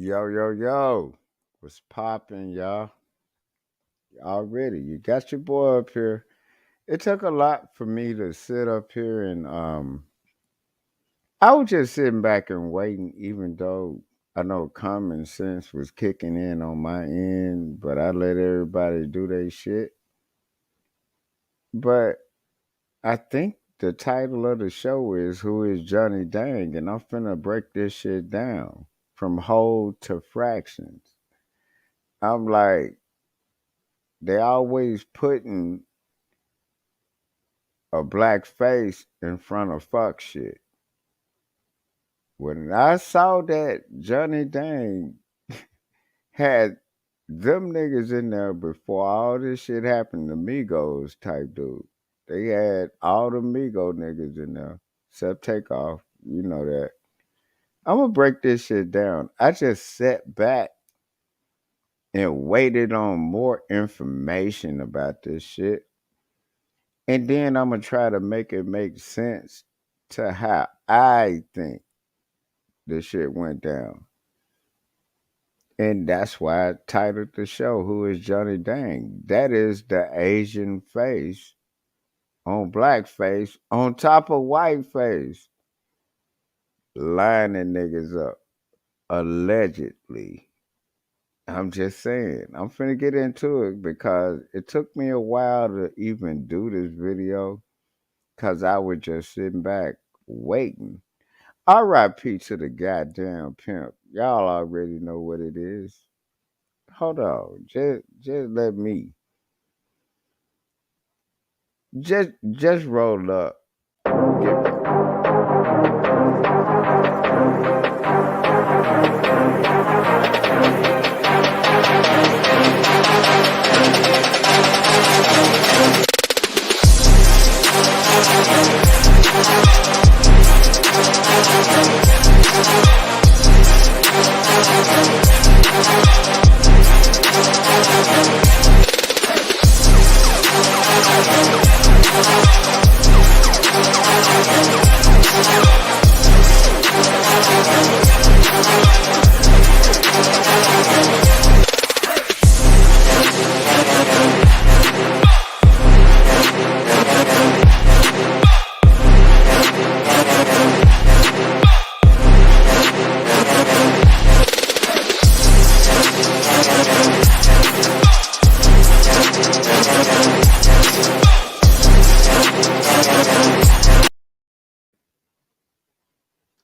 Yo, yo, yo. What's poppin', y'all? Already. You got your boy up here. It took a lot for me to sit up here and I was just sitting back and waiting, even though I know common sense was kicking in on my end, but I let everybody do their shit. But I think the title of the show is Who is Johnny Dang? And I'm finna break this shit down from whole to fractions. I'm like, they always putting a black face in front of fuck shit. When I saw that Johnny Dang had them niggas in there before all this shit happened, the Migos type dude. They had all the Migo niggas in there, except Takeoff. You know that. I'm gonna break this shit down. I just sat back and waited on more information about this shit. And then I'm gonna try to make it make sense to how I think this shit went down. And that's why I titled the show Who is Johnny Dang? That is the Asian face on black face on top of white face. Lining niggas up. Allegedly. I'm just saying. I'm finna get into it because it took me a while to even do this video because I was just sitting back waiting. RIP to the goddamn pimp. Y'all already know what it is. Hold on. Just let me. Just roll up. Get,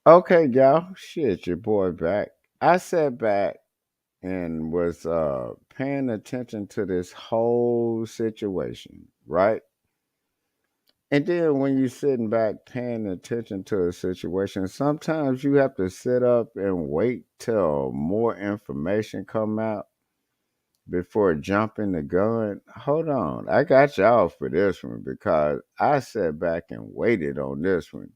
okay, y'all. Shit, your boy back. I sat back and was paying attention to this whole situation, right? And then when you're sitting back paying attention to a situation, sometimes you have to sit up and wait till more information come out before jumping the gun. Hold on, I got y'all for this one because I sat back and waited on this one.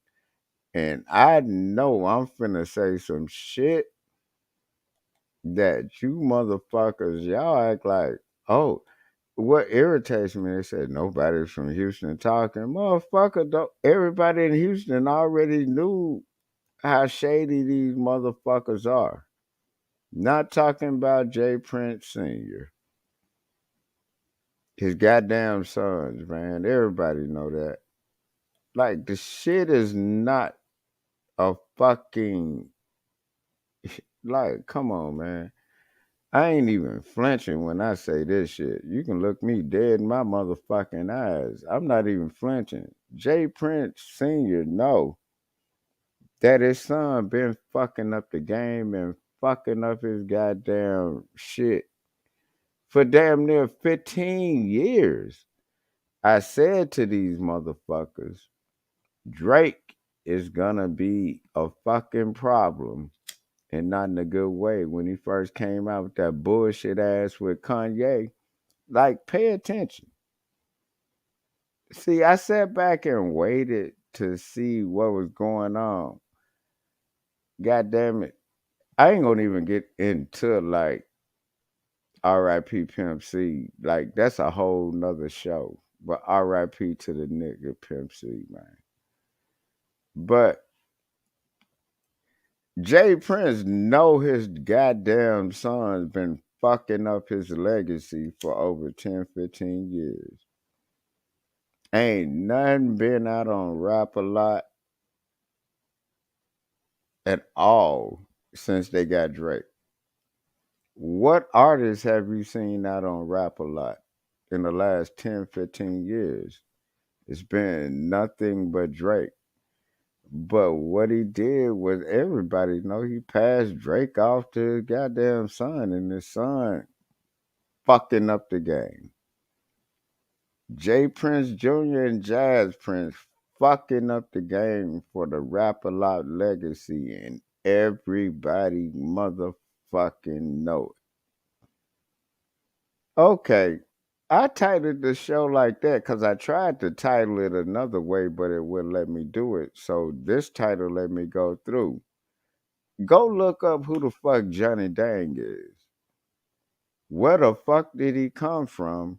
And I know I'm finna say some shit that you motherfuckers, y'all act like, oh, what irritates me, they said nobody's from Houston talking. Motherfucker, don't, everybody in Houston already knew how shady these motherfuckers are. Not talking about Jay Prince Sr., his goddamn sons, man. Everybody know that. Like, the shit is not a fucking, like, come on, man. I ain't even flinching when I say this shit. You can look me dead in my motherfucking eyes. I'm not even flinching. Jay Prince Sr. know that his son been fucking up the game and fucking up his goddamn shit for damn near 15 years. I said to these motherfuckers, Drake is gonna be a fucking problem and not in a good way. When he first came out with that bullshit ass with Kanye, like, pay attention. See, I sat back and waited to see what was going on. God damn it. I ain't gonna even get into like RIP Pimp C. Like, that's a whole nother show. But RIP to the nigga Pimp C, man. But Jay Prince know his goddamn son's been fucking up his legacy for over 10, 15 years. Ain't nothing been out on Rap a Lot at all since they got Drake. What artists have you seen out on Rap a Lot in the last 10, 15 years? It's been nothing but Drake. But what he did was everybody know he passed Drake off to his goddamn son, and his son fucking up the game. Jay Prince Jr. and Jazz Prince fucking up the game for the Rap a Lot legacy, and everybody motherfucking know it. Okay, I titled the show like that because I tried to title it another way, but it wouldn't let me do it. So this title let me go through. Go look up who the fuck Johnny Dang is. Where the fuck did he come from?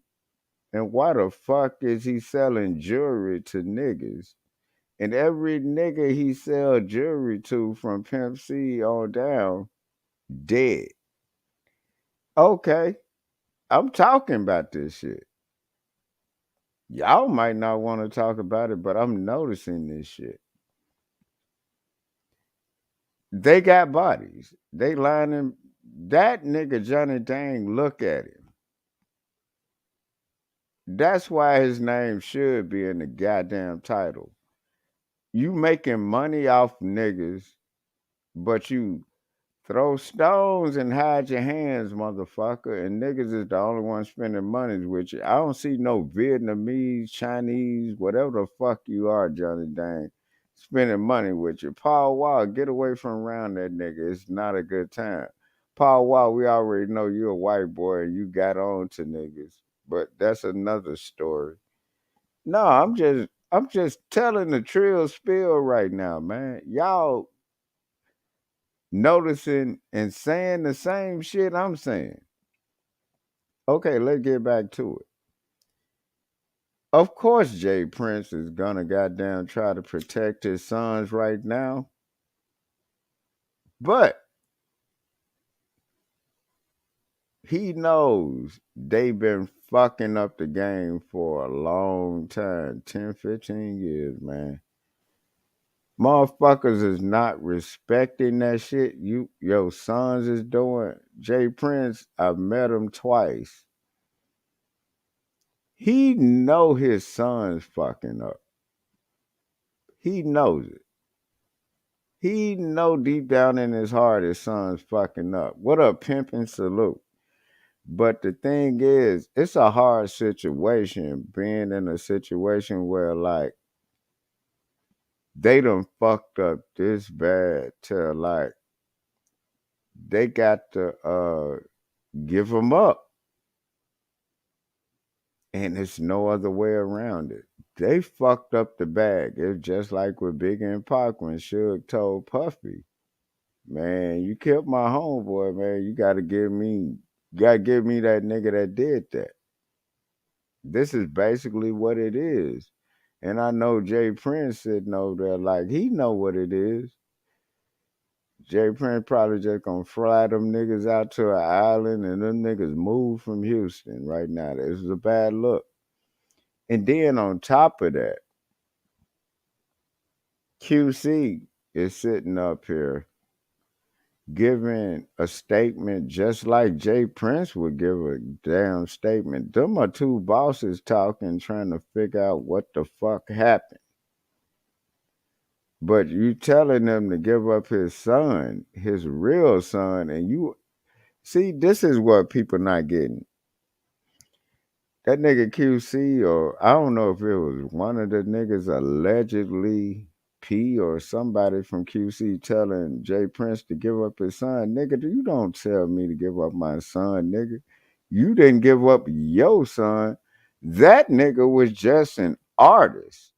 And why the fuck is he selling jewelry to niggas? And every nigga he sell jewelry to from Pimp C on down, dead. Okay, I'm talking about this shit. Y'all might not want to talk about it, but I'm noticing this shit. They got bodies. They lining that nigga Johnny Dang, look at him. That's why his name should be in the goddamn title. You making money off niggas, but you throw stones and hide your hands, motherfucker. And niggas is the only one spending money with you. I don't see no Vietnamese, Chinese, whatever the fuck you are, Johnny Dang, spending money with you. Paul Wall, get away from around that nigga. It's not a good time. Paul Wall, we already know you a white boy and you got on to niggas. But that's another story. No, I'm just telling the trill spill right now, man. Y'all noticing and saying the same shit I'm saying. Okay, let's get back to it. Of course, Jay Prince is gonna goddamn try to protect his sons right now, but he knows they've been fucking up the game for a long time 10, 15 years, man. Motherfuckers is not respecting that shit your sons is doing. Jay Prince, I've met him twice. He know his son's fucking up. He knows it. He know deep down in his heart his son's fucking up. What a pimpin' salute. But the thing is, it's a hard situation being in a situation where like they done fucked up this bad to like they got to give him up. And there's no other way around it. They fucked up the bag. It's just like with Big and Pac when Suge told Puffy, man, you killed my homeboy, man. You gotta give me that nigga that did that. This is basically what it is. And I know Jay Prince sitting over there like he know what it is. Jay Prince probably just gonna fly them niggas out to an island and them niggas move from Houston right now. This is a bad look. And then on top of that, QC is sitting up here giving a statement just like Jay Prince would give a damn statement. Them are two bosses talking, trying to figure out what the fuck happened. But you telling them to give up his son, his real son, and you see, this is what people not getting. That nigga QC, or I don't know if it was one of the niggas allegedly P or somebody from QC telling Jay Prince to give up his son. Nigga, you don't tell me to give up my son, nigga. You didn't give up your son. That nigga was just an artist.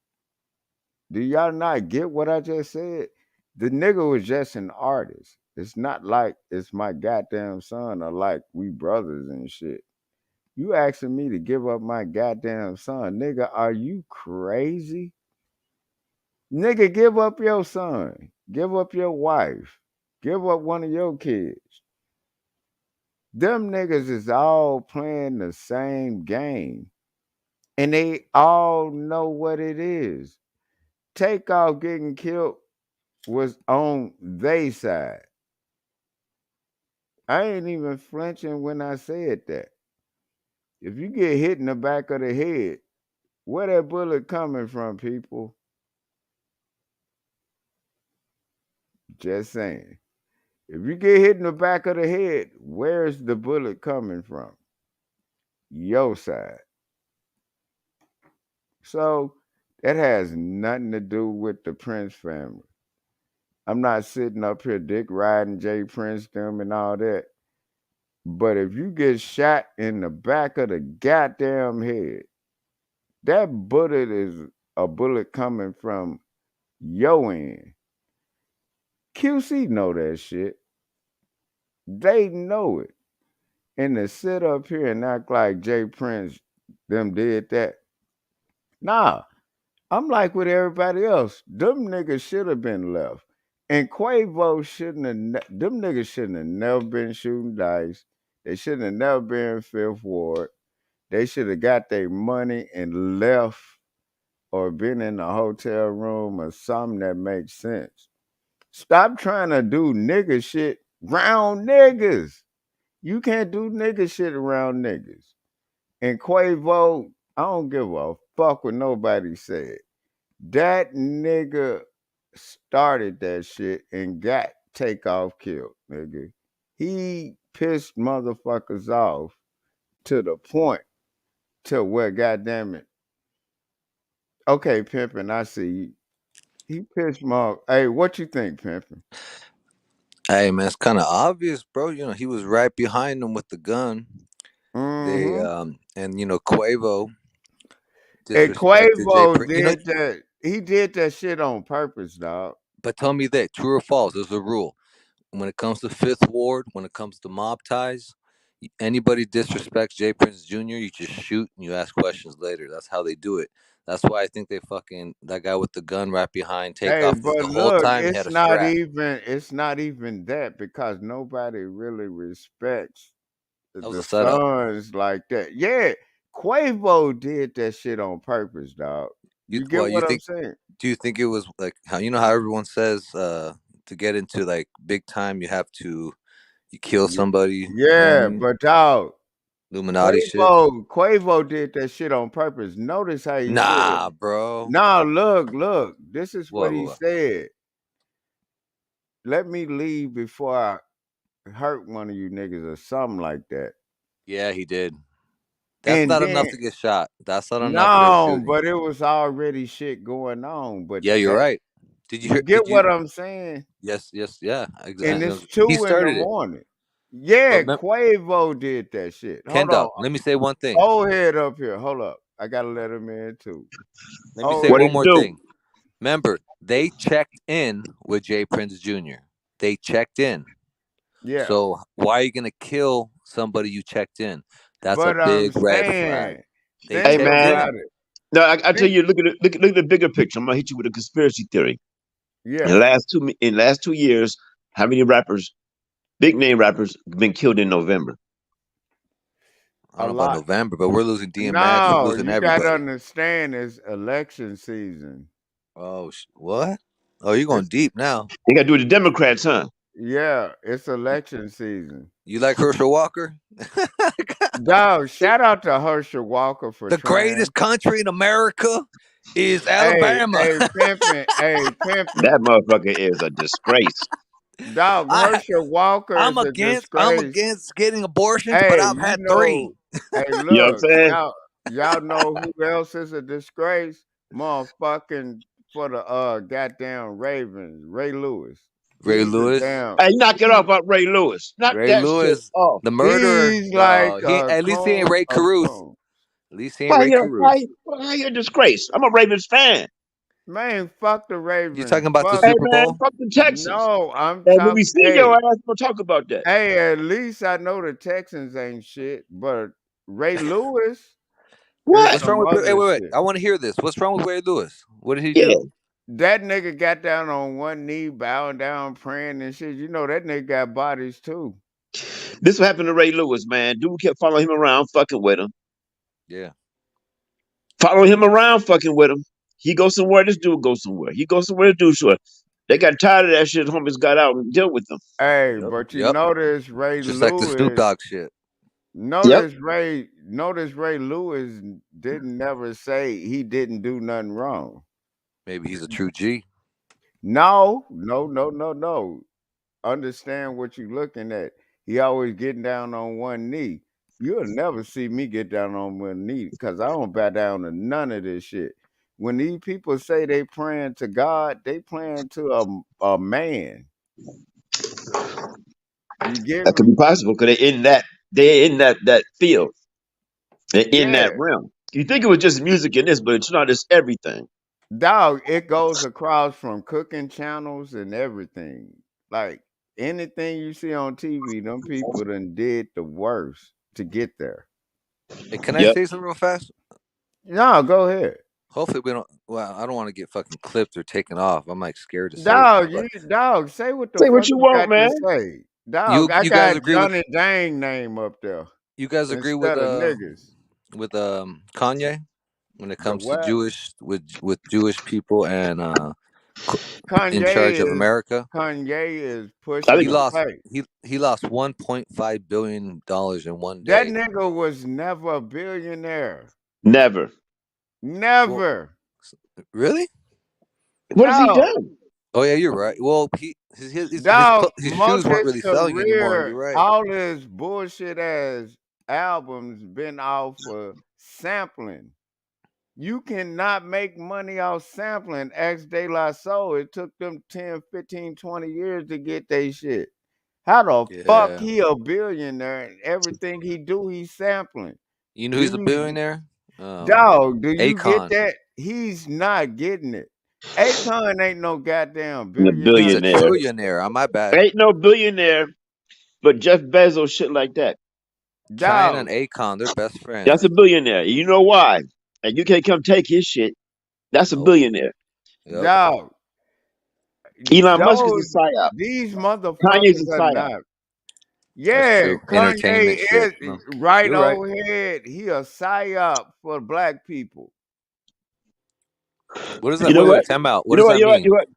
Do y'all not get what I just said? The nigga was just an artist. It's not like it's my goddamn son or like we brothers and shit. You asking me to give up my goddamn son. Nigga, are you crazy? Nigga, give up your son. Give up your wife. Give up one of your kids. Them niggas is all playing the same game. And they all know what it is. Takeoff getting killed was on they side. I ain't even flinching when I said that. If you get hit in the back of the head, where that bullet coming from, people? Just saying. If you get hit in the back of the head, where's the bullet coming from? Your side. So that has nothing to do with the Prince family. I'm not sitting up here dick riding Jay Prince them and all that. But if you get shot in the back of the goddamn head, that bullet is a bullet coming from your end. QC know that shit. They know it. And to sit up here and act like Jay Prince them did that. Nah, I'm like with everybody else. Them niggas should have been left. And Quavo shouldn't have, them niggas shouldn't have never been shooting dice. They shouldn't have never been in Fifth Ward. They should have got their money and left or been in a hotel room or something that makes sense. Stop trying to do nigga shit around niggas. You can't do nigga shit around niggas. And Quavo, I don't give a fuck what nobody said. That nigga started that shit and got Takeoff killed, nigga. He pissed motherfuckers off to the point to where, goddamn it. Okay, Pimpin', I see you. He pissed me off. Hey, what you think, Pimpin'? Hey man, it's kind of obvious, bro. He was right behind them with the gun. They Mm-hmm. and Quavo And disrespected Jay Quavo Prince. did that. He did that shit on purpose, dog. But tell me that true or false? There's a rule when it comes to Fifth Ward, when it comes to mob ties. Anybody disrespects Jay Prince Jr., you just shoot and you ask questions later. That's how they do it. That's why I think they fucking that guy with the gun right behind Hey, Takeoff because but the whole look, time he had a strap. it's not even that because nobody really respects That was a the setup. sons like that. Yeah, Quavo did that shit on purpose, dog. You get You what I'm think? saying? Do you think it was like how how everyone says to get into like big time you kill Y- somebody? You know what I Yeah, mean? but dog, Illuminati shit. Quavo did that shit on purpose. Notice how he said, Nah, bro. "Now look, this is what he What? said. Let me leave before I hurt one of you niggas or something like that." Yeah, he did. That's And not enough then to get shot. That's not enough for a no, shooting. but it was already shit going on. But Yeah, you're that right. Did you you hear? get what I'm saying? Yes, yes, yeah. And it's He 2 in the started it. morning. But Yeah, Quavo did that shit. Ken Hold on. Dog, let me say one thing. Old head up here. Hold up. I gotta let him in too. Let me say Old What head. did one he more do? thing. Remember, they checked in with Jay Prince Jr. They checked in. Yeah. So why are you gonna kill somebody you checked in? That's a But I'm big red flag. saying, They Hey think checked man, about in. it. no, I tell Think, you, look at the bigger picture. I'm gonna hit you with a conspiracy theory. In yeah, the last 2 years, how many rappers, big name rappers, been killed in November? I don't a know about lot. November, but we're losing DMX. We're No, losing you gotta everybody. understand it's election season. Oh, what? Oh, you're going It's deep now. They got to do with the Democrats, huh? yeah, it's election season. You like Herschel Walker? Dog, shout out to Herschel Walker for The trying. greatest country in America is Hey, Alabama. pimping. That motherfucker is a disgrace. Dog, I Herschel Walker I'm is a disgrace. against getting abortions, but Hey, I've you had know, three. hey, You know what I'm look, saying? y'all know who else is a disgrace? Motherfucking for the goddamn Ravens, Ray Lewis. Ray He's a Lewis. damn Hey, knock it off about Ray Lewis. Knock Ray that shit Lewis, off. the murderer. he's like No, he at least he ain't Ray a Caruth. coon. At least he ain't Ray Caruth. Why you a disgrace? I'm a Ravens fan. Man, fuck the You Ravens. talking about the Fuck Hey Super man, Bowl? fuck the Texans. no, I'm And when we talking see your ass, we'll talk about that. at least I know the Texans ain't shit, but Ray Lewis is What? What's wrong some with? Hey, other wait. shit. I want to hear this. What's wrong with Ray Lewis? What did he Yeah. do? That nigga got down on one knee, bowing down, praying and shit. You know that nigga got bodies too. This what happened to Ray Lewis, man. Dude kept following him around, fucking with him. Yeah. Following him around, fucking with him. He goes somewhere, this dude goes somewhere. He goes somewhere, this dude sure. They got tired of that shit. Homies got out and dealt with them. Hey, Yep. but you Yep. notice Ray Just like the Snoop Lewis. Dogg shit. Yep. Notice Ray Lewis didn't never say he didn't do nothing wrong. Maybe he's a true G. No, no, no, no, no. Understand what you're looking at. He always getting down on one knee. You'll never see me get down on one knee because I don't bow down to none of this shit. When these people say they praying to God, they praying to a man. You get That could me? be possible because they're in that field. They're in Yeah. that realm. You think it was just music in this, but it's not. It's everything. Dog, it goes across from cooking channels and everything. Like anything you see on TV, them people done did the worst to get there. Hey, can I Yep. say something real fast? No, go ahead. Hopefully we don't. Well, I don't want to get fucking clipped or taken off. I'm like scared to say it now. Dog, But say what the Say what fuck you you want, got to man. say. you Dog, I you guys got agree with Johnny Dang name up there you guys agree instead of niggas. with Kanye when it The comes to what? Jewish with Jewish people and in charge Kanye of is America? Kanye is I pushing He think the lost plate. he lost 1.5 billion dollars in one That day. nigga was never a billionaire. never. Well, Never. really? What has he Dog. done? Oh yeah, you're right. Well, Dog, his most shoes weren't his really selling anymore. career, You're right. all his bullshit ass albums been off of sampling. You cannot make money off sampling X De La Soul. It took them 10, 15, 20 years to get they shit. How the fuck Yeah. he a billionaire and everything he do, he's sampling? You know Do who's a you billionaire? Dog, do you get Akon. that? He's not getting it. Akon ain't no goddamn A He's a billionaire, billionaire. bro. trillionaire. On my bad. Ain't no billionaire, but Jeff Bezos, shit like that. China and Dog, Akon, they're best That's a friends. billionaire. You know why? And you can't come take his shit. That's a Nope. billionaire. Yep. dog. Elon Musk is Those a psyop. these Kanye's motherfuckers a are psyop. not. That's Yeah, true. Kanye Entertainment shit. is No. right You're right. on head. He a psyop for black people. What is You that? know Wait, what? wait, time out. You What know does what? that You know what? You mean? know what?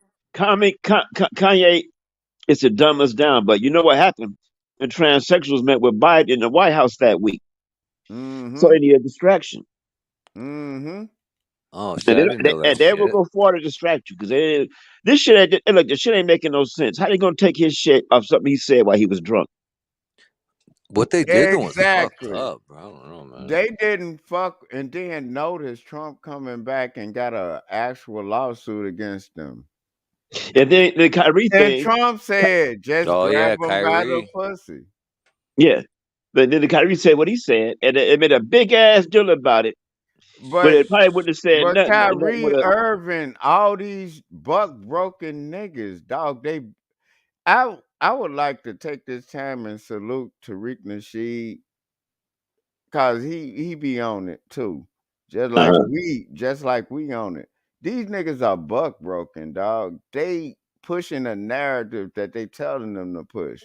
Kanye is to dumb us down. But you know what happened? And transsexuals met with Biden in the White House that week. So Mm-hmm. they need a distraction. Mm-hmm. Oh shit, And I didn't know that they will shit. go forward to distract you because this shit ain't, look, this shit ain't making no sense. How they gonna take his shit off something he said while he was drunk? What they did to him was fucked Exactly. up, bro. I don't know, man. They didn't fuck and then notice Trump coming back and got a actual lawsuit against them. And then the Kyrie And thing, Trump said, just Oh grab yeah, him by the Kyrie. pussy. yeah. But then the Kyrie said what he said, and it made a big ass deal about it. But But it probably wouldn't have said but nothing. Nothing Kyrie would have. Irving, all these buck broken niggas, dog, I would like to take this time and salute Tariq Nasheed because he be on it too. Uh-huh. Just like we on it. These niggas are buck broken, dog. They pushing a narrative that they telling them to push.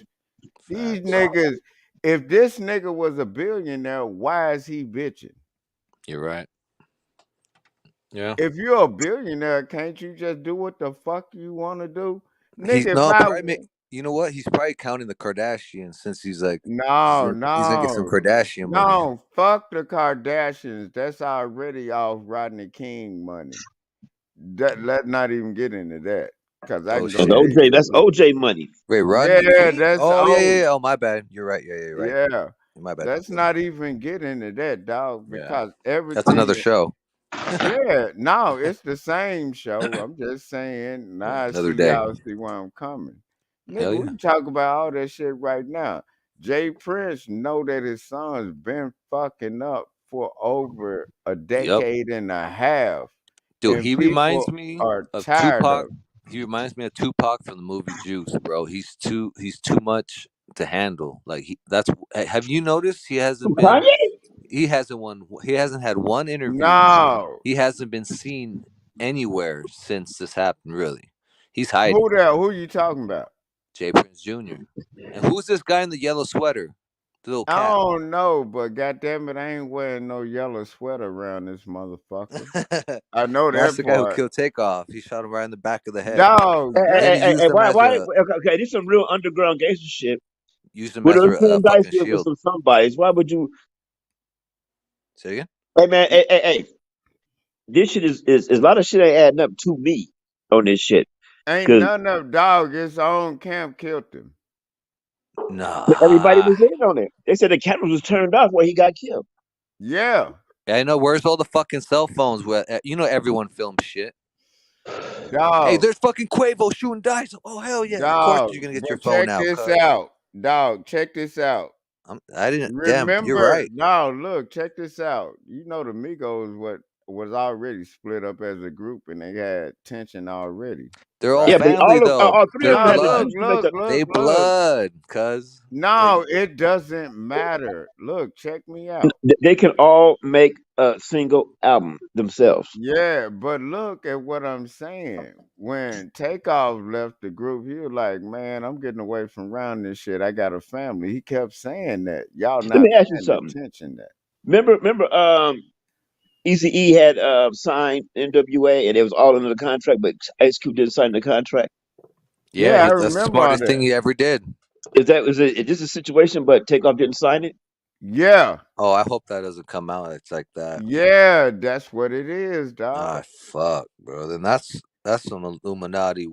These Facts. niggas, if this nigga was a billionaire, why is he bitching? You're right. Yeah. If you're a billionaire, can't you just do what the fuck you want to do? He's Nigga, if no I probably you know what? He's probably counting the Kardashians since no, he's gonna get some no, Kardashian money. no, fuck the Kardashians. That's already off Rodney King money. Let not even get into that because I Oh can go That's shit. deep OJ. That's into it. OJ money. Wait, Rodney Yeah, King? that's Oh yeah, old. yeah, yeah. Oh my bad. You're right. Yeah, yeah, you're right. Yeah, My bad. let's not even get into that, dog, Yeah. because That's another everything. show. Yeah, no, it's the same show. I'm just saying. Now I Another see day. y'all see where I'm coming. Hell Nigga, we yeah. can talk about all that shit right now. Jay Prince know that his son's been fucking up for over a Yep. decade and a half, Dude, and he reminds people me are of tired of Tupac. it. He reminds me of Tupac from the movie Juice, bro. He's too much to handle. Like that's have you noticed Kanye? he hasn't had one interview. No, He hasn't been seen anywhere since this happened. Really, he's hiding. Who that? Who you talking about? Jay Prince Jr. And who's this guy in the yellow sweater? The little I cat. don't know, but goddamn it, I ain't wearing no yellow sweater around this motherfucker. I know That's that the guy who part. killed Takeoff. He shot him right in the back of the head, Hey, Dog, hey, and that he hey, used hey, him why, as why? a Okay, this some real underground gangster shit. used him With as those a same guys fucking here with shield. some somebodies, why would you? Say again? Hey man, hey, this shit is a lot of shit ain't adding up to me on this shit. ain't Cause none of dog. His own camp killed him. everybody Nah. was in on it. They said the cameras was turned off where he got killed. Yeah, I know. Where's all the fucking cell phones? Where you know everyone films shit. Hey, dog, there's fucking Quavo shooting dice. Oh hell yeah! Of course dog. you're gonna get your But phone check out, this cuz. out, dog. Check this out. I didn't. Damn, you're Remember, right. no, look, check this out. You know the Migos what was already split up as a group and they had tension already, They're all right? Yeah, but family though. all three of They're them No, had the blood. look, juice to make look, a. They look, look. blood, cuz. Like No, it doesn't matter. Look, check me out. They can all make a single album themselves. Yeah, but look at what I'm saying. When Takeoff left the group, he was like, "Man, I'm getting away from around this shit. I got a family." He kept saying that. Y'all Let not me ask you paying something. attention to that. Remember, Easy E had signed NWA and it was all under the contract, but Ice Cube didn't sign the contract. yeah, Yeah, I that's the remember all smartest thing that. he ever did. Is this a situation? But Takeoff didn't sign it. Yeah, Oh, I hope that doesn't come out. It's like that. yeah, that's what it is, Ah, dog. fuck, bro. Then that's some Illuminati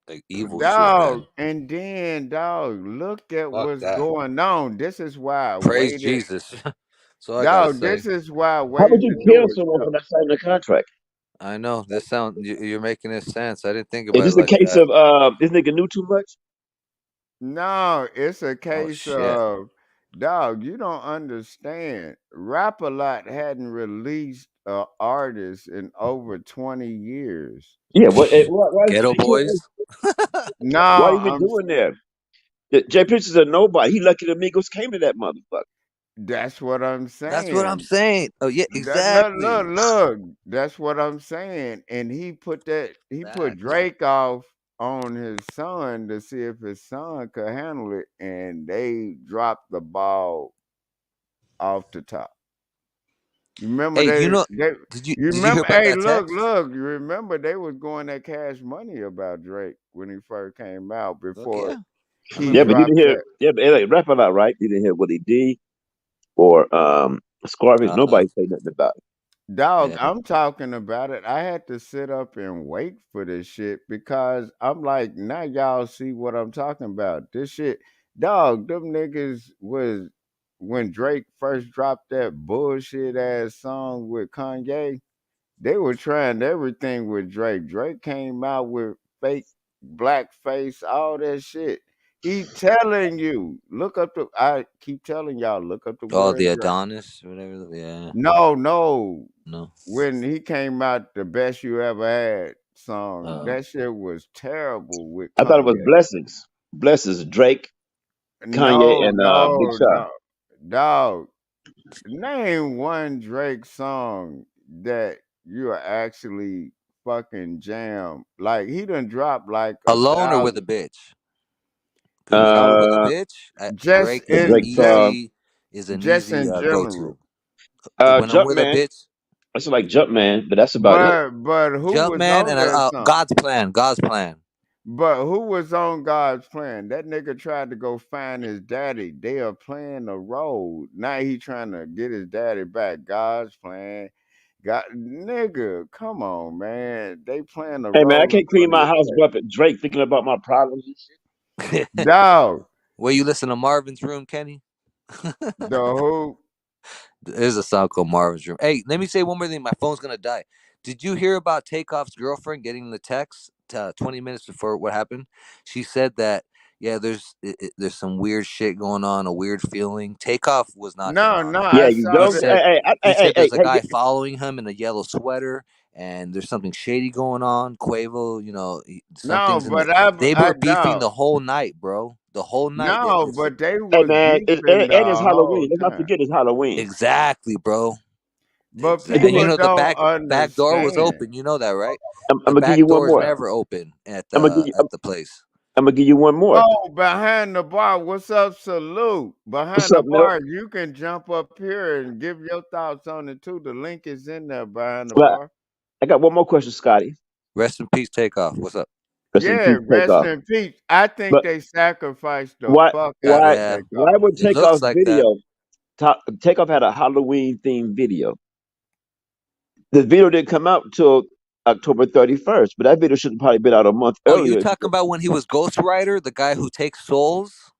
like evil shit. Dog, Then and then dog, look at fuck what's that. going on. This is why I Praise waited. Jesus. That's all I gotta Dog, say. this is why I How would waited you to kill do a someone for show. not signing the contract? I know this sound. You're making this sense. I didn't think Is about it this a like case that. of this nigga knew too much? No, it's a Oh case shit. of dog, you don't understand. Rap a Lot hadn't released a artist in over 20 years. Yeah. Why is Ghetto he boys. killing? No, What he been doing there? Jay Prince is a nobody. He lucky the Migos came to that motherfucker. that's what I'm That's what I'm saying. saying. Oh yeah, Look, exactly. look, look. That's what I'm saying. And he put Facts. Drake off on his son to see if his son could handle it, and they dropped the ball off the top. You remember Hey, you know? they you Did you hear remember about hey that look, text? look, you remember they was going at Cash Money about Drake when he first came out Fuck before yeah. I he Yeah, remember. but you didn't dropped hear. that. Yeah, but like, rap a lot, right? You didn't hear Willie D or Scarface. Uh, Nobody say nothing about it. Dog, yeah. I'm talking about it. I had to sit up and wait for this shit because I'm like, now y'all see what I'm talking about. This shit, dog, them niggas was when Drake first dropped that bullshit ass song with Kanye, they were trying everything with Drake. Drake came out with fake blackface, all that shit. He telling you, look up the I keep telling y'all, look up the Oh, the word Drake. Adonis, whatever. Yeah. No, no. No. When he came out, the best you ever had song, Uh, that shit was terrible with I thought it was Kanye. blessings. Blessings. Drake, Kanye, No, and Big no, Sean. no. Dog, name one Drake song that you are actually fucking jam. Like he done dropped like a Alone or with a thousand. bitch? Because Alone or with a Uh, bitch, Just Drake the is an Drake in just song. easy just in go to. general. When I'm with a Jumpman. bitch, That's like Jumpman, but that's about it. But who was Jumpman on and that song? God's plan. God's plan. But who was on God's plan? That nigga tried to go find his daddy. They are playing a role. Now he trying to get his daddy back. God's plan. God, nigga, come on, man. They playing a Hey man, I role in can't clean front of my your house face. bumping Drake, thinking about my problems and shit. Dog, Where you listen to Marvin's Room, Kenny? the who? There's a song called Marvin's Room. Hey, let me say one more thing. My phone's gonna die. Did you hear about Takeoff's girlfriend getting the text 20 minutes before what happened? She said that yeah, there's some weird shit going on, a weird feeling. Takeoff was not No, denying no, it. Yeah, I you He saw don't. that. said he Hey, said there's a guy hey, following him in a yellow sweater, and there's something shady going on. Quavo, No, something's in the. but I, They I were beefing no, the whole night, bro. The whole night they no, were. but they hey was man, beefing the and it's whole Halloween. Let's not time. forget it's Halloween. Exactly, bro. But And then And you people know the don't back door was understand. open. You know that, right? I'm The gonna give back you one door is more. never open I'm gonna give you. at the place. I'm gonna give you one more. Oh, behind the bar. What's up, Salute? What's Behind the up, Milk? bar, you can jump up here and give your thoughts on it too. The link is in there behind the Well, bar. I got one more question, Scotty. Rest in peace, Takeoff. What's up? Rest in Yeah, peace, rest Takeoff. in peace. I think But they sacrificed the why? fuck out of Why? Yeah, Why Takeoff. would it looks Takeoff's like that. video? Takeoff had a Halloween themed video. The video didn't come out until October 31st, but that video should have probably been out a month Oh, you earlier. talking about when he was Ghost Rider, the guy who takes souls?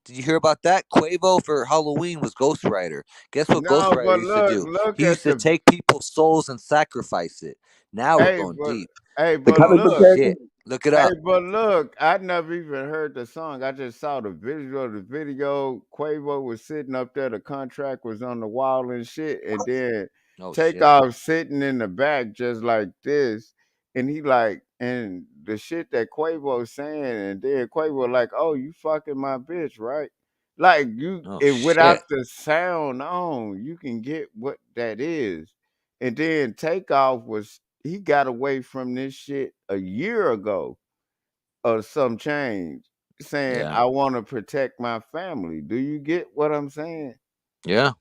Did you hear about that? Quavo for Halloween was Ghost Rider. Guess what Ghost No, Rider but used to look, do? look He used at to the take people's souls and sacrifice it. Now we're hey, going but deep. hey, The but comic Oh book look. character. shit. Look it Hey, up. but look, I never even heard the song. I just saw the visual. The video, Quavo was sitting up there. The contract was on the wall and shit. And then Oh shit. Takeoff sitting in the back just like this. And he like, and the shit that Quavo's saying, and then Quavo like, oh, you fucking my bitch, right? Like you, Oh it without shit. the sound on, you can get what that is. And then Takeoff was he got away from this shit a year ago or some change saying, Yeah. I want to protect my family. Do you get what I'm saying? Yeah.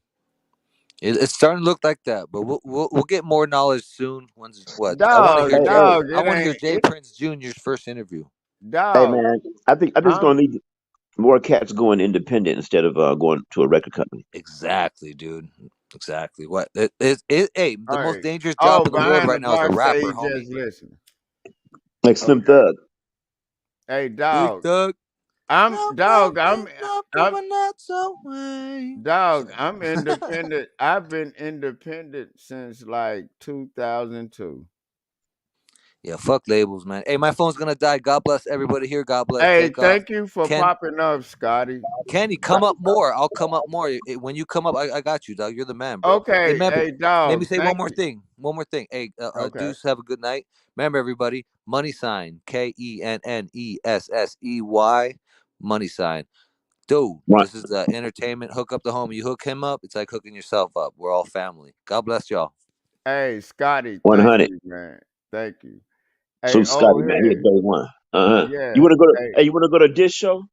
It's starting to look like that, but we'll get more knowledge soon. Once what I want to hear Dog, Hey, Jay. hey, dog, I it want to ain't hear Jay it Prince Jr.'s first interview. hey, dog. man. I'm just I'm gonna need more cats going independent instead of going to a record company. Exactly, dude. Exactly. What hey, the all most right. dangerous job Oh, in the world behind the right now is a bar say rapper, he homie. just listen. Like Slim Okay. Thug. Hey Big dog. Doug. I'm No, no, dog, it's not I'm coming out so way. dog, Sorry. I'm independent. I've been independent since like 2002. Yeah, fuck labels, man. Hey, my phone's gonna die. God bless everybody here. God bless Hey, Takeoff. thank you for Ken, popping up, Scotty. Kenny, come up more. I'll come up more. When you come up, I got you, dog. You're the man, bro. Hey, Okay, remember, hey let me dog, say one thank more you. thing. One more thing. Hey, Okay. Deuce, have a good night. Remember, everybody, money sign, KENNESSEY, money sign. Dude, Right. this is the entertainment. Hook up the homie. You hook him up, it's like hooking yourself up. We're all family. God bless y'all. Hey, Scotty, thank 100. you, man. Thank you. So Hey, Scotty, oh man, he a here. day one. You Yeah. wanna go to? Hey, Hey, you wanna go to this show?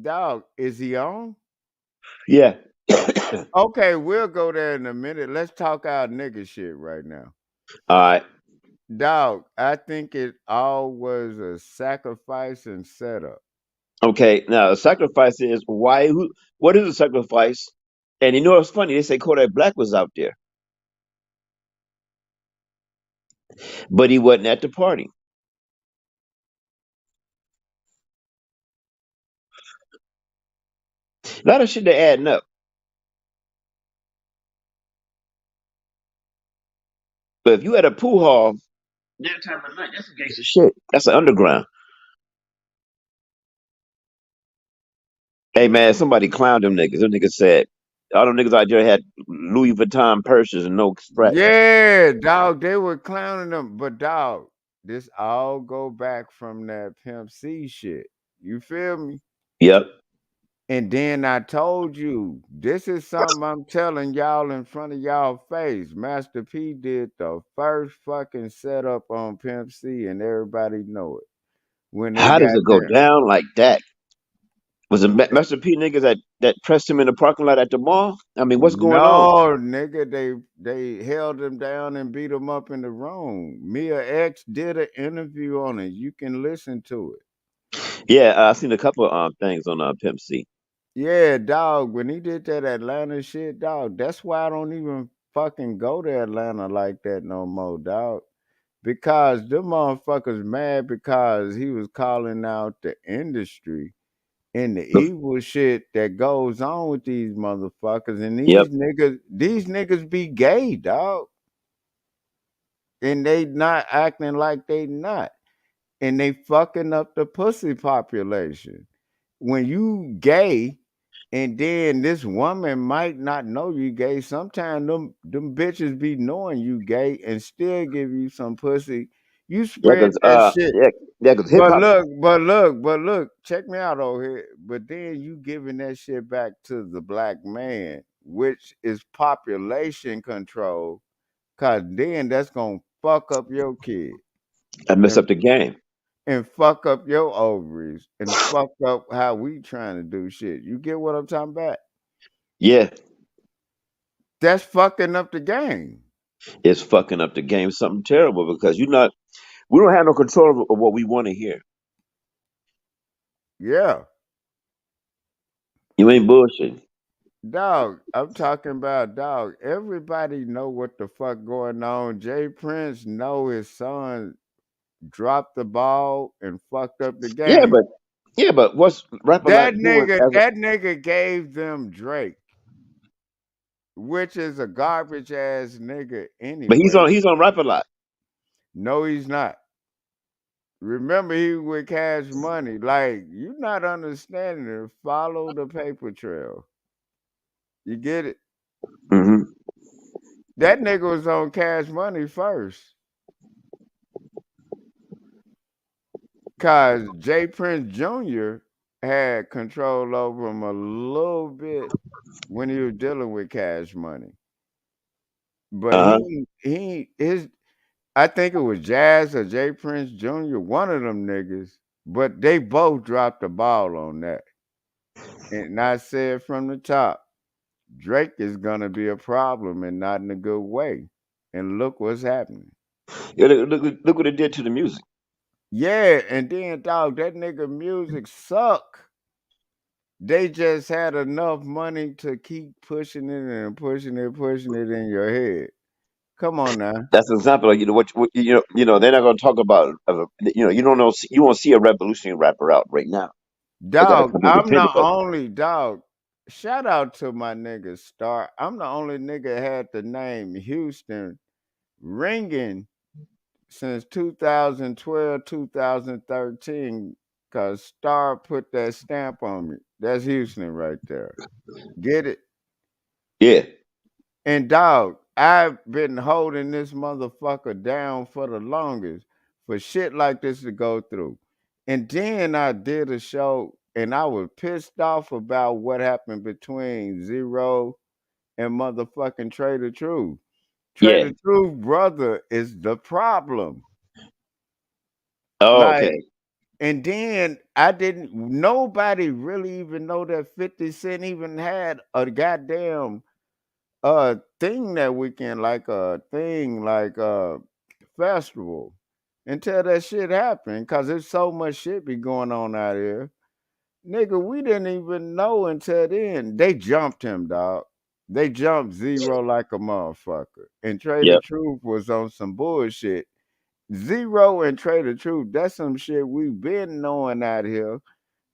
dog, is he on? Yeah. Okay, we'll go there in a minute. Let's talk our nigga shit right now. All right. Dog, I think it all was a sacrifice and setup. Okay. Now, the sacrifice is why? Who? What is a sacrifice? And you know what's funny? They say Kodak Black was out there, but he wasn't at the party. A lot of shit they adding up. But if you at a pool hall that time of night, that's a gangster shit. That's an underground. Hey man, somebody clowned them niggas. Them niggas said all them niggas out there had Louis Vuitton purses and no scratch. Yeah, dog, they were clowning them, but dog, this all go back from that Pimp C shit. You feel me? Yep. And then I told you, this is something I'm telling y'all in front of y'all face. Master P did the first fucking setup on Pimp C, and everybody know it. When they How does got it go there. down like that? Was it Master P niggas that pressed him in the parking lot at the mall? I mean, what's going on? No, nigga, they held him down and beat him up in the room. Mia X did an interview on it. You can listen to it. Yeah, I seen a couple of things on Pimp C. Yeah, dog. When he did that Atlanta shit, dog, that's why I don't even fucking go to Atlanta like that no more, dog. Because them motherfuckers mad because he was calling out the industry and the The- evil shit that goes on with these motherfuckers. And Yep. these niggas be gay, dog. And they not acting like they not. And they fucking up the pussy population. When you gay, and then this woman might not know you gay. Sometimes them bitches be knowing you gay and still give you some pussy. You Yeah, spread cause that shit. hip hop. But look, check me out over here. But then you giving that shit back to the black man, which is population control. Cause then that's gonna fuck up your kid I mess and up the game. fuck up your ovaries and fuck up how we trying to do shit. You get what I'm talking about? Yeah, That's fucking up the game. it's fucking up the game. Something terrible because we don't have no control of what we want to hear. Yeah. You ain't bullshit. Dog, I'm talking about dog. Everybody know what the fuck going on. Jay Prince know his son dropped the ball and fucked up the Yeah, game. but what's Rap a Lot doing as a, That nigga gave them Drake, which is a garbage ass nigga but anyway. he's on Rap a Lot. No, he's not. Remember, he with Cash Money. Like, you not understanding it. Follow the paper trail. You get it? Hmm. That nigga was on Cash Money first. Cause Jay Prince Jr. had control over him a little bit when he was dealing with Cash Money. But Uh huh. his I think it was Jazz or Jay Prince Jr., one of them niggas, but they both dropped the ball on that. And I said from the top, Drake is gonna be a problem and not in a good way. And look what's happening. Yeah, look what it did to the music. Yeah, and then dog, that nigga music suck. They just had enough money to keep pushing it and pushing it in your head. Come on now. That's an example of what they're not going to talk about. You don't know, you won't see a revolutionary rapper out right now. They got to Dog, come I'm the independent. But only dog. Shout out to my nigga Star. I'm the only nigga had the name Houston ringing since 2012, 2013, cause Star put that stamp on me. That's Houston right there. Get it? yeah, And dog, I've been holding this motherfucker down for the longest for shit like this to go through. And then I did a show and I was pissed off about what happened between Zero and motherfucking Trader Truth. yeah. Trader Truth brother is the problem. Oh, Like, okay. and then I didn't nobody really even know that 50 Cent even had a goddamn thing that weekend, like a thing like a festival until that shit happened, cause there's so much shit be going on out here. Nigga, we didn't even know until then. They jumped him, dog. They jumped Zero like a motherfucker. And Trader Yep. Truth was on some bullshit. Zero and Trader Truth, that's some shit we been knowing out here.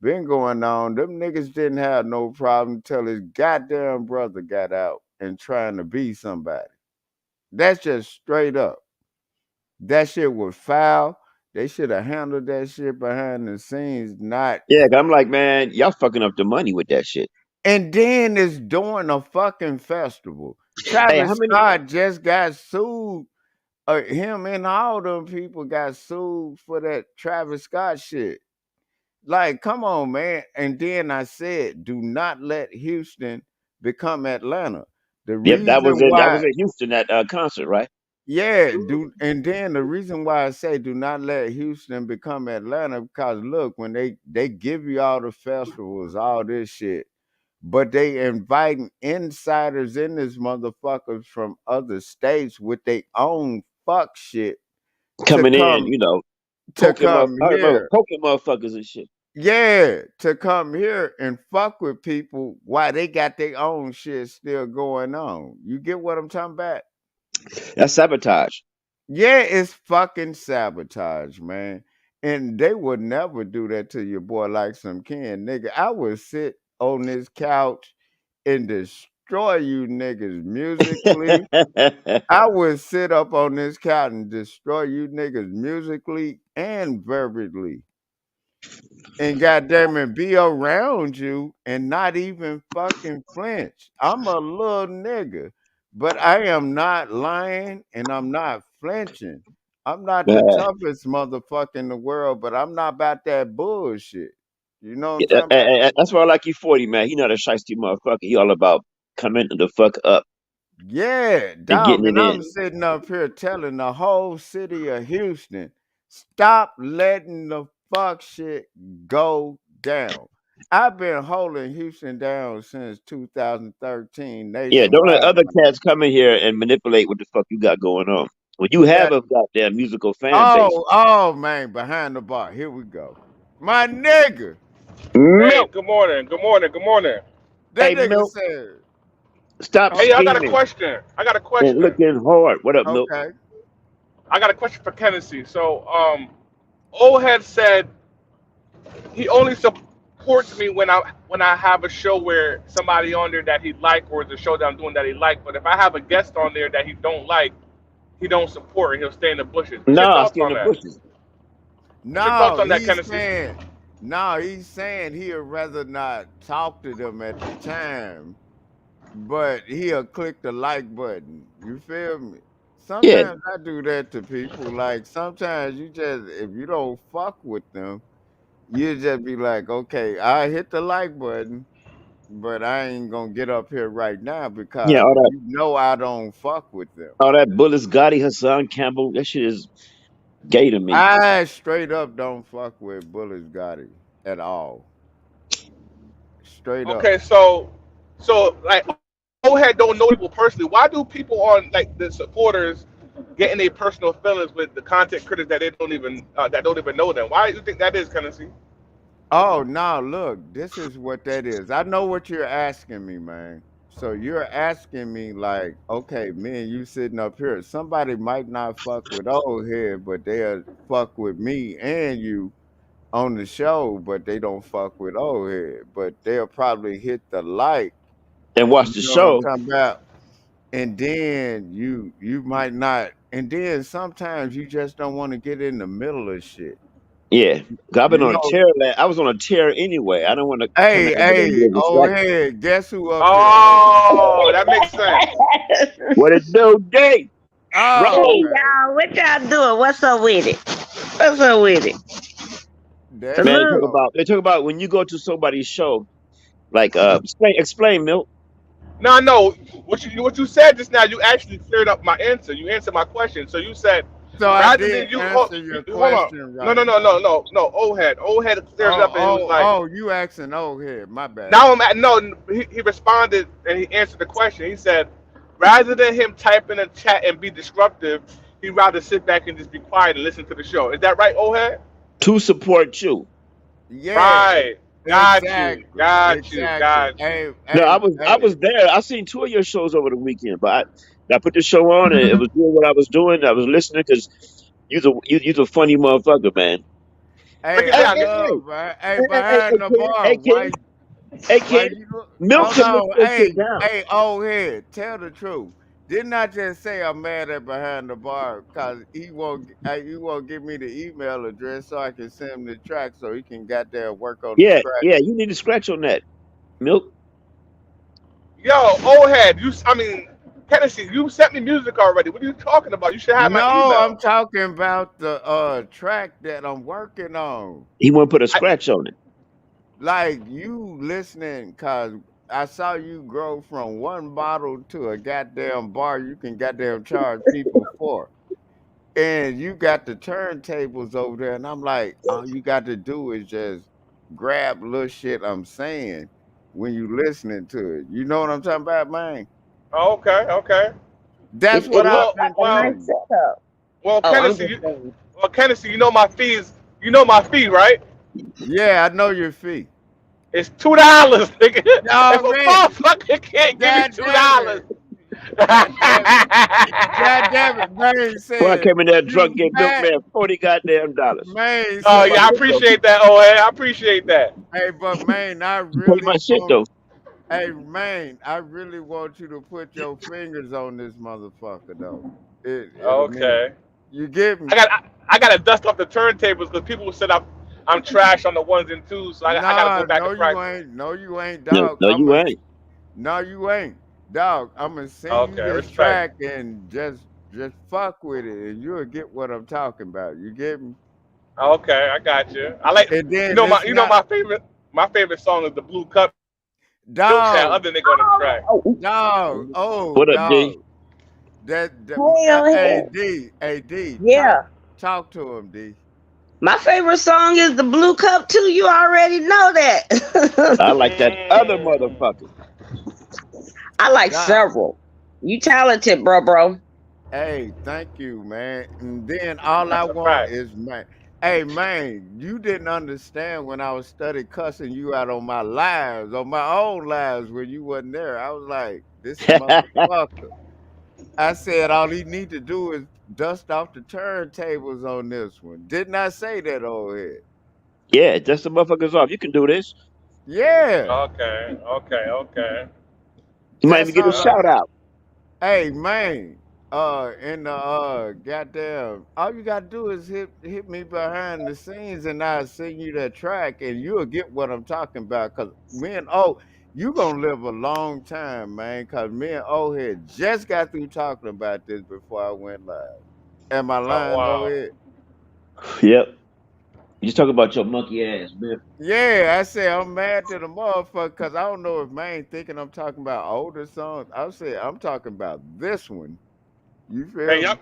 Been going on. Them niggas didn't have no problem till his goddamn brother got out and trying to be somebody. That's just straight up. That shit was foul. They should have handled that shit behind the scenes, not. Yeah, 'cause I'm like, man, y'all fucking up the money with that shit. And then it's doing a fucking festival. Hey, how Travis many? Scott just got sued. Him and all them people got sued for that Travis Scott shit. Like, come on, man. And then I said, do not let Houston become Atlanta. The Yep, that was reason it. That why, was at Houston that concert, right? yeah, do and then the reason why I say do not let Houston become Atlanta, because look, when they give you all the festivals, all this shit, but they inviting insiders in this motherfuckers from other states with their own fuck shit to Coming in, come I remember here. poking motherfuckers and shit. Yeah, to come here and fuck with people while they got their own shit still going on. You get what I'm talking about? That's sabotage. Yeah, it's fucking sabotage, man. And they would never do that to your boy like some Ken, nigga. I would sit on this couch and destroy you niggas musically. I would sit up on this couch and destroy you niggas musically and verbally. And goddamn it, be around you and not even fucking flinch. I'm a little nigga, but I am not lying and I'm not flinching. I'm not the Uh, toughest motherfucker in the world, but I'm not about that bullshit. You know what I'm talking about? that's why I like you 40, man. He not a shiesty motherfucker. He all about coming the fuck up. Yeah, and dog. getting And it I'm in. sitting up here telling the whole city of Houston, stop letting the fuck shit go down. I've been holding Houston down since 2013 Yeah, don't let nationwide, other man. cats come in here and manipulate what the fuck you got going on. When you have That a goddamn musical fan base. oh man, behind the bar. Here we go. My nigga. Hey, Milk, good morning. Good morning. Good morning. That hey nigga Milk, said, stop Hey, I got a okay, scheming question. I got a and question. looking hard. What up, Milk? okay. I got a question for Kennedy. So, old head said he only supports me when I have a show where somebody on there that he like, or the show that I'm doing that he like. But if I have a guest on there that he don't like, he don't support and he'll stay in the bushes. What's your Nah, I thoughts stay in on the that? bushes. What's your thoughts No, on that, he's Kennedy? saying no, he's saying he'd rather not talk to them at the time, but he'll click the like button. You feel me? Yeah, Sometimes I do that to people. Like sometimes you just if you don't fuck with them, you just be like, okay, I hit the like button, but I ain't gonna get up here right now yeah, because you know I don't fuck with them. all that Bullis Gotti, Hassan Campbell, that shit is gay to me. I straight up don't fuck with Bullis Gotti at all. Straight up. Okay, so like old head don't know people personally. Why do people on like the supporters get in their personal feelings with the content critics that don't even know them? Why do you think that is, Kennedy? Oh, no, look, this is what that is. I know what you're asking me, man. So you're asking me like, okay, me and you sitting up here. Somebody might not fuck with old head, but they'll fuck with me and you on the show, but they don't fuck with old head. But they'll probably hit the like, And watch you the know what I'm show. talking about? And then you might not, and then sometimes you just don't want to get in the middle of shit. Yeah, 'cause I've been You on a know, tear. I was on a tear anyway. I don't want to come hey, at it and be hey, a old distraction. head, guess who up here, old head? Oh, that makes sense. What it do, Day? Oh Hey Roll, man, y'all, what y'all doing? What's up with it? What's up with it? there man. you Talk Salute. go. about they talk about when you go to somebody's show. Like, explain, Milk. No, no. What you said just now, you actually cleared up my answer. You answered my question. So you said So I rather than did you answer your hold on. question No, no, right. no, no, no, no. Old head cleared it Oh, up and he was oh, like, oh, you asking old head, my bad. now I'm at no. He responded and he answered the question. He said, rather than him type in a chat and be disruptive, he'd rather sit back and just be quiet and listen to the show. Is that right, old head? To support you. Yeah, Right. Got you. exactly, Got you. exactly. Got you. Hey, No, hey, I hey, was there. I seen two of your shows over the weekend, but I put the show on and it was doing what I was doing. I was listening because you's a funny motherfucker, man. Look hey, at Hey, I that. hey, love, hey, man. Hey, hey, hey, hey, behind hey, the Ken, bar, hey, Ken, hey, why Ken. you Milk hold can look on, this shit hey, down. hey, old head, tell the truth. Didn't I just say I'm mad at behind the bar because he won't give me the email address so I can send him the track so he can goddamn work on the Yeah, scratch. yeah, you need to scratch on that, Milk. Yo, old head. I mean, Tennessee, you sent me music already. What are you talking about? You should have my No, I'm email. talking about the track that I'm working on. He want to put a I, scratch on it. Like you listening, cause I saw you grow from one bottle to a goddamn bar you can goddamn charge people for. And you got the turntables over there, and I'm like, all you got to do is just grab little shit I'm saying when you listening to it. You know what I'm talking about, man? oh, okay, okay. That's It what It I've looked Well, like been a nice well, doing. setup. well, Oh, I'm Tennessee, just saying. Tennessee, you know my fees. You know my fee, right? Yeah, I know your fee. It's $2, nigga. If a Already. motherfucker can't give me God two damn dollars, it. God damn it. God damn it. Man Boy, I said, came in there drunk, you gave mad. Milkman $40 goddamn dollars. Man oh My yeah, I said, shit though. appreciate that. Oh, yeah, I appreciate that. hey, but man, I You paid my really shit want though. hey man, I really want you to put your fingers on this motherfucker though. It'll mean Okay, you get I me? got I got to dust off the turntables because people said I'm trash on the ones and twos, so I got to go Nah, back no and you practice. ain't. No, you ain't, No, dog. no, you ain't. No, you ain't. Dog, I'm gonna send you Okay, this respect. track and just fuck with it and you'll get what I'm talking about. You get me? Okay, I got you. I like And then it's you know not my favorite song is the Blue Cup. Milk that Dog, other nigga on the track. Oh, dog, oh, What up, D? dog. That hell yeah. AD, Yeah. talk to him, D. My favorite song is the Blue Cup too. You already know that. I like that other Mm, motherfucker. I like Dog. several. You talented, bro. Hey, thank you, man. And then all I that's a want fact. is man. Hey man, you didn't understand when I was study cussing you out on my lives, on my own lives when you wasn't there. I was like, this motherfucker. I said all he need to do is dust off the turntables on this one. Didn't I say that old head? Yeah, dust the motherfuckers off. You can do this. Yeah. Okay. You might even That's get a all I shout out. Hey man, in the goddamn, all you gotta do is hit me behind the scenes, and I'll sing you that track, and you'll get what I'm talking about. Cause me and you gonna live a long time, man. Cause me and O had just got through talking about this before I went live. Am I Oh lying, O wow. head? Yep. You just talk about your monkey ass, man. Yeah, I say I'm mad to the motherfucker because I don't know if man thinking I'm talking about older songs. I say I'm talking about this one. You Man, feel me?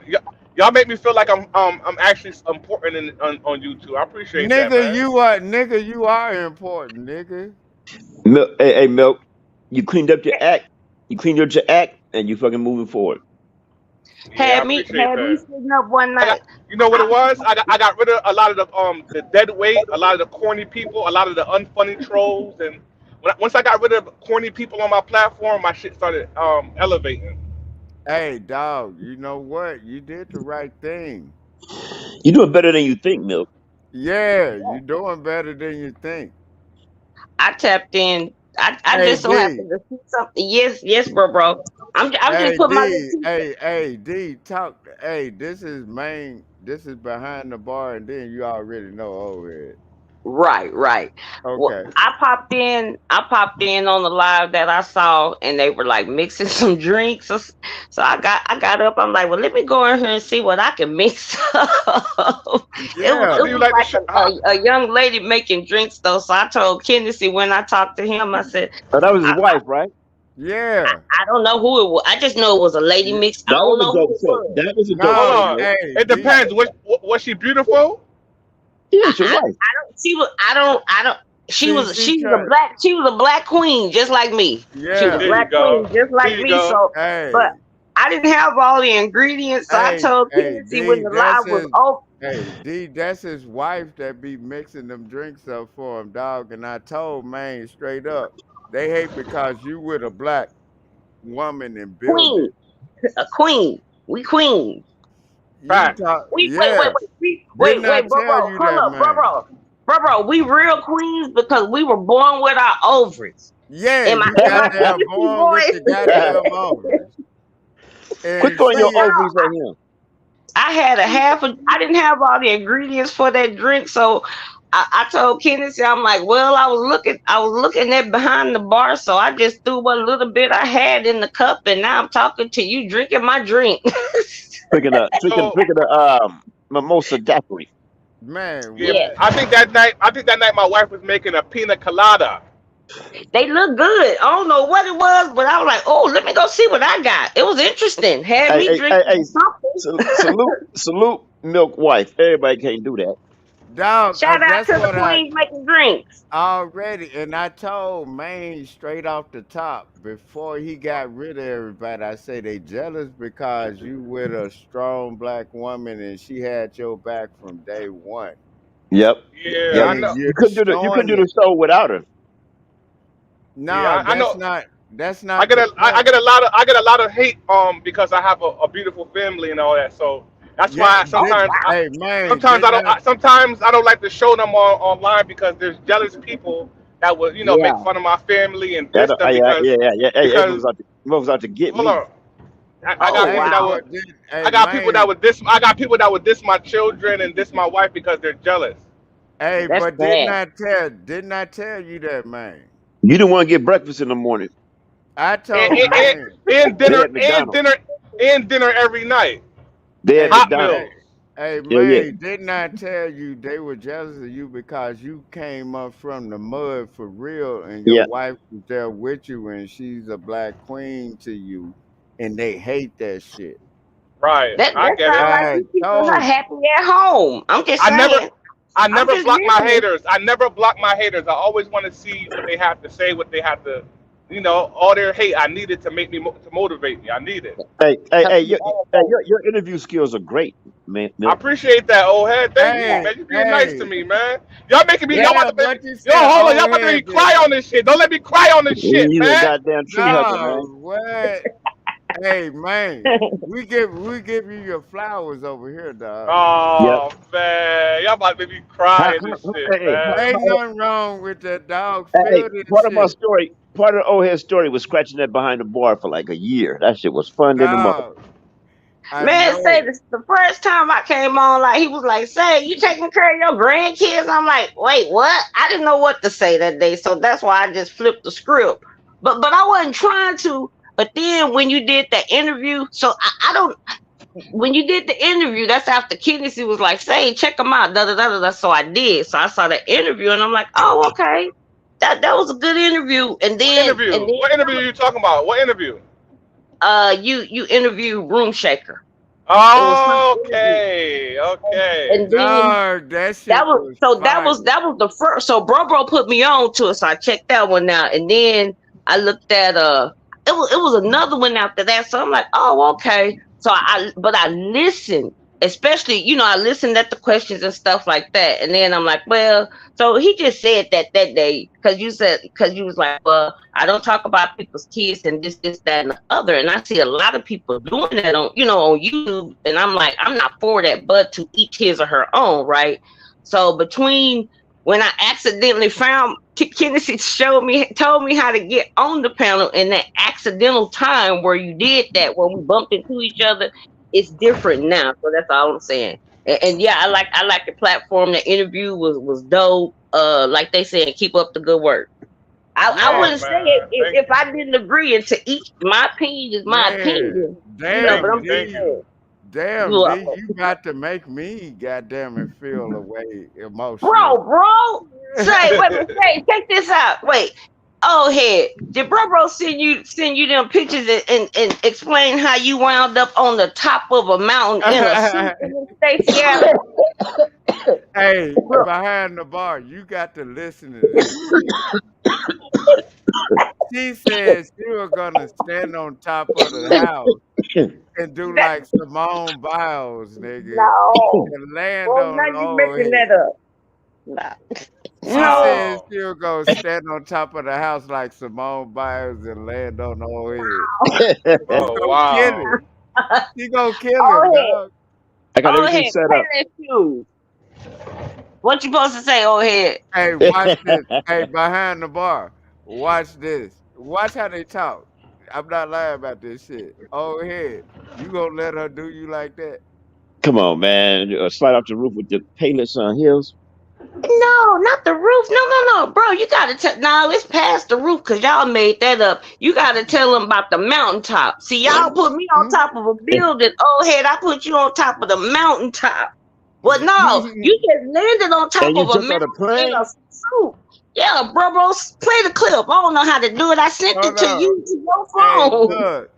y'all make me feel like I'm actually important on YouTube. I appreciate that, man. Nigga, you are important, nigga. Milk, hey, Milk. You cleaned up your act. You cleaned up your act, and you fucking moving forward. Yeah, I appreciate Had me that. sitting up one I got, night. you know what I, it was? I got rid of a lot of the dead weight, a lot of the corny people, a lot of the unfunny trolls, and once I got rid of corny people on my platform, my shit started elevating. Hey, dog, you know what? You did the right thing. You doing better than you think, Milk. Yeah, you doing better than you think. I tapped in. I Hey, just so D. happened to see something. Yes, bro. I'm just Hey, putting my little D. two cents. D. Talk. Hey, this is behind the bar, and then you already know over it. Right. Well, Okay. I popped in on the live that I saw, and they were like mixing some drinks. So I got up. I'm like, well, let me go in here and see what I can mix up. it was How it Yeah. do you was like the like shit? How, a young lady making drinks though. So I told Kennedy when I talked to him, I said, Oh, that was his I, wife, right? Yeah. I don't know who it was. I just know it was a lady Yeah. mix. I That don't was a know who dope it show. was. That was a dope hold show, No, on. Milk. hey, It D. depends. Was she beautiful? Yeah, I, it's your I, wife. I don't. She was. I don't. She See, was. she She was a tried. black. She was a black queen, just like me. She was a There Yeah. you black go. queen, just There like you me. go. So, but Hey. I didn't have all the ingredients. So I told Kennedy when D, the live was over. D, that's his wife that be mixing them drinks up for him, dog. And I told man straight up, they hate because you with a black woman in Queen, building. a queen. We queen. You Fact. talk, We yeah. wait, Didn't I bro, tell you hold that, up, bro, man? We real queens because we were born with our ovaries. Yeah, Am I you am I goddamn Kennedy born with your goddamn boys? ovaries. Quit And throwing But your see, no, ovaries at him. I had a half. I didn't have all the ingredients for that drink, so I told Kennedy, I'm like, well, I was looking at behind the bar, so I just threw what little bit I had in the cup, and now I'm talking to you, drinking my drink. So Drinking the mimosa daiquiri. man, yeah, Yeah, what? I think that night my wife was making a pina colada. they look good. I don't know what it was, but I was like, oh, let me go see what I got. It was interesting. Had me Hey, drinking something. salute, Milk wife. Everybody can't do that. Dog, Shout out that's to the what I queens making drinks. already, and I told Maine straight off the top before he got rid of everybody. I say they jealous because you with a strong black woman and she had your back from day one, Yep, Yeah, yep. I and know. you're You couldn't showing do the it. show without her. No, Yeah, I know. that's I not get the a I point. get a lot of I get a lot of hate because I have a beautiful family and all that. So that's Yeah, why Oh sometimes wow. sometimes I don't like to show them online because there's jealous people that would make Yeah. fun of my family and Yeah, diss them yeah. Hey, because everyone was out to get hold me. on. I Oh got hey, people that wow. would but then, I hey, got people that man, would diss I got people that would diss my children and diss my wife because they're jealous. hey, That's but bad. didn't I tell you that, man? You didn't want to get breakfast in the morning. I And told man, and They dinner at and McDonald's. dinner and dinner every night. They at hey, Hot McDonald's. hey, meals. Hey Yeah, yeah, man, didn't I tell you they were jealous of you because you came up from the mud for real and your yeah. wife was there with you and she's a black queen to you and they hate that shit. Right. I That get it. sounds like I you people are told you. happy at home. I'm just I never saying. I I'm never just block my listening. haters. I never block my haters. I always want to see what they have to say, what they have to, all their hate. I need it to make me to motivate me. I need it. Hey, hey, Cause hey, we all vote. your interview skills are great, man, I Milton. appreciate that, old head. Thank you, Hey, man. You being nice to hey, me, man. Y'all making me. Y'all about yeah, to make me. what you Yo, say, hold on. Y'all old about to make me head cry did? on this shit. Don't let me cry on this shit, He's a man. goddamn tree hugger, man. No, what? Hey man, we give you your flowers over here, dog. Yep. Oh man, y'all about to make me cry in this shit, Hey, man. Ain't nothing wrong with that dog. hey, Feel this part of my shit. story, part of the old head story was scratching that behind the bar for like a year. That shit was fun in the mother. Dog, I Man, say know. this the first time I came on, like he was like, "Say, you taking care of your grandkids?" I'm like, "Wait, what?" I didn't know what to say that day, so that's why I just flipped the script. But I wasn't trying to. But then when you did that interview, so I don't. When you did the interview, that's after Kennedy was like, "Say, check them out." Da da da da. Da. So I did. So I saw the interview, and I'm like, "Oh, okay." That was a good interview. And What then interview? What interview are you talking about? What interview? you interview Room Shaker. It was her interview. Okay, okay. And then Dog, that shit was fire. that was the first. So Bro put me on to it, so I checked that one out, and then I looked at it was another one after that. So I'm like, oh okay. So I listened, especially I listened at the questions and stuff like that, and then I'm like, well, so he just said that day because you was like, well, I don't talk about people's kids and this that and the other, and I see a lot of people doing that on YouTube, and I'm like, I'm not for that, but to each his or her own, right? So between when I accidentally found Kennedy told me how to get on the panel, and that accidental time where you did that, where we bumped into each other, it's different now. So that's all I'm saying. And yeah, I like the platform. The interview was dope. Like they said, keep up the good work. I Yeah, Oh wouldn't say it man, thank if you, I didn't agree. And to each, my opinion is my yeah. opinion. thank But Damn, you, I'm just thank D. you. saying, Damn, D. look, You got to make me goddamn it feel away emotional. bro, say, wait a minute, say, check this out. Wait, oh head, did bro send you them pictures and explain how you wound up on the top of a mountain in a suit in the Stacey Adams? Hey, Bro, behind the bar, you got to listen to this shit. She said she was gonna stand on top of the house and do that like Simone Biles, nigga, no, and land bro, on now the you old making head. that up. Nah. She No, said Wow. she was gonna stand on top of the house like Simone Biles and land on the old head. She Oh gonna kill wow. him. She gonna kill oh him, head, dog. I got oh everything head, set play up. that shoe. What you supposed to say, oh head? Hey, watch this. Hey, behind the bar, watch this. Watch how they talk. I'm not lying about this shit. Old head, you gonna let her do you like that? Come on, man. Slide off the roof with the paintless heels. No, not the roof. No, bro. You gotta tell. No, it's past the roof because y'all made that up. You gotta tell them about the mountaintop. See, y'all put me on top of a building. Oh, head, I put you on top of the mountaintop. Well, no, you just landed on top And you of a jumped out mountain of in a plane? suit. Yeah, bro, play the clip. I don't know how to do it. I sent it Hold to on. you to your Hey, phone. look.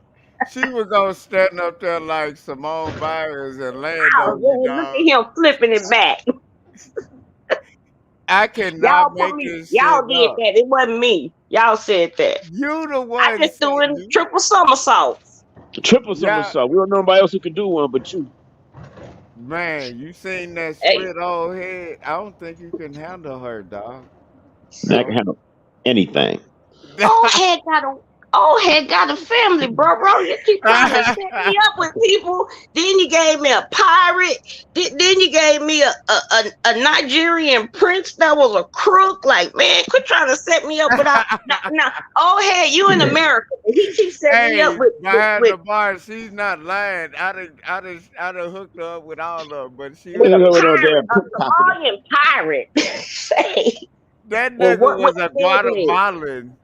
She was gonna stand up there like Simone Biles and land Oh, on you, yeah, look dog. at him flipping it back. I cannot Y'all put make me. this shit Y'all did up. that. It wasn't me. Y'all said that. You the I one just said threw in you. triple somersaults. Triple Yeah, somersault. We don't know nobody else who can do one but you. man, you seen that Hey, split old head? I don't think you can handle her, dog. I can No. handle anything. old head got a family, bro. You keep trying to set me up with people. Then you gave me a pirate. Then you gave me a Nigerian prince that was a crook. Like, man, quit trying to set me up without. Now, old head, you in America. He keeps setting me up Hey, with behind with the bar, she's not lying. I done hooked her up with all of them, but she with Look a ain't at no lying. pirate, damn a pickpocketer. Somalian pirate. Say, That well, nigga what was you a said then? Guatemalan.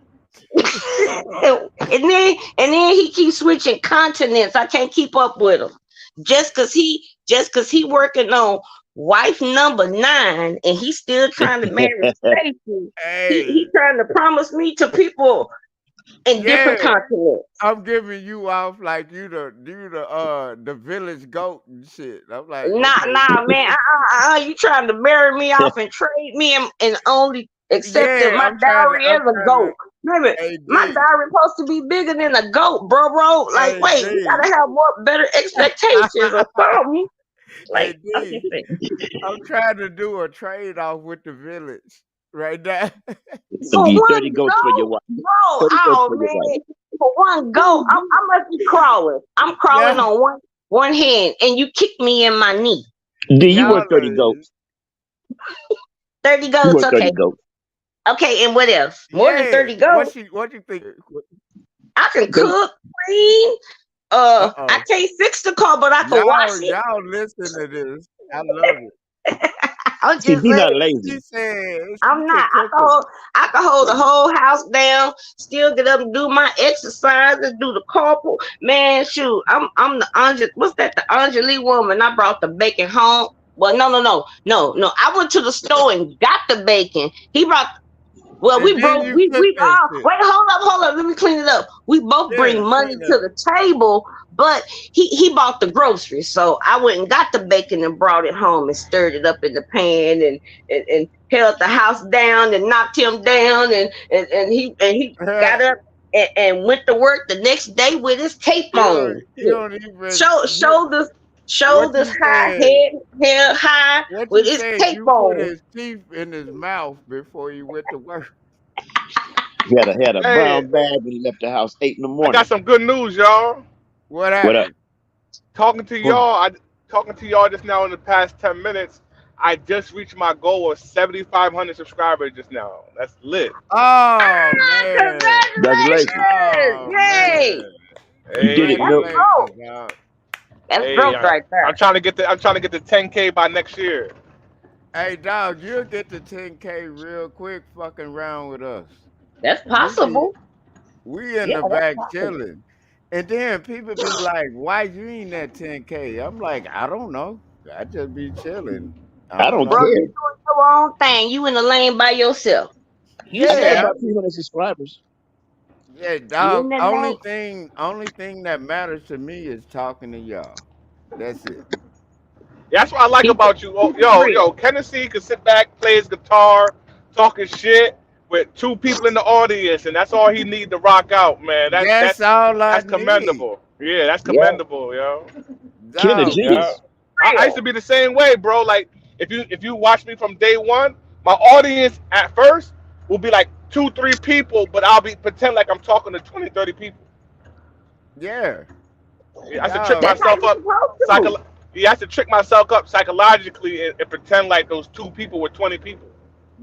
And then he keeps switching continents. I can't keep up with him. just cause he working on wife number 9 and he's still trying to marry Stacy. He Hey, trying to promise me to people in different yeah, continents. I'm giving you off like you the village goat and shit. I'm like, Nah, okay, nah, man. You trying to marry me off and trade me and only accepted yeah, my dowry I'm as a trying to, goat. Maybe hey my D, dowry supposed to be bigger than a goat, bro. Like, hey wait, we D, gotta have more better expectations or something. hey Like, I'm just D, saying. I'm trying to do a trade off with the village right now. I'll For give you 30 one goats for your goat, wife. bro. 30 goats Oh for your wife. man, for one goat, I must be crawling. I'm crawling Yeah, on one hand, and you kick me in my knee. Do you y'all want 30 are, goats? 30 You goats, want 30 okay. goats? Okay, and what else? More than yeah. 30 goats. What you think? I can They, cook, clean. Uh I oh, can't fix the car, but I can wash it. y'all listen to this. I love it. I'm see, just D not saying. She lazy. said she I'm can not. cook them. I can hold the whole house down, still get up and do my exercises, do the carpool. Man, shoot, I'm the what's that? The Angelie woman. I brought the bacon home. Well, no. I went to the store and got the bacon. He brought. Well, And we then broke. you cook We that all shit. wait. Hold up. Let me clean it up. We both Yeah, bring money clean to up. the table, but he bought the groceries. So I went and got the bacon and brought it home and stirred it up in the pan and held the house down and knocked him down and he got up and went to work the next day with his cape on. You don't even Show you shoulders what shoulders you high, said head high what with you his said cape you put on. his teeth in his mouth before he went to work. He had a Hey, brown bag and he left the house 8 in the I got morning. some good news, y'all. What What up? happened? Talking to What? y'all, talking to y'all just now in the past 10 minutes. I just reached my goal of 7,500 subscribers just now. That's lit. Oh man. Congratulations. Oh Congratulations! Yay! man. You did it, Hey, That's Milk. Congratulations, growth. dog. That's hey, growth right there. I'm trying to get the 10K by next year. Hey dog, you'll get to 10K real quick fucking around with us. That's We be possible. we in Yeah, the that's back possible. chilling. And then people be like, why you ain't at 10K? I'm like, I don't know. I just be chilling. I I don't don't Bro, know. you care. doing your own thing. You in the lane by yourself. You I got Yeah, said about 300 subscribers. yeah, you dog. in the lane. Only thing that matters to me is talking to y'all. That's it. Yeah, that's what I like Keep it about you. Oh, keep it real. yo, Kennedy can sit back, play his guitar, talking shit with two people in the audience, and that's all he need to rock out, man. That's all I That's need. commendable. Yeah, that's Yeah, commendable, yo. Ken a Dog, Yeah, genius. I used to real. be the same way, bro. Like if you watch me from day one, my audience at first will be like 2, 3 people, but I'll be pretend like I'm talking to 20, 30 people. yeah. Yeah, I have to trick Dog. That's how myself you up, supposed to. psycho. Yeah, I have to trick myself up psychologically and pretend like those 2 people were 20 people.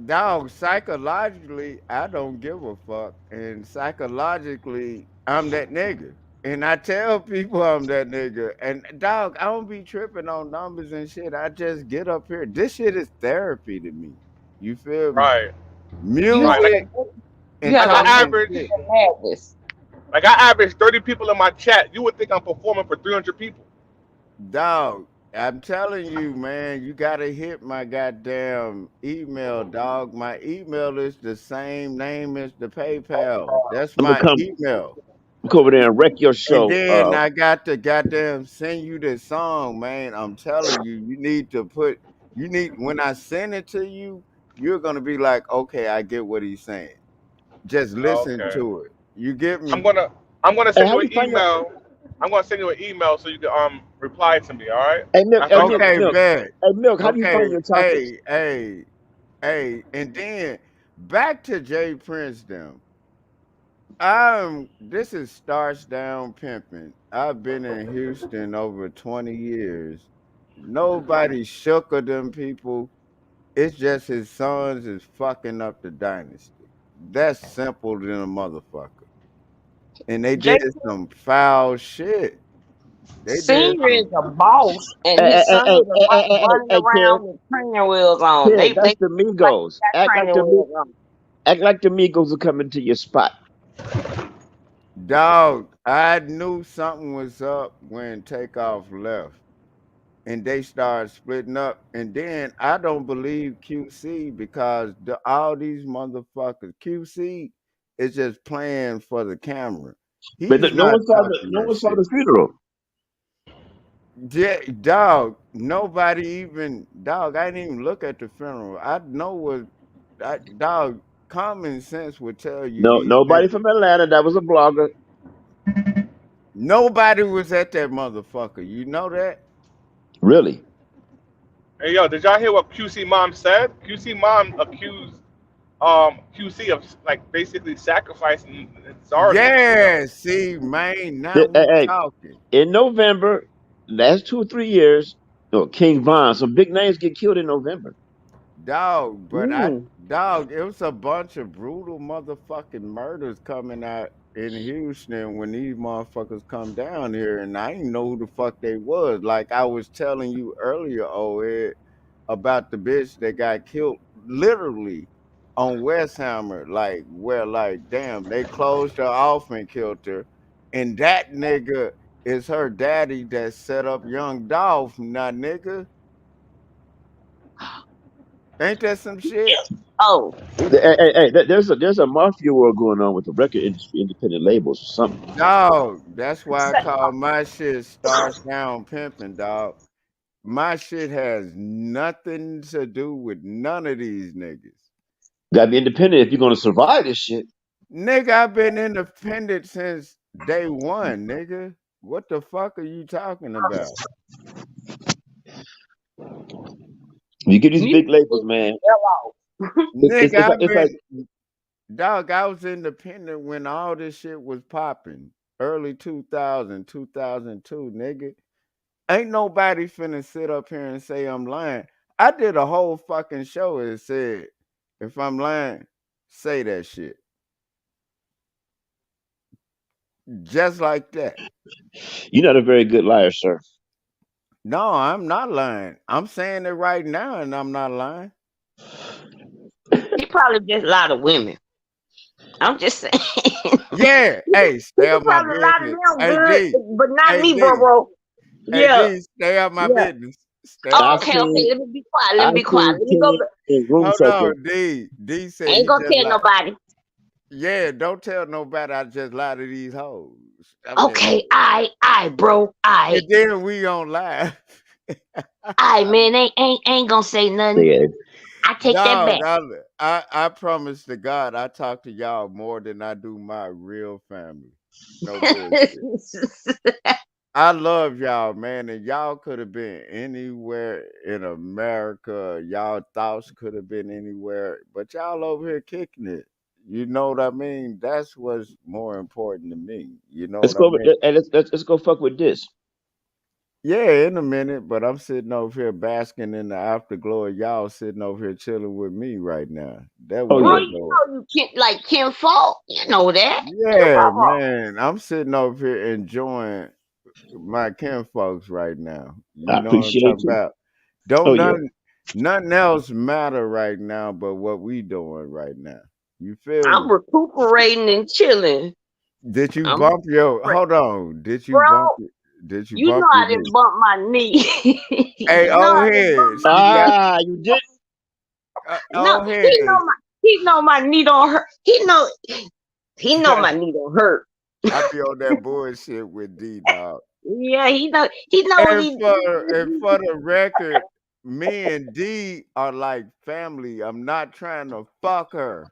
Dog, psychologically, I don't give a fuck. And psychologically, I'm that nigga. And I tell people I'm that nigga. And dog, I don't be tripping on numbers and shit. I just get up here. This shit is therapy to me. You feel me? Right, You right. have Like Music a you and have like I a talking average, shit. madness. like I average 30 people in my chat. You would think I'm performing for 300 people. Dog, I'm telling you, man, you gotta hit my goddamn email, dog. My email is the same name as the PayPal. That's I'm gonna my email. come over there and wreck your And show. then I got to goddamn send you this song, man. I'm telling you, you need, when I send it to you, you're gonna be like, okay, I get what he's saying. Just listen Okay. to it. You get I'm me? gonna I'm gonna Hey, send how you you an find your? email. I'm gonna send you an email so you can reply to me. All right. Hey, Milk. Matter of Hey, fact, Milk. Okay, Milk. bet. Hey, Milk. How do you find Okay, your topics? hey, and then back to Jay Prince them. This is Starch Down Pimping. I've been in Houston over 20 years. Nobody shook of them people. It's just his sons is fucking up the dynasty. That's simple than a motherfucker. And they Jay did some foul shit. They did Senior some is a boss, and Hey, his hey, sons hey, are hey, hey, hey, hey, running hey, Kev. around with training wheels on. Kev, They that's the like Migos. they got training wheels on. Act like the Migos are coming to your spot. dog. I knew something was up when Takeoff left. and they started splitting up. And then I don't believe QC because all these motherfuckers, QC is just playing for the camera. But He's no not one saw talking no that one saw shit. the funeral. Yeah, dog, nobody even, dog, I didn't even look at the funeral. I know what, dog, common sense would tell you No, these nobody niggas. from Atlanta. That was a blogger. Nobody was at that motherfucker. You know that? Really? Hey yo, did y'all hear what QC mom said? QC mom accused QC of like basically sacrificing his daughter. You know. Yeah, see, man, now Hey, we hey, talking. in November, last 2 or 3 years, King Von, some big names get killed in November. Dog, but Mm. dog, it was a bunch of brutal motherfucking murders coming out in Houston when these motherfuckers come down here, and I didn't know who the fuck they was. Like I was telling you earlier, Ed, about the bitch that got killed literally on West Hammer, like where, like, damn, they closed her off and killed her, and that nigga is her daddy that set up Young Dolph, now nigga. Ain't that some shit? Oh, There's a mafia war going on with the record industry, independent labels, or something. Dog, that's why I say, call my shit Stars Down Pimping, dog. My shit has nothing to do with none of these niggas. Gotta be independent if you're gonna survive this shit. Nigga, I've been independent since day one, nigga. What the fuck are you talking about? You get these music big labels, is man. hello. Nigga, I've It's like been, dog, I was independent when all this shit was popping. Early 2000, 2002, nigga. Ain't nobody finna sit up here and say I'm lying. I did a whole fucking show and said, if I'm lying, say that shit. Just like that. you're not a very good liar, sir. No, I'm not lying. I'm saying it right now and I'm not lying. He probably just a lot of women. I'm just saying. Yeah. Hey, He stay could out my probably lie to business. them Hey good, D. but not Hey me, bro, D. bro. Hey Yeah, D, stay out my yeah. business. Stay out Oh, I've my okay, okay. seen Let me be quiet. Let me I've be quiet. seen Let me go. Ken in room Hold circles. on, D. D I said ain't he gonna just tell lied. nobody. Yeah, don't tell nobody I just lied to these hoes. I mean, Okay, I, bro, and then we on live. man, ain't gonna say nothing. Yeah. I take that Dog, back. I promise to God I talk to y'all more than I do my real family. No bullshit. I love y'all, man, and y'all could have been anywhere in America. Y'all thoughts could have been anywhere, but y'all over here kicking it. You know what I mean? That's what's more important to me. You know Let's what I go. mean? Let's go fuck with this. Yeah, in a minute, but I'm sitting over here basking in the afterglow of y'all sitting over here chilling with me right now. That's Oh what Bro, yeah. I'm you doing. know you can't like Kim Falk. You know that. Kim Yeah, Falk. man. I'm sitting over here enjoying my kin folks right now. I You know what I'm appreciate talking you. about? Oh Don't yeah. nothing else matter right now but what we doing right now. You feel I'm me? recuperating and chilling. Did you I'm bump your recuperating. hold on? Bro, Did you you know bump your I didn't knee? bump my knee. Hey, You know old I didn't bump head, my see that? You did. no, Old head. he know my knee don't hurt. He know my knee don't hurt. I be on that bullshit with D dog. Yeah, he know what And he for the record, me and D are like family. I'm not trying to fuck her,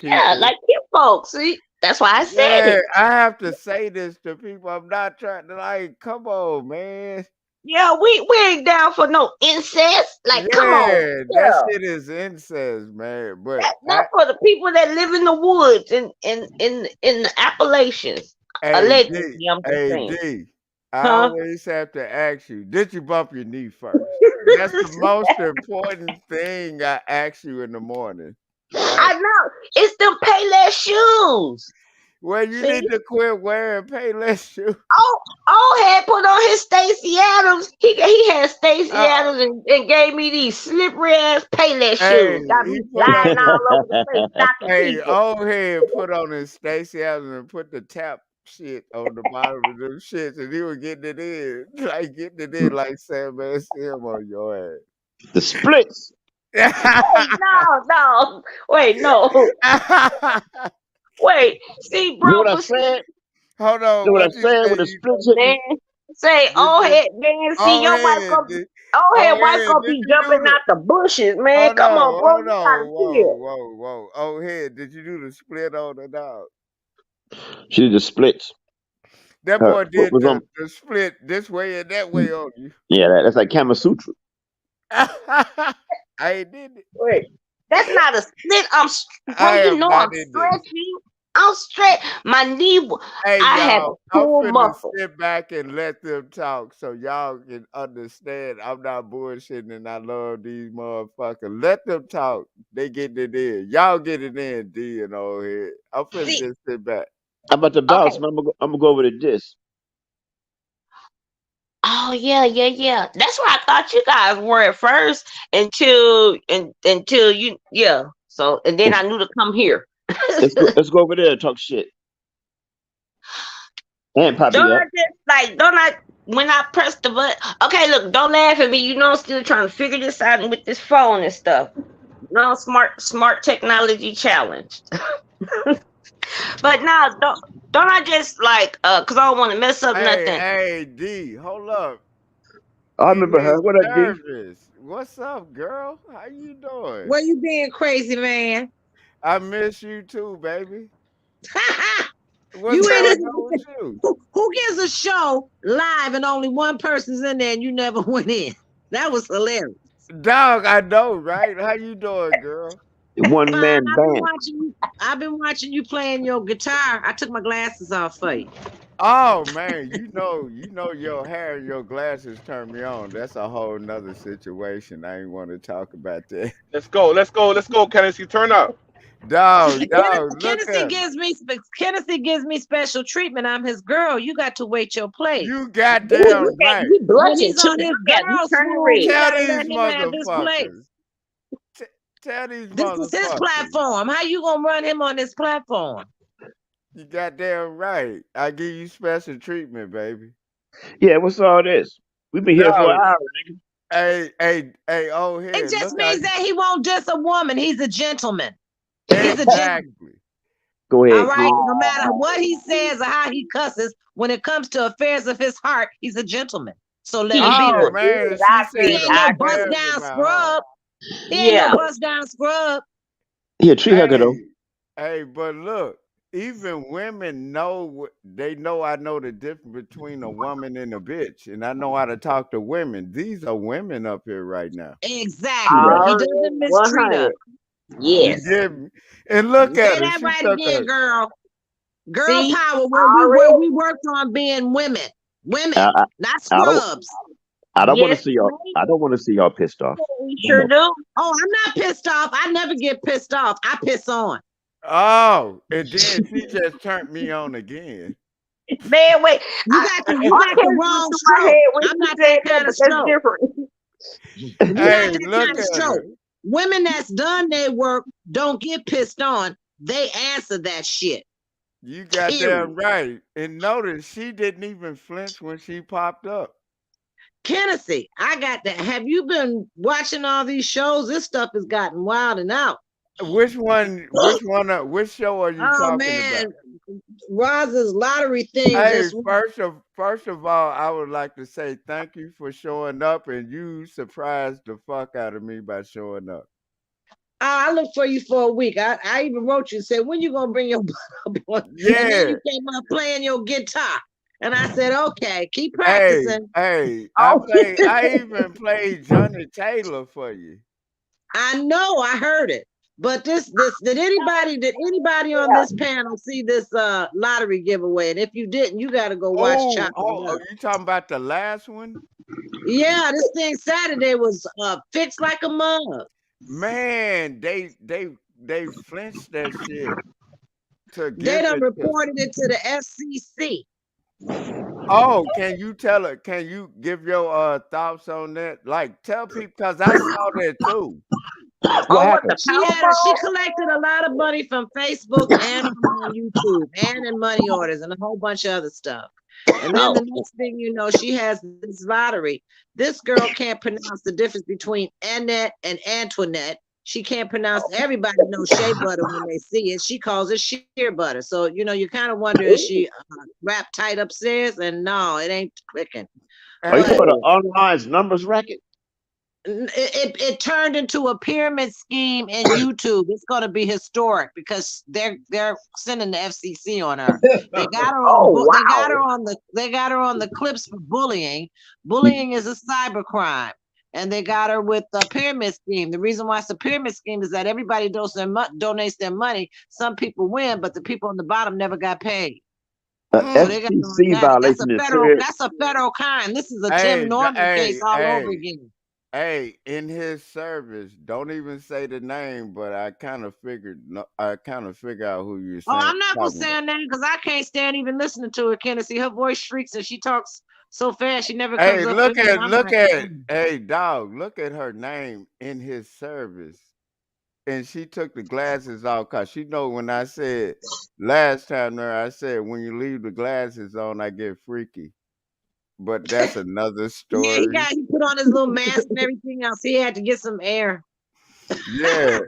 yeah, people. like Kim folks. See, that's why I said Yeah, it. I have to say this to people. I'm not trying to, like, come on, man. Yeah, we ain't down for no incest. Like, come on. Yeah, that Yeah. shit is incest, man. But Not for the people that live in the woods in the Appalachians. Allegedly, I'm just Hey saying. D, I Huh? always have to ask you, did you bump your knee first? That's the most important thing I ask you in the morning, right? I know. It's them Payless shoes. Well, you See? need to quit wearing Payless shoes. Oh had put on his Stacy Adams. He had Stacy Uh, Adams and gave me these slippery ass Payless hey, shoes. Got he me put on sliding his all over the place, knocking hey people. old head put on his Stacey Adams and put the tap shit on the bottom of them shits, and he was getting it in, like getting it in like Sandman Sim on your The splits. Wait, no, no. Wait, no. ass. Wait. See, You know bro, what I but see, said? Hold You know on, what I what you said say? when the You splits hit me? man, say, did oh you? head, man. See, Oh your wife head, gonna, oh head, oh wife head, gonna did be you do jumping the? out the bushes, man. Hold Come on, on, bro. hold You gotta on, see it. whoa. Oh head, did you do the split on the dog? She did the splits. That Her boy foot did was on. the split this way and that way on you. Yeah, that's like Kama Sutra. I ain't did it. Wait, that's not a split. Bro. I You am know I'm not in this. stretching. I'm stretch. My knee. Hey I had a y'all, I'm pull finna muscle. sit back and let them talk so y'all can understand I'm not bullshitting and I love these motherfuckers. Let them talk. They getting it in. Y'all get it in, D and old head. I'm finna See, just sit back. I'm about to bounce, okay. man. I'm gonna go over to this. Oh yeah, yeah, yeah. That's where I thought you guys were at first until you yeah. So and then I knew to come here. Let's go. Let's go over there and talk shit. And Don't Poppy I up. just like don't I when I press the button? Okay, look, don't laugh at me. You know I'm still trying to figure this out with this phone and stuff. No smart technology challenge. But now don't I just like cause I don't want to mess up nothing. Hey, D, hold up. I You remember Miss her. What up, D? Nervous. What's up, girl? How you doing? Where you being crazy, man? I miss you too, baby. What's You in going this? on with you? Who gives a show live and only one person's in there and you never went in? That was hilarious. Dog, I know, right? How you doing, girl? One Fine. man band. I've been watching you playing your guitar. I took my glasses off for you. Oh man, you know your hair and your glasses turn me on. That's a whole nother situation. I ain't want to talk about that. Let's go, Kennedy. Turn up. Look at me. Kennedy gives me special treatment. I'm his girl. You got to wait your place. You Ooh, goddamn look at right. you When blushing he's too. on his Look at you girl turning smooth, you red. Tell gotta these let him have his place. motherfuckers. T- tell these This is his motherfuckers. platform. How you gonna run him on this platform? You goddamn right. I give you special treatment, baby. Yeah, what's all this? We've been here for an Dog. hour. Hey, old It head. just Look how means that he won't diss a woman. He's a gentleman. He's a gentleman. exactly. Go All ahead, right. kid. No matter Oh, what he says or how he cusses, when it comes to affairs of his heart, he's a gentleman. So let he him be Oh one. is. man, I she He said agree. ain't no I bust agree. affairs of down my heart. scrub. He ain't no Yeah. bust down scrub. He a tree hugger though. Hey, but look, even women know they know I know the difference between a woman and a bitch, and I know how to talk to women. These are women up here right now. Exactly. Yeah. He Already doesn't mistreat us. 100. You Yes. get me? And look Say at her. that She right took again, a girl. Girl See, power where already. we worked on being women. I, Women, I, not I don't. scrubs. I don't want to Yes, see y'all. I don't want to see y'all pissed off. we No sure more. do. Oh, I'm not pissed off. I never get pissed off. I piss on. oh, and then she just turned me on again. Man, wait. You got the Arcade went wrong through my stroke. head when I'm she not that said that, kind but of that's stroke. different. You're not Hey, that look kind of at stroke. her. Women that's done their work don't get pissed on. They answer that shit. You Period. goddamn right. And notice she didn't even flinch when she popped up. Kennedy, I got that. Have you been watching all these shows? This stuff has gotten wild and out. Which one? Which show are you Oh talking man, about? Roz's lottery thing Hey, just. first of all, I would like to say thank you for showing up, and you surprised the fuck out of me by showing up. I looked for you for a week. I even wrote you and said, when you gonna bring your butt up on? And then Yeah. you came up playing your guitar. And I said, okay, keep Hey, practicing. hey, I Oh, play. I even played Johnny Taylor for you. I know I heard it. But this did anybody on yeah. this panel see this lottery giveaway? And if you didn't, you gotta go watch Chocolate Oh, Up. you talking about the last one? Yeah, this thing Saturday was fixed like a mug. Man, they flinched that shit to They give done it to. reported it to the FCC. Oh, can you tell it? Can you give your thoughts on that? Like, tell people because I saw that too. What Oh, what the happened? She Powerball? collected a lot of money from Facebook and from on YouTube and in money orders and a whole bunch of other stuff. And then Oh, the next thing you know, she has this lottery. This girl can't pronounce the difference between Annette and Antoinette. She can't pronounce. Everybody knows shea butter when they see it. She calls it sheer butter. So you kind of wonder, is she wrapped tight upstairs? And no, it ain't clicking. Are you talking Hey, about an oh, online numbers racket? It turned into a pyramid scheme in YouTube. It's going to be historic because they're sending the FCC on her. They got her on oh, they got her on the clips for bullying. Bullying is a cyber crime. And they got her with the pyramid scheme. The reason why it's a pyramid scheme is that everybody donates their money. Some people win, but the people on the bottom never got paid. So they got her on FCC that. That's a violation is federal. serious. That's a federal crime. This is a Tim hey, Norman case all over again. hey, in his service, don't even say the name, but I kind of figured, I kind of figure out who you're Oh, saying, I'm not gonna talking say about. her name because I can't stand even listening to her, Kennedy. Her voice shrieks and she talks so fast she never comes Hey, up with me. And I'm like, hey, dog, look at her name in his service. And she took the glasses off because she know when I said last time there, I said when you leave the glasses on, I get freaky. But that's another yeah, story. he put on his little mask and everything else. He had to get some air. Yeah,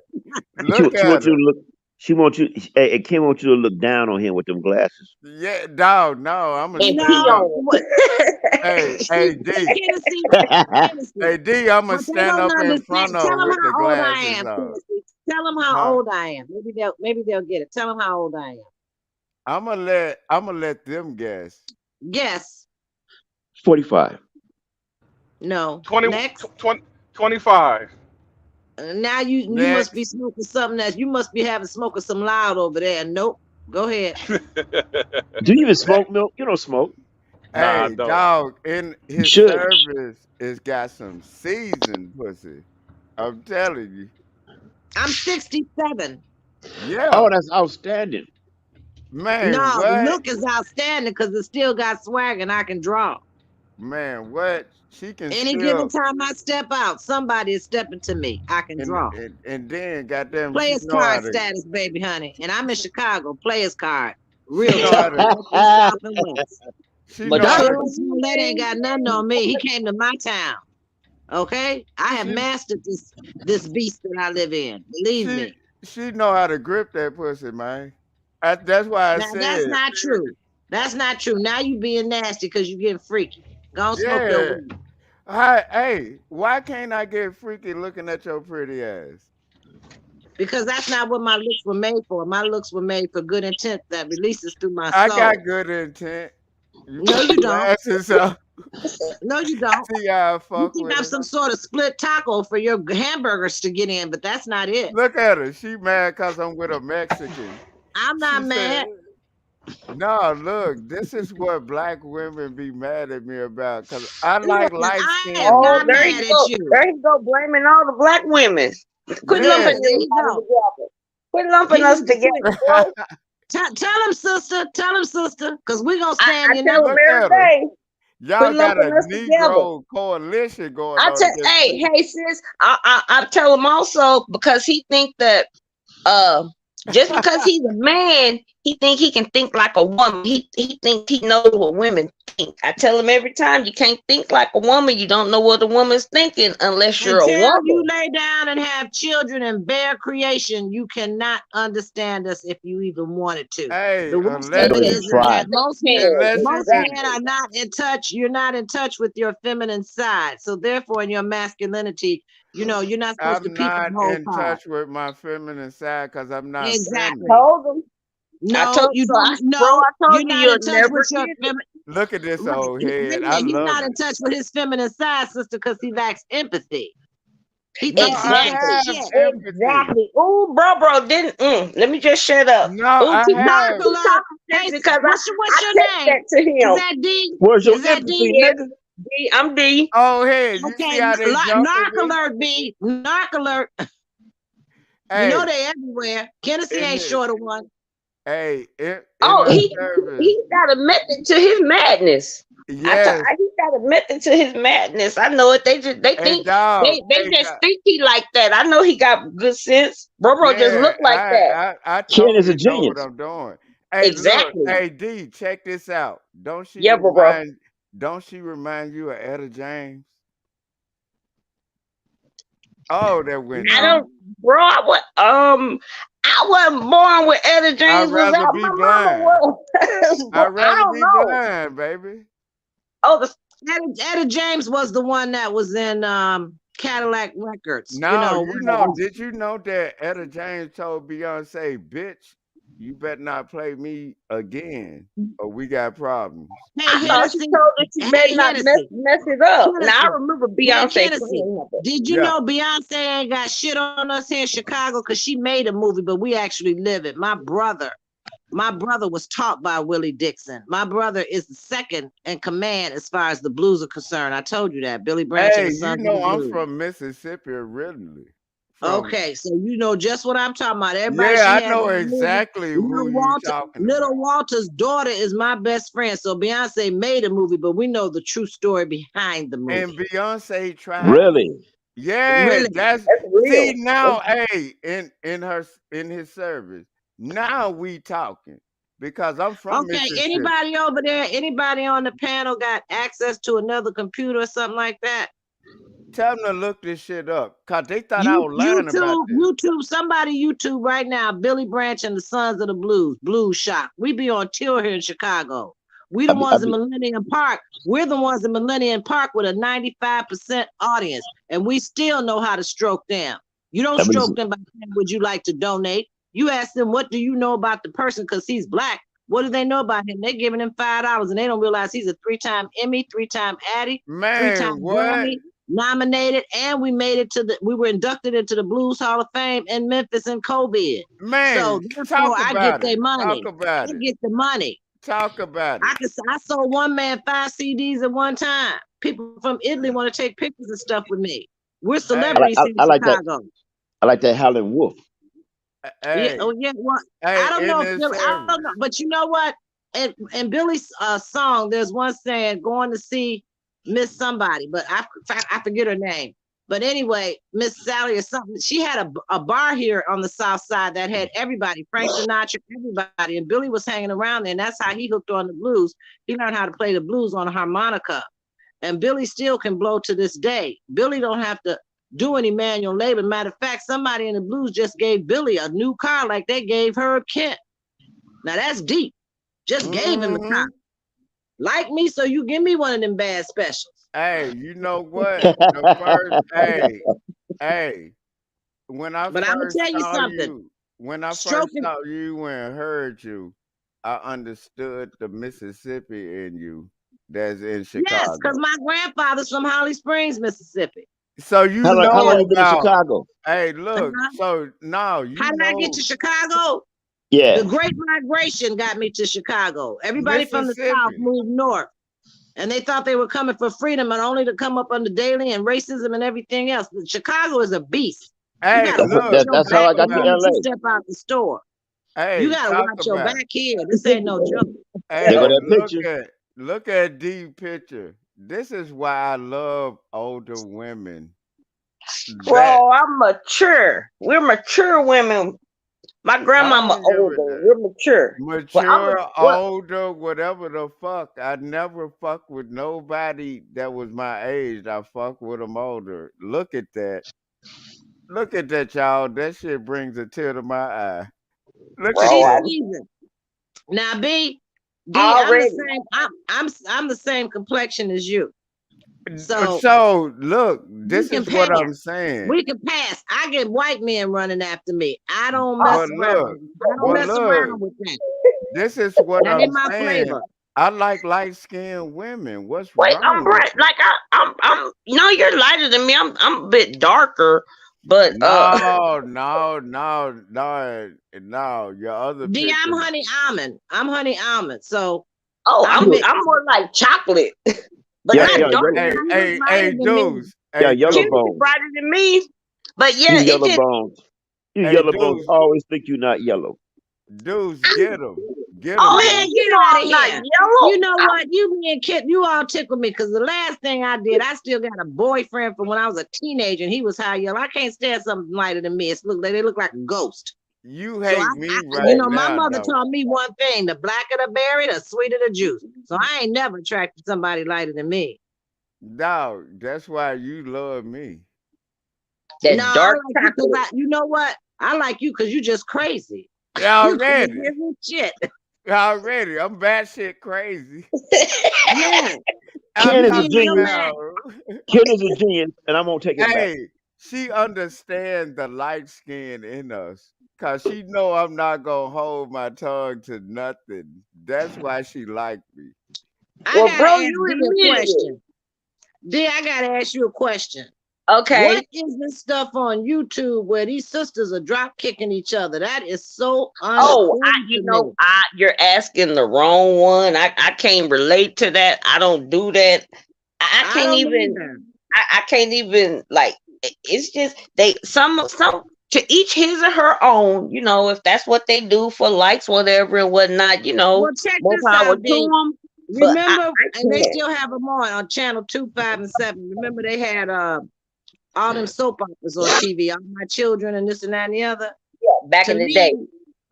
She, look she at wants you her. to look. She wants you. Hey, Kim wants you to look down on him with them glasses. Yeah, dog, no, I'm gonna and pee stand No, up. on what Hey, see, hey, D, Kennedy. hey, D, I'm gonna What they stand don't up in understand, front of her tell them with the how old I glasses am, on. Kennedy. Tell them how Huh? old I am. Maybe they'll get it. Tell them how old I am. I'm gonna let them guess. Guess. 45. No. 20, Next. 20, 25. Now you must be Next. smoking something else. You must be having smoking some loud over there. Nope. Go ahead. Do you even smoke milk? You don't smoke. Nah, I Hey, don't. dog, in You his should. service, it's got some seasoned pussy. I'm telling you. I'm 67. Oh, Yeah. that's outstanding. Man, No, the what? look is outstanding because it still got swag and I can draw. Man, what? She can Any given still time I step out, somebody is stepping to me. I can draw. and then goddamn she Players know how card to status, baby, honey. And I'm in Chicago. Players card. she Real know how tough. to North, east, south, and west. she but know how don't to Charlotte believe Smollett ain't me. got nothing on me. He came to my town. Okay? I have she mastered this beast that I live in. Believe she me. she know how to grip that pussy, man. That's why I Now that's said, not true. That's not true. Now you being nasty because you getting freaky. Go and smoke your yeah. weed. Hi, hey, why can't I get freaky looking at your pretty ass? Because that's not what my looks were made for. My looks were made for good intent that releases through my I got soul. good intent. You No, put the you don't. glasses on. No, you don't. See how I You fuck think with I'm her. some sort of split taco for your hamburgers to get in, but that's not it. Look at her. She mad because I'm with a Mexican. I'm not She said, mad. no, look, this is what black women be mad at me about because I like Listen, light I am skinned Oh, not there women. mad you at go. you. There you go, blaming all the black women. Quit Yeah. lumping There you everybody go. together. Quit lumping He us need to together, quit. boy. Tell him, sister. Tell him, sister, because we're going to stand I tell them united. Look every at her. day. Quit Y'all got a lumping us together. Negro coalition going I on tell, against hey, me. hey, sis. I tell him also because he think that uh just because he's a man, he think like a woman. He thinks he knows what women think. I tell him every time you can't think like a woman. You don't know what a woman's thinking unless you're a Until you woman. lay down and have children and bear creation, you cannot understand us if you even wanted to. Hey, The worst of Or it you is that try. unless you most can, men are not in touch. You're not in touch with your feminine side. So therefore, in your masculinity, you're not supposed to I'm peep in not the whole in pod. touch with my feminine side because I'm not Exactly. feminine. Told him. I No, told you so don't. bro. No, I told you're you not you'll in touch with never your get it. feminine. Look at this Right. old head. I Yeah, he's love not in it. touch with his feminine side, sister, because he lacks empathy. He No, thinks he I ain't Exactly. have shit. empathy. Exactly. Ooh, bro, didn't. Let me just shut up. No, Ooh, I Narc have. keep alert. talking Hey, shit because what's I your text name? that to Is him. that D? Where's your Is that empathy, D? Yes, nigga? D. I'm D. Oh, head. You see Okay, how they jumping narc me? alert, B. Narc alert. You know Hey, they everywhere. Kennedy in ain't his, short of one. hey, in Oh, her he service. he got a method to his madness. Yes. He got a method to his madness. I know it. They Hey, think dog. they Hey, just dog. think he like that. I know he got good sense. Bro just Yeah, look like that. I Ken is a totally know what genius. I'm doing. Hey, look, Exactly. hey D, check this out. Yeah, bro. Don't she remind you of Etta James? Oh, that went I deep. don't, bro. I wasn't born with Etta I'd James was rather out. be My mama blind. was, bro. I'd I rather don't be know. blind, baby. Oh, the Etta James was the one that was in Cadillac Records. You Now, know, you when it know, was, did you know that Etta James told Beyonce, bitch, you better not play me again or we got problems. hey I thought she Hennessy, told her she better hey not Hennessy, mess it up. Now I Hennessy, remember hey Beyonce Hennessy. playing that. Did you Yeah. know Beyonce ain't got shit on us here in Chicago because she made a movie, but we actually live it. My brother was taught by Willie Dixon. My brother is the second in command as far as the blues are concerned. I told you that. Billy Branch and Hey, the you Sons of the know I'm Blues. from Mississippi originally. From Okay, so you know just what I'm talking about. Everybody Yeah, she I had know that movie. exactly who you talking Little about. Walter's daughter is my best friend. So Beyonce made a movie, but we know the true story behind the And movie. Beyonce tried to Really? Yeah, Really. that's That's see real. now, hey, in his service. Now we talking because I'm from Okay, Mississippi. anybody over there, anybody on the panel got access to another computer or something like that? Tell them to look this shit up because they thought I You was lying about this. Somebody YouTube right now, Billy Branch and the Sons of the Blues, Blues Shock. We be on tour here in Chicago. We I the be, I ones in be, Millennium Park. We're the ones in Millennium Park with a 95% audience, and we still know how to stroke them. You don't I be, stroke them by saying, would you like to donate? You ask them, what do you know about the person because he's black? What do they know about him? They're giving him $5 and they don't realize he's a 3-time Emmy, 3-time Addy, 3-time Man, what? Grammy, nominated, and we were inducted into the Blues Hall of Fame in Memphis in COVID. So Man, therefore talk I get about their it. Talk money. about I it. get the money. Talk about it. I sold one man 5 CDs at one time. People from Italy want to take pictures and stuff with me. We're Hey, celebrities here in I like that. Chicago. I like that Howlin' Wolf. Yeah, hey, oh yeah. Well, I hey, don't in know if this Billy, I don't service. know, but you know what? In Billy's song, there's one saying going to see Miss somebody, but I forget her name. But anyway, Miss Sally or something. She had a bar here on the South Side that had everybody, Frank Sinatra, everybody, and Billy was hanging around there, and that's how he hooked on the blues. He learned how to play the blues on a harmonica, and Billy still can blow to this day. Billy don't have to do any manual labor. Matter of fact, somebody in the blues just gave Billy a new car like they gave Herb Kent. Now that's deep. Just gave him the car. Hmm. Like me, so you give me one of them bad specials. Hey, you know what? The first, hey, when I But I'm gonna first tell you saw something. you, when I first Stroking, saw you and heard you, I understood the Mississippi in you that's in yes, because Chicago. my grandfather's from Holly Springs, Mississippi. So you How long know you been in about, Chicago? hey, look, Uh-huh. so now you How did I get know to Chicago? The Yeah. Great Migration got me to Chicago. Everybody from the South Mississippi. moved north. And they thought they were coming for freedom and only to come up under daily and racism and everything else. But Chicago is a beast. You Hey, got to That's watch look, your that's how back I talk got the to about minute it. you LA. step out the store. You Hey, got to talk watch your about back it. here. This ain't no joke. There go Hey, that picture. look at D picture. This is why I love older women. That Bro, I'm mature. We're mature women. My I grandmama don't give a older. damn. We're mature. Well, Mature, what? older, whatever the fuck. I never fuck with nobody that was my age. I fuck with them older. Look at that. Look at that, y'all. That shit brings a tear to my eye. Look at Bro, She's that. seasoned. Now, D, I I'm the already. same. I'm the same complexion as you. So So look, we this can is what pass. I'm saying. We can pass. I get white men running after me. I don't Oh, mess But around. look, I don't but mess look, around with that. this is what That I'm ain't my saying. flavor. I like light skinned women. What's wait, I'm wrong with bright. you? Like I'm. No, you're lighter than me. I'm a bit darker, but No, no, no, no, no. Your other D, I'm picture. honey almond. I'm honey almond. So oh, I'm You, mixed. I'm more like chocolate, but yeah, Hey, not yeah, dark. yellow, Kenneth lighter hey, than me. dudes. yeah, Hey, yellow dudes. Kennedy bones. brighter than me, but You yeah, yellow bones. You Hey, yellow bones dudes. always think you're not yellow. Dudes, I'm get them. Get Oh him, hell, bro. Man, you get know out of I'm not here. yellow. You know what? You me and Kid, you all tickle me because the last thing I did, I still got a boyfriend from when I was a teenager and he was high yellow. I can't stand something lighter than me. They look like a ghost. You So hate me you right know, my now, mother though. taught me one thing: the blacker the berry, the sweeter the juice. So I ain't never attracted somebody lighter than me. Dog, that's why you love me. No, That I dark like you because chocolate. you know what? I like you because you just crazy. You Already. crazy as shit. Already. I'm batshit crazy. Yeah. I'm Ken You is a be talking in your genius. man. about. Ken is a genius, and I'm gonna take it back. Hey, she understands the light skin in us. Cause she know I'm not gonna hold my tongue to nothing. That's why she like me. I Well, gotta bro, ask you D a admitted it. question. D, I gotta ask you a question. Okay. What is this stuff on YouTube where these sisters are drop kicking each other? That is so Oh, uncool to me. you're asking the wrong one. I can't relate to that. I don't do that. I I can't don't even. either. I can't even like. It's just they some to each his or her own. You know, if that's what they do for likes, whatever and whatnot. You know, Well, check more this power out, to D. them. But Remember, I and they can't. still have them on channel 2, 5, and 7. Remember, they had all them soap operas on TV, All My Children, and this and that and the other. Back To in the day. me,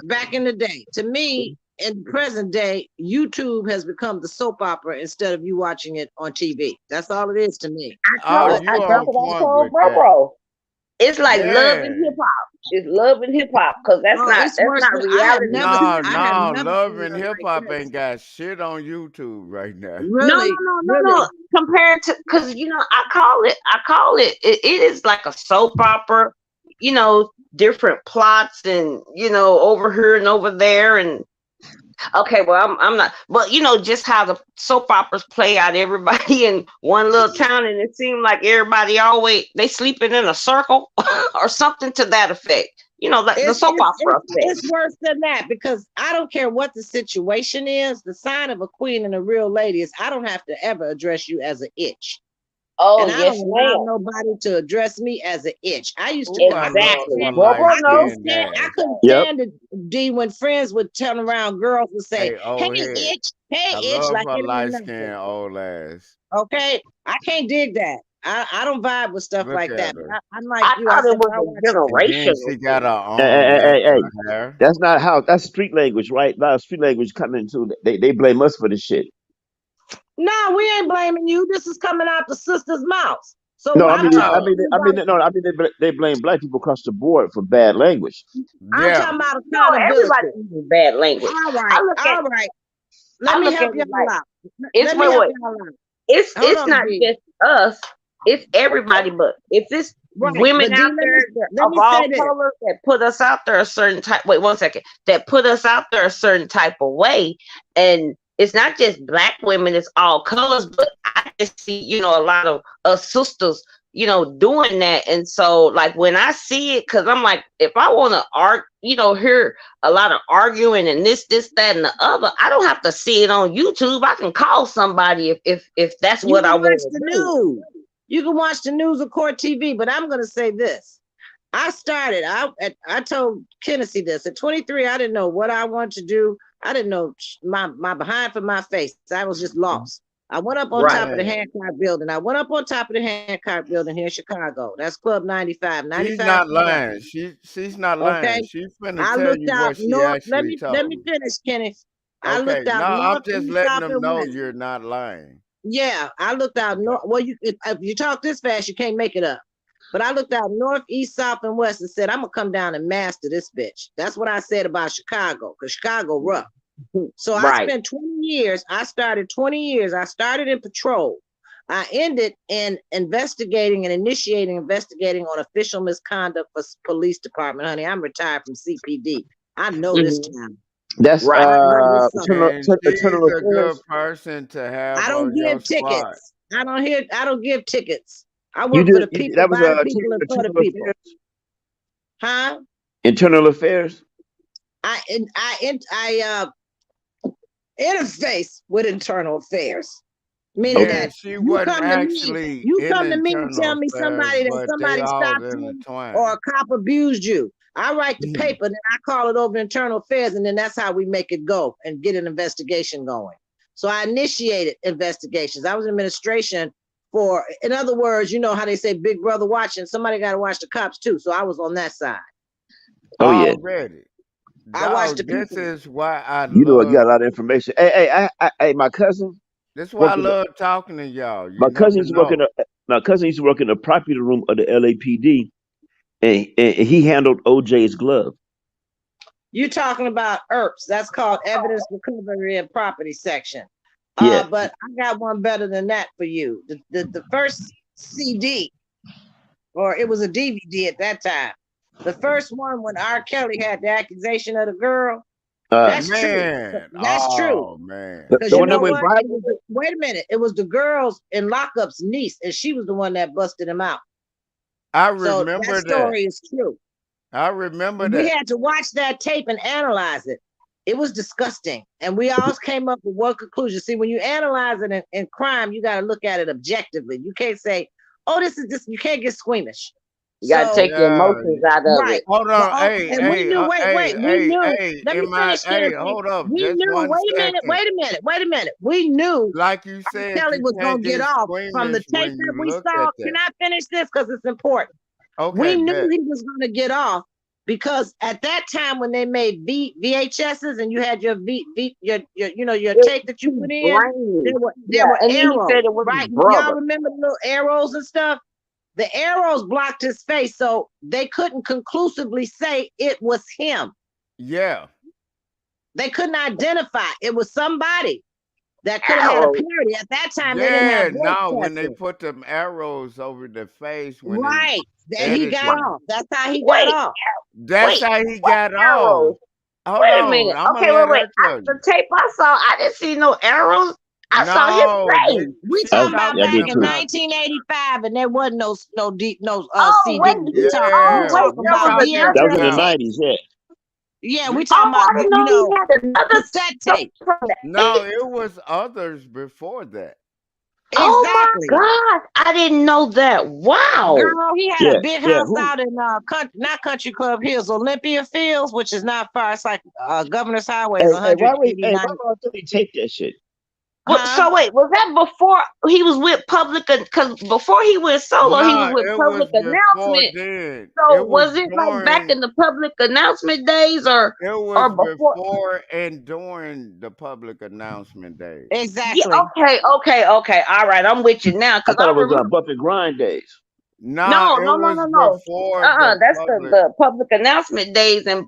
back in the day, to me, in present day, YouTube has become the soap opera instead of you watching it on TV. That's all it is to me. Oh, But you That's on what I point told with bro, that. bro. It's like love Yeah. and hip hop. It's love and hip hop because oh, it's that's worse not than reality No, I have no, never love seen and nothing hip like hop this. ain't got shit on YouTube right now. No, no, Really, no, no, really. no. Compared to, because it is like a soap opera. You know, different plots and over here and over there and okay, well, I'm not, but just how the soap operas play out. Everybody in one little town, and it seemed like everybody always they sleeping in a circle or something to that effect. Like the It's soap it's opera it's effect. it's worse than that because I don't care what the situation is. The sign of a queen and a real lady is I don't have to ever address you as an itch. And Oh I don't yes, allow ma'am. nobody to address me as an itch. I used to Ooh, when I I love Exactly. my couldn't light Barbara, I couldn't no. skinned stand I ass. couldn't Yep. stand it, D, when friends would turn around, girls would say, Hey, "Hey old head. hey I itch," love like her it ain't light nothing. skinned old ass. Okay, I can't dig that. I don't vibe with stuff Look like at that. But her. I'm like I you. I thought it said, was well, I a watch it. And then generational she got thing. her Hey, own hey, hey, hey, natural hair. that's not how. That's street language, right? A lot of street language coming into. They blame us for this shit. No, we ain't blaming you. This is coming out the sister's mouth. So No, I I'm mean, I telling No. mean, I mean, everybody, no, I mean, they blame black people across the board for bad language. I'm Yeah. talking about No, everybody accountability. uses bad language. All I right, look at all right. Let I me look at help it y'all like out. it's Let me wait, help wait. y'all out. it's Hold it's on, not D. just us, it's everybody, but if it's Right, women but D, out there that let of me all say this. colors that put us out there a certain type wait 1 second, that put us out there a certain type of way, and it's not just black women, it's all colors, but I just see a lot of us sisters doing that. And so like when I see it, because I'm like, if I want to hear a lot of arguing and this that and the other, I don't have to see it on YouTube. I can call somebody if that's You what I can watch want to the do. news. You can watch the news or court TV, but I'm gonna say this. I told Kennessy this. At 23, I didn't know what I wanted to do. I didn't know my behind from my face. I was just lost. I went up on Right. top of the Man. Hancock building. I went up on top of the Hancock building here in Chicago. That's Club 95, She's 95 not Club. lying. She's not lying. Okay. She's finna I tell looked you out what she north. Let actually me let told me me. finish, Kenneth. I Okay. looked No, out I'm north, just east, letting south, them and know west. you're not lying. Yeah, I looked out Okay. north. Well, if you talk this fast, you can't make it up. But I looked out north, east, south, and west and said, I'm gonna come down and master this bitch. That's what I said about Chicago, because Chicago rough. So I Right. spent 20 years. I started 20 years. I started in patrol. I ended in investigating on official misconduct for police department. Honey, I'm retired from CPD. I know this Mhm. town. That's Right. I know this sucker. And she's internal a good affairs. person to I have don't on your give squad. tickets. I don't give tickets. I You work for did the people, that was by the people, and for the internal people. affairs. Huh? Internal affairs. I interface with internal affairs, meaning Yeah, Okay. that she wasn't you actually in come to me and internal tell me affairs, somebody that but they somebody all stopped you or intertwined. a cop abused you. I write the paper, then I call it over internal affairs, and then that's how we make it go and get an investigation going. So I initiated investigations. I was in administration for, in other words, you know how they say big brother watching, somebody got to watch the cops too. So I was on that side. Oh yeah. Already. I watched Dog, the this people. is why I You know, I love got a lot of information. Hey, my cousin this is why I working. love talking to y'all. You My cousin never used to work in know. my cousin used to work in the property room of the LAPD, and he handled OJ's glove. You talking about ERPS? That's called Evidence Recovery and Property Section. Yeah. But I got one better than that for you. The first CD, or it was a DVD at that time. The first one when R. Kelly had the accusation of the girl. Uh, That's true. Man. That's true. Oh man. the, Because the you one that know went what? viral. Wait a minute. It was the girl's in lockup's niece, and she was the one that busted him out. I So that remember that. story is true. I remember We that. had to watch that tape and analyze it. It was disgusting. And we all came up with one conclusion. See, when you analyze it in crime, you got to look at it objectively. You can't say, oh, this is this. You can't get squeamish. You gotta So, take the Yeah. emotions out of right. it. Hold But, on. Hey, and we hey, knew, hey, we hey, knew, hey. let me In my finish, hey, Kennedy. hold up, We just knew, one second. wait a minute. We knew Like you said, Kelly you was can't going to get get off from the squeamish tape when that you we look saw. at Can that. I finish this? Because it's important. Okay, We knew bet. he was going to get off because at that time when they made VHSs and you had your your It's tape that you put in, brain. there Yeah, were and then he arrows, said it was his right? Y'all brother. remember the little arrows and stuff? The arrows blocked his face, so they couldn't conclusively say it was him. Yeah. They couldn't identify. It was somebody that could have had a Arrow. parody. At that time, they didn't have Yeah. voice Now when they testing. put them arrows over the face when they Right. That he got editing, off. That's how he got Wait, off. that's wait. how he What got off. arrows? Hold Wait a on, minute. I'm gonna Okay, let wait. her tell The you. tape I saw, I didn't see no arrows. I saw his No, face. We she's talking about I talking back did in too. about 1985, and there wasn't no deep Oh, CD. wait. Oh, We yeah. wait. talking We There was about talking That was VHS. in the another. about '90s. Yeah. Yeah, we we. talking Oh, about I didn't know he had another cassette stuff tape. from the No, 80s. it was others before that. Oh my Exactly. God. I didn't know that. Wow. Girl, he had a Yeah. big Yeah. house out in not Country Club Hills, Olympia Fields, which is not far. It's like Governor's Highway is Hey, why we? Hey, 189. why don't they tape that shit? Huh? So wait, was that before he was with Public? Because before he went solo, he was No, with it Public was before Announcement. then. So It was was it like back during. in the Public Announcement days, It or was before? before and during the public announcement days. Yeah. Exactly. Okay. All right, I'm with you now I because thought I it was remember. Buff and Grind days. No, No, it no, no, was no, no. before the That's public. the Public Announcement days, and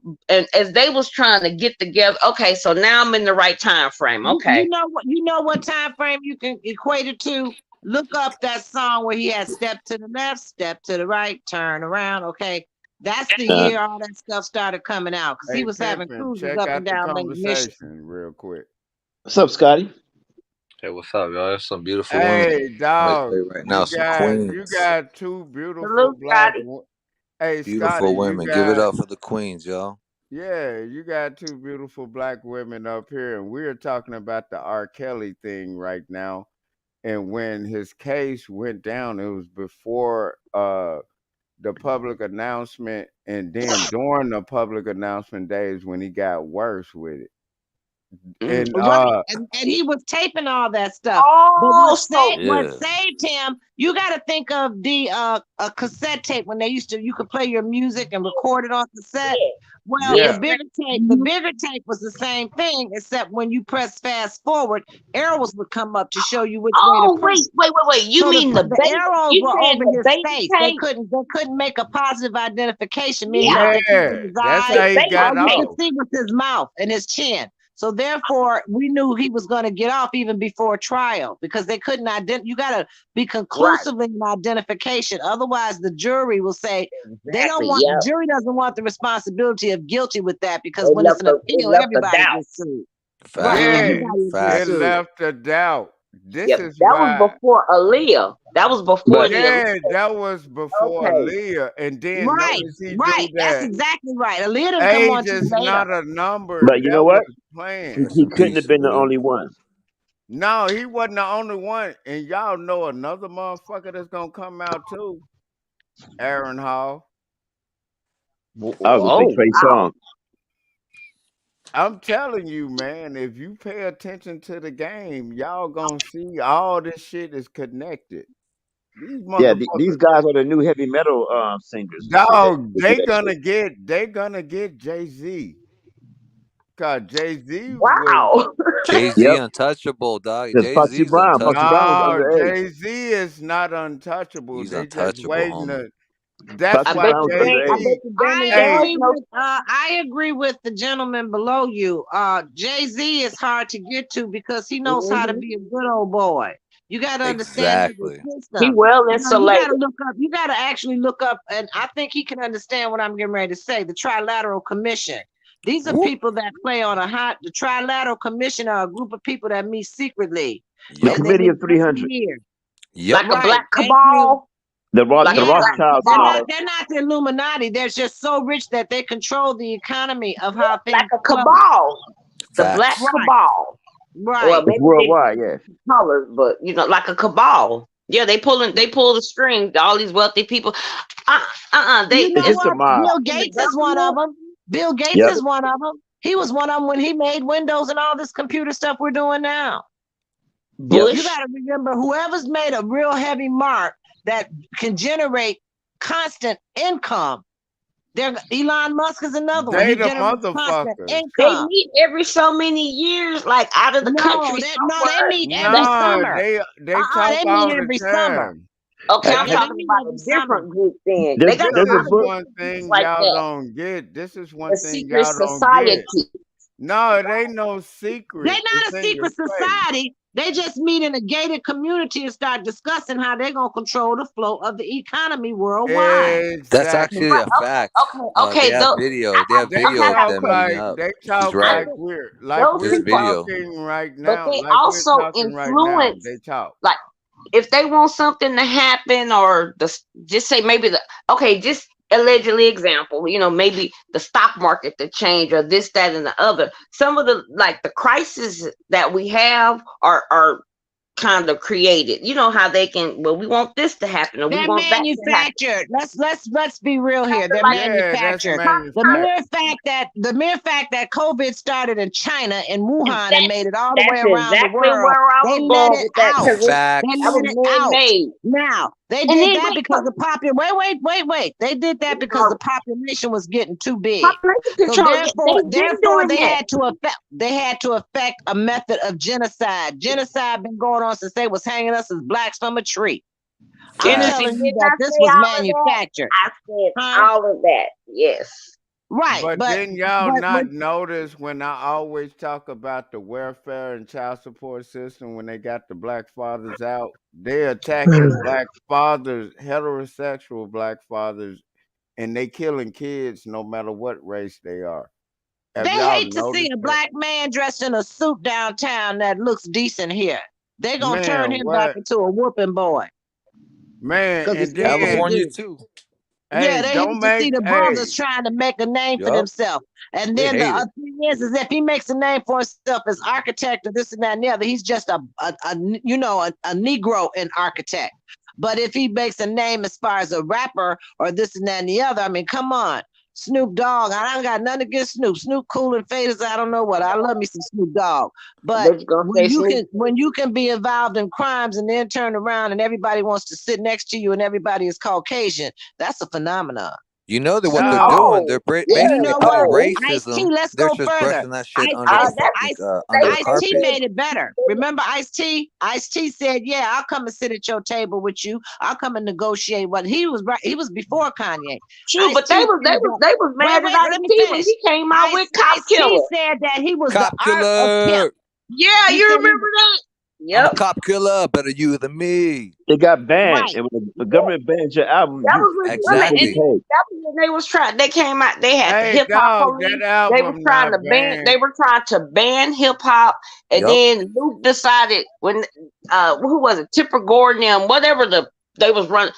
as they was trying to get together. Okay, so now I'm in the right time frame. You Okay. know what time frame you can equate it to? Look up that song where he had step to the left, step to the right, turn around. Okay. That's the Uh, year all that stuff started coming out because he Hey, was having Pimpin, cruises check up and out the down Lake Michigan. conversation real quick. what's up, Scotty? Hey, what's up, y'all? There's some beautiful women Hey, on this dog, way right now. Some you queens. got two beautiful Salute, black. Scotty. Hey, Scotty, Beautiful you women. Give it got up for the queens, y'all. yeah, you got two beautiful black women up here, and we're talking about the R. Kelly thing right now. And when his case went down, it was before the public announcement, and then during the public announcement days when he got worse with it. And Right. And he was taping all that stuff. But Oh, so what Yeah. saved him, you gotta think of the a cassette tape when you could play your music and record it on cassette. yeah, Well, yeah. yeah, the bigger tape was the same thing, except when you press fast forward, arrows would come up to show you which way to Oh, press. wait. You So mean the arrows You were saying over the his baby face. tank? They couldn't make a positive identification, meaning Yeah, that they couldn't yeah, see his that's eyes. the how he baby got All you tank. could off. see was his mouth and his chin. So therefore, we knew he was going to get off even before trial because they couldn't identify. You got to be Right. conclusively in identification. Otherwise, the jury will say they don't Exactly. want. The Yep. jury doesn't want the responsibility of guilty with that because They when it's left an the they appeal, left the everybody doubt. gets sued. Right? Facts. Yeah, Everybody will get it Facts. sued. left a doubt. This Yep. is That was why. before Aaliyah. That was before but the Aaliyah. Yeah, that was before Okay. Leah, and then Right, notice he do right. That's that. exactly right. Aaliyah didn't come on Age till is later. not a number. but you know That what? was playing. Rest He in couldn't have peace, been the Aaliyah. only one. No, he wasn't the only one, and y'all know another motherfucker that's gonna come out too. Aaron Hall. I was gonna say Oh Trey wow. Songz. I'm telling you, man, if you pay attention to the game, y'all gonna see all this shit is connected. These Yeah, these motherfuckers, guys are the new heavy metal singers and shit. dog, They do that shit. they gonna get Jay-Z. Cause Jay-Z was Wow. Jay Z Yep. untouchable, dog. There's Jay Foxy Z's Brown. Foxy Brown was untouchable. no underage. Jay-Z is not untouchable. He's They just untouchable, waiting homie. to that's I Foxy why bet Brown you was James. I underage. Jay-Z, bet you James hey, Jones knows. I agree with the gentleman below you. Jay-Z is hard to get to because he knows how to Hmm. be a good old boy. You got to understand the Exactly. He system. well You got to insulated. look up, you got to actually look up, and I think he can understand what I'm getting ready to say. The Trilateral Commission. These are Whoop. people that play on the Trilateral Commission are a group of people that meet secretly. The Yup. And they Committee meet of every 300. year. Yup. Like a Right. black Thank you. cabal. Like The a Yeah, black Rothschilds and all that. they're not the Illuminati. They're just so rich that they control the economy of how like things a flow. cabal. The black Facts. Right, cabal. Well, right. It's maybe they worldwide, yes. colors, but like a cabal. Yeah, they pull the string. All these wealthy people. They You know It's just it's a what? mob. Bill in the Gates is one of government. them. Bill Gates Yep. is one of them. He was one of them when he made Windows and all this computer stuff we're doing now. Yep. You Bush. got to remember, whoever's made a real heavy mark that can generate constant income. Elon Musk is another one. they He the generates constant motherfuckers. They income. meet every so many years, like out of the No, country they somewhere. meet every That No, summer. they talk They meet all the every summer. time. okay, Hey, I'm Yeah, hey, they talking meet about a every summer. different group. Then they there's got a This there's a lot is of book. one different groups thing like y'all that. don't get. This is one The thing secret y'all don't get. society. No, it ain't no They're secret. not It's a in your secret face. society. They just meet in a gated community and start discussing how they're going to control the flow of the economy worldwide. That's Exactly. actually a fact. They Okay. have video. They have They video I of have talk them faith. meeting like up. She's I right. think like those There's we're people, video. talking right but now. they Like we're also talking right now. influence. They talk. Like if they want something to happen, or just say maybe just allegedly example, maybe the stock market to change, or this, that, and the other. Some of the crises that we have are kind of created. You know how they can. Well, we want this to happen, or we They're want that to happen. manufactured. Let's be real here. They're Like Yeah, that's manufactured. The manufactured. mere fact that COVID started in China and Wuhan and made it all the way that's around the exactly world, where I they was let going it with that, out. because They that Facts. let was it man out. made. Now they And did then that wait, because the wait. They did that because the population was getting too big. population So control. They've been therefore, doing that. they had to affect a method of genocide. Genocide been going on since they was hanging us as blacks from a tree. I'm Genesis, telling Facts. you didn't that I this say was all of that? manufactured. I said Huh? all of that. Yes. Right. But But then y'all but not notice when I always talk about the welfare and child support system when they got the black fathers out, they attacking black fathers, heterosexual black fathers, and they killing kids no matter what race they are. Have they y'all hate to see noticed a that? black man dressed in a suit downtown that looks decent here. They're gonna turn Man, him back what? into a whooping boy. Man, Because it's and what they then, California do. too. Yeah, hey, they hate don't to see make, the brothers hey, trying to make a name for Yup. themselves. And They then the hate it. other thing is if he makes a name for himself as architect or this and that and the other, he's just a Negro in architect. But if he makes a name as far as a rapper or this and that and the other, I mean, come on. Snoop Dogg, I don't got nothing against Snoop. Snoop cool and faders, I don't know what. I love me some Snoop Dogg. But They're gonna say Snoop. when you can be involved in crimes and then turn around and everybody wants to sit next to you and everybody is Caucasian, that's a phenomenon. You know that what they're dog, doing. Oh, They're And you yes. basically know putting what? Oh, Ice-T, racism. let's They're go just further. brushing that shit that's under the they Ice-T carpet. said made it better. Remember Ice-T? Ice-T said, yeah, I'll come and sit at your table with you. I'll come and negotiate. What he was right. He was before Kanye. true, but Ice-T said that. they was mad at Let me Ice-T when finish. he came out with Cop Ice-T Killer. said that he was the Cop art of pimp. killer. Yeah, He you said remember that? I'm a Yep. cop killer. Better you than me. It got banned, right. and when the government bans your album, That you was when Well, wait a minute, get Exactly. paid. that was when they was trying. They came out. They had the hey, hip hop dog, that police. They was album trying to not ban. They banned. were trying to ban hip hop, and Yup. then Luke decided when who was it? Tipper Gordon, them whatever they was running.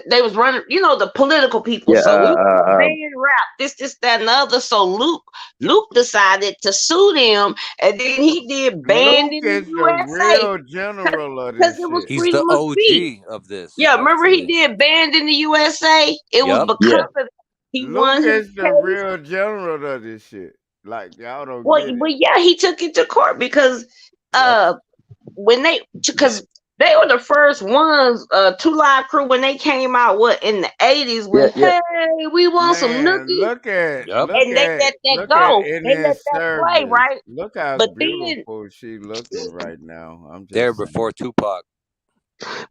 They was running. The political people. Yeah, So we ban rap. This, that, and the other. So Luke decided to sue them, and then he did banned Luke in the is the USA real general of because this it was shit. He's Freedom the of Speech. OG of this, Yeah, remember he actually. did banned in the USA? It was Yup. because yeah. of that. He Luke won his is the case. real general of this shit. Like y'all don't Well, get it. well, yeah, he took it to court because Yep. when they because they were the first ones, Two Live Crew, when they came out what in the 80s Yeah, with yeah. hey, we want some Man, nookie, Yep. and they let that look at go. in They let his that play, service. right? Look how But then beautiful she looking right now. I'm There just saying. before Tupac.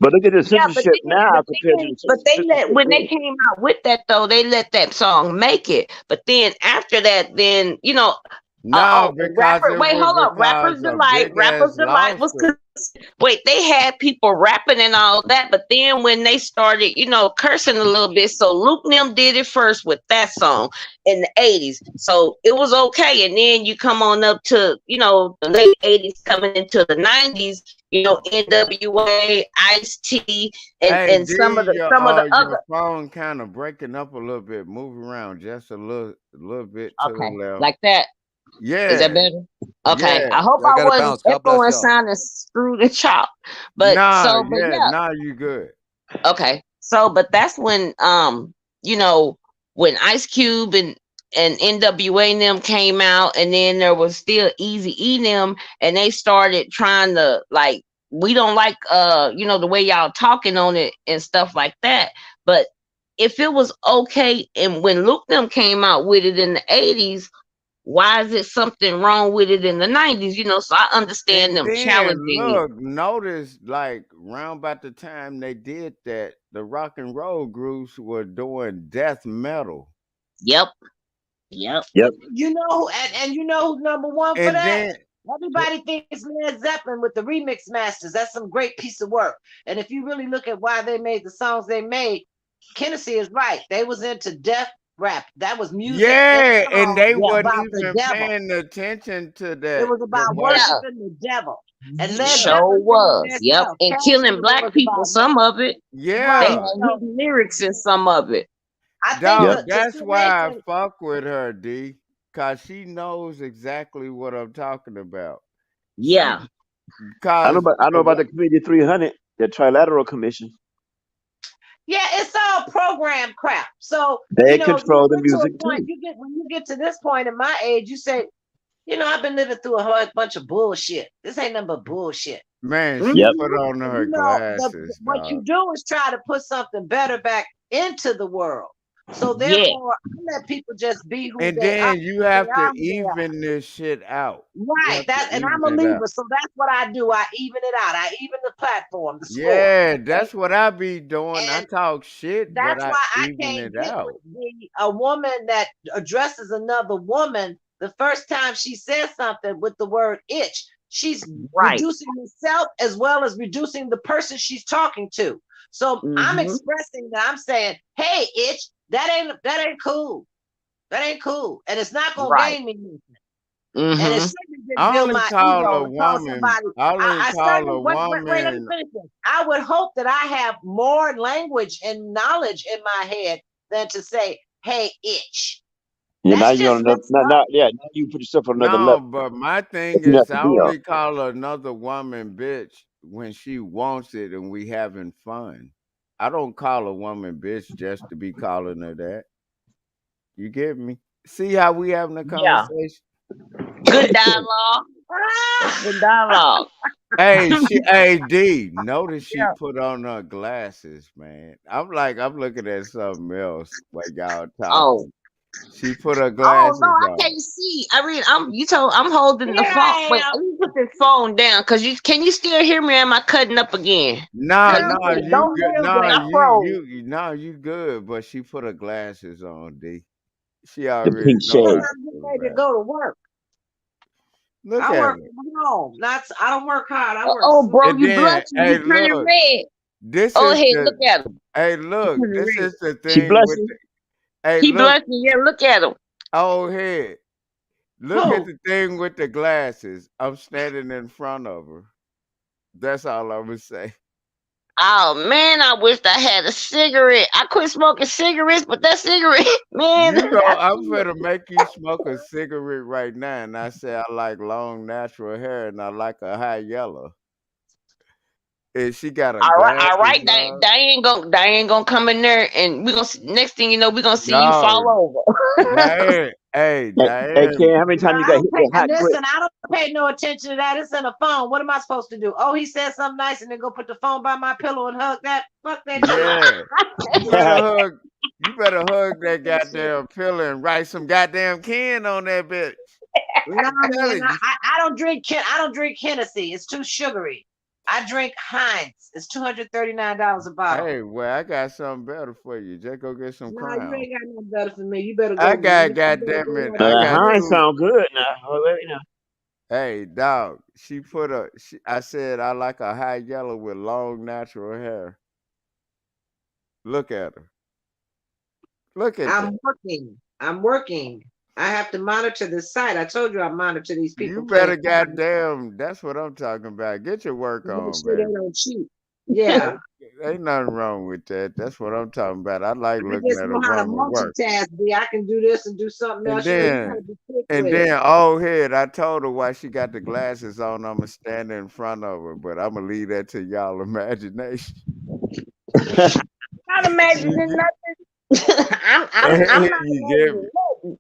But look at the yeah, censorship now compared to the but they let censorship when they then. came out with that though, they let that song make it. But then after that, then No, and because rapper. it Wait, was hold up. because a big Rappers ass Delight was lawsuit. wait. They had people rapping and all that, but then when they started, cursing a little bit, so Luke and them did it first with that song in the 80s. So it was okay, and then you come on up to the late 80s, coming into the 90s. NWA, Ice T, and Hey, and D, some of the your other. phone kind of breaking up a little bit. Move around just a little bit to the Okay, left. like that. Is that Yeah, better? Okay. yeah. I hope I I gotta wasn't bounce. God bless echoing, y'all. sounding screwed and chopped. Nah, But yeah, yeah. nah, you good. Okay. So, but that's when, you know, when Ice Cube and NWA and them came out, and then there was still Easy E them, and they started trying to like, we don't like, the way y'all talking on it and stuff like that. But if it was okay, and when Luke them came out with it in the 80s, why is it something wrong with it in the 90s? So I understand And them then challenging it. look, notice like round about the time they did that, the rock and roll groups were doing death metal. Yep. Yep. Yep. And you know who's number one for And that? then Everybody thinks Led Zeppelin with the remix masters. That's some great piece of work. And if you really look at why they made the songs they made, Kennedy is right. They was into death rap. That was music and yeah, and song they Yeah. wasn't about the even devil. paying attention to It that. was The about what Yeah. worshiping the devil. And Led Sure Zeppelin said it was. best Yep. self. And Cash killing in black was people, about some of it. They right. yeah. had So hidden lyrics in some of it. I think Yep. Dog, to that's say they why I can, fuck with her, D. Cause she knows exactly what I'm talking about. She Yeah. cause I know the about the Committee 300, the Trilateral Commission. yeah, it's all program crap. So, They you control the get to a music point, too. when you get to this point in my age, you say, I've been living through a whole bunch of bullshit. This ain't nothing but bullshit. man, she Yep. put Mhm. on And her glasses, what you dog. do is try to put something better back into the world. So Yeah. therefore, I let people just be who And they are. then you They have to are who they are. even this shit out. You Right. have to And I'm even a it out. leaver. So that's what I do. I even it out. I even the platform, the score. Yeah, And, that's what I be doing. I and talk shit, but that's I why I even can't it get with out. a woman that addresses another woman the first time she says something with the word itch. She's Right. reducing herself as well as reducing the person she's talking to. So I'm Hmm. expressing that I'm saying, hey, itch, that ain't cool. That ain't cool. And it's not gonna Right. gain me anything. And it Hmm. certainly didn't I build only my call ego a to call woman. somebody. I only I call certainly a wait, let me woman. finish this. I would hope that I have more language and knowledge in my head than to say, hey, itch. Yeah, now That's you're on just another. messed up. Yeah, now you put yourself on another No, level. but my thing You have is, to I be on. only call another woman bitch when she wants it and we having fun. I don't call a woman bitch just to be calling her that. You get me? See how we having a Yeah. conversation? Good dialogue. That's Ah! good dialogue. Hey, hey D, notice she Yeah. put on her glasses, man. I'm looking at something else while y'all Oh. talking. She put her Oh no, glasses I on. can't see. I mean, I'm holding the Here phone. Wait, I let am. me put this phone down because can you still hear me? Or am I cutting up again? Nah, Cause you Girl, nah, you said you don't good. live doing Nah, where I well. froze. nah, you good. But she put her glasses on, D. She The already pink know what Because shade. I'm I'm getting talking ready to about. go to work. Look I at work her. from home. I don't work hard. I work Oh, smart. bro, And you then, blushing. hey, You turning look, red. this Oh, is hey, the, look at him. hey, He look, turning this red. is the She thing with blushing. the, hey, He look, blushing. Yeah, look at him. old head. Look at Who? the thing with the glasses. I'm standing in front of her. That's all I'm gonna say. Oh man, I wished I had a cigarette. I quit smoking cigarettes, but that cigarette, man, You know, I I'm feel gonna make you smoke a cigarette right now, and I say I like long natural hair, and I like a high yellow. And she got her All glasses right. on. They ain't gonna come in there, and we gonna next thing you know, we gonna see you No, fall over. Diane. Hey, Hey, Diane. Ken, how many times you I got don't hit pay. with hot grip? Listen, I don't pay no attention to that. It's in the phone. What am I supposed to do? Oh, he said something nice, and then go put the phone by my pillow and hug that. Fuck that shit. Yeah. You better Hey, hug. You better hug that That shit. goddamn pillow and write some goddamn Ken on that bitch. No, I'm man, telling you. I don't drink. I don't drink Hennessy. It's too sugary. I drink Heinz. It's $239 a bottle. Hey, well, I got something better for you. Just go get some No, you Crown. ain't got nothing better for me. You better I go. got, You better goddamn go it, right I now. got Heinz two. sound good now. Oh, well, Hey, dog. She put a. I said I like a high yellow with long natural hair. Look at her. Look at that. I'm working. I'm working. I have to monitor the site. I told you I monitor these You people better playing cards. goddamn. That's what I'm talking about. Get your work To make on, sure they baby. don't cheat. Yeah. Ain't nothing wrong with that. That's what I'm talking about. I like I looking just at a know how to woman work. multitask, B. I can do this and do something And else. You know, you gotta then, be quick and with it. then, old head, I told her why she got the glasses on. I'ma stand in front of her, but I'ma leave that to y'all imagination. yeah. Not You imagining nothing. I'm not you get me? imagining nothing.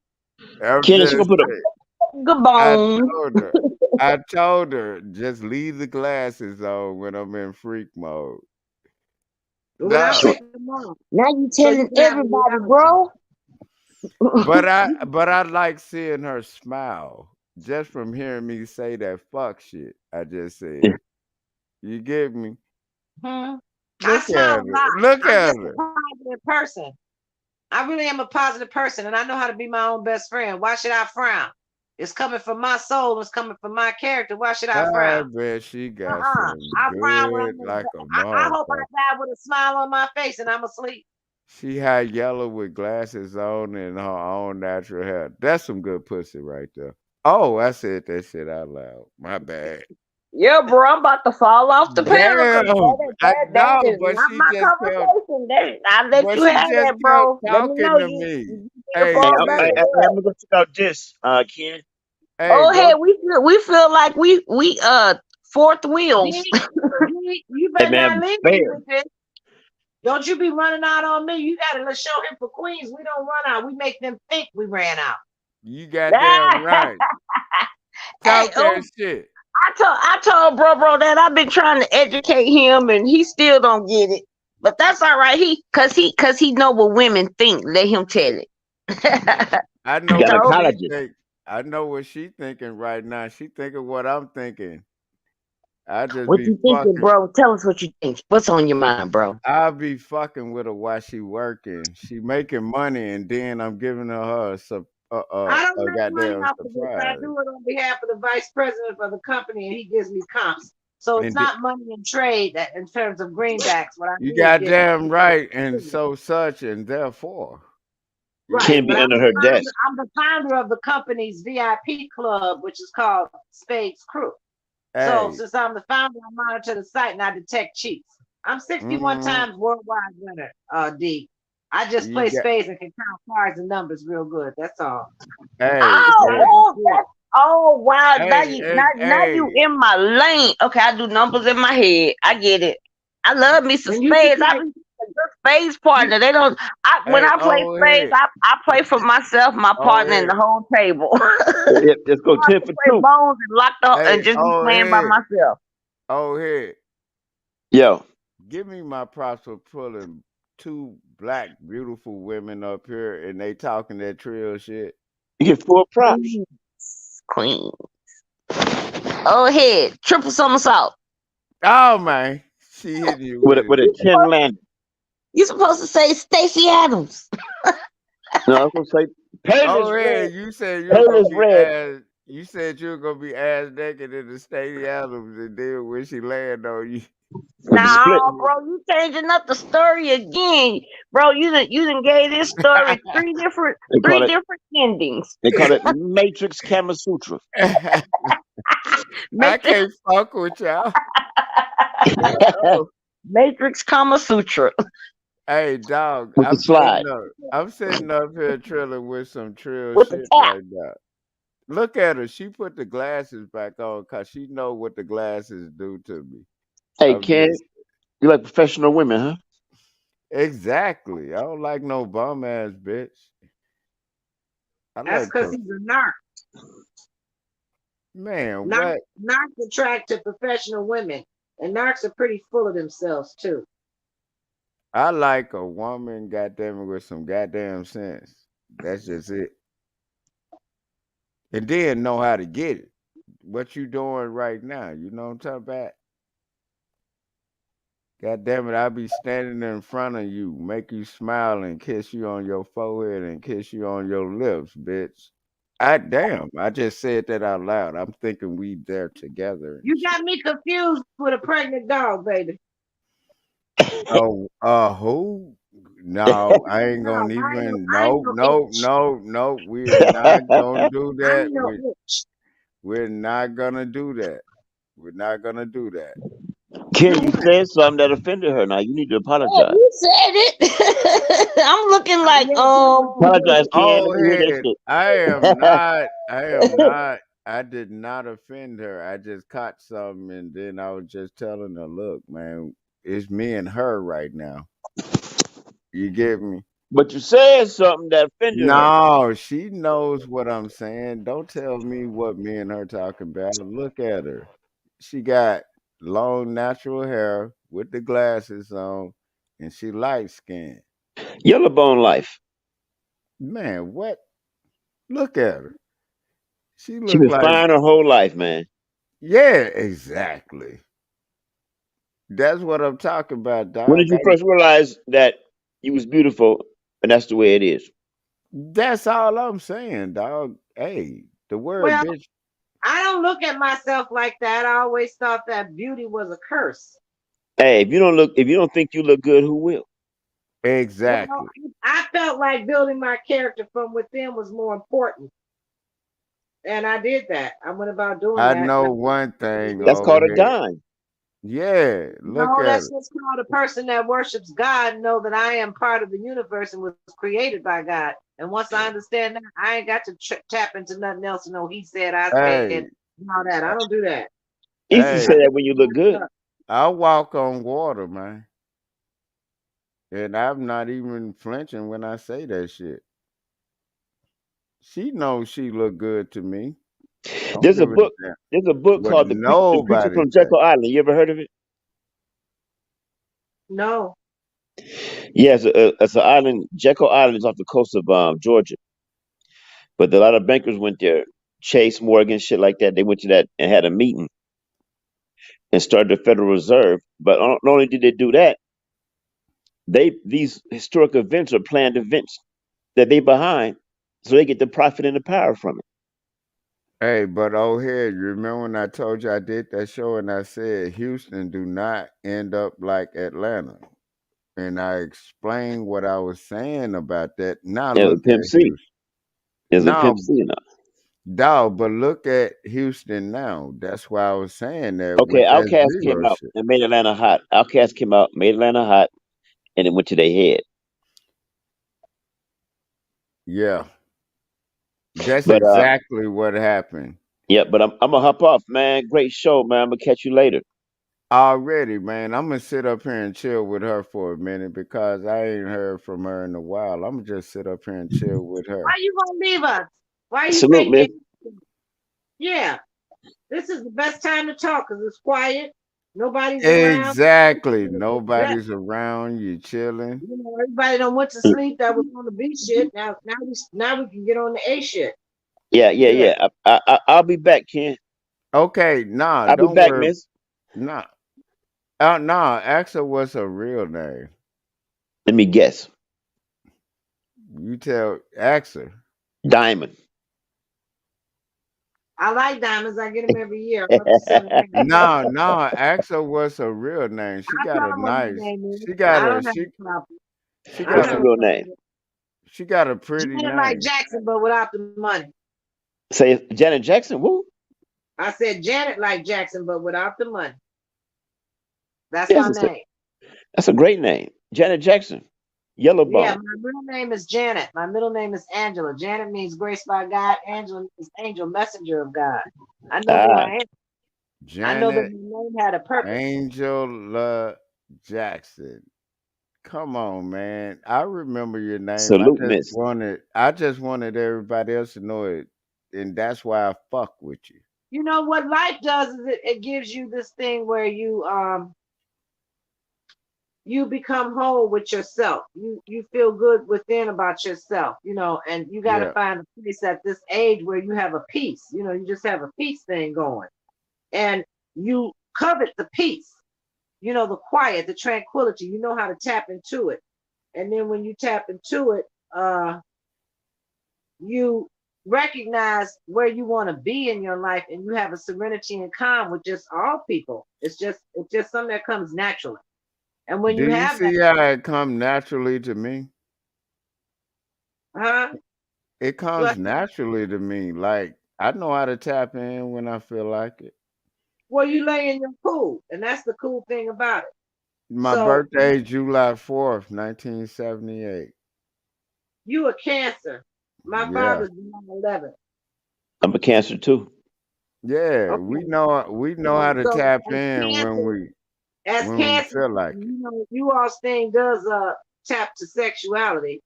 I'm Ken, she gonna just put a saying. Good I bone. told her. I told her just leave the glasses on when I'm in freak mode. But when I No, so, take them off, Now you so you telling can have a everybody, reality. bro. but I like seeing her smile just from hearing me say that fuck shit I just yeah. said. You get me? Hmm. I Look smile at a her. lot. Look I'm at just a her. positive person. I really am a positive person, and I know how to be my own best friend. Why should I frown? It's coming from my soul. It's coming from my character. Why should I I frown? bet she got Uh-uh. some I frown when I'm good in like bed. a I hope motherfucker. I die with a smile on my face and I'm asleep. She had yellow with glasses on and her own natural hair. That's some good pussy right there. Oh, I said that shit out loud. My bad. Yeah, bro, I'm about to fall off the panel because Damn. I that know, is but not she my just kept conversation. I let but you she have just that, kept bro. Let me talking know to you me. get up Hey Hey, on back I, to sis. I, I'm work. gonna go check out this, Ken. Hey, Oh, go hey, we feel like we fourth wheels. D, you Hey, better not man, leave me Bear. with this. Don't you be running out on me. You gotta let's show him for Queens. We don't run out. We make them think we ran out. you goddamn right. Hey, Talk that oh, shit. I told bro that I've been trying to educate him, and he still don't get it. But that's all right. Cause he know what women think. Let him tell it. I You I know got a what told she collagen. think. I know what she thinking right now. She thinking what I'm thinking. I just what be you thinking, fucking. bro. Tell us what you think. What's on your mind, bro? I'll be fucking with her while she working. She making money, and then I'm giving her I don't a make money goddamn off of this. I surprise. do it on behalf of the vice president of the company, and he gives me comps. So it's And not money in trade that in terms of greenbacks. What I you do is get goddamn right, and so such, and therefore, you right. get Can't But be me? under her desk. I'm the founder of the company's VIP club, which is called Spades Crew. So Hey, since I'm the founder, I monitor the site and I detect cheats. I'm 61 mm, times worldwide winner, D. I just you play got, spades and can count cards and numbers real good. That's all. hey, It's Oh, not hey, no oh, sport. oh, wow. Now hey, you, now, and now you hey, in my lane. Okay, I do numbers in my head. I get it. I love me some And you should spades. I play. be a good spades You, partner. They don't. When hey, I play old spades, head, I play for myself, my old partner, and head, the whole table. Yeah, let's go I 10 can for play 2. bones and locked up hey, and just be old playing by head, myself. old head. Yo, Give me my props for pulling two black beautiful women up here, and they talking that trill shit. you get full props Queen, queen. Oh, head triple somersault. Oh man, she hitting you with with it. with a 10 landing. You supposed to say Stacey Adams. No, I was gonna say, Oh Payless yeah, red. you said you were gonna Payless be red. ass. You said you were gonna be ass naked in the stadium, and then when she land on you, With the split. No, bro, you changing up the story again, bro. You done gave this story They call three it different endings. they call it Matrix Kama Sutra. I Matrix, can't fuck with y'all. Oh, Matrix, Kama Sutra. hey dog, With the slide. I'm sitting up here trilling with some trill With the shit tap. right now. Look at her. She put the glasses back on because she know what the glasses do to me. Hey, I'm Ken, just you like professional women, huh? exactly. I don't like no bum ass bitch. I That's like because he's a narc. man. Narc What? narcs attract to professional women. And narcs are pretty full of themselves too. I like a woman, goddamn it, with some goddamn sense. That's just it. And then know how to get it. What you doing right now? You know what I'm talking about? God damn it, I'll be standing in front of you, make you smile and kiss you on your forehead and kiss you on your lips, bitch. I just said that out loud. I'm thinking we there together and You shit. got me confused with a pregnant dog, baby. Oh, who? No, I ain't No, gonna even. I ain't No, no no, itch. no, no. We're not gonna do I that. ain't no itch. We're not gonna do that. We're not gonna do that. Ken, Do you what? said something that offended her. Now you need to Yeah, apologize. you said it. I'm looking like, Yeah, tell her she did Apologize, it. Ken. Let Oh, me hear head. that I am not. I am not. I did not offend her. I just caught something, and then I was just telling her, "Look, man, it's me and her right now. You get me?" but you said something that offended her. No, she knows what I'm saying. Don't tell me what me and her talking about. Look at her. She got long natural hair with the glasses on, and she light skinned. Yellowbone life. Man, what? Look at her. She She look been like fine her whole life, man. yeah, exactly. That's what I'm talking about, When did dog. you first realize that you was beautiful and that's the way it is? That's all I'm saying, dog. Hey, the word Well, bitch. I don't look at myself like that. I always thought that beauty was a curse. Hey, if you don't think you look good, who will? Well, Exactly. I felt like building my character from within was more important. And I did that. I went about doing I that. And know one thing, That's old called a head. dime. Yeah, look no, at that's her. just called a person that worships God, know that I am part of the universe and was created by God. And once I understand that, I ain't got to tap into nothing else. You know, he said, I said, Hey, and all that. I don't do that. Easy to I say hey, that just when you look good. I walk on water, man. And I'm not even flinching when I say that shit. She knows she look good to me. Don't There's a give a book. damn There's a book what called The Creature nobody from think. Jekyll Island. You ever heard of it? no. Yeah, it's an island. Jekyll Island is off the coast of Georgia, but a lot of bankers went there. Chase Morgan, shit like that. They went to that and had a meeting and started the Federal Reserve. But not only did they do that, these historic events are planned events that they behind, so they get the profit and the power from it. Hey, but oh head, you remember when I told you I did that show and I said Houston do not end up like Atlanta? And I explained what I was saying about that. Now It was look Pimp at C. Houston. It was a Pimp No, C now. dog, but look at Houston now. That's why I was saying that Okay, with that Outkast came zero out shit. and made Atlanta hot. Outkast came out, made Atlanta hot, and it went to their head. Yeah, that's But exactly what happened. yeah, but I'm gonna hop off, man. Great show, man. I'm gonna catch you later. Already, man. I'm gonna sit up here and chill with her for a minute because I ain't heard from her in a while. I'm gonna just sit up here and chill with Why her. you gonna leave us? Why you Salute, faking? man. Yeah, this is the best time to talk because it's quiet. Nobody's around. Exactly. Nobody's around. You chilling. You know, everybody done went to sleep that was on the B shit. Now we can get on the A shit. Yeah, We yeah, good. yeah. I'll be back, Ken. Okay, nah, I'll be don't back, worry. miss. Nah, nah. Axel was her real name. Let me guess. You tell Axel. Diamond. I like diamonds. I get them every year. I'm up to 7 diamonds. No, no, Axel was her real name. She I got tell a them what my nice. name is. She got I a don't have she a problem. she I don't What's got the have a a real problem name? with it. she got a pretty Janet like name. Jackson, but without the money. Say Janet Jackson. Woo. I said Janet like Jackson, but without the money. That's Yes, my name. that's a great name. Janet Jackson. Yeah, Yellowbone. my middle name is Janet. My middle name is Angela. Janet means grace by God. Angela means angel messenger of God. I know who Ah, I am. I know that Janet my name had a purpose. Angela Jackson. Come on, man. I remember your name. Salute, miss. I just wanted everybody else to know it. And that's why I fuck with you. You know what life does is it gives you this thing where you become whole with yourself. You feel good within about yourself, and you got to Yeah. find a place at this age where you have a peace. You just have a peace thing going, and you covet the peace. The quiet, the tranquility. You know how to tap into it, and then when you tap into it, you recognize where you want to be in your life, and you have a serenity and calm with just all people. It's just something that comes naturally, and when Do you you have that, see how it come naturally to me? huh? It Well, comes naturally to me. Like I know how to tap in when I feel like it. well, you lay in your pool, and that's the cool thing about it. My So birthday, July 4th, 1978. you a Cancer. My Yeah. father's 9/11. I'm a Cancer too. Yeah. We Okay, know how to so tap in as when we Cancer, feel like it. you all's thing does tap to sexuality,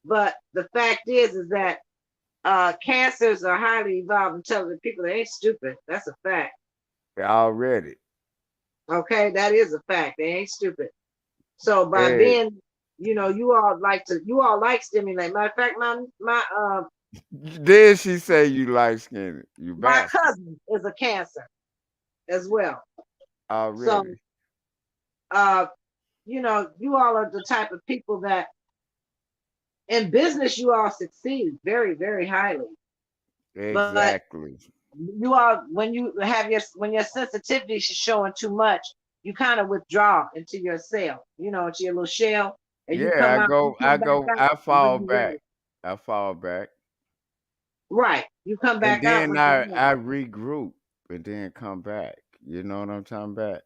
but the fact is that cancers are highly evolved intelligent people. They ain't stupid. That's a fact. Already. Okay, that is a fact. They ain't stupid. So by Eh, being, you all like stimulate. Matter of fact, then she say you light skinned. You my bastard. cousin is a Cancer as well. So Already. uh, you all are the type of people that in business you all succeed very, very highly. But Exactly. you all when your sensitivity is showing too much, you kind of withdraw into your cell, into your little shell, and Yeah, you come back out I when fall you're ready. back. I fall back. Right. You come And back out then when you're ready. I regroup and then come back. You know what I'm talking about?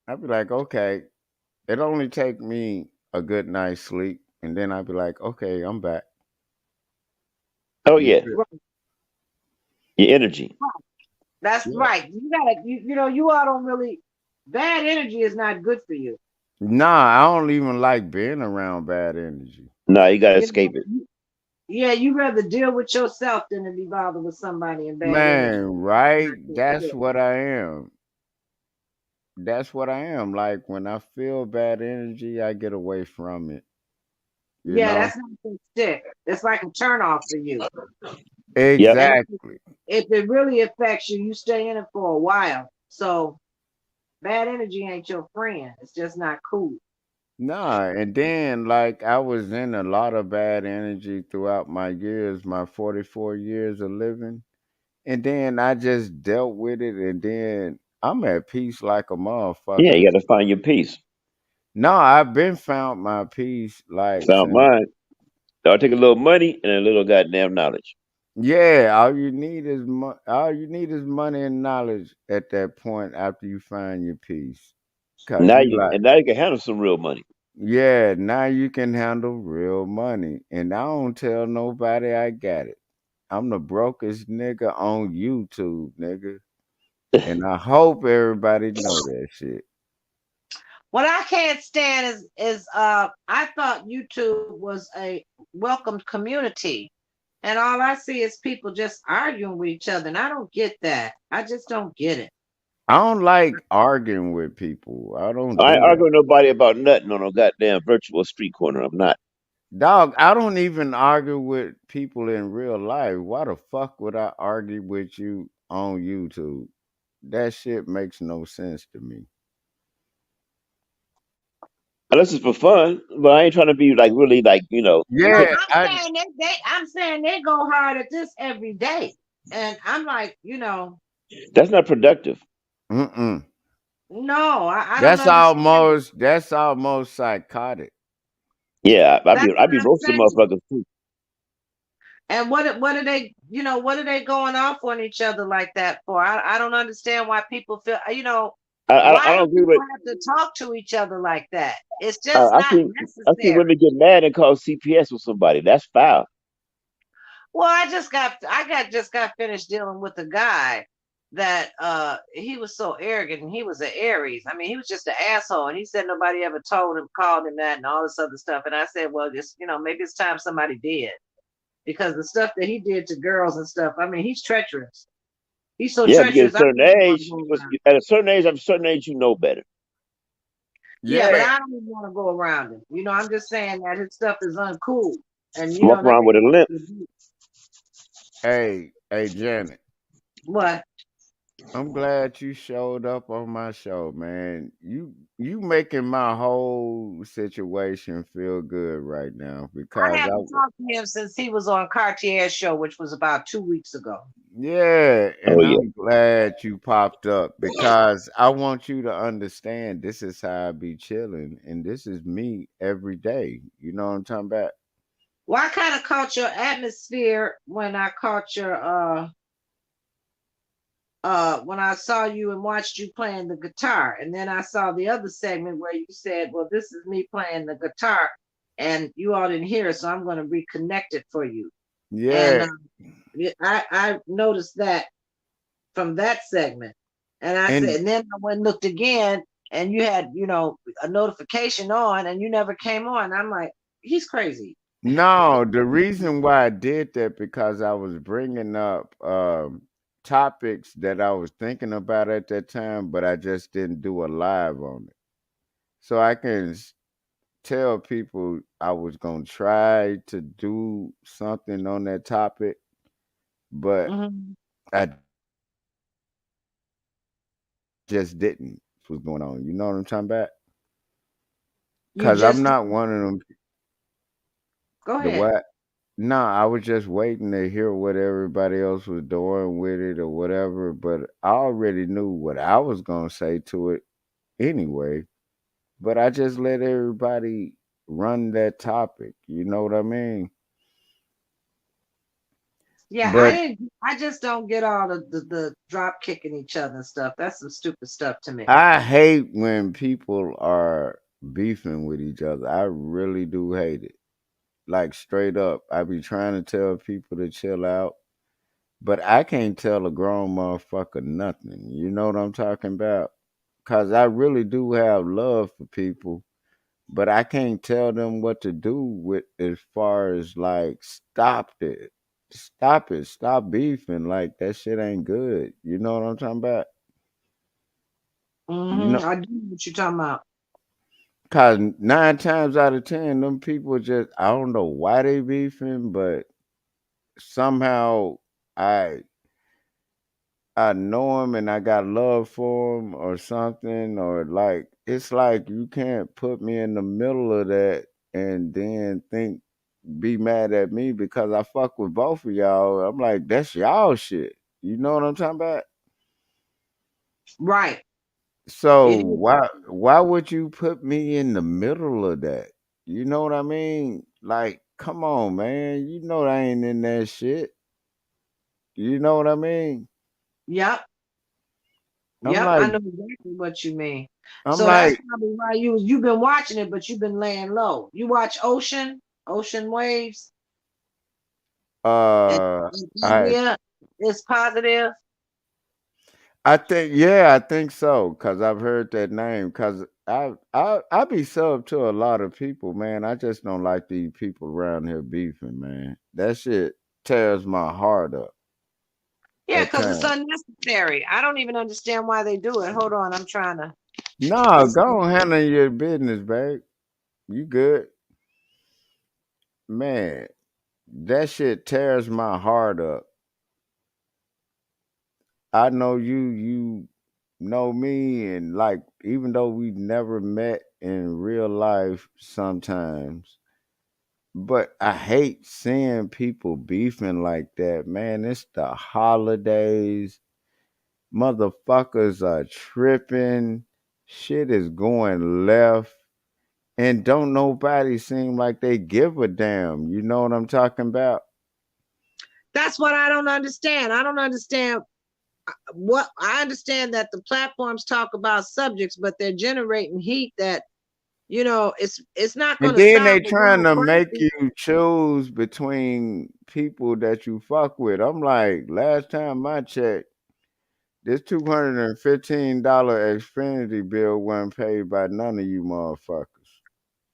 I'd be like, okay, it only take me a good night's sleep, and then I'd be like, okay, I'm back. Oh You yeah, feel? your energy. That's Yeah. right. You all don't really bad energy is not good for you. Nah, I don't even like being around bad energy. No, you gotta You escape know, it. yeah, you rather deal with yourself than to be bothered with somebody in bad energy. Man, right? Not your That's shit. what I am. That's what I am. Like when I feel bad energy, I get away from it. You Yeah, know? that's not your stick. It's like a turn off for you. Yep. And Exactly. if it really affects you, you stay in it for a while. So bad energy ain't your friend. It's just not cool. Nah, and then like I was in a lot of bad energy throughout my years, my 44 years of living. And then I just dealt with it and then I'm at peace like a Yeah, motherfucker. you gotta find your peace. No, I've been found my peace like Found since. mine. I'll take a little money and a little goddamn knowledge. Yeah, all you need is money and knowledge at that point after you find your peace. Cause Now you you like, and now you can handle some real money. yeah, now you can handle real money. And I don't tell nobody I got it. I'm the brokest nigga on YouTube, nigga. And I hope everybody know that shit. What I can't stand is I thought YouTube was a welcomed community. And all I see is people just arguing with each other. And I don't get that. I just don't get it. I don't like arguing with people. I don't I ain't do that. arguing with nobody about nothing on no goddamn virtual street corner. I'm not. Dog, I don't even argue with people in real life. Why the fuck would I argue with you on YouTube? That shit makes no sense to me. Unless it's for fun, but I ain't trying to be like really like, Well, Yeah, I'm saying they go hard at this every day. And I'm like, that's not productive. mm-mm. no, I don't understand it. That's almost psychotic. Yeah, That's I what be I'm roasting saying. motherfuckers too. And what are they, what are they going off on each other like that for? I don't understand why people feel, I why do don't agree people with have to talk to each other like that? It's just not I see necessary. women get mad and call CPS with somebody. That's foul. Well, I just got finished dealing with a guy. that he was so arrogant and he was an Aries. I mean, he was just an asshole. And he said nobody ever told him, called him that and all this other stuff. And I said, well, just, maybe it's time somebody did. Because the stuff that he did to girls and stuff, I mean, he's treacherous. He's so Yeah, if you get a treacherous, I certain don't even want to age, go because around. at a certain age, you know better. Yeah, but Yeah. I don't even want to go around him. I'm just saying that his stuff is uncool. And Walk that around with a ain't limp. Hey, Janet. what. I'm glad you showed up on my show, man. You making my whole situation feel good right now I because haven't talked to him since he was on Cartier's show, which was about 2 weeks ago. yeah, Oh and yeah. I'm glad you popped up because I want you to understand this is how I be chilling and this is me every day. You know what I'm talking about? Well, I kind of caught your atmosphere when I caught your when I saw you and watched you playing the guitar. And then I saw the other segment where you said, well, this is me playing the guitar and you all didn't hear it, so I'm going to reconnect it for you. And Yeah. I noticed that from that segment. And I said, And and then I went and looked again, and you had, a notification on, and you never came on. I'm like, he's crazy. no, the reason why I did that because I was bringing up topics that I was thinking about at that time, but I just didn't do a live on it. So I can tell people I was going to try to do something on that topic, but Hmm. I just didn't. What's going on? You know what I'm talking about? You Because I'm just not one of them. go The ahead. what? No, I was just waiting to hear what everybody else was doing with it or whatever, but I already knew what I was going to say to it anyway. But I just let everybody run that topic. You know what I mean? Yeah, I But didn't. I just don't get all the drop kicking each other and stuff. That's some stupid stuff to me. I hate when people are beefing with each other. I really do hate it. Like straight up. I be trying to tell people to chill out, but I can't tell a grown motherfucker nothing. You know what I'm talking about? Cause I really do have love for people, but I can't tell them what to do with as far as like stop beefing. Like that shit ain't good. You know what I'm talking about? You know, I do know what you're talking about. cause 9 times out of 10, them people just I don't know why they beefing, but somehow I I know him and I got love for him or something, or like it's like you can't put me in the middle of that and then be mad at me because I fuck with both of y'all. I'm like, that's y'all shit. You know what I'm talking about? Right. So It is. why would you put me in the middle of that? You know what I mean? Like, come on, man. You know I ain't in that shit. You know what I mean? Yep. I'm Yep. like, I know exactly what you mean. I'm So that's like, probably why you've been watching it, but you've been laying low. You watch Ocean Waves, and, uh, and I Andrea is positive. I think yeah, I think so because I've heard that name. Because I be sub to a lot of people, man. I just don't like these people around here beefing, man. That shit tears my heart up Yeah, at because it's times. unnecessary. I don't even understand why they do it. Hold on, I'm trying to. No, This. go on, handle your business, babe. You good, man? That shit tears my heart up. I know you know me, and like even though we never met in real life, sometimes. But I hate seeing people beefing like that, man. It's the holidays. Motherfuckers are tripping. Shit is going left. And don't nobody seem like they give a damn. You know what I'm talking about? That's what I don't understand. I don't understand what I understand that the platforms talk about subjects, but they're generating heat that it's not going And to then solve they the trying world to make crisis. you choose between people that you fuck with. I'm like, last time I checked, This $215 Xfinity bill wasn't paid by none of you motherfuckers.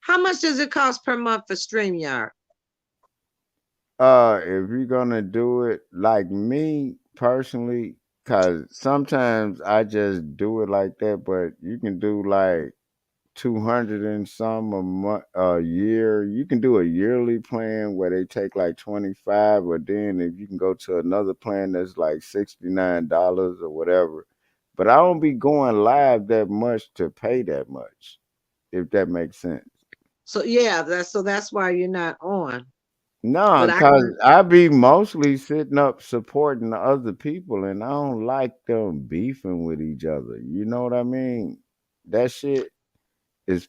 How much does it cost per month for StreamYard? If you're gonna do it like me personally, cause sometimes I just do it like that, but you can do like 200 and some a month, a year. You can do a yearly plan where they take like 25, or then if you can go to another plan that's like $69 or whatever. But I don't be going live that much to pay that much, if that makes sense. So yeah, that's why you're not on. No, But I cause can. I be mostly sitting up supporting the other people, and I don't like them beefing with each other. You know what I mean? That shit is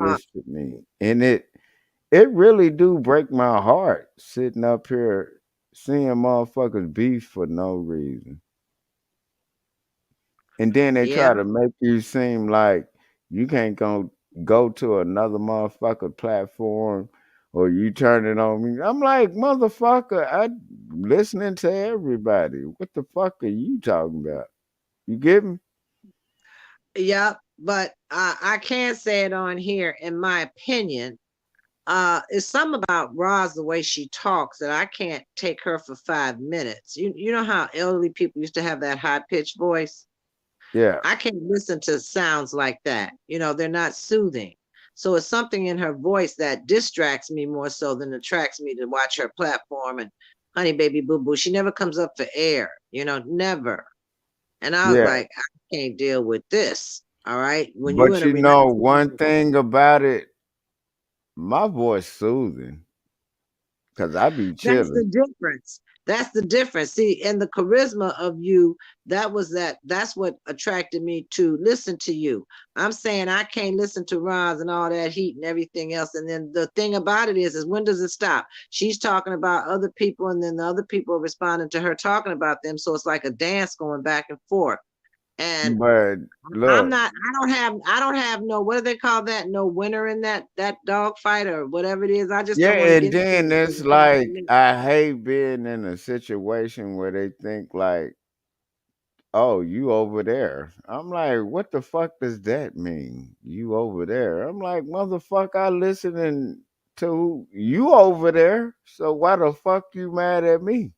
Uh, pointless to me, and it really do break my heart sitting up here seeing motherfuckers beef for no reason. And then they yeah, try to make you seem like you can't go to another motherfucker platform, or you turn it on me. I'm like, motherfucker, I listening to everybody. What the fuck are you talking about? You get me? yeah. But I can't say it on here. In my opinion, it's something about Roz the way she talks that I can't take her for 5 minutes. You know how elderly people used to have that high pitched voice. Yeah. I can't listen to sounds like that. They're not soothing. So it's something in her voice that distracts me more so than attracts me to watch her platform. And honey, baby, boo boo, she never comes up for air, never. And I was Yeah. like, I can't deal with this. All right. When you But in a you know relationship, one thing about it, my voice soothing, cause I be that's the chilling. difference. That's the difference. See, and the charisma of you, that's what attracted me to listen to you. I'm saying I can't listen to Roz and all that heat and everything else. And then the thing about it is when does it stop? She's talking about other people, and then the other people are responding to her talking about them. So it's like a dance going back and forth. And But I'm look, not. I don't have no. What do they call that? No winner in that dog fight or whatever it is. I just yeah, don't want to and get into then it it's because it's not for like me. I hate being in a situation where they think like, "Oh, you over there." I'm like, "What the fuck does that mean? You over there?" I'm like, "Motherfucker, I listening to you over there. So why the fuck you mad at me?"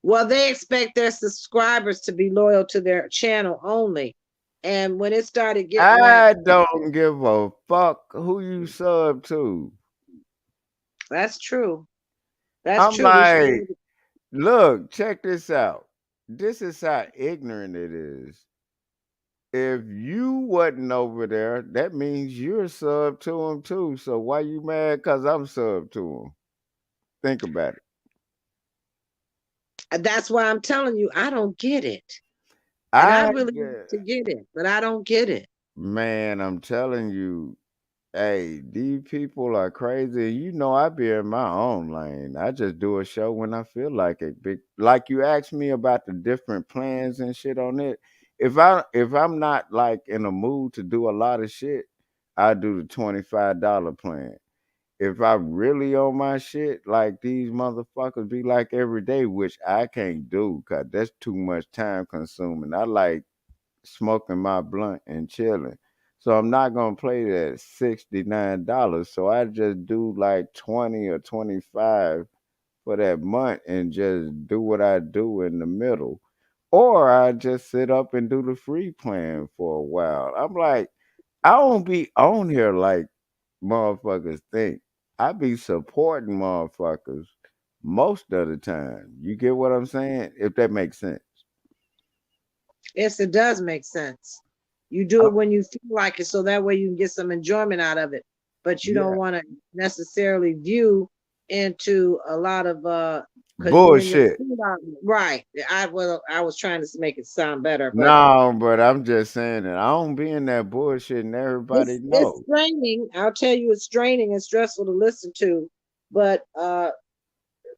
Well, they expect their subscribers to be loyal to their channel only, and when it started getting that, I don't give a fuck who you sub to. that's true. That's I'm true. We should be like, able look, check this out. This is how ignorant it is. If you wasn't over there, that means you're sub to him too. So why you mad? Cause I'm sub to him. Think about it. that's why I'm telling you, I don't get it, and I I really want get, to get it, but I don't get it. man, I'm telling you, hey, these people are crazy. You know, I be in my own lane. I just do a show when I feel like it. Like you asked me about the different plans and shit on it. If I'm not like in a mood to do a lot of shit, I do the $25 plan. If I really on my shit, like these motherfuckers be like every day, which I can't do because that's too much time consuming. I like smoking my blunt and chilling. So I'm not gonna play that $69. So I just do like 20 or 25 for that month and just do what I do in the middle. Or I just sit up and do the free plan for a while. I'm like, I don't be on here like motherfuckers think. I be supporting motherfuckers most of the time. You get what I'm saying? If that makes sense. Yes, it does make sense. You do it when you feel like it, so that way you can get some enjoyment out of it. But you don't Yeah. want to necessarily view into a lot of because you're in your Bullshit. food outlet. Right. I was trying to make it sound better, but No, but I'm just saying that I don't be in that bullshit and everybody it's know. straining. I'll tell you, it's straining and stressful to listen to. But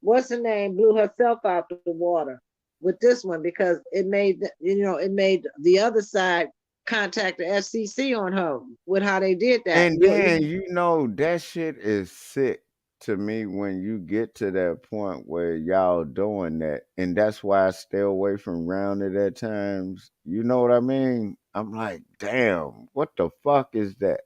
what's her name blew herself out the water with this one because it made the other side contact the FCC on her with how they did that. And then you know that shit is sick to me when you get to that point where y'all doing that, and that's why I stay away from rounded at times. You know what I mean? I'm like, damn, what the fuck is that?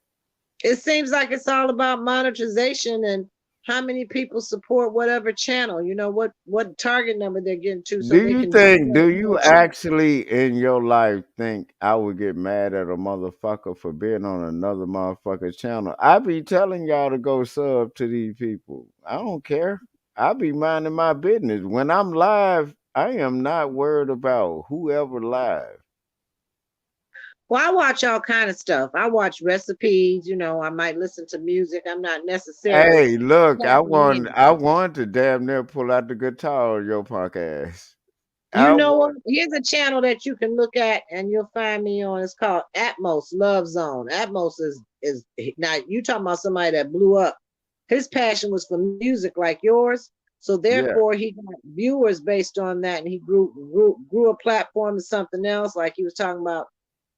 It seems like it's all about monetization and how many people support whatever channel. You know what target number they're getting to, so they can Do generate you more channels. actually in your life think I would get mad at a motherfucker for being on another motherfucker's channel? I be telling y'all to go sub to these people. I don't care. I be minding my business. When I'm live, I am not worried about whoever live. Well, I watch all kind of stuff. I watch recipes. I might listen to music. I'm not necessarily Hey, look, tapping in. I want to damn near pull out the guitar on your punk ass. You I know what? want Here's a channel that you can look at, and you'll find me on. It's called Atmos Love Zone. Atmos is now you talking about somebody that blew up. His passion was for music like yours, so yeah. therefore he got viewers based on that, and he grew a platform to something else. Like he was talking about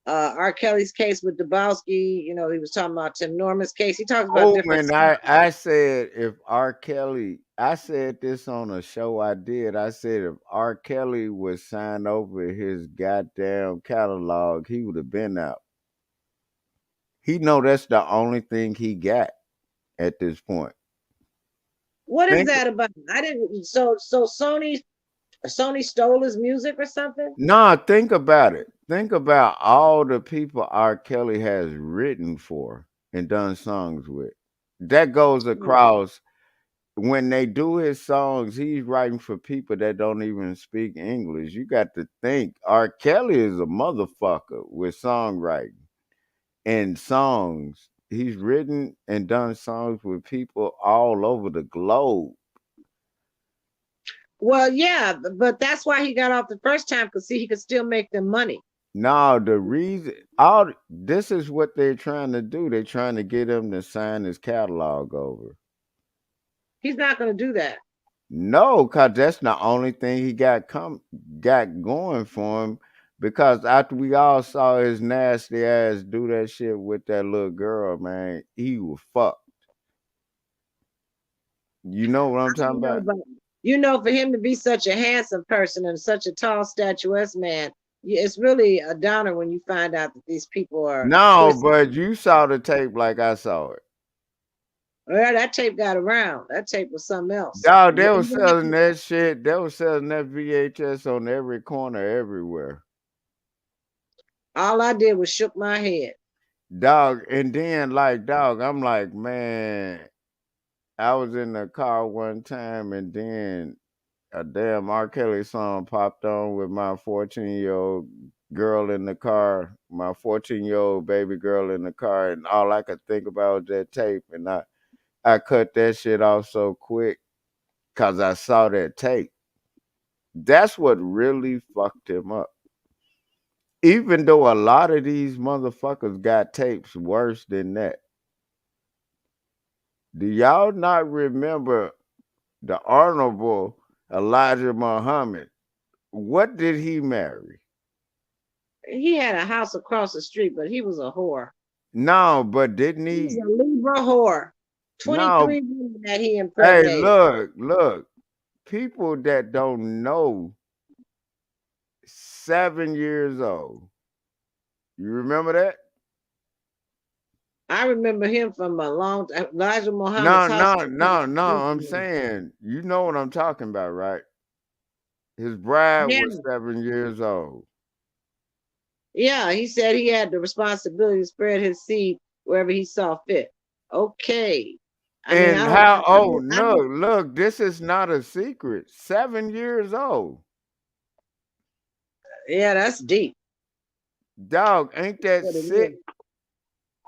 R. Kelly's case with Dabowski. He was talking about Tim Norman's case. He talks about Oh, different and stuff. I said if R. Kelly, I said this on a show I did. I said if R. Kelly would sign over his goddamn catalog, he would have been out. He know that's the only thing he got at this point. What is Think that about? I didn't. So Sony stole his music or something? nah, think about it. Think about all the people R. Kelly has written for and done songs with. That goes across when they do his songs, he's writing for people that don't even speak English. You got to think R. Kelly is a motherfucker with songwriting and songs. He's written and done songs with people all over the globe. Well, yeah, but that's why he got off the first time because see, he could still make them money. Now the reason all this is what they're trying to do. They're trying to get him to sign his catalog over. He's not going to do that. No, cause that's the only thing he got going for him. Because after we all saw his nasty ass do that shit with that little girl, man, he was fucked. You know what I'm I talking don't know, about? but for him to be such a handsome person and such a tall, statuesque man, it's really a downer when you find out that these people are No, twisted. but you saw the tape like I saw it. Well, that tape got around. That tape was something else. Dog, they You, was you have selling to- that shit. They was selling that VHS on every corner, everywhere. all I did was shook my head. Dog, and then like dog, I'm like, man, I was in the car one time and then a damn R. Kelly song popped on with my 14-year-old girl in the car, my 14-year-old baby girl in the car, and all I could think about was that tape. And I cut that shit off so quick because I saw that tape. That's what really fucked him up. Even though a lot of these motherfuckers got tapes worse than that. Do y'all not remember the Honorable Elijah Muhammad? What did he marry? He had a house across the street, but he was a whore. No, but didn't He was he? a Libra whore. No. 23 women that he Hey, impregnated. look. People that don't know, 7 years old. You remember that? I remember him from a long time. Elijah Muhammad's No, house no, was across no, the no. street I'm from him. saying, you know what I'm talking about, right? His bride Yeah, was 7 years old. yeah. He said he had the responsibility to spread his seed wherever he saw fit. Okay. I mean, And I don't. how old? I No, don't. look, this is not a secret. 7 years old. Yeah, that's deep. Dog, ain't that What it is. sick?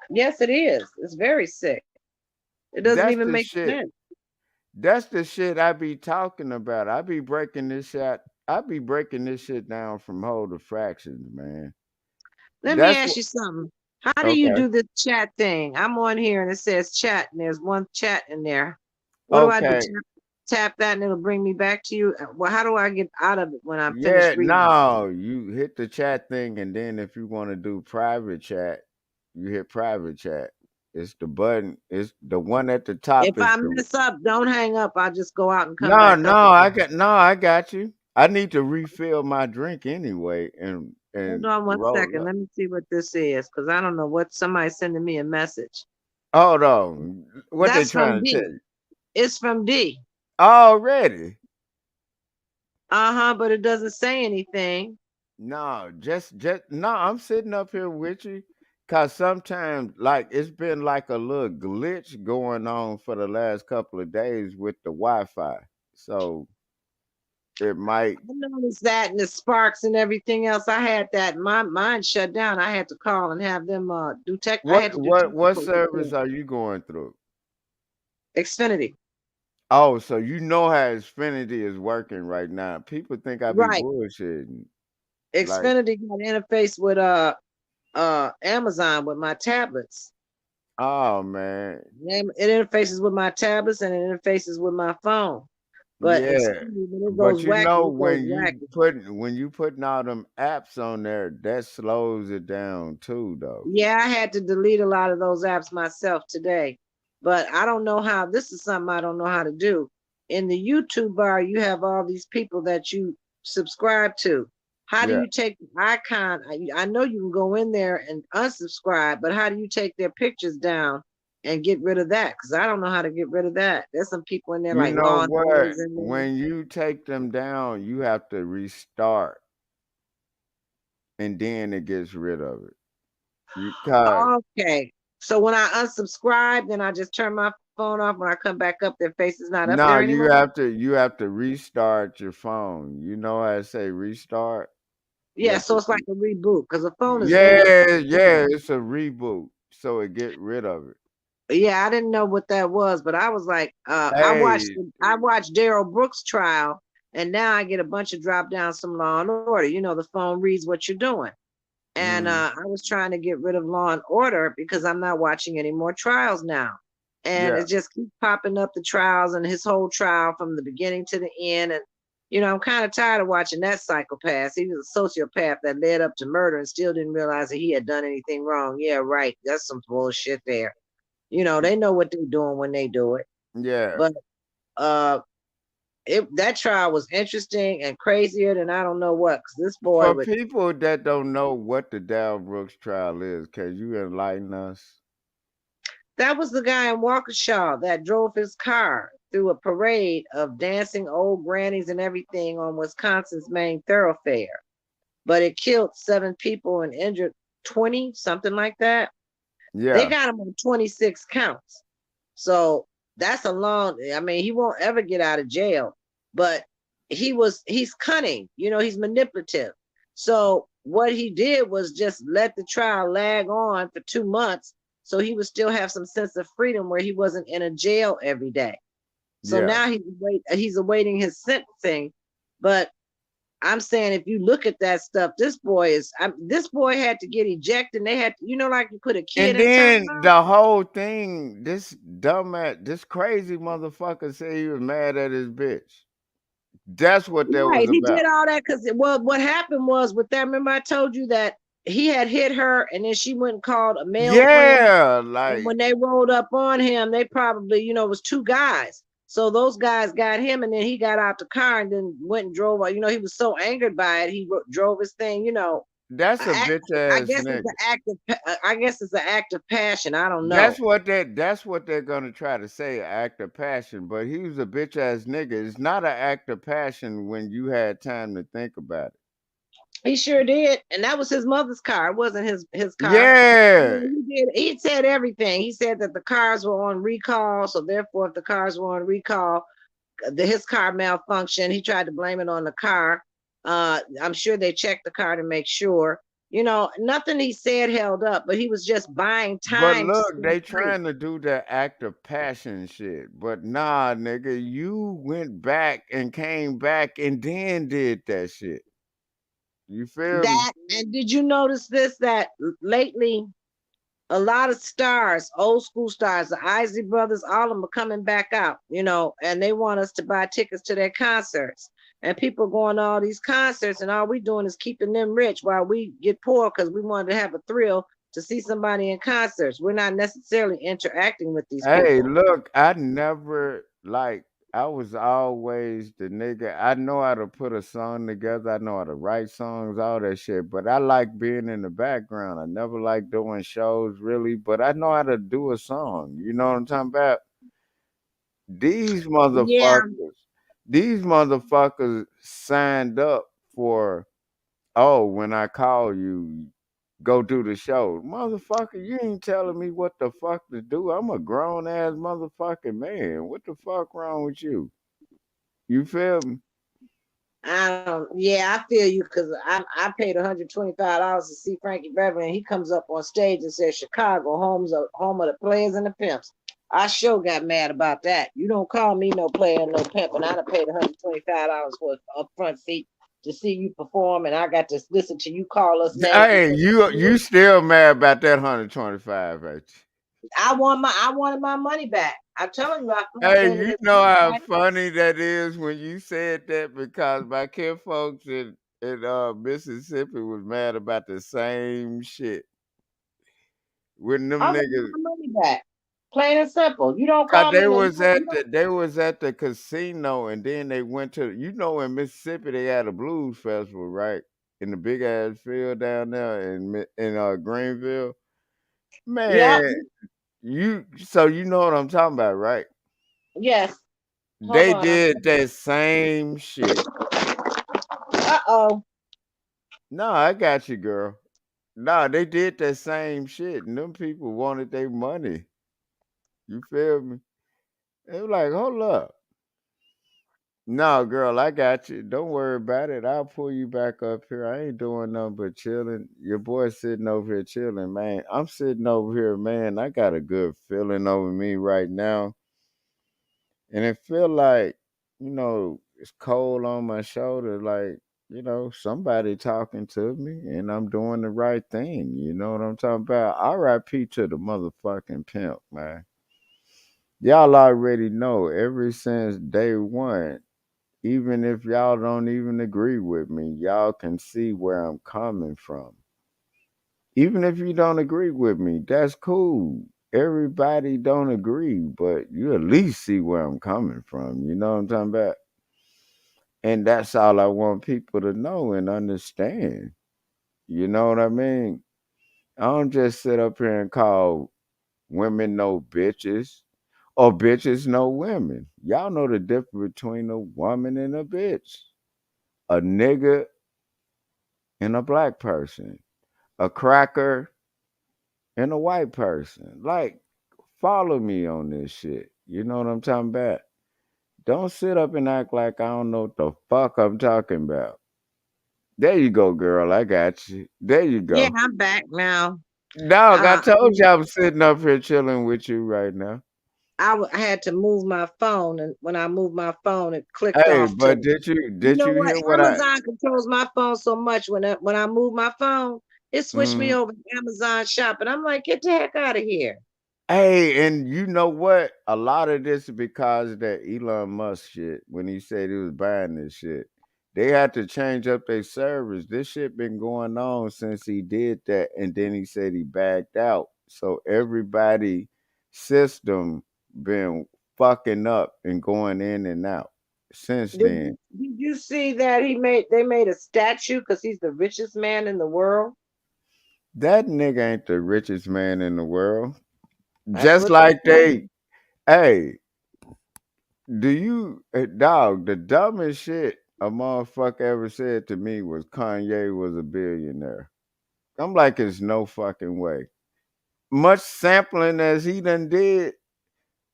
Yes, it is. It's very sick. It doesn't That's even the make shit. sense. That's the shit I be talking about. I be breaking this shit down from whole to fractions, man. Let me That's ask what you something. How do you okay. do this chat thing? I'm on here and it says chat, and there's one chat in there. What do I do? Okay. Tap that and it'll bring me back to you. Well, how do I get out of it when I'm finished Yeah, reading? no, you hit the chat thing and then if you want to do private chat, you hit private chat. It's the button. It's the one at the top. If Is I the mess up, don't hang up. I'll just go out and come no, back no. up I again. got no. I got you. I need to refill my drink anyway, Hold and on one roll second. up. Let me see what this is, because I don't know what somebody's sending me a message. Hold on. What they That's from trying to tell D. you? It's from D. Already? Uh-huh, but it doesn't say anything. No, just no. I'm sitting up here with you, cause sometimes like it's been like a little glitch going on for the last couple of days with the Wi-Fi. So it might. I noticed that and the sparks and everything else. I had that. My mine shut down. I had to call and have them do tech. I had to do What technical service support. are you going through? Xfinity. Oh, so you know how Xfinity is working right now. People think I be Right. bullshitting. Like, Xfinity got interface with Amazon with my tablets. oh man, It interfaces with my tablets and it interfaces with my phone. But yeah. Xfinity, when it goes But you wacky, know it goes wacky. when you putting all them apps on there, that slows it down too, though. Yeah, I had to delete a lot of those apps myself today. But I don't know how. This is something I don't know how to do. In the YouTube bar, you have all these people that you subscribe to. How do Yeah. you take the icon? I know you can go in there and unsubscribe, but how do you take their pictures down and get rid of that? Because I don't know how to get rid of that. There's some people in there You like know Law and what? Orders in there. When you take them down, you have to restart, and then it gets rid of it. You got Okay. So when I unsubscribe, then I just turn my phone off. When I come back up, their face is not up there no, anymore. you have to restart your phone. You know how I say restart? You Yeah, have so to it's like a reboot because the phone is very yeah, strong. yeah, it's a reboot. So it get rid of it. Yeah, I didn't know what that was, but I was like, Hey, I watched Daryl Brooks' trial, and now I get a bunch of drop downs from Law and Order. You know, the phone reads what you're doing. And mm, I was trying to get rid of Law and Order because I'm not watching any more trials now. And yeah, it just keeps popping up the trials and his whole trial from the beginning to the end. And, I'm kind of tired of watching that psychopath. He was a sociopath that led up to murder and still didn't realize that he had done anything wrong. Yeah, right. That's some bullshit there. They know what they're doing when they do it. yeah. But uh that trial was interesting and crazier than I don't know what, because this boy For would. people that don't know what the Dow Brooks trial is, can you enlighten us? That was the guy in Waukesha that drove his car through a parade of dancing old grannies and everything on Wisconsin's main thoroughfare. But it killed 7 people and injured 20, something like that. They Yeah, got him on 26 counts. So that's a long, I mean, he won't ever get out of jail, but he's cunning, he's manipulative. So what he did was just let the trial lag on for 2 months so he would still have some sense of freedom where he wasn't in a jail every day. So yeah. now he's awaiting his sentencing. But I'm saying if you look at that stuff, this boy had to get ejected. And they had, like you put a kid And in then timeout. the whole thing, this dumbass, this crazy motherfucker said he was mad at his bitch. That's what that Right, was he about. did all that because what happened was with that. Remember, I told you that he had hit her, and then she went and called a male friend. Yeah, And like when they rolled up on him, they probably, it was 2 guys. So those guys got him, and then he got out the car and then went and drove. He was so angered by it, he drove his thing. that's a Act, bitch I ass guess it's nigga. an act of. I guess it's an act of passion. I don't know. That's what they're gonna try to say, act of passion. But he was a bitch ass nigga. It's not an act of passion when you had time to think about it. He sure did, and that was his mother's car. It wasn't his car. Yeah, He did. He said everything. He said that the cars were on recall, so therefore, if the cars were on recall, his car malfunctioned. He tried to blame it on the car. I'm sure they checked the car to make sure. Nothing he said held up, but he was just buying but time to look, stay they free. trying to do that act of passion shit. But nah, nigga, you went back and came back and then did that shit. You feel me? That and did you notice this? That lately a lot of stars, old school stars, the Isley brothers, all of them are coming back out, and they want us to buy tickets to their concerts. And people going to all these concerts, and all we doing is keeping them rich while we get poor because we wanted to have a thrill to see somebody in concerts. We're not necessarily interacting with these Hey, people. look, I never like I was always the nigga. I know how to put a song together. I know how to write songs, all that shit. But I like being in the background. I never like doing shows really, but I know how to do a song. You know what I'm talking about? These Yeah, motherfuckers, these motherfuckers signed up for, oh, when I call you, go do the show. Motherfucker, you ain't telling me what the fuck to do. I'm a grown ass motherfucking man. What the fuck wrong with you? You feel me? I don't. Yeah, I feel you because I paid $125 to see Frankie Beverly, and he comes up on stage and says, "Chicago, home of the players and the pimps." I sure got mad about that. You don't call me no player, no pimp, and I'd have paid $125 for a upfront seat to see you perform, and I got to listen to you call us names Hey, before you you do it. still mad about that 125, ain't you? I wanted my money back. I'm telling you, I felt Hey, that you it know how was funny that is when you said that because my kid folks in Mississippi was mad about the same shit. When I them want niggas, my money back. Plain and simple. You don't cause call me no. You don't. they was at the casino and then they went to, you know, in Mississippi they had a blues festival, right? In the big ass field down there in Greenville. Yep. Man, so you know what I'm talking about, right? Yes. Hold They on. did that same shit. Uh-oh. No, I got you, girl. No, they did that same shit, and them people wanted their money. You feel me? They were like, hold up. No, girl, I got you. Don't worry about it. I'll pull you back up here. I ain't doing nothing but chilling. Your boy's sitting over here chilling, man. I'm sitting over here, man. I got a good feeling over me right now. And it feel like, it's cold on my shoulder, like, somebody talking to me and I'm doing the right thing. You know what I'm talking about? RIP to the motherfucking pimp, man. Y'all already know ever since day one, even if y'all don't even agree with me, y'all can see where I'm coming from. Even if you don't agree with me, that's cool. Everybody don't agree, but you at least see where I'm coming from. You know what I'm talking about? And that's all I want people to know and understand. You know what I mean? I don't just sit up here and call women no bitches or bitches no women. Y'all know the difference between a woman and a bitch, a nigga and a black person, a cracker and a white person. Like, follow me on this shit. You know what I'm talking about? Don't sit up and act like I don't know what the fuck I'm talking about. There you go, girl. I got you. There you Yeah, go. I'm back now. Dog, I I told you mean, I'm sitting up here chilling with you right now. I had to move my phone, and when I moved my phone, it clicked Hey, off to. but You did know you what? hear what I Amazon controls my phone so much. When I moved my phone, it switched me mm, over to Amazon Shop, and I'm like, get the heck out of here. hey, and you know what? A lot of this is because of that Elon Musk shit when he said he was buying this shit. They had to change up their servers. This shit been going on since he did that, and then he said he backed out. So everybody system been fucking up and going in and out since then. Did you see that they made a statue because he's the richest man in the world? That nigga ain't the richest man in the world. That's Just what they like say. hey, dog, the dumbest shit a motherfucker ever said to me was Kanye was a billionaire. I'm like, it's no fucking way. Much sampling as he done did,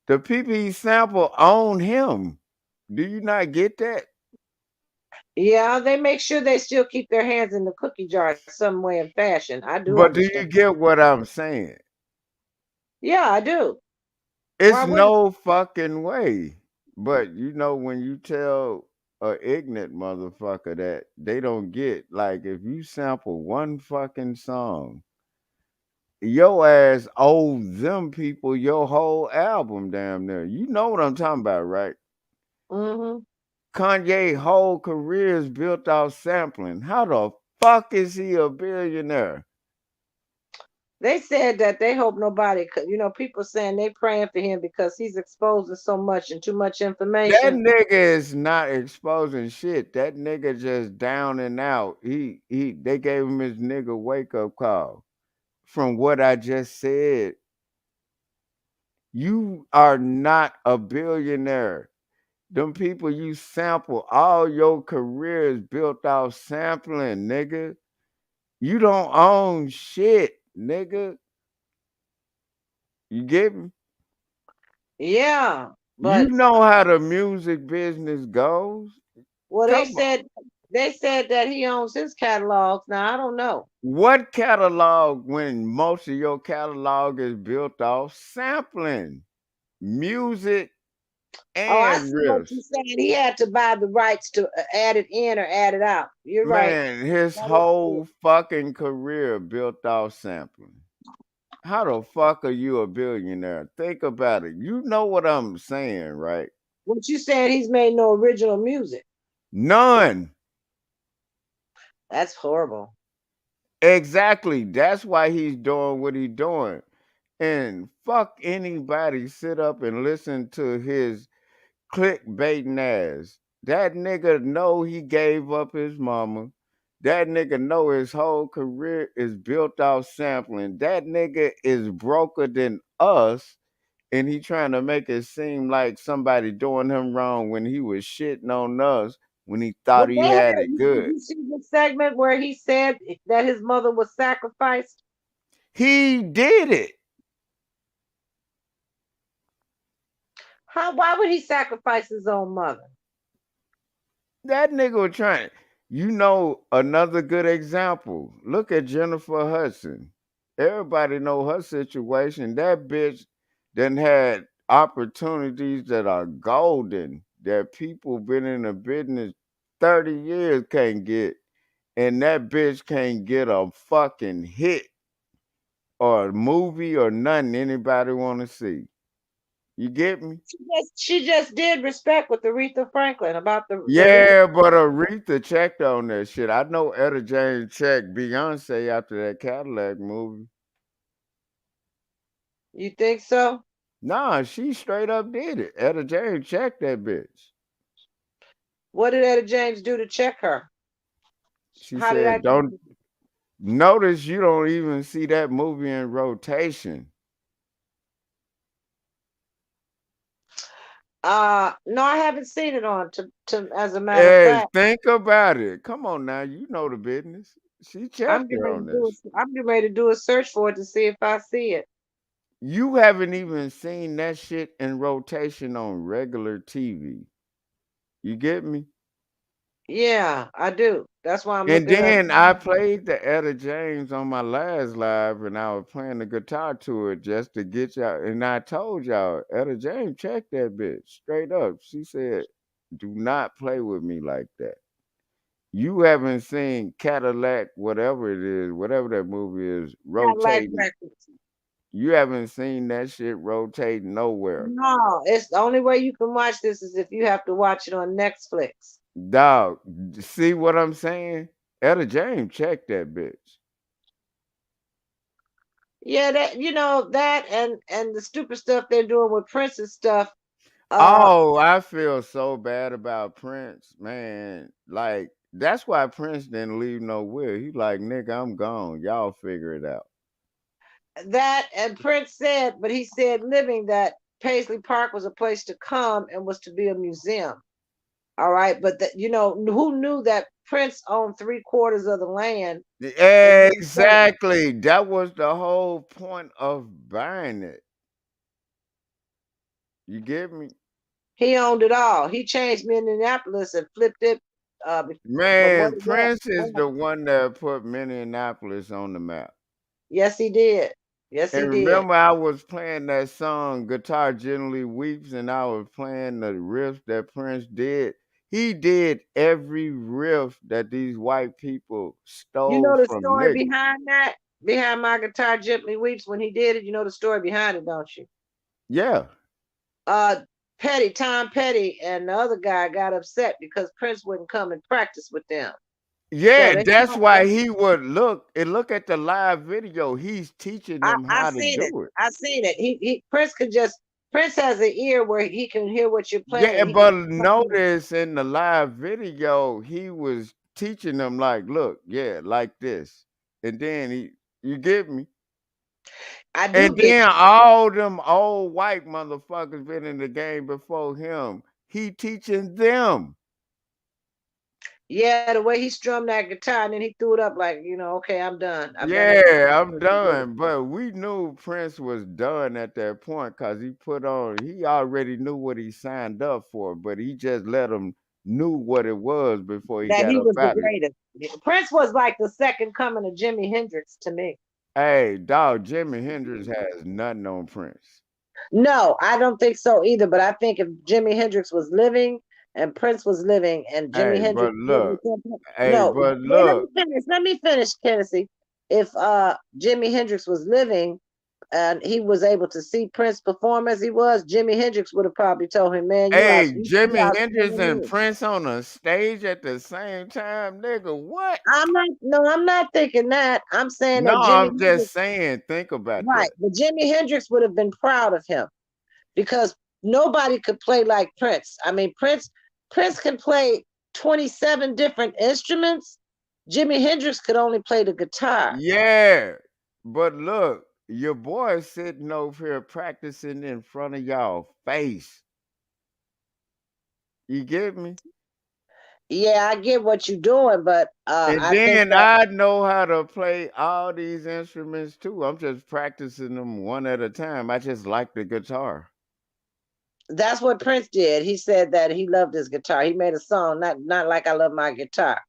the people he sampled own him. Do you not get that? Yeah, they make sure they still keep their hands in the cookie jar some way and fashion. I do But do understand. you get what I'm saying? Yeah, I do. Why It's wouldn't no fucking way. But when you tell a ignorant motherfucker that they don't get, like if you sample one fucking song, your ass owes them people your whole album damn near. You know what I'm talking about, right? mm-hmm. Kanye whole career is built off sampling. How the fuck is he a billionaire? They said that they hope nobody could, people saying they praying for him because he's exposing so much and too much That information. nigga is not exposing shit. That nigga just down and out. They gave him his nigga wake up call. From what I just said, you are not a billionaire. Them people you sample, all your career is built off sampling, nigga. You don't own shit, nigga. You get me? Yeah, You but know how the music business goes. well, they Come on. said they said that he owns his catalogs. Now I don't know. What catalog when most of your catalog is built off sampling, music, Oh, I and see what you're riffs? saying. He had to buy the rights to add it in or add it out. You're right. Man, his That is true. whole fucking career built off sampling. How the fuck are you a billionaire? Think about it. You know what I'm saying, right? What you saying? He's made no original music. None. That's horrible. Exactly. That's why he's doing what he's doing. And fuck anybody sit up and listen to his clickbaiting ass. That nigga know he gave up his mama. That nigga know his whole career is built off sampling. That nigga is broker than us, and he trying to make it seem like somebody doing him wrong when he was shitting on us when he thought But he they had, had it did good. you see the segment where he said that his mother was sacrificed? He did it. How? Why would he sacrifice his own mother? That nigga was trying. You know another good example. Look at Jennifer Hudson. Everybody know her situation. That bitch done had opportunities that are golden that people been in the business 30 years can't get. And that bitch can't get a fucking hit or a movie or nothing anybody want to see. You get me? She just did respect with Aretha Franklin about the Aretha. Yeah, but Aretha checked on that shit. I know Etta James checked Beyonce after that Cadillac movie. You think so? Nah, she straight up did it. Etta James checked that bitch. What did Etta James do to check her? She How did said, that? "Don't notice you don't even see that movie in rotation." No, I haven't seen it on. To as a matter of Hey, fact, think about it. Come on now, you know the business. She I'm checked getting her ready on to do this. a, I'm getting ready to do a search for it to see if I see it. You haven't even seen that shit in rotation on regular TV. You get me? Yeah, I do. That's why I'm And looking it up. then I played the Etta James on my last live, and I was playing the guitar to it just to get y'all. And I told y'all, Etta James checked that bitch straight up. She said, "Do not play with me like that." You haven't seen Cadillac, whatever it is, whatever that movie is, Cadillac rotating. Records. You haven't seen that shit rotating nowhere. No, it's the only way you can watch this is if you have to watch it on Netflix. Dog, see what I'm saying? Etta James checked that bitch. Yeah, that that and the stupid stuff they're doing with Prince's stuff. Uh, Oh, I feel so bad about Prince, man. Like, that's why Prince didn't leave no will. He like, nigga, I'm gone. Y'all figure it out. that and Prince said, but he said living that Paisley Park was a place to come and was to be a museum. All right, but that who knew that Prince owned 3/4 of the land in Minnesota? Exactly. That was the whole point of buying it. You get me? He owned it all. He changed Minneapolis and flipped it from what Man, it was. Prince is the one that put Minneapolis on the map. Yes, he did. Yes, he And did. remember, I was playing that song "Guitar Generally Weeps," and I was playing the riff that Prince did. He did every riff that these white people You stole know the from story niggas. behind that? Behind My Guitar Gently Weeps when he did it? You know the story behind it, don't you? Yeah, Uh Tom Petty and the other guy got upset because Prince wouldn't come and practice with them. So Yeah, they that's taught why them. he would look and look at the live video. He's teaching them I how to seen it. do it. I seen it. He Prince could just Prince has an ear where he can hear what you're playing Yeah, and he can but do something. notice in the live video, he was teaching them like, look, yeah, like this. And then you get me? I do And get then you. all them old white motherfuckers been in the game before him. He teaching them. Yeah, the way he strummed that guitar and then he threw it up like, okay, I'm done. I've done everything Yeah, I'm I'm supposed to do. done. But we knew Prince was done at that point because he already knew what he signed up for, but he just let him knew what it was before he That got he up was the out of it. greatest. Prince was like the second coming of Jimi Hendrix to me. Hey, dog, Jimi Hendrix has nothing on Prince. No, I don't think so either. But I think if Jimi Hendrix was living and Prince was living and Jimi Hey, Hendrix but was look, hey, no, but wait, let me look, finish. Let me finish, Tennessee. If Jimi Hendrix was living and he was able to see Prince perform as he was, Jimi Hendrix would have probably told him, "Man, hey, you Jimi Hendrix outstanding and me." Prince on a stage at the same time, nigga, what? I'm not thinking that. I'm saying No, that Jimi I'm Hendrix, just saying, think about right? that. But Jimi Hendrix would have been proud of him because nobody could play like Prince. I mean, Prince can play 27 different instruments. Jimi Hendrix could only play the guitar. Yeah, but look, your boy sitting over here practicing in front of y'all face. You get me? Yeah, I get what you're doing, but And I think then that I know how to play all these instruments too. I'm just practicing them one at a time. I just like the guitar. that's what Prince did. He said that he loved his guitar. He made a song, not like I love my guitar,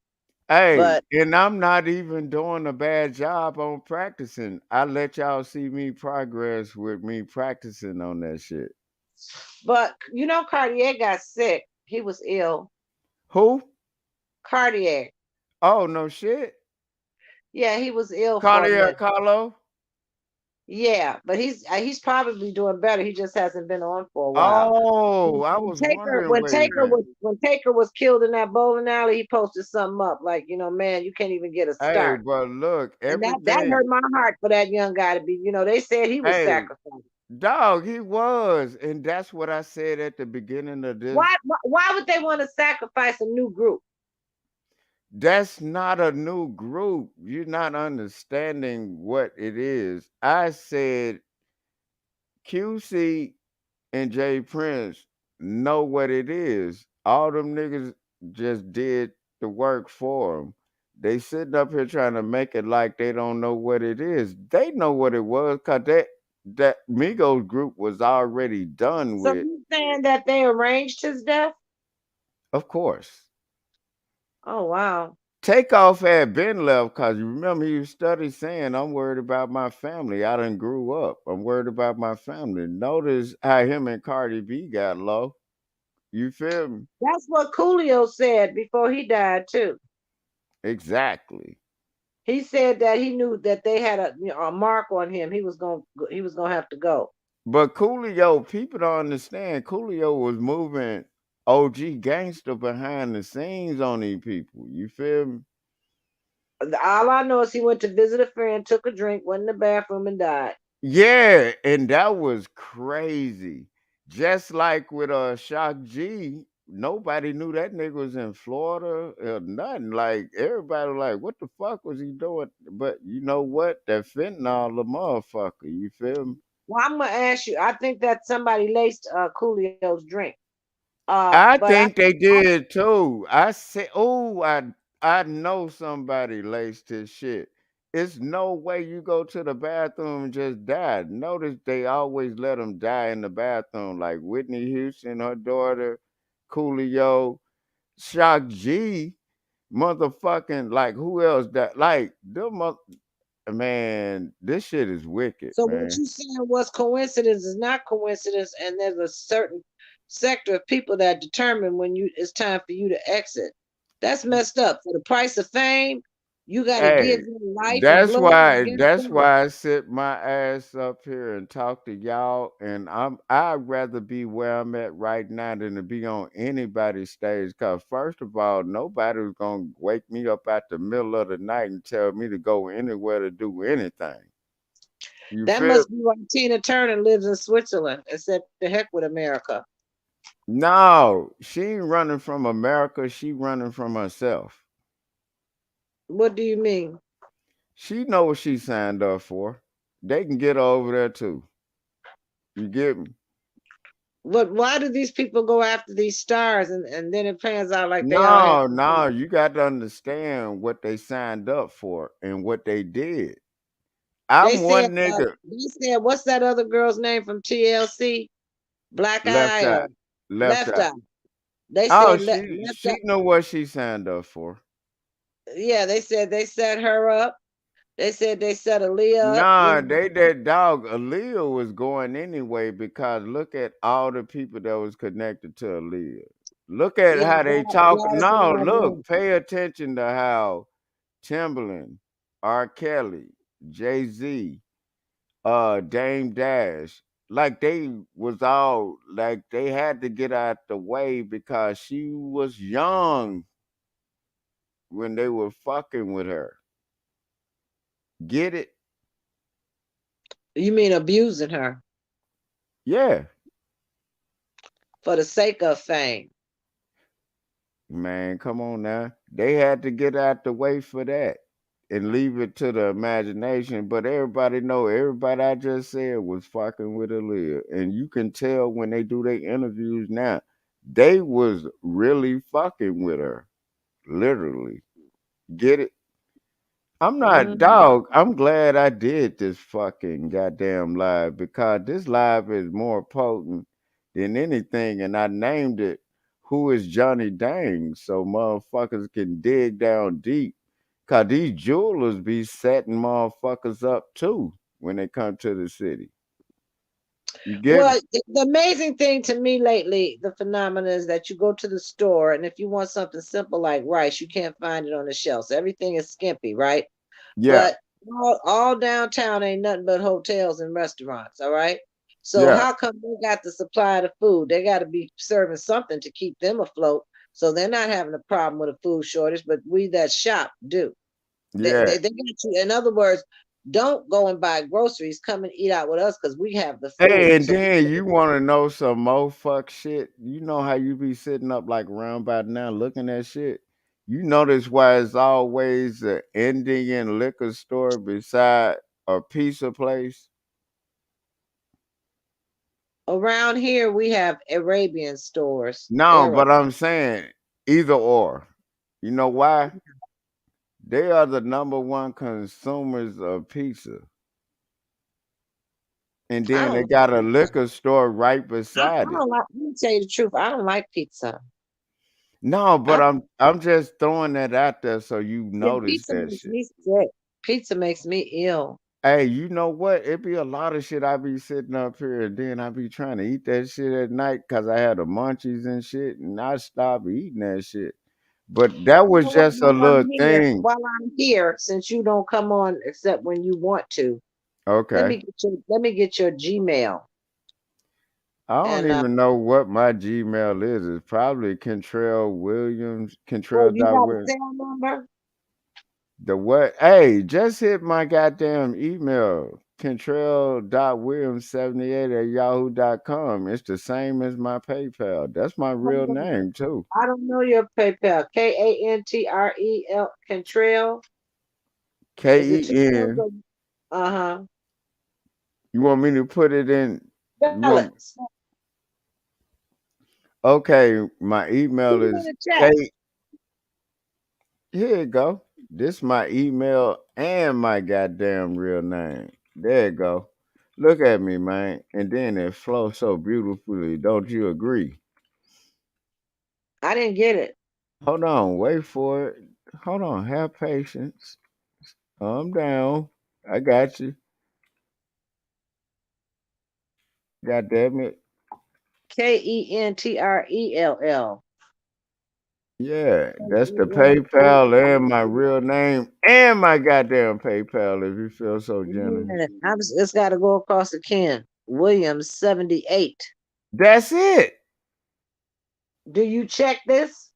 Hey, but and I'm not even doing a bad job on practicing. I let y'all see me progress with me practicing on that shit. Cartier got sick. He was ill. Who? Cartier. Oh, no shit. Yeah, he was ill for a Cartier minute. Carlo? Yeah, but he's probably doing better. He just hasn't been on for a while. Oh, When I when was Taker wondering when where he Taker been. was when Taker was killed in that bowling alley, he posted something up like, man, you can't even get a Hey, start. but look, And that everything. hurt my heart for that young guy to be, they said he was Hey, sacrificed. dog, he was, and that's what I said at the beginning of this. Why would they want to sacrifice a new group? That's not a new group. You're not understanding what it is. I said QC and Jay Prince know what it is. All them niggas just did the work for them. They sitting up here trying to make it like they don't know what it is. They know what it was because that Migos group was already done So with. you saying that they arranged his death? Of course. Oh wow. Takeoff had been left because you remember he studied saying, I'm worried about my family. I done grew up. I'm worried about my family. Notice how him and Cardi B got low. You feel me? That's what Coolio said before he died too. Exactly. He said that he knew that they had a mark on him. He was gonna have to go. But Coolio, people don't understand. Coolio was moving OG gangster behind the scenes on these people. You feel me? All I know is he went to visit a friend, took a drink, went in the bathroom, and died. Yeah, and that was crazy. Just like with Shock G, nobody knew that nigga was in Florida or nothing. Like everybody was like, what the fuck was he doing? But you know what? That fentanyl, the motherfucker. You feel me? Well, I'm gonna ask you. I think that somebody laced Coolio's drink. I But think they did too. I said, oh, I know somebody laced his shit. It's no way you go to the bathroom and just die. Notice they always let them die in the bathroom, like Whitney Houston, her daughter, Coolio, Shock G, motherfucking like who else that like man, this shit is wicked, so what man. you saying was coincidence is not coincidence, and there's a certain sector of people that determine when it's time for you to exit. That's messed up. For the price of fame, You got to Hey, give them life and that's blood why against that's them. why I sit my ass up here and talk to y'all, and I'd rather be where I'm at right now than to be on anybody's stage. Cause first of all, nobody's gonna wake me up at the middle of the night and tell me to go anywhere to do anything. You That feel? must be why Tina Turner lives in Switzerland and said, "The heck with America." No, she ain't running from America. She running from herself. What do you mean? She know what she signed up for. They can get her over there too. You get me? What? Why do these people go after these stars and then it pans out like they all have No, to? no, you got to understand what they signed up for and what they did. They I'm said, one nigga what's that other girl's name from TLC? Black left Eye eye, or left Left eye. Eye? They Oh, said she Left Eye. she knew what she signed up for. Yeah, they said they set her up. They said they set Aaliyah up. Nah, they that dog Aaliyah was going anyway because look at all the people that was connected to Aaliyah. Look at Yeah, how they talk. Gladys and No, all look, them. pay attention to how Timberland, R. Kelly, Jay-Z, Dame Dash, like they was all like they had to get out the way because she was young when they were fucking with her. Get it? You mean abusing her Yeah. for the sake of fame? Man, come on now. They had to get out the way for that and leave it to the imagination. But everybody know everybody I just said was fucking with Aaliyah. And you can tell when they do their interviews now, they was really fucking with her. Literally. Get it? I'm not Mhm. dog. I'm glad I did this fucking goddamn live because this live is more potent than anything, and I named it "Who is Johnny Dang?" so motherfuckers can dig down deep. Cause these jewelers be setting motherfuckers up too when they come to the city. You get me? Well, the amazing thing to me lately, the phenomenon is that you go to the store, and if you want something simple like rice, you can't find it on the shelves. Everything is skimpy, right? Yeah, But all downtown ain't nothing but hotels and restaurants, all right? So yeah, how come they got the supply of the food? They got to be serving something to keep them afloat. So they're not having a problem with a food shortage, but we that shop do. yeah. They get you. In other words, don't go and buy groceries. Come and eat out with us because we have the food. Hey, and So then you want to know some more fuck shit? You know how you be sitting up like around by now looking at shit? You notice why it's always an Indian liquor store beside a pizza place? around here we have Arabian stores, No, Arab. but I'm saying either or. You know why? They are the number one consumers of pizza. And I then don't they like got a pizza. liquor store right I beside it. don't like. Let me tell you the truth. I don't like pizza. No, I but I'm just throwing that out there so you Yeah, notice pizza that makes shit. me sick. Pizza makes me ill. Hey, you know what? It be a lot of shit I be sitting up here and then I be trying to eat that shit at night because I had the munchies and shit and I stopped eating that shit. But that You was know what? just a little thing. While I'm here, since you don't come on except when you want to, Okay. let me get your Gmail. I don't And even know what my Gmail is. It's probably Kentrell Williams, oh, Kentrell you dot got a Williams. cell number? The what? Hey, just hit my goddamn email. Kentrell.williams78 at yahoo.com. It's the same as my PayPal. That's my real Hold on. name too. I don't know your PayPal. Kantrell. Cantrell. Is it two L's? KEN. Uh-huh. You want me to put it in? You Spell it. want okay, my Put email it in is the K. chat. Here you go. This my email and my goddamn real name. There you go. Look at me, man. And then it flows so beautifully. Don't you agree? I didn't get it. Hold on. Wait for it. Hold on. Have patience. Calm down. I got you. God damn it. Kentrell. Yeah, that's the PayPal and my real name and my goddamn PayPal. If you feel so generous. Yeah, it's got to go across the Ken. Williams 78. That's it. Do you check this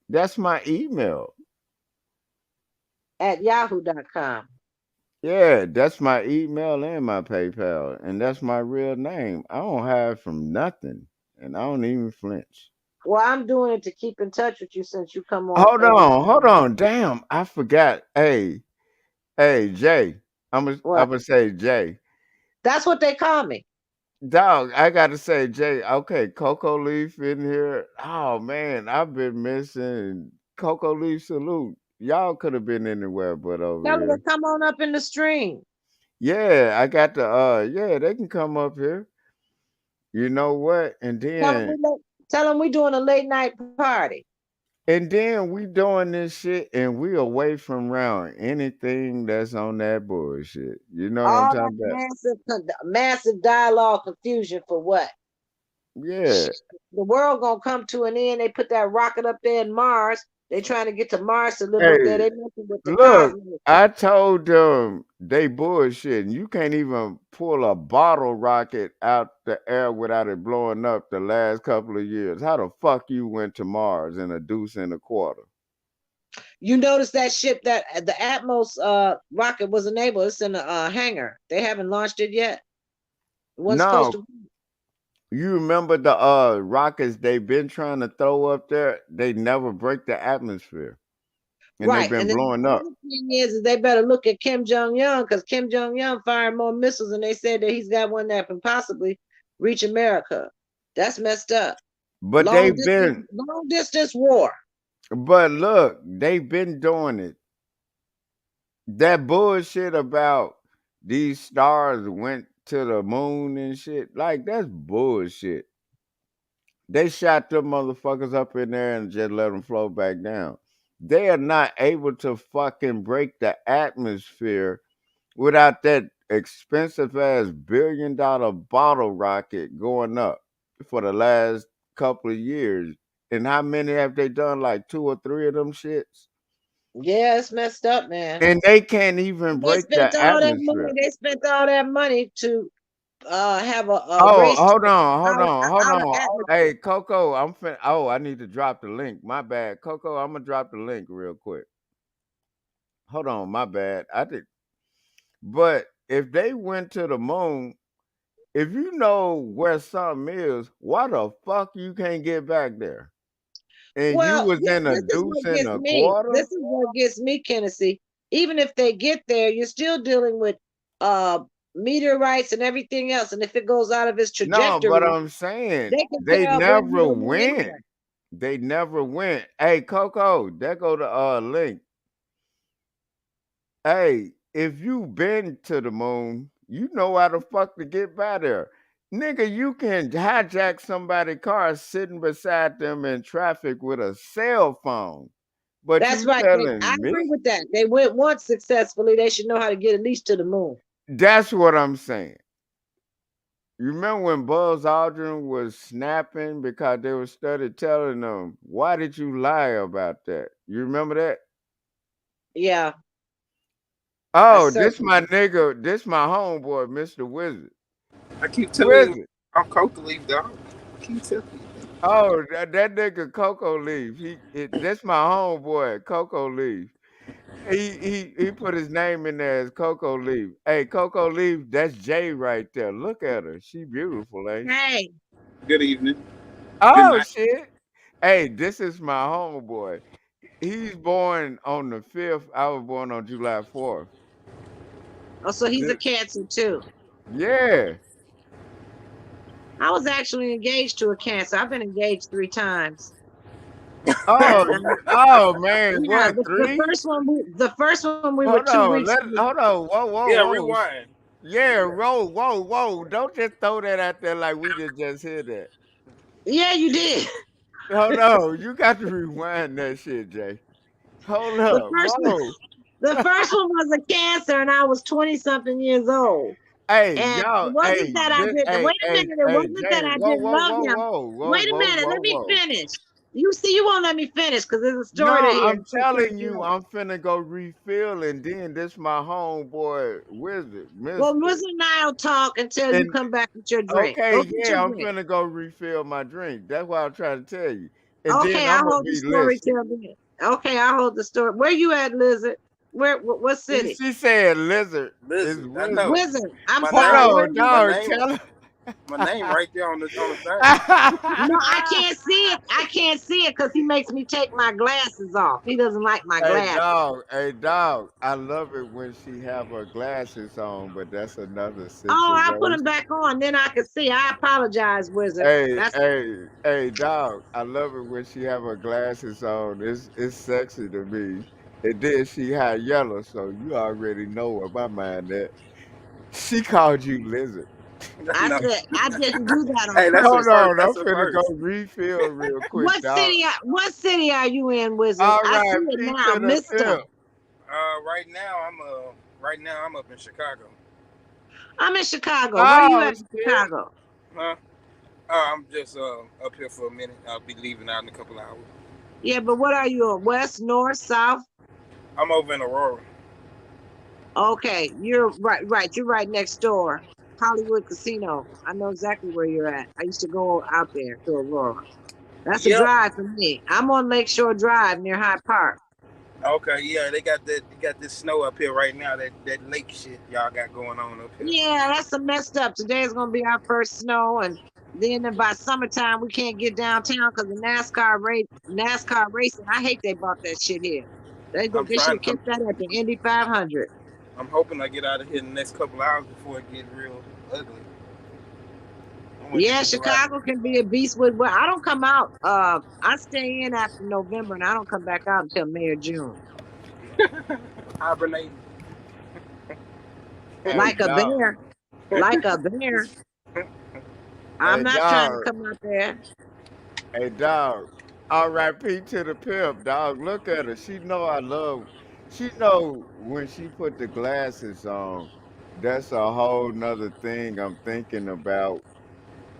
That's my email. at yahoo.com? Yeah, that's my email and my PayPal, and that's my real name. I don't hide from nothing, and I don't even flinch. Well, I'm doing it to keep in touch with you since you come on Hold every on, hold time. on. Damn, I forgot. Hey, Jay. I'm What? gonna say Jay. That's what they call me. Dog, I gotta say Jay. Okay, Coco Leaf in here. Oh man, I've been missing Coco Leaf. Salute. Y'all could have been anywhere but over Tell them to here. come on up in the stream. Yeah, I got the yeah, they can come up here. You know what? Tell them tell them we doing a late night party. And then we doing this shit and we away from around anything that's on that bullshit. You know what I'm All that talking about? massive dialogue confusion for what? Yeah. The world gonna come to an end. They put that rocket up there in Mars. They trying to get to Mars to live up there. Hey, They messing with the look, cosmos. I told them they bullshitting. You can't even pull a bottle rocket out the air without it blowing up the last couple of years. How the fuck you went to Mars in a deuce and a quarter? You notice that ship that the Atmos rocket was enabled. It's in a hangar. They haven't launched it yet. It wasn't supposed No, to. you remember the rockets they've been trying to throw up there? They never break the atmosphere. And they've Right. been And then blowing the up. other thing is they better look at Kim Jong Un because Kim Jong Un fired more missiles, and they said that he's got one that can possibly reach America. That's messed up. But they've been Long distance war. but look, they've been doing it. That bullshit about these stars went to the moon and shit, like that's bullshit. They shot them motherfuckers up in there and just let them float back down. They are not able to fucking break the atmosphere without that expensive ass $1 billion bottle rocket going up for the last couple of years. And how many have they done? Like two or three of them shits? Yeah, it's messed up, man. And they can't even They break spent the all that money. atmosphere. They spent all that money to have a Oh, race hold on, hold out, on, hold out of on. atmosphere. Hey, Coco, oh, I need to drop the link. My bad. Coco, I'm gonna drop the link real quick. Hold on, my bad. I did but if they went to the moon, if you know where something is, why the fuck you can't get back there? And you Well, was in a this is deuce what and gets a me. quarter? This is what gets me, Kennedy. Even if they get there, you're still dealing with uh meteorites and everything else. And if it goes out of its No, but trajectory, I'm saying they can they tear up where you never gonna be went. anyway. They never went. Hey, Coco, there go the link. Hey, if you been to the moon, you know how the fuck to get by there. Nigga, you can hijack somebody's car sitting beside them in traffic with a cell phone. But That's you right. I telling agree me? with that. They went once successfully. They should know how to get at least to the moon. That's what I'm saying. You remember when Buzz Aldrin was snapping because they were started telling them, why did you lie about that? You remember that? Yeah, I Oh, this my certainly. nigga, this my homeboy, Mr. Wizard. I keep telling you, Wizard. I'm coca leaf dog. I keep telling you. Oh, that nigga Coco Leaf. That's my homeboy, Coco Leaf. He put his name in there as Coco Leaf. Hey, Coco Leaf, that's Jay right there. Look at her. She beautiful, ain't she? Hey, Good evening. Good Oh night. shit. Hey, this is my homeboy. He's born on the 5th. I was born on July 4th. oh, so he's a This, Cancer too. yeah. I was actually engaged to a Cancer. I've been engaged 3 times. Oh, And oh man, yeah, what three? the first one we were Hold 2 weeks. on, hold on, whoa, whoa, Yeah, whoa. rewind. Yeah, Rewind. roll, whoa, whoa. Don't just throw that out there like we did just hear that. Yeah, you did. Hold on, you got to rewind that shit, Jay. Hold The up, first one, whoa. the first one was a Cancer, and I was 20 something years old. Hey, And it y'all, wasn't hey, that I this, didn't. Wait a minute. It hey, wasn't that Jay, I whoa, didn't whoa, love whoa, him. whoa, whoa, Wait a whoa, minute. whoa, Let me whoa. finish. You see, you won't let me finish because there's a story to No, hear. I'm telling you, I'm finna go refill, and then this my homeboy wizard, Well, Mister. Wizard and I'll talk until you And come back with your drink. Go okay, get your yeah, I'm drink. finna go refill my drink. That's what I'm trying to tell you. And then Okay, I'm I'll gonna hold the be story listening. till then. Okay, I'll hold the story. Where you at, Lizard? What city? She said lizard is Listen, I know. wizard. Wizard. I'm My Hold sorry. name, Where on, you my at? dog, name, tell my name her. right there on the thing. No, I can't see it. I can't see it because he makes me take my glasses off. He doesn't like my glasses. Hey dog. I love it when she have her glasses on, but that's another Oh, I put situation. them back on, then I can see. I apologize, Wizard. That's Dog. I love it when she have her glasses on. It's sexy to me. And then she had yellow, so you already know where my mind at. She called you lizard. I No, said I didn't do that on hey, that's a purpose. Hold first. on, I'm That's a finna go first. refill real quick, dog. What city are you in, Wizard? All I see right, it P now, to the Mister. pimp. Right now I'm up in Chicago. I'm in Chicago. Where you Oh at in shit. Chicago? Huh? I'm just up here for a minute. I'll be leaving out in a couple hours. Yeah, but what are you on? West, north, south? I'm over in Aurora. Okay, you're right, right. You're right next door. Hollywood Casino. I know exactly where you're at. I used to go out there to Aurora. That's a Yep. drive for me. I'm on Lakeshore Drive near Hyde Park. Okay, yeah, they got this snow up here right now. That lake shit y'all got going on up here. Yeah, that's a messed up. Today is gonna be our first snow, and then by summertime we can't get downtown because the NASCAR racing. I hate they bought that shit here. I'm They should trying. have kept that at the Indy 500. I'm hoping I get out of here in the next couple hours before it get real ugly. I want Yeah, to go out. Chicago can be a beast with. Well, I don't come out. I stay in after November, and I don't come back out until May or June, Hibernate. Hey like a dog. bear, like a bear. I'm Hey not trying to dog. come out there. Hey dog. All right, P to the pimp, dog. Look at her. She know I love. She know when she put the glasses on. That's a whole nother thing I'm thinking about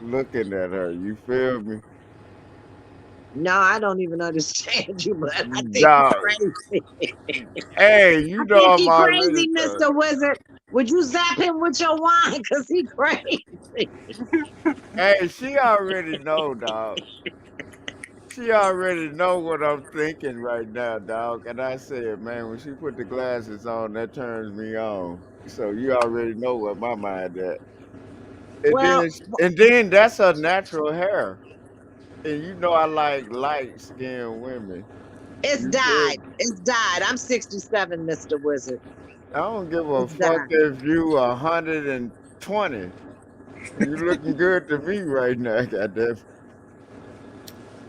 looking at her. You feel me? No, I don't even understand you, but I think you Dog. crazy. Hey, you I know think I'm he already crazy, done. Mr. Wizard. Would you zap him with your wine? Cause he crazy. Hey, she already know, dog. She already know what I'm thinking right now, dog. And I said, man, when she put the glasses on, that turns me on. So you already know what my mind at. Well, And then that's her natural hair. And you know I like light skinned women. it's You feel died. me? It's died. I'm 67, Mr. Wizard. I don't give a It's fuck died. if you 120. You looking good to me right now, goddamn.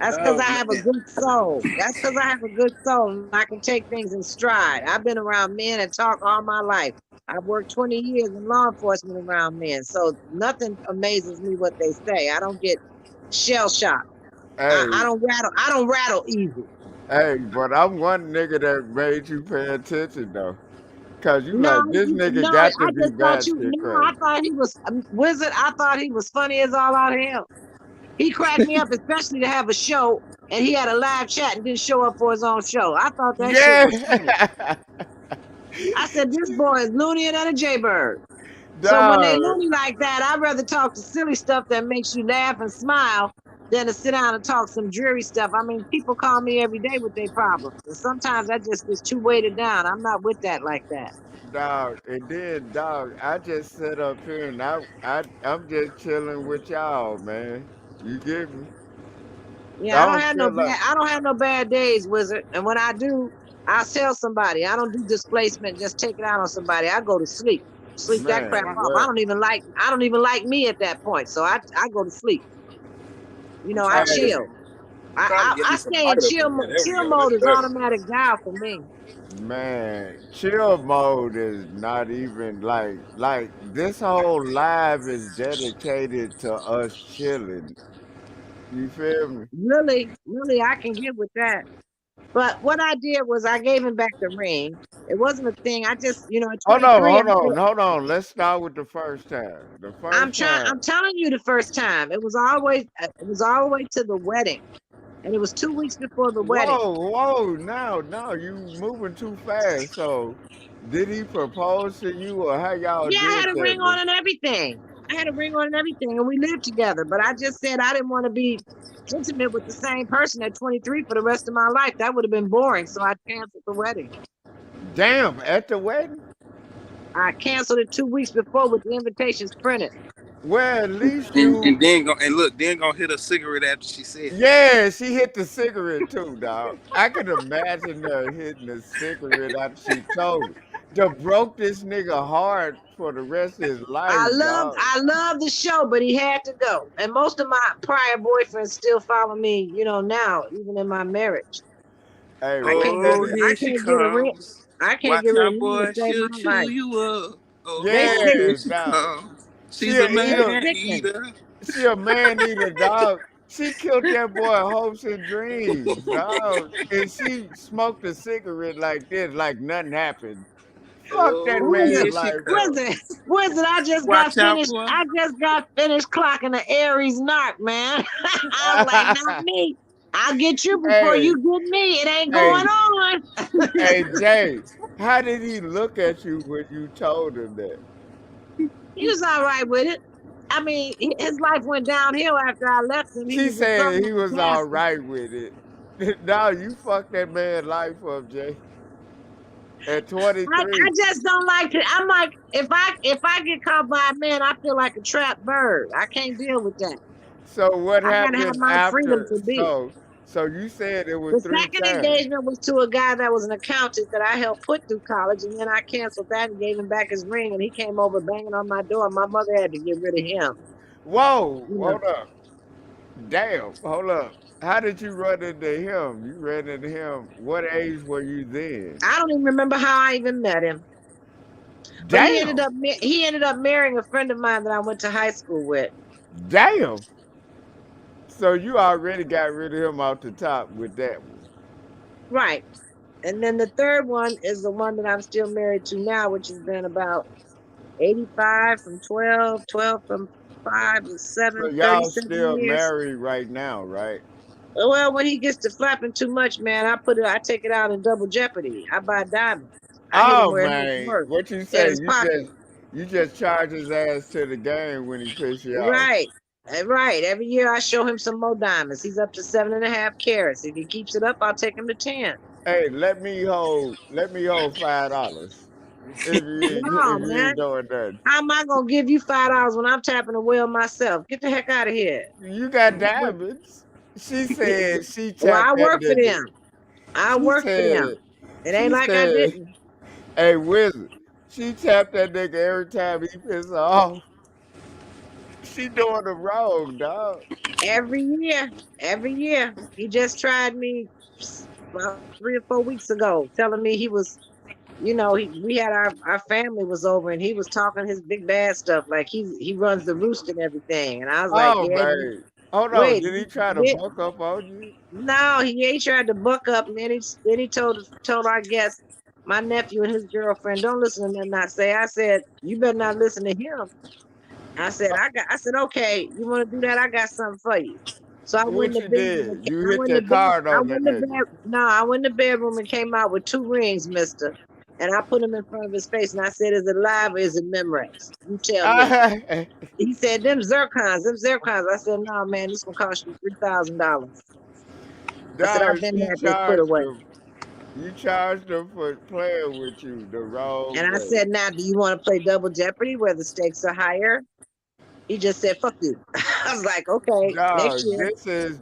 That's because Oh I have a man, good soul. That's because I have a good soul and I can take things in stride. I've been around men and talk all my life. I've worked 20 years in law enforcement around men. So nothing amazes me what they say. I don't get shell shocked. I Hey, don't rattle. I don't rattle easy. but I'm one nigga that made you pay attention though. Cause you No, like this nigga no, got to I be just thought bad you. shit No, I crazy. thought he was Wizard. I thought he was funny as all out hell. He cracked me up, especially to have a show and he had a live chat and didn't show up for his own show. I thought that shit was funny. Yeah. I said, this boy is loonier than a jaybird. So when they Dog. loony like that, I'd rather talk to silly stuff that makes you laugh and smile than to sit down and talk some dreary stuff. I mean, people call me every day with their problems. And sometimes I just is too weighted down. I'm not with that like that. Dog. And then dog, I just sit up here and I'm just chilling with y'all, man. You get me? Yeah, I don't feel like I don't have no bad days, Wizard. And when I do, I tell somebody. I don't do displacement, just take it out on somebody. I go to sleep. Sleep that crap man, off. what? I don't even like me at that point. So I go to sleep. You I'm know, I trying to get Hey, chill. I'm trying to get I me some stay in light up in here. There we chill go. mode That's is better. automatic dial for me. man, chill mode is not even like this whole live is dedicated to us chilling. You feel me? Really, I can get with that. But what I did was I gave him back the ring. It wasn't a thing. I just, at 23, Hold on. Let's start with the first time. The first I'm time. telling you the first time. It was always to the wedding. And it was 2 weeks before the wedding. Whoa, now you moving too fast. So, did he propose to you, or how y'all Yeah, I did had a ring that? on and everything. I had a ring on and everything, and we lived together. But I just said I didn't want to be intimate with the same person at 23 for the rest of my life. That would have been boring. So I canceled the wedding. Damn, at the wedding? I canceled it 2 weeks before with the invitations printed. Well, at least And you. then go and look, then gonna hit a cigarette after she said it. Yeah, she hit the cigarette too, dog. I could imagine her hitting the cigarette after she told it. To broke this nigga hard for the rest of his life, dog. I love the show, but he had to go. And most of my prior boyfriends still follow me, now, even in my marriage. Hey, I what can't that? get Oh, here I she can't get a rid comes. I can't Watch get rid how of him to boy save she'll my chew life. you up. They Oh, sick. here Yeah, she dog. comes. She She's a a They eater. man sickening. eater. She a man eater, dog. She killed that boy hopes and dreams, dog. And she smoked a cigarette like this, like nothing happened. Fuck that Oh, man here Wizard, she life up. comes. Wizard, Wizard, Watch out, boy. I just got finished clocking the Aries narc, man. I was like, not me. I'll get you before Hey, you get me. It ain't hey, going on. hey, Jay, how did he look at you when you told him that? He was all right with it. I mean, his life went downhill after I left him. He She was in said something he of a was all pastor. right with it. No, you fucked that man life up, Jay. At I 23. just don't like to. I'm like, if I get caught by a man, I feel like a trapped bird. I can't deal with that. So what I gotta have happened my freedom after? to be. So you said it was The three second times. engagement was to a guy that was an accountant that I helped put through college, and then I canceled that and gave him back his ring, and he came over banging on my door. My mother had to get rid of him. Whoa, You know, hold up. Damn, hold up. How did you run into him? You ran into him. What age were you then? I don't even remember how I even met him, but Damn. he ended up marrying a friend of mine that I went to high school with. Damn. So you already got rid of him off the top with that one. Right. And then the third one is the one that I'm still married to now, which has been about 85 from 12, 12 from 5 to So 7, y'all 37 still years. married right now, right? Well, when he gets to flapping too much, man, I take it out in double jeopardy. I buy diamonds. I hit him Oh where it hurts man, worse, what you in say? his pocket. You just charge his ass to the game when he piss you off. Right. Right. Every year I show him some more diamonds. He's up to 7.5 carats. If he keeps it up, I'll take him to 10. Hey, let me hold $5 No, if you man. ain't doing nothing. How am I gonna give you $5 when I'm tapping a well myself? Get the heck out of here. You got diamonds. She said she Well, tapped I that work for nigga. them. I She work for them. said, It ain't she like I said, didn't. hey wizard. She tapped that nigga every time he piss her off. She doing the wrong, dog. Every year. He just tried me about 3 or 4 weeks ago, telling me he was, we had our family was over and he was talking his big bad stuff like he runs the roost and everything. And I was like, Oh yeah, man. Hold on, wait, did he try to yeah, buck up on you? no, he ain't tried to buck up. And then he told our guest, my nephew and his girlfriend, don't listen to them not say. I said, you better not listen to him. I said, okay, you want to do that? I got something for you. So I went What in the you bedroom. did? You I hit went in that the bed. card I on that went in the nigga. bed. No, I went in the bedroom and came out with 2 rings, Mister. And I put them in front of his face, and I said, "Is it live or is it Memorex? You tell me." He said, "Them zircons, them zircons." I said, "No, man, this will cost you $3,000." I said, Dog, "I've been she had this put charged away." him. You charged him for playing with you the And wrong I way. said, "Now, do you want to play double jeopardy where the stakes are higher?" He just said, "Fuck you." I was like, "Okay, next Dog, year."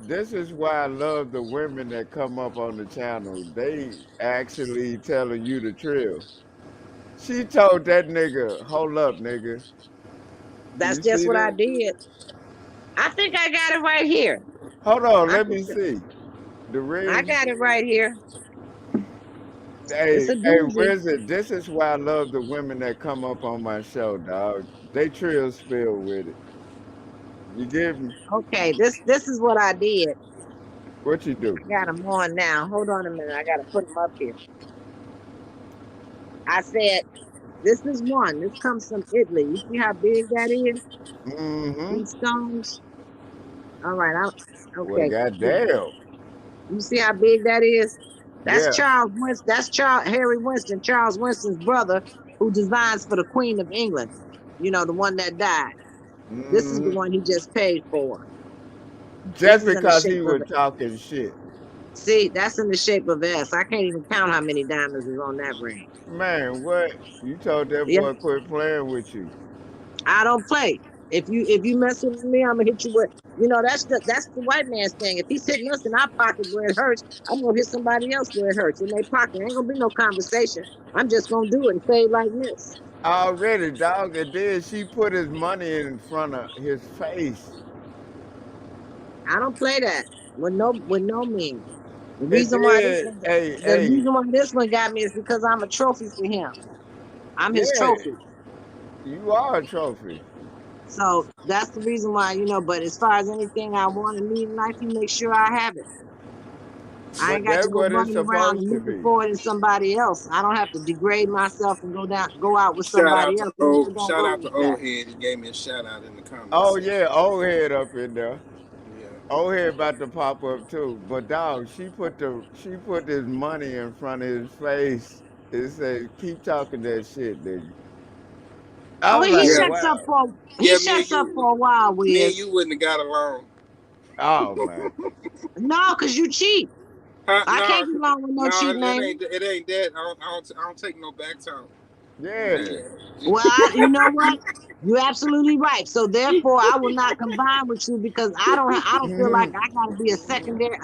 this is why I love the women that come up on the channel. They actually telling you the truth. She told that nigga, hold up, nigga. That's You just see what I that? did. I think I got it right here. Hold on, I let think me see. The I ring. got it right here. It's Hey, a hey, doozy. Wizard, this is why I love the women that come up on my show, dog. They trill spill with it. You get me? Okay, this is what I did. What you do? I got them on now. Hold on a minute. I got to put them up here. I said, this is one. This comes from Italy. You see how big that is? Mm-hmm. These stones. All right. Well, Okay. goddamn. You see how big that is? That's Yeah. Charles Winston. That's Harry Winston, Charles Winston's brother, who designs for the Queen of England. You know, the one that died. This is the Hmm. one he just paid for. This Just is in the because shape he of was talking shit. see, that's in the shape of S. I can't even count how many diamonds is on that ring. Man, what? You told that Yeah, boy quit playing with you. I don't play. If you mess with me, I'm gonna hit you with. You know, that's the white man's thing. If he's hitting us in our pocket where it hurts, I'm gonna hit somebody else where it hurts in their pocket. Ain't gonna be no conversation. I'm just gonna do it and say it like this. Already, dog. And then she put his money in front of his face. I don't play that with no means. The And reason why this then, one, hey, the hey, reason why this one got me is because I'm a trophy for him. I'm his yeah, trophy. you are a trophy. So that's the reason why, but as far as anything I want and need in life, he makes sure I have it. I But ain't got to that's go what it's running around supposed and to looking be. for it in somebody else. I don't have to degrade myself and go out with somebody else. It don't Shout go out to like that. old head. He gave me a shout out in the Oh comments. yeah, old head up in there. Yeah. Old head about to pop up too. But dog, she put this money in front of his face and said, "Keep talking that shit, nigga." I Oh, was he like, Yeah. shuts up "Wow, for he Yeah, me and shuts up you for a while, me and Wiz. you wouldn't have got along. oh man, No, cause you cheat. Huh? I can't No, get along with no no, cheating it nigga. ain't. It ain't that. I don't take no back talk. yeah." Yeah. Well, you know what? You're absolutely right. So therefore, I will not combine with you because I don't feel like I got to be a See, secondary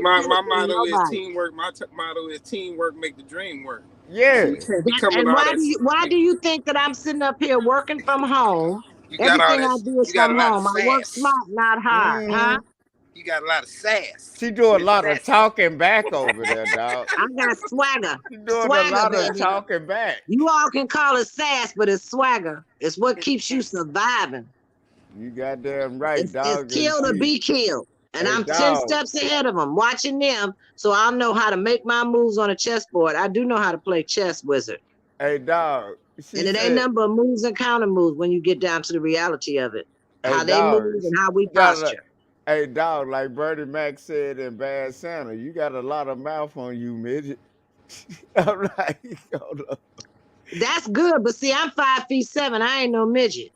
my citizen to motto is nobody. teamwork. Motto is teamwork make the dream work. So you Yeah, can't be coming And all why that. do you think that I'm sitting up here working from home? You got all Everything that. I do is You got a from lot of home. I work sass. smart, not hard, huh? hmm You got a lot of sass. she do a Miss lot of Sassy. talking back over there, dog. I got swagger, She doing a swagger, lot of baby. talking back. You all can call it sass, but it's swagger. It's what keeps you surviving. You goddamn right, It's dog. And kill or she, be killed. And hey, I'm 10 dog, steps ahead of them, watching them, so I'll know how to make my moves on a chessboard. I do know how to play chess, wizard. hey, dog. And She it ain't said, nothing but moves and counter moves when you get down to the reality of it. hey, How they move dog. and how we You got a, posture. hey, dog. Like Bertie Mac said in Bad Santa, you got a lot of mouth on you, midget. I'm like, hold up. That's good, but see, I'm 5'7". I ain't no midget.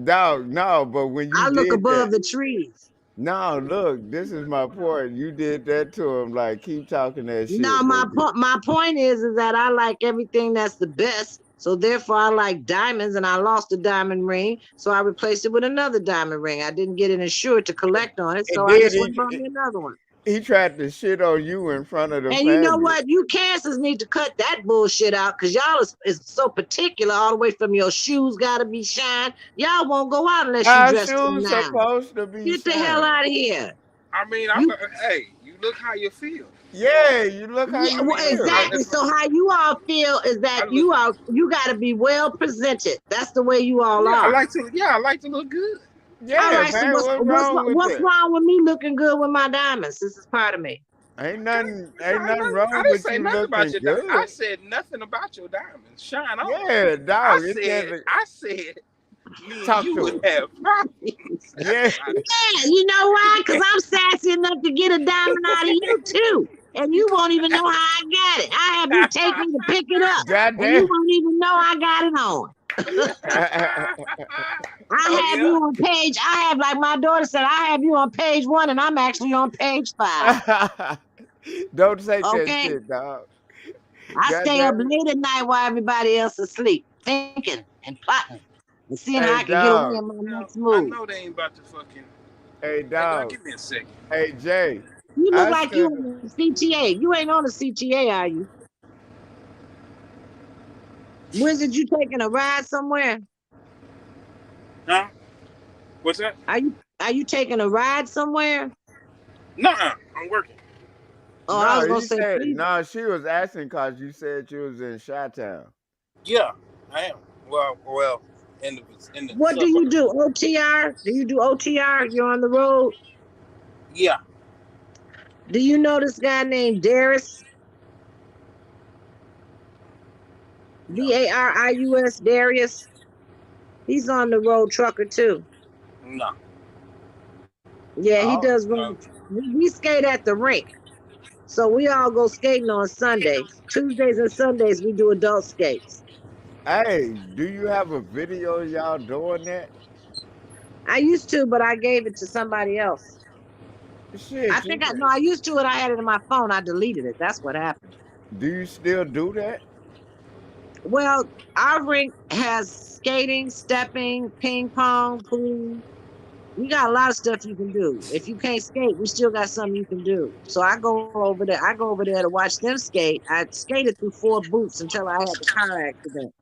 Dog, no, but when you I look did that, above the trees. no, look, this is my point. You did that to him, like, keep talking that No, shit, nigga. my point is that I like everything that's the best. So therefore, I like diamonds, and I lost a diamond ring, so I replaced it with another diamond ring. I didn't get it insured to collect on it, so And I then just went and bought me another one. he tried to shit on you in front of the And you know family. what? You cancers need to cut that bullshit out because y'all is so particular all the way from your shoes got to be shined. Y'all won't go out unless you Our dress to the shoes nines. supposed to be Get the hell shining. out of here. I mean, You hey, you look how you feel. Yeah, you look how Yeah, I you well, mean, feel. exactly. So how you all feel is that I look. you got to be well presented. That's the way you all Yeah, I are. like to. Yeah, I like to look good. All Yeah, right. So man, what's wrong with what's that? wrong with me looking good with my diamonds? This is part of me. Okay. Ain't nothing I wrong didn't with say you nothing about looking your diamonds. I good. said nothing about your diamonds. Shine on. Yeah, dog. It says I said, me and talk you would to us. have problems. That's Yeah. what I Yeah, you know why? Because I'm sassy enough to get a diamond out of you too. And you won't even know how I got it. I have you take me to pick it up. And you Goddamn. won't even know I got it on. oh I have you yeah. on page. I have, like my daughter said, I have you on page 1 and I'm actually on page 5. Don't say that Okay? shit, dog. I stay up Goddamn it. late at night while everybody else is asleep, thinking and plotting and seeing how I Hey, can get away dog. in my next I move. know they ain't about to fucking. Hey, Hey, dog, dog. give me a second. Hey, Jay. You look I like you stood. on the CTA. You ain't on the CTA, are you? Wizard, you taking a ride somewhere? Huh? What's that? Are you taking a ride somewhere? Nuh-uh. I'm working. Oh, I No, was gonna he say, said, please. no, she was asking because you said you was in Chi-Town. Yeah, I am. Well, in the What do you suburb. do? OTR? Do you do OTR? You're on the road. Yeah. Do you know this guy named Darius? No. Darius? Darius. He's on the road trucker too. No. Yeah, he Oh, does No. run. We skate at the rink. So we all go skating on Sundays. Tuesdays and Sundays we do adult skates. Hey, do you have a video of y'all doing that? I used to, but I gave it to somebody else. I Shit, you think I no, I used to it. I had it in my phone. I deleted it. That's what happened. do you still do that? Well, our rink has skating, stepping, ping pong, pool. We got a lot of stuff you can do. If you can't skate, we still got something you can do. So I go over there. I go over there to watch them skate. I skated through 4 booths until I had the car accident,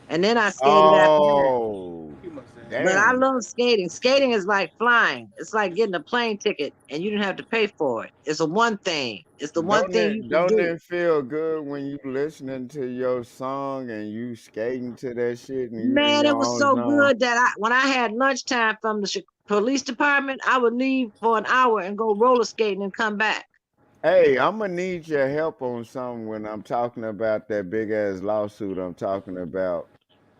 and then I skated after that. Oh, You must say. But I damn. love skating. Skating is like flying. It's like getting a plane ticket and you didn't have to pay for it. It's a one thing. It's the one thing you can Don't do. it feel good when you listening to your song and you skating to that shit and you in Man, your it was own so zone? good that when I had lunchtime from the police department, I would leave for an hour and go roller skating and come back. Hey, I'm gonna need your help on something when I'm talking about that big ass lawsuit I'm talking about,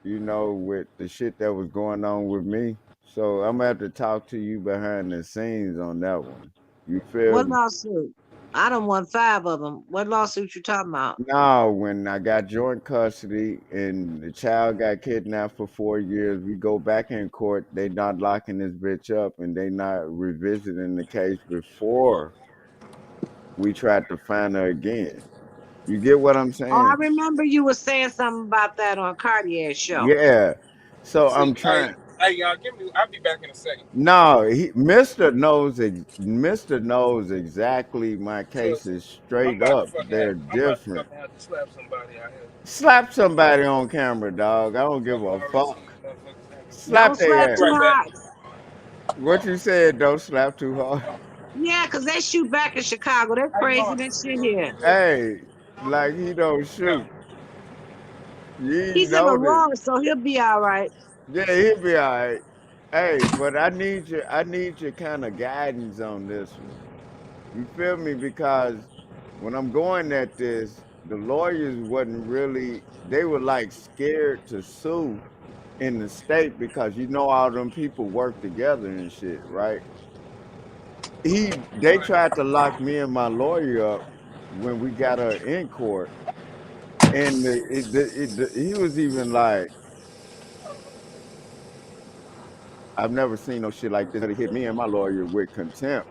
with the shit that was going on with me. So I'm gonna have to talk to you behind the scenes on that one. You feel What me? lawsuit? I done won 5 of them. What lawsuit you talking about? No, when I got joint custody and the child got kidnapped for 4 years, we go back in court. They not locking this bitch up and they not revisiting the case before we tried to find her again. You get what I'm Oh, I saying? remember you were saying something about that on Cartier's show. Yeah. So See, I'm trying. hey, y'all, give me. I'll be back in a second. No, Mister knows exactly my Cause cases I'm straight about to up. fucking have. They're I'm about to different. fucking have to slap somebody out here. Slap somebody on camera, dog. I don't give I've a already seen fuck. motherfuckers have me. Don't Slap slap their Be ass. too right back. hard. What you said, don't slap too hard. Yeah, 'cause they shoot back in Chicago. They're How you crazy doing? than shit here. Hey, like he don't Yeah. shoot. You ain't He's in notice. Aurora, so he'll be all right. Yeah, he'll be all right. Hey, but I need your kind of guidance on this one. You feel me? Because when I'm going at this, the lawyers wasn't really they were like scared to sue in the state because all them people work together and shit, right? They Right. tried to lock me and my lawyer up when we got her in court, and he was even like, I've never seen no shit like this. He hit me and my lawyer with contempt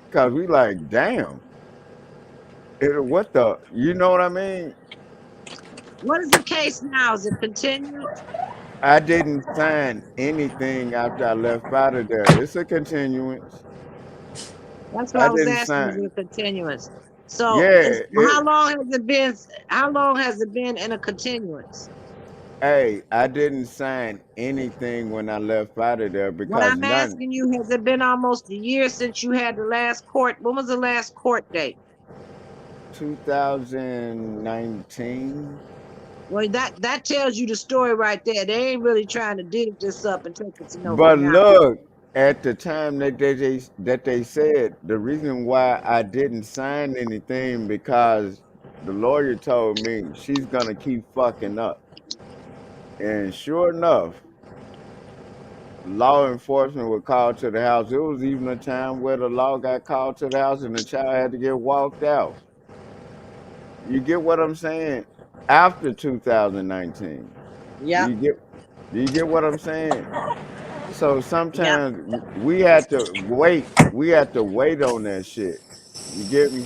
because we like, damn, what the, you know what I mean? What is the case now? Is it continued? I didn't sign anything after I left out of there. It's a continuance. That's what I I was didn't asking. Is sign. it a continuance? So Yeah, is how long has it been? How long has it been in a continuance? hey, I didn't sign anything when I left out of there What because I'm none. asking you, has it been almost a year since you had the last court? When was the last court date? 2019. Well, that tells you the story right there. They ain't really trying to dig this up and take it to no But finale. look, at the time that they said the reason why I didn't sign anything because the lawyer told me she's gonna keep fucking up. And sure enough, law enforcement were called to the house. It was even a time where the law got called to the house and the child had to get walked out. You get what I'm saying? After 2019. Do Yep, you get do you get what I'm saying? So yep, sometimes we had to wait. We had to wait on that shit. You get me?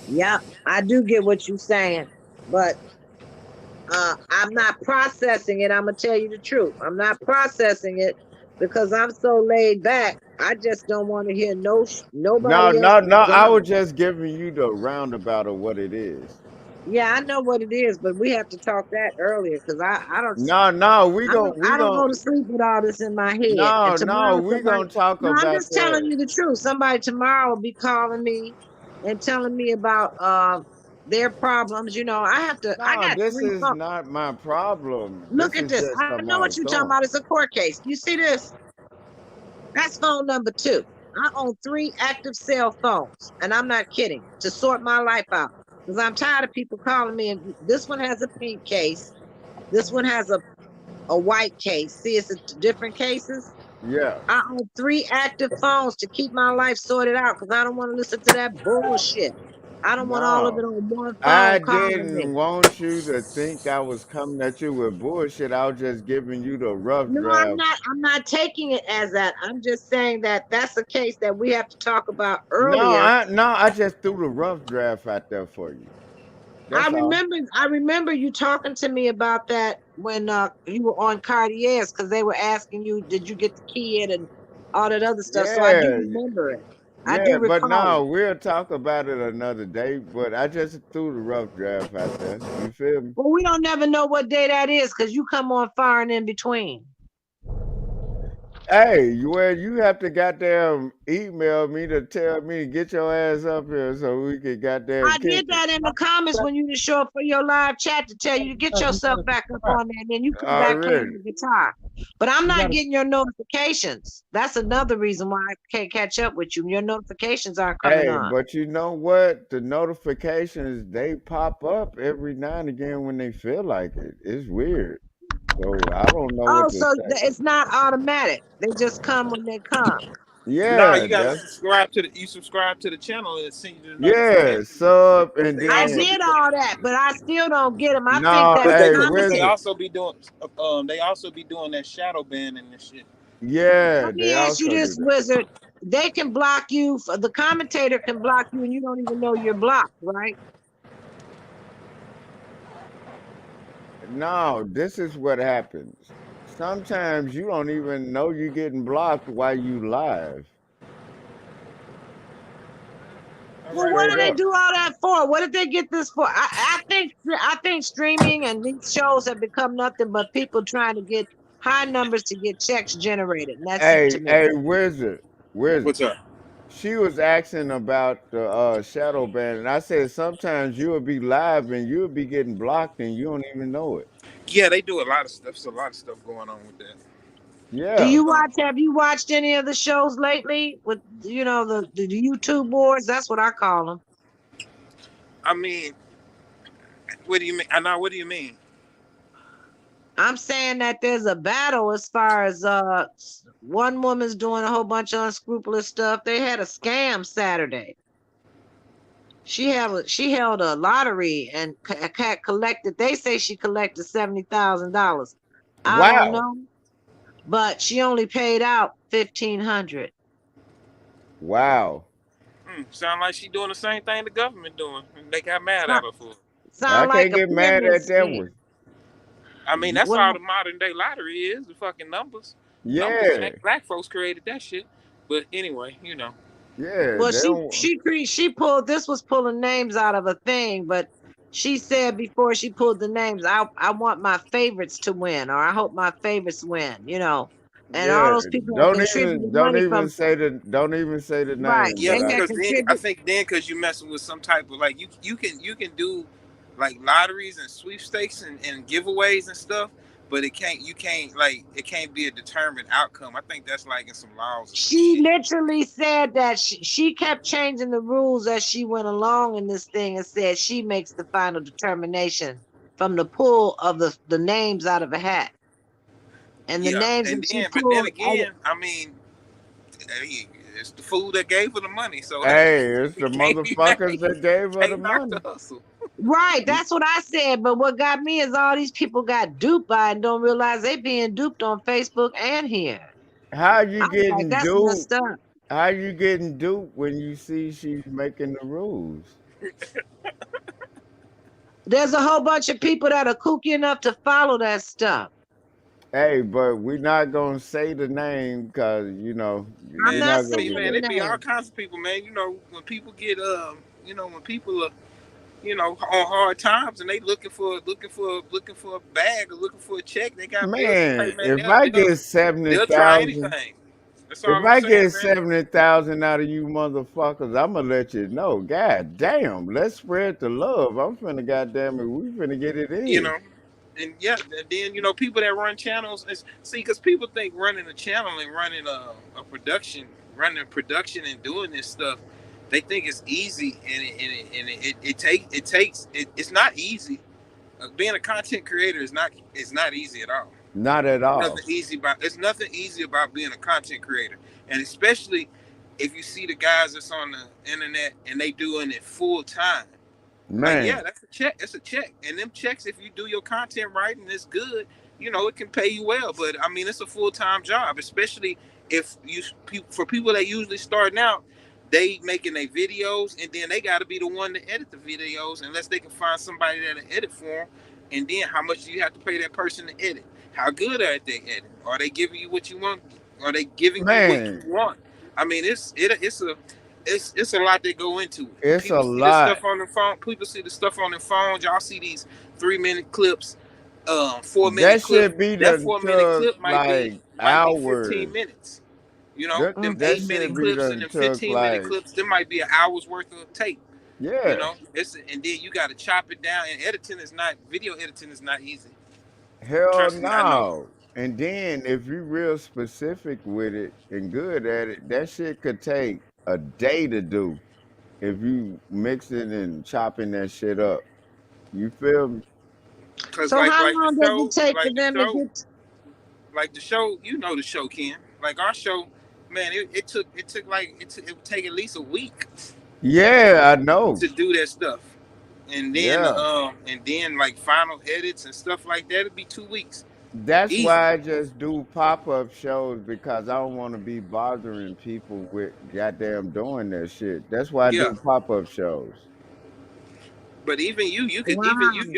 yep. I do get what you're saying, but I'm not processing it. I'm gonna tell you the truth. I'm not processing it because I'm so laid back. I just don't want to hear No, nobody no, else's no. I drama. was just giving you the roundabout of what it is. Yeah, I know what it is, but we have to talk that earlier because I don't No, no, I don't go to sleep with all this in my head. And no, tomorrow we somebody gonna talk no, I'm about just telling that. you the truth. Somebody tomorrow will be calling me and telling me about their problems. I No, got this three is phones. not my problem. Look This at is this. just I know somebody's what you're talking going. about. It's a court case. You see this? That's phone number 2. I own 3 active cell phones, and I'm not kidding, to sort my life out. Because I'm tired of people calling me, and this one has a pink case. This one has a white case. See, it's different cases. Yeah. I own 3 active phones to keep my life sorted out because I don't want to listen to that bullshit. I don't want all of it No. on one I phone calling didn't me. want you to think I was coming at you with bullshit. I was just giving you the rough No, I'm draft. not. I'm not taking it as that. I'm just saying that that's a case that we have to talk about No, earlier. I just threw the rough draft out there for you. I That's all. remember. I remember you talking to me about that when you were on Cartier's because they were asking you, "Did you get the key in?" and all that other stuff. So I do Yeah, remember it. I do yeah, but recall no, it. we'll talk about it another day. But I just threw the rough draft out there. You feel me? Well, we don't never know what day that is because you come on firing in between. Hey, well, you have to goddamn email me to tell me get your ass up here so we can goddamn I kick did it. that in the comments when you didn't show up for your live chat to tell you to get yourself back up on there, and then you come back playing Already. the guitar. But I'm not getting your notifications. That's another reason why I can't catch up with you. Your notifications aren't coming Hey, on. but you know what? The notifications they pop up every now and again when they feel like it. It's weird. So I don't know Oh, what to so say. it's not automatic. They just come when they come. Nah, Yeah, you gotta that's subscribe to the channel and it send you the yeah, notification. sub But and they I also then be did doing all that, but I still don't get them. I think no, that but the they hey, but they commentator. Wizard. also be doing they also be doing that shadow banning and shit. Yeah, Let they me ask you also do this, that. Wizard. They can block you. The commentator can block you, and you don't even know you're blocked, right? No, this is what happens. Sometimes you don't even know you're getting blocked while you live. All Well, right, what do Straight they bro. up. do all that for? What did they get this for? I think streaming and these shows have become nothing but people trying to get high numbers to get checks generated, and that's it to Hey, me. hey, Wizard, Wizard. What's up? She was asking about the shadow ban, and I said sometimes you'll be live and you'll be getting blocked and you don't even know it. Yeah, they do a lot of stuff. There's a lot of stuff going on with that. Do Yeah. you Um, watch? Have you watched any of the shows lately with the YouTube boards? That's what I call them. I mean, what do you mean? I know. What do you mean? I'm saying that there's a battle as far as one woman's doing a whole bunch of unscrupulous stuff. They had a scam Saturday. She held a lottery and collected. They say she collected $70,000. I don't Wow. know, but she only paid out 1,500. Wow. Sound like she doing the same thing the government doing. They got mad at Sound, her for it. I sound like can't a get mad pyramid at that scheme. one. I mean, that's all Well, the modern day lottery is, the fucking numbers. Numbers, it Yeah. ain't black folks created that shit. But anyway, Yeah. well, They she don't she cre- she pulled this was pulling names out of a thing, but she said before she pulled the names, I want my favorites to win, or I hope my favorites win. And all yeah. those people have contributed money from Don't even say the right. name, yeah, but They had because then I contributed. think then because you messing with some type of like you can do like lotteries and sweepstakes and giveaways and stuff, but it can't be a determined outcome. I think that's like in some laws or some She shit. literally said that she kept changing the rules as she went along in this thing and said she makes the final determination from the pull of the names out of a hat. And the Yeah, names and that she then but then pulled, again, I mean, hey, it's the fool that gave her the money, so hey, hey, it's the it can't be mad. motherfuckers that gave her the Can't knock the money. hustle. right, that's what I said. But what got me is all these people got duped by it and don't realize they being duped on Facebook and here. How you I was like, getting that's duped? messed up. How you getting duped when you see she's making the rules? There's a whole bunch of people that are kooky enough to follow that stuff. Hey, but we're not gonna say the name because I'm we're Man, not not I gonna mean, saying get man, the that. it be all name. kinds of people, man. When people get when people are on hard times and they looking for a bag or looking for a check, they got bills to pay, Man, man. if I get seventy They'll try thousand, anything. That's if all I'm I saying, get man. 70,000 out of you motherfuckers, I'm gonna let you know. God damn, let's spread the love. I'm finna goddamn it, we finna get it You in. know, and yeah, and then people that run channels is see because people think running a channel and running a production, running production and doing this stuff, they think it's easy, it's not easy. Being a content creator is not easy at all. Not at Nothing all. easy about it's nothing easy about being a content creator, and especially if you see the guys that's on the internet and they doing it full time. Like, yeah, Man, that's a check. It's a check, and them checks, if you do your content right and it's good, it can pay you well. But I mean, it's a full time job, especially if you for people that usually starting out, they making their videos, and then they got to be the one to edit the videos, unless they can find somebody that'll edit for them. And then, how much do you have to pay that person to edit? How good are they editing? Are they giving you what you want? Are they giving you what you man, want? I mean, it's a lot that go into it. it's a People see this lot. stuff on the phone. People see the stuff on their phones. Y'all see these 3 minute clips, 4 minute That clips. should be That done 4 minute took clip like might be 15 hours. minutes. That Them Mm. that 8 minute should be clips and done them took 15 minute like clips. Them might be an hour's worth of tape. yeah. And then you got to chop it down. And video editing is not easy. Hell Trust me, I know. no. And then if you real specific with it and good at it, that shit could take a day to do if you mixing and chopping that shit up. You feel me? Cause So how long does it take for them to get? like the show, the show, Ken. Like our show, man, it would take at least a week Yeah, I know. to do that stuff, Yeah. and then like final edits and stuff like that, it'd be 2 weeks, That's easy. why I just do pop-up shows because I don't want to be bothering people with goddamn doing that shit. That's why I Yeah, do pop-up shows. but you Wow.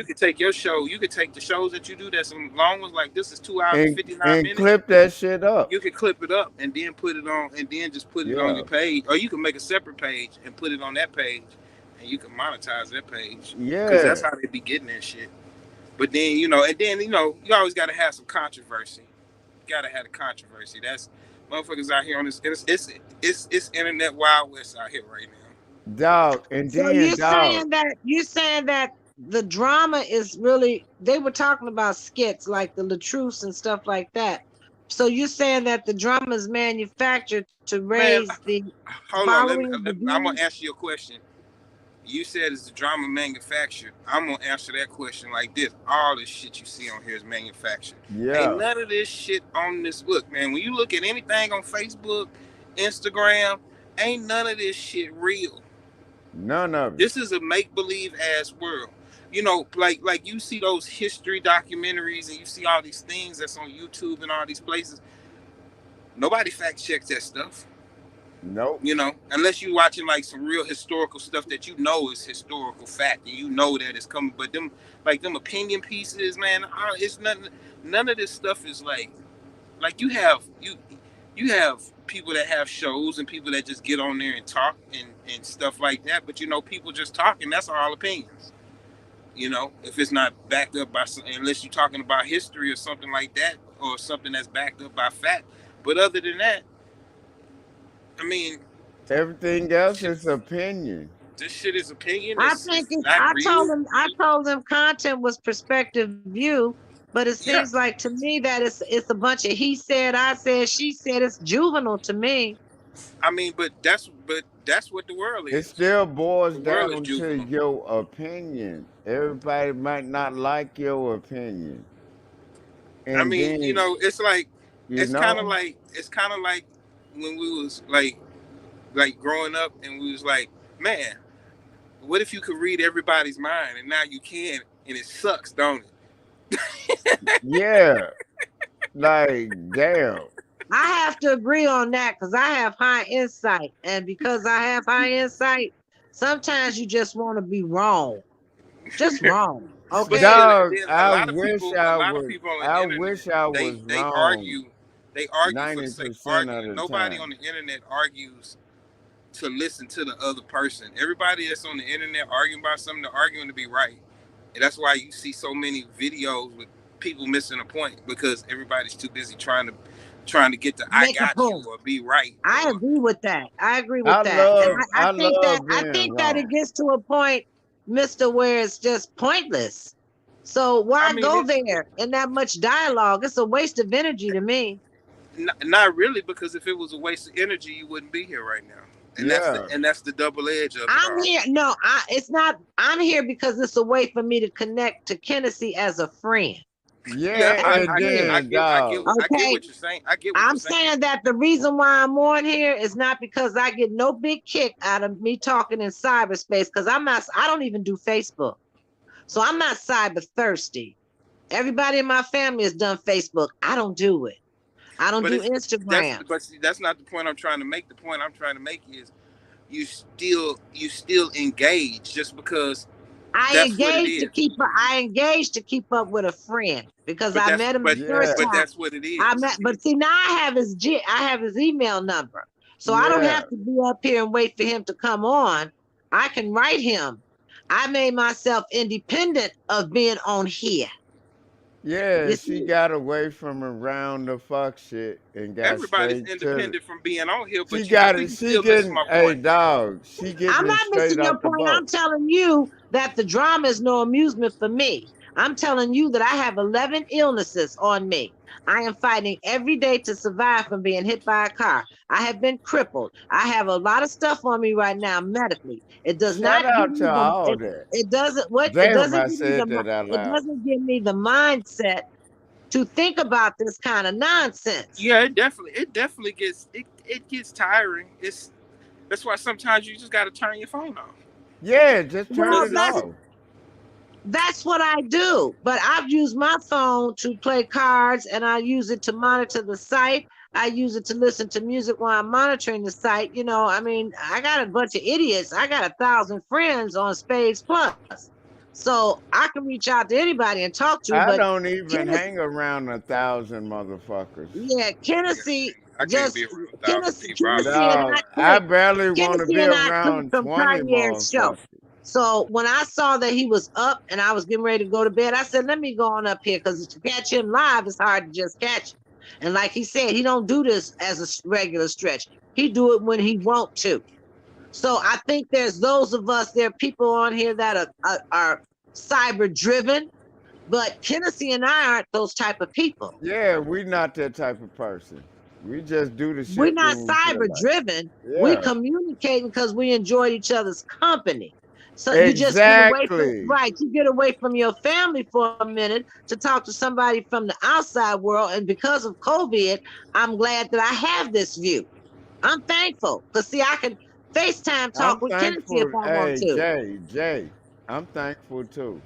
could take your show, you could take the shows that you do that's some long ones, like this is 2 hours and And 59 and minutes. clip that shit up. You could clip it up and then put it on, and then just put it on Yeah. your page, or you can make a separate page and put it on that page, and you can monetize that page, because that's Yeah. how they be getting that shit. But then you always got to have some controversy. You got to have the controversy. That's motherfuckers out here on this. It's internet wild west out here right now. Dog. And So then dog. you're saying that the drama is really, they were talking about skits like the Latrouse and stuff like that. So you're saying that the drama is manufactured to Man, raise the hold on. following, the I'm gonna views? answer your question. You said it's the drama manufactured. I'm gonna answer that question like this: all this shit you see on here is manufactured. Ain't Yeah. none of this shit on this book, man. When you look at anything on Facebook, Instagram, ain't none of this shit real. None of it. This is a make believe ass world. Like you see those history documentaries and you see all these things that's on YouTube and all these places. Nobody fact checks that stuff. Nope. Unless you watching like some real historical stuff that is historical fact, and that it's coming. But them opinion pieces, man, it's nothing. None of this stuff is like you have people that have shows and people that just get on there and talk and stuff like that. But people just talking. That's all opinions. If it's not backed up by unless you're talking about history or something like that, or something that's backed up by fact. But other than that, I mean, Everything else shit, is opinion. this shit is opinion. I think It's not real. I told them content was perspective view, but it seems Yeah, like to me that it's a bunch of he said, I said, she said. It's juvenile to me. I mean, but that's what the world It is. still boils The world is down to juvenile. your opinion. Everybody might not like your opinion. I And mean, then, you know, it's kind of like when we was like growing up and we was like, man, what if you could read everybody's mind, and now you can, and it sucks, don't it? yeah, like damn. I have to agree on that because I have high insight. And because I have high insight, sometimes you just want to be wrong. Just wrong. But Okay. Dog, then a lot of people, on the I internet, wish I they was they wrong argue, they argue for the sake of 90% of arguing. the Nobody on time. the internet argues to listen to the other person. Everybody that's on the internet arguing about something, they're arguing to be right. And that's why you see so many videos with people missing a point, because everybody's too busy trying to get the I Make a got you point. or be right I or agree with that. I agree with that. And I love being I think that it wrong. gets to a point, Mister, where it's just pointless. So I why mean go it's there in that much dialogue? It's a waste of energy to me. not really, because if it was a waste of energy, you wouldn't be here right now. And Yeah. that's the double edge of it I'm all. here. No, it's not. I'm here because it's a way for me to connect to Kennessy as a friend. Yeah, Yeah, I, and I get I then get I get dog. what I get Okay. what you're saying. I get what you're I'm saying. saying that the reason why I'm on here is not because I get no big kick out of me talking in cyberspace, because I don't even do Facebook. So I'm not cyber thirsty. Everybody in my family has done Facebook. I don't do it. I don't But do it's that's Instagram. but see, that's not the point I'm trying to make. The point I'm trying to make is you still engage just because that's what it is. I engage to keep up with a friend because But I that's met him but the first Yeah, but time. that's what it I is. met, but see now I have his email number, so I don't yeah, have to be up here and wait for him to come on. I can write him. I made myself independent of being on here. yeah. You She see, got away from around the fuck shit and got Everybody's straight to. independent from being on here, She but I got think it. you're She still missing getting my a point. dog. She getting I'm it not straight missing your off the point. I'm boat. telling you that the drama is no amusement for me. I'm telling you that I have 11 illnesses on me. I am fighting every day to survive from being hit by a car. I have been crippled. I have a lot of stuff on me right now medically. It does Shout not give out me to the all that. it doesn't what it Damn, doesn't I give me said that out it loud. doesn't give me the mindset to think about this kind of nonsense. Yeah, it definitely it gets tiring. That's why sometimes you just got to turn your phone off. Yeah, just turn Well, Because it it's off. that's what I do. But I've used my phone to play cards and I use it to monitor the site. I use it to listen to music while I'm monitoring the site. I mean, I got a bunch of idiots. I got 1,000 friends on Spades Plus. So I can reach out to anybody and talk to, I but don't even Kenneth, hang around 1,000 motherfuckers. yeah, Kennedy I can't be just around 1,000 people. I'll Kennedy leave. and I No, I clicked. barely want to Kennedy be and I clicked around from 20 Cartier's show. motherfuckers. So when I saw that he was up and I was getting ready to go to bed, I said, "Let me go on up here because to catch him live is hard to just catch him." And like he said, he don't do this as a regular stretch. He do it when he want to. So I think there's those of us. There are people on here that are cyber driven, but Kennedy and I aren't those type of people. Yeah, we not that type of person. We just do the We're shit not when we feel cyber like. driven. We Yeah, communicate because we enjoy each other's company. So you just get away from exactly. right. You get away from your family for a minute to talk to somebody from the outside world. And because of COVID, I'm glad that I have this view. I'm thankful because see, I can FaceTime talk I'm with Kennedy if thankful. I want Hey, to. Jay, I'm thankful too.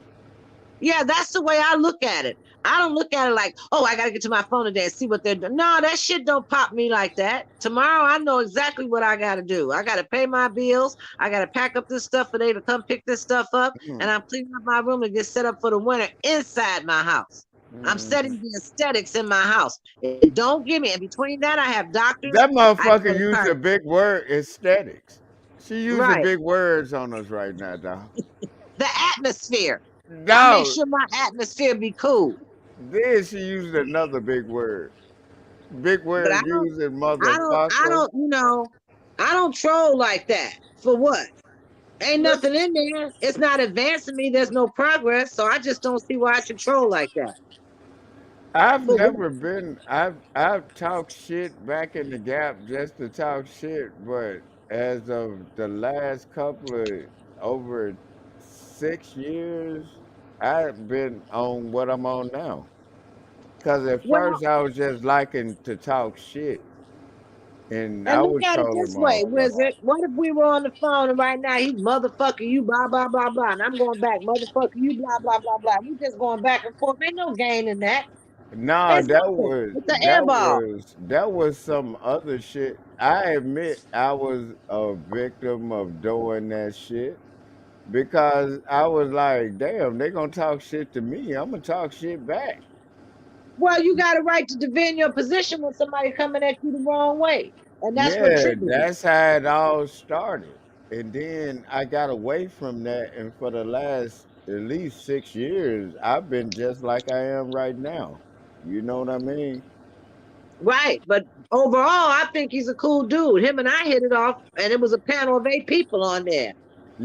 Yeah, that's the way I look at it. I don't look at it like, oh, I gotta get to my phone today and see what they're doing. No, that shit don't pop me like that. Tomorrow I know exactly what I gotta do. I gotta pay my bills. I gotta pack up this stuff for they to come pick this stuff up. And Mm, I'm cleaning up my room to get set up for the winter inside my house. I'm mhm. setting the aesthetics in my house. It don't give me. In between that, I have doctors. That I go motherfucker to used car. a big word, aesthetics. She using Right. big words on us right now, dog. The atmosphere. I make No, sure my atmosphere be cool. then she used another big word. Big But word using I motherfucker. don't, I don't troll like that. For what? Ain't Let's nothing in there. It's not advancing me. There's no progress. So I just don't see why I should troll like that. I've For what? never been. I've talked shit back in the gap just to talk shit, but as of the last couple of over 6 years, I've been on what I'm on now. Cause at Well, first I was just liking to talk shit, and and I look was at it trolling this way, motherfuckers. Wizard. What if we were on the phone and right now he's motherfucker you, blah, blah, blah, blah. And I'm going back, motherfucker you, blah, blah, blah, blah. We just going back and forth. Ain't no gain in that. Nah, It's nothing. It's an air ball. that was some other shit. I admit I was a victim of doing that shit. Because I was like, damn, they gonna talk shit to me. I'm gonna talk shit back. Well, you got a right to defend your position when somebody coming at you the wrong way. And that's what Yeah, triggers it. that's how it all started. And then I got away from that, and for the last at least 6 years, I've been just like I am right now. You know what I mean? Right. But overall, I think he's a cool dude. Him and I hit it off, and it was a panel of 8 people on there.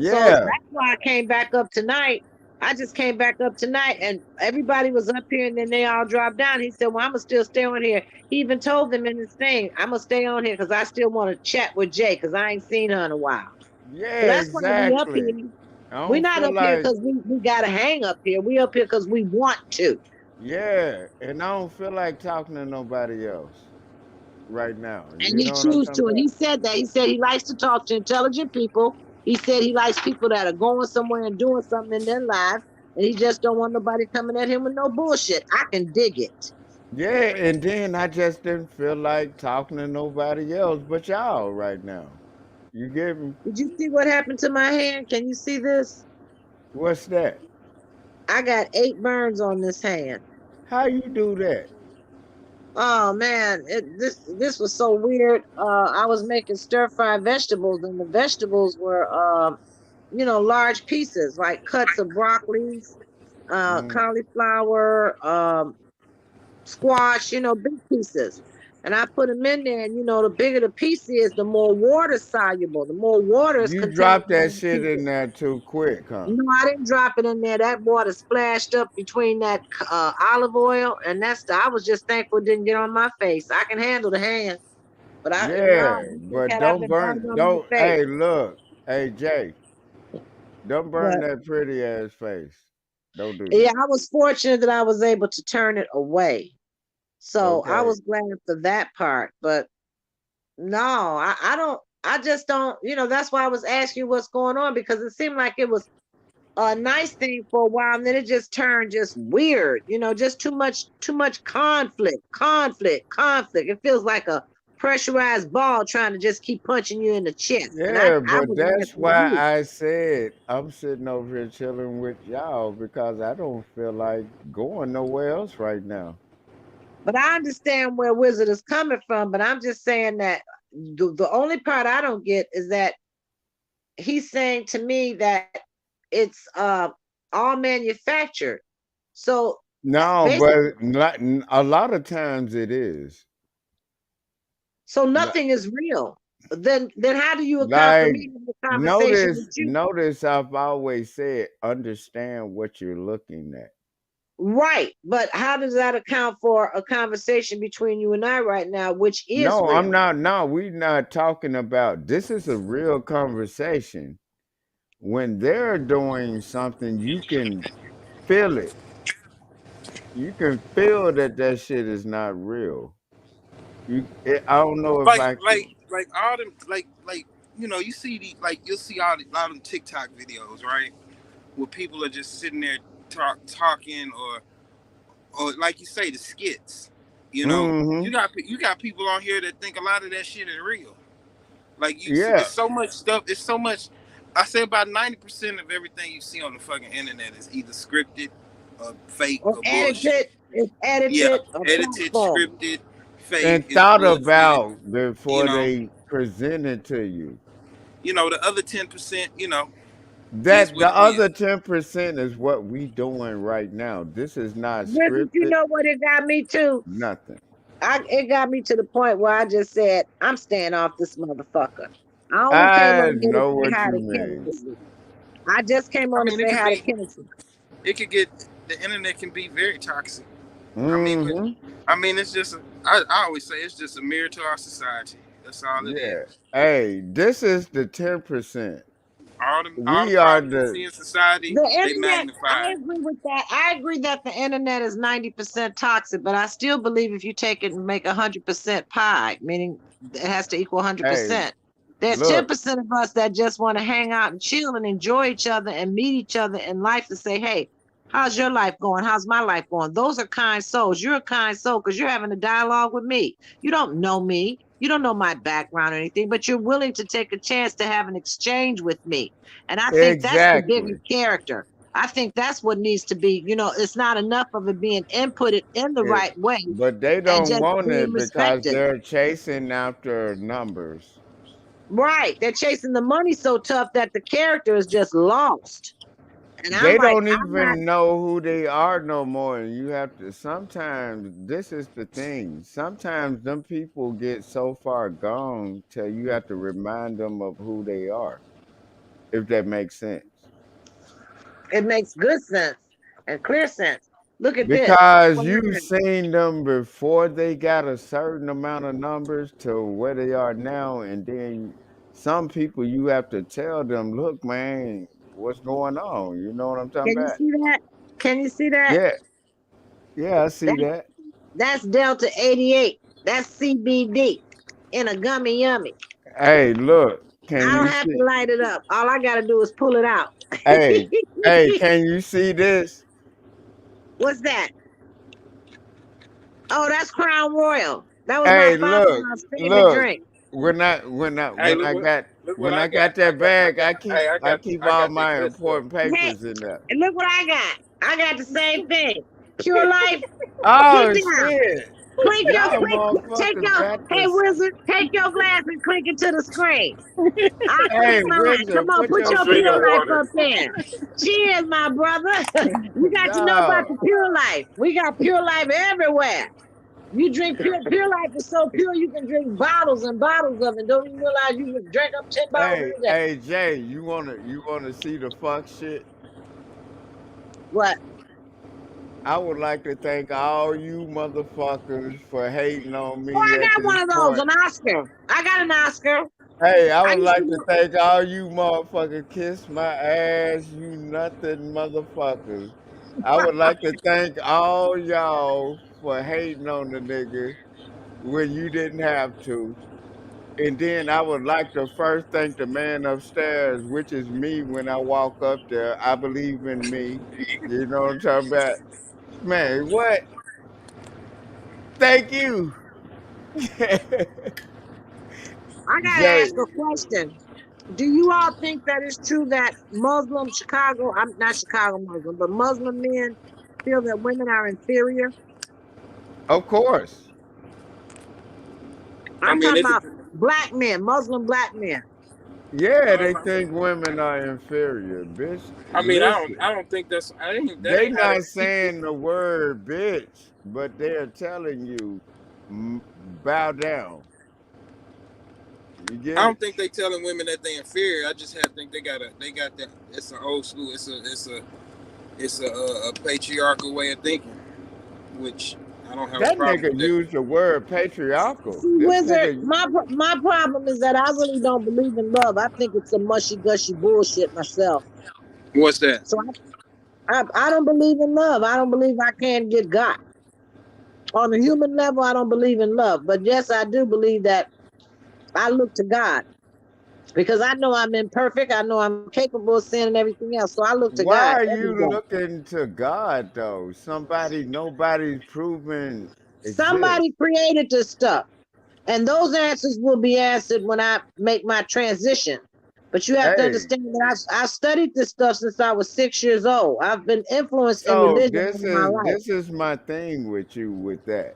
So Yeah, that's why I came back up tonight. I just came back up tonight, and everybody was up here, and then they all dropped down. He said, "Well, I'm gonna still stay on here." He even told them in his thing, "I'm gonna stay on here because I still want to chat with Jay because I ain't seen her in a while." So yeah, that's why we up exactly. here. I We're don't not feel up here like because we got to hang up here. We up here because we want to. Yeah, and I don't feel like talking to nobody else right now. And You he know what I'm chooses talking to. And about? he said that. He said he likes to talk to intelligent people. He said he likes people that are going somewhere and doing something in their lives. And he just don't want nobody coming at him with no bullshit. I can dig it. Yeah, and then I just didn't feel like talking to nobody else but y'all right now. You get me? Did you see what happened to my hand? Can you see this? What's that? I got 8 burns on this hand. How you do that? Oh man, this was so weird. I was making stir fry vegetables, and the vegetables were large pieces, like cuts of broccoli, Mm, cauliflower, squash, big pieces. And I put them in there, and the bigger the piece is, the more water soluble, the more water is you contained dropped in that that shit piece. in there too quick, huh? No, I didn't drop it in there. That water splashed up between that olive oil, and I was just thankful it didn't get on my face. I can handle the hand, but no, Yeah, you think but had I don't been burned burn. on my Don't. face. Hey, look. Hey, Jay. Don't burn But that pretty ass face. Don't do yeah, that. I was fortunate that I was able to turn it away. So I Okay. was glad for that part. But no, I don't. I just don't. That's why I was asking you what's going on, because it seemed like it was a nice thing for a while, and then it just turned just weird. Just too much conflict. It feels like a pressurized ball trying to just keep punching you in the chest. And I Yeah, I but was that's asking why you, I said I'm sitting over here chilling with y'all because I don't feel like going nowhere else right now. but I understand where Wizard is coming from. But I'm just saying that the only part I don't get is that he's saying to me that it's all manufactured. So No, basically, but a lot of times it is. so Li- nothing is real. Then how do you account for Like, me having a conversation notice, with you? notice I've always said, understand what you're looking at. Right. But how does that account for a conversation between you and I right now, which is No, I'm real? not. No, we're not talking about this is a real conversation. When they're doing something, you can feel it. You can feel that that shit is not real. I don't know if like I like can. like all them you see you'll see a lot of them TikTok videos, right? Where people are just sitting there talking, or like you say, the skits. Hmm. You got people on here that think a lot of that shit is real. Like Yeah, it's so much stuff. It's so much. I say about 90% of everything you see on the fucking internet is either scripted, or fake, Or or bullshit. edited, it's Yeah, edited or edited, platform. scripted, fake and is thought bullshit. about You before know, they present it to you. the other 10%, is That what the it other is. 10% is what we doing right now. This is not Wizard, you scripted. know what it got me to? Nothing. It got me to the point where I just said, I'm staying off this motherfucker. I only came I on here to know say what hi you to mean. Kennedy. I just came I on to mean, say hi to Kennedy. it could get, the internet can be very toxic. I mean, but Hmm. it's just, I always say it's just a mirror to our society. That's all it Yeah. is. Hey, this is the 10%. All the We are problems you the see in society, The they internet, I magnified. agree with that. I agree that the internet is 90% toxic, but I still believe if you take it and make 100% pie, meaning it has to equal hey, 100%. There's look, 10% of us that just want to hang out and chill and enjoy each other and meet each other in life and say, hey, how's your life going? How's my life going? Those are kind souls. You're a kind soul because you're having a dialogue with me. You don't know me. You don't know my background or anything, but you're willing to take a chance to have an exchange with me. And I think that's the bigger exactly. character. I think that's what needs to be, it's not enough of it being inputted in the It, right way but they and don't just want being it because respected. they're chasing after numbers. Right. They're chasing the money so tough that the character is just lost. And I'm They like, don't I'm not, even know who they are no more. And you have to, sometimes, this is the thing. Sometimes them people get so far gone till you have to remind them of who they are, if that makes sense. it makes good sense and clear sense. Look at this. Because What you've happened? seen them before they got a certain amount of numbers to where they are now, and then some people you have to tell them, look, man, what's going on? You know what I'm talking Can you about? see that? Can you see that? Yeah. Yeah, I see That, that. that's Delta 88. That's CBD in a gummy yummy. Hey, look, can I don't you have to see? light it up. All I got to do is pull it out. Hey, hey, can you see this? What's that? Oh, that's Crown Royal. That was my Hey, look, father-in-law's favorite look. drink. Hey, look what When I I got. got that bag, Hey, I keep I all got that my good stuff. important Hey, papers in there. and look what I got. I got the same thing. Pure Life. Get Oh down. shit! Y'all Take motherfuckers your, got hey this. wizard, take your glass and clink it to the screen. I click Hey, mine. Come Wizard, on, put put your I'm your drinking Pure finger. Life water. up there. Cheers, my brother. You got to know about Dog. the Pure Life. We got Pure Life everywhere. You drink Pure Life is so pure you can drink bottles and bottles of it. Don't even realize you can drink up 10 bottles Hey, in a day. hey, Jay, you wanna see the fuck shit? What? I would like to thank all you motherfuckers for hating on Oh, me I at got this one of those, point. an Oscar. I got an Oscar. Hey, I I would used like to to thank all you motherfuckers kiss my ass, you nothing motherfuckers. I would like to thank all y'all for hating on the nigga when you didn't have to. And then I would like to first thank the man upstairs, which is me when I walk up there. I believe in me. You know what I'm talking about? Man, what? Thank you. I gotta Jay, ask a question. Do you all think that it's true that Muslim Chicago, I'm not Chicago Muslim, but Muslim men feel that women are inferior? of course. I I'm mean, talking it's. about black men, Muslim black men. Yeah, they Um, think women are inferior, bitch. I mean, Listen, I don't think that's. That they ain't how they not speak it. saying the word bitch, but they're telling you bow down. You I get it? don't think they telling women that they inferior. I just have think they got that. It's an old school. It's a patriarchal way of thinking, which I don't have a That problem nigga with that. used the word patriarchal. See, This Wizard, nigga, my problem is that I really don't believe in love. I think it's a mushy gushy bullshit myself. What's that? So I don't believe in love. I don't believe I can get got. On a human level, I don't believe in love. But yes, I do believe that I look to God because I know I'm imperfect. I know I'm capable of sin and everything else. So I look to why God are every you day. looking to God though? Somebody nobody's proven exists. Somebody created this stuff. And those answers will be answered when I make my transition. But you have to Hey, understand that I studied this stuff since I was 6 years old. I've been influenced in so religion all my life. this is my thing with you with that.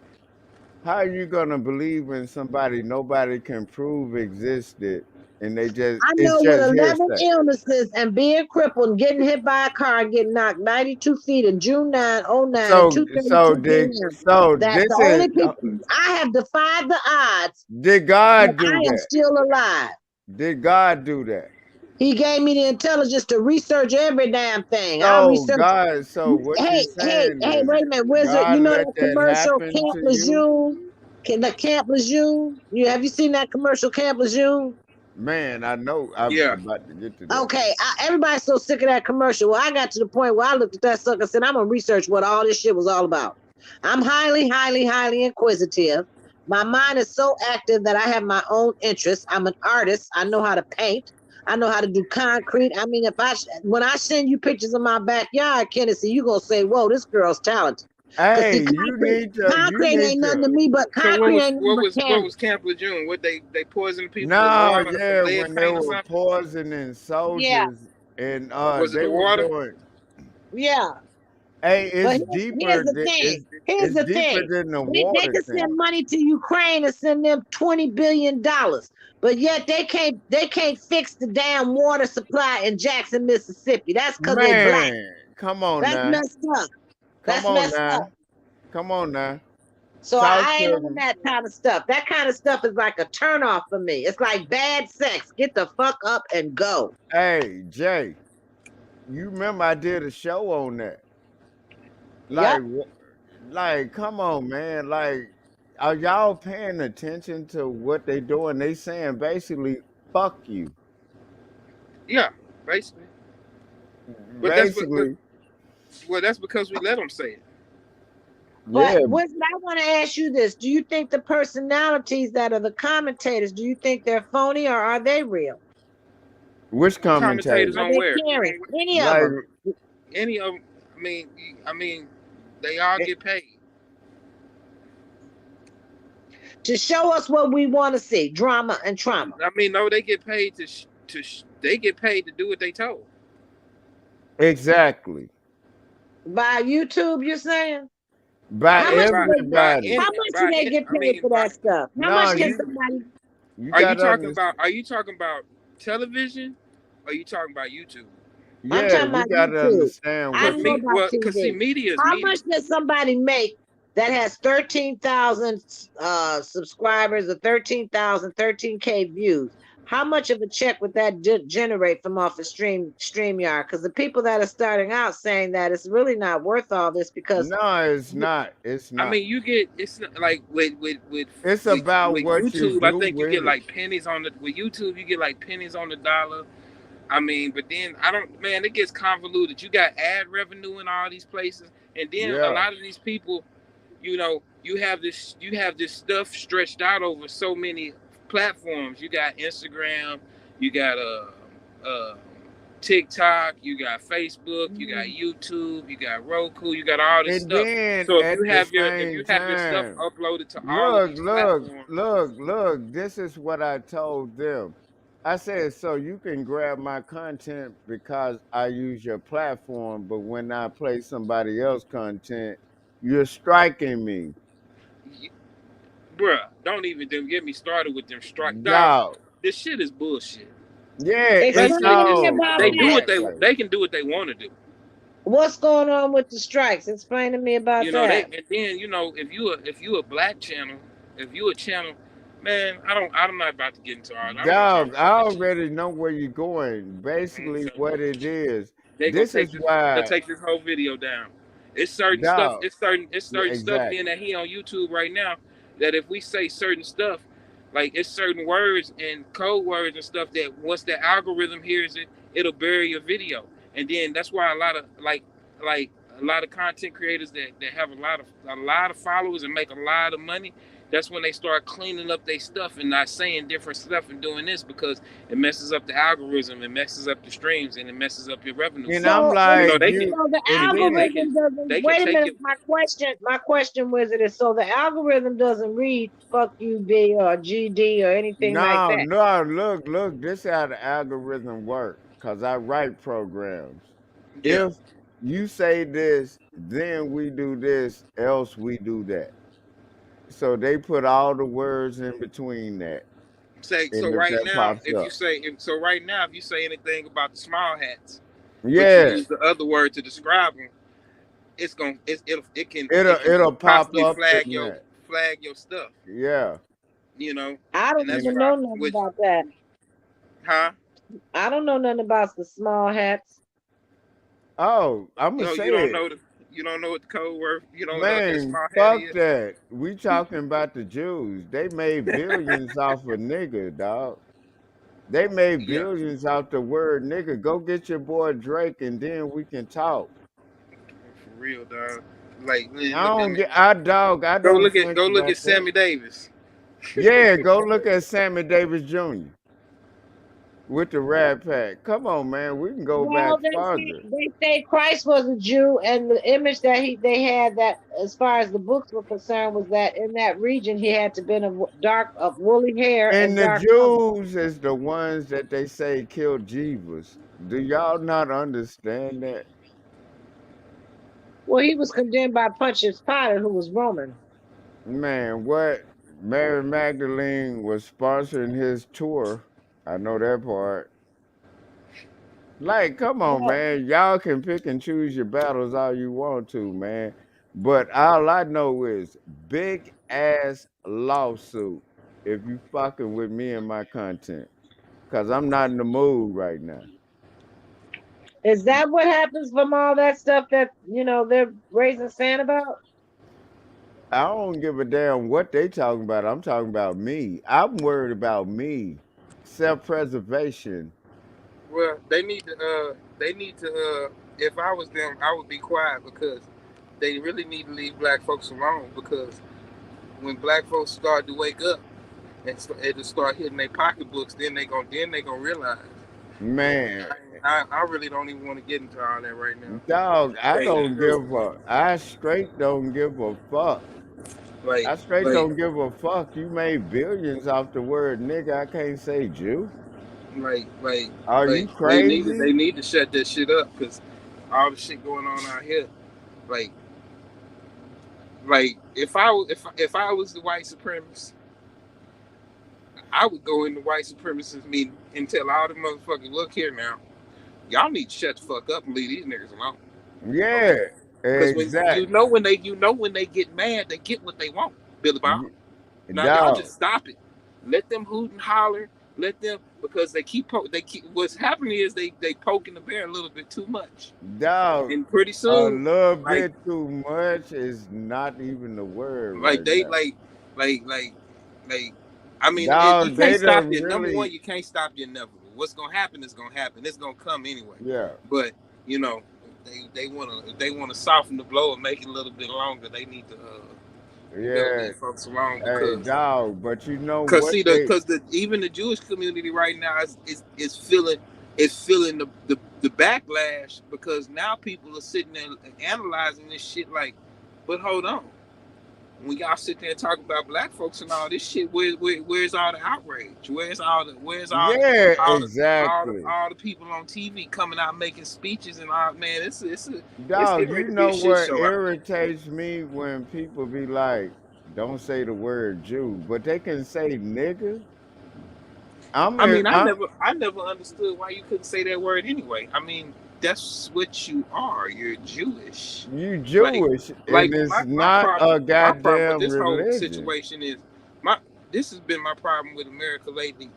How are you gonna believe in somebody nobody can prove existed and I it's know with just 11 hearsay? illnesses and being crippled and getting hit by a car and getting knocked 92 feet in June 9, '09 and 2:32 p.m. That this the is only people I have defied the odds did and God do I am that? still alive. Did God do that? He gave me the intelligence to research every damn thing. I So research. God, so what you saying Hey, is wait a minute, Wizard. You God know let that that commercial happen Camp to you? Lejeune? The Camp Lejeune? Have you seen that commercial Camp Lejeune? Man, I know I'm Yeah. about to get to that. Okay, everybody's so sick of that commercial. Well, I got to the point where I looked at that sucker and said, I'm gonna research what all this shit was all about. I'm highly, highly, highly inquisitive. My mind is so active that I have my own interests. I'm an artist. I know how to paint. I know how to do concrete. I mean, when I send you pictures of my backyard, Kennedy, you gonna say, "Whoa, this girl's talented." Cause see, Hey, concrete ain't nothing to me, but So concrete ain't nothing but what canvas. was Camp Lejeune? What they poisoned people with no, water from yeah, lead when they paint or were something? poisoning Yeah, soldiers and Was it they the were water? doing. yeah. Hey, But here's the thing. Here's it's the deeper thing. than the They water can send thing. money to Ukraine and send them $20 billion, but yet they can't fix the damn water supply in Jackson, Mississippi. That's because they black. Man, come on That's now. messed up. Come That's on messed now. up. Come on now. So Talk I ain't to on me. that kind of stuff. That kind of stuff is like a turnoff for me. It's like bad sex. Get the fuck up and go. Hey, Jay, you remember I did a show on that. Yep. Like, like, come on, man. Like, are y'all paying attention to what they doing? They saying basically, fuck you. Yeah, basically. But Basically, well, that's because we let them say it. But Yeah, Wisdom, I want to ask you this. Do you think the personalities that are the commentators, do you think they're phony or are they real? which Commentators commentator? Are on they where? caring? Any of Like, them? Any of them? I mean, they all eh, get paid. To show us what we want to see, drama and trauma. I mean, no, they get paid they get paid to do what they told. exactly. By YouTube, you're saying? By How much do By they, everybody. do they get I paid mean for by that stuff? How No, much can any. somebody you gotta understand. Are you talking about television? Or are you talking about YouTube? I'm Yeah, talking we about gotta YouTube. understand I what Cause know the me, about well, cause see, TV. media is How media. much does somebody make that has 13,000 subscribers or 13,000, 13K views? How much of a check would that generate from off of StreamYard? Because the people that are starting out saying that it's really not worth all this because no, it's not. It's I not. mean, you get it's not, like It's about with what you YouTube. I do think you with get it. like pennies on the with YouTube. You get like pennies on the dollar. I mean, but then I don't. Man, it gets convoluted. You got ad revenue in all these places, and then a Yeah. lot of these people, you have this stuff stretched out over so many platforms. You got Instagram, you got TikTok, you got Facebook, you got YouTube, you got Roku, you got all this And stuff. then So at the if same you have your stuff time, uploaded to all of look, these look, platforms, look. This is what I told them. I said, so you can grab my content because I use your platform, but when I play somebody else content, you're striking me. bruh, don't even get me started with them strike dog. Dog. This shit is bullshit. Yeah, it's explain Basically, to me it's all about a they do that. what rat race. they can do what they want to do. What's going on with the strikes? Explain to me about They that. and then if you a black channel, if you a channel, man, I'm not about to get into all. I don't want to talk Dog, I about this shit. already know where you're going. Basically, Okay. what it is. They gonna This take is this. They'll why, take this whole video down. It's certain stuff. dog. It's Yeah, certain stuff. Being exactly. that he on YouTube right now, that if we say certain stuff, like it's certain words and code words and stuff that once the algorithm hears it, it'll bury your video. And then that's why a lot of like a lot of content creators that have a lot of followers and make a lot of money. That's when they start cleaning up their stuff and not saying different stuff and doing this because it messes up the algorithm, it messes up the streams, and it messes up your revenue And flow. I'm So, like, They can you, so the and then algorithm doesn't. they can Wait a take minute. it. My question, Wizard, is so the algorithm doesn't read "fuck you, B" or "GD" or anything like no, that. no, look, this how the algorithm work. Cause I write programs. Yeah. If you say this, then we do this, else we do that. So they put all the words in between that. Say so And if right that now. pops If you up. say if, so right now, if you say anything about the small hats, but you Yeah, use the other word to describe them, it's gonna it'll it can it'll pop possibly up in that. flag your stuff. Yeah. You know, I don't and that's And even why. know nothing Which, about that. huh? I don't know nothing about the small hats. oh, I'ma You say don't it. know you don't know what the code word. You don't know what that Man, small hat fuck is. that. We talking about the Jews. They made billions off a nigga, dog. They made Yeah, billions off the word nigga. Go get your boy Drake and then we can talk. for real, dog. Like man, I look, I don't mean, get I dog, I don't flinch go look about at that. Sammy Davis. Yeah, go look at Sammy Davis Jr. with the Rat Pack. Come on, man. We can go back Well, farther. they say Christ was a Jew, and the image that they had that, as far as the books were concerned, was that in that region he had to been of dark, of woolly hair And and the dark color. Jews is the ones that they say killed Jesus. Do y'all not understand that? Well, he was condemned by Pontius Pilate, who was Roman. Man, what? Mary Magdalene was sponsoring his tour. I know that part. Like, come on, Well, man. Y'all can pick and choose your battles all you want to, man. But all I know is big ass lawsuit if you fucking with me and my content. Cause I'm not in the mood right now. is that what happens from all that stuff that they're raising sand about? I don't give a damn what they talking about. I'm talking about me. I'm worried about me. Self-preservation. Well, they need to. If I was them, I would be quiet because they really need to leave black folks alone, because when black folks start to wake up and it'll start hitting their pocketbooks, then they gonna realize. But Man, I really don't even want to get into all that right now. dog, To tell you the truth, I straight don't give a fuck. like I straight like don't give a fuck. You made billions off the word nigga. I can't say Jew. like like Are like you crazy? they need to shut that shit up, because all the shit going on out here, like if I was the white supremacist, I would go in the white supremacist meeting and tell all the motherfuckers, look here now, y'all need to shut the fuck up and leave these niggas alone. Yeah, Okay? Because when exact. when they get mad, they get what they want, Billy Bob. y- Now y'all Dog, just stop it. Let them hoot and holler. Let them, because they keep what's happening is they poking the bear a little bit too much, dog. and pretty A soon, little like bit too much is not even the word like right they now. like like I mean, you Dog, can't they stop done it. Number one, really, you can't stop the inevitable. What's gonna happen is gonna happen. It's gonna come anyway. yeah, But you know, they wanna soften the blow and make it a little bit longer. They need to better yeah. leave folks alone, Hey, because dog, but you know Cause what see the they, cause the even the Jewish community right now is feeling the backlash, because now people are sitting there and analyzing this shit like, but hold on, when y'all sit there and talk about black folks and all this shit, where's all the outrage? Where's yeah, all the exactly. all the people on TV coming out making speeches and all, man, it's Dog, getting ready you to be a know shit what show out there. irritates me when people be like, don't say the word Jew, but they can say nigga. I'm I here, mean, I never understood why you couldn't say that word anyway. I mean, that's what you are. You're Jewish. you Like, Jewish, like and it's my not problem. a My problem with goddamn this whole religion. situation is my. This has been my problem with America lately,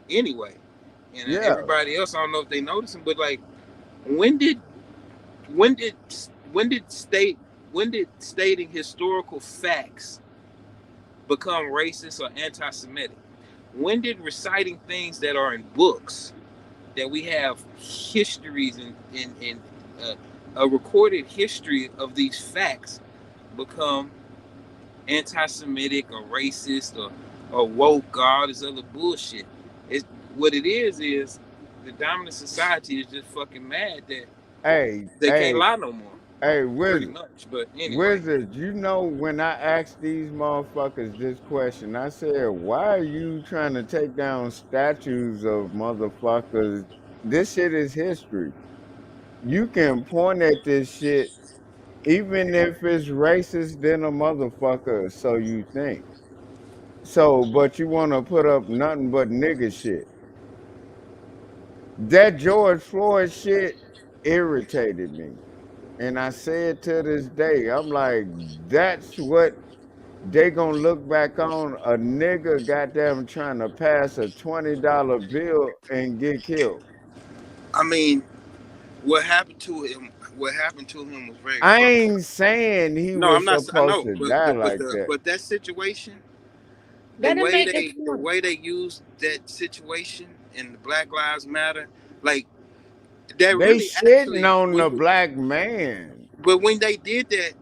anyway. And Yeah. everybody else, I don't know if they noticing, but like, when did when did when did state when did stating historical facts become racist or anti-Semitic? When did reciting things that are in books, that we have histories and uh, a recorded history of these facts, become anti-Semitic or racist or woke, all this other bullshit? It's, what it is the dominant society is just fucking mad that Hey, they can't hey, lie no more, hey, pretty wizard, much. But anyway, wizard. You know when I asked these motherfuckers this question, I said, "Why are you trying to take down statues of motherfuckers? This shit is history. You can point at this shit, even if it's racist than a motherfucker. So you think so, but you want to put up nothing but nigga shit. That George Floyd shit irritated me." And I said to this day, I'm like, that's what they gonna look back on, a nigga goddamn trying to pass a $20 bill and get killed. I mean, what happened to him was very I fucked up. ain't saying he No, I'm was not. I supposed know, to but die the but like the that. but that situation, the Let him way make his the point. way they used that situation in the Black Lives Matter, like that They really shitting actually on the black man. but when they did that,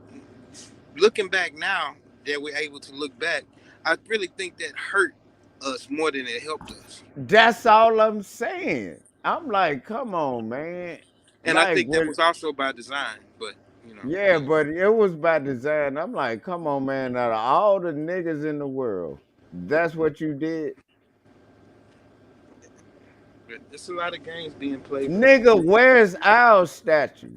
looking back now that we're able to look back, I really think that hurt us more than it helped us. That's all I'm saying. I'm like, come on, man. And I Like think that with was also by design, but yeah, anyway. but it was by design. I'm like, come on, man. Out of all the niggas in the world, that's what you did. But there's a lot of games being played by the Nigga, people. where's our statue?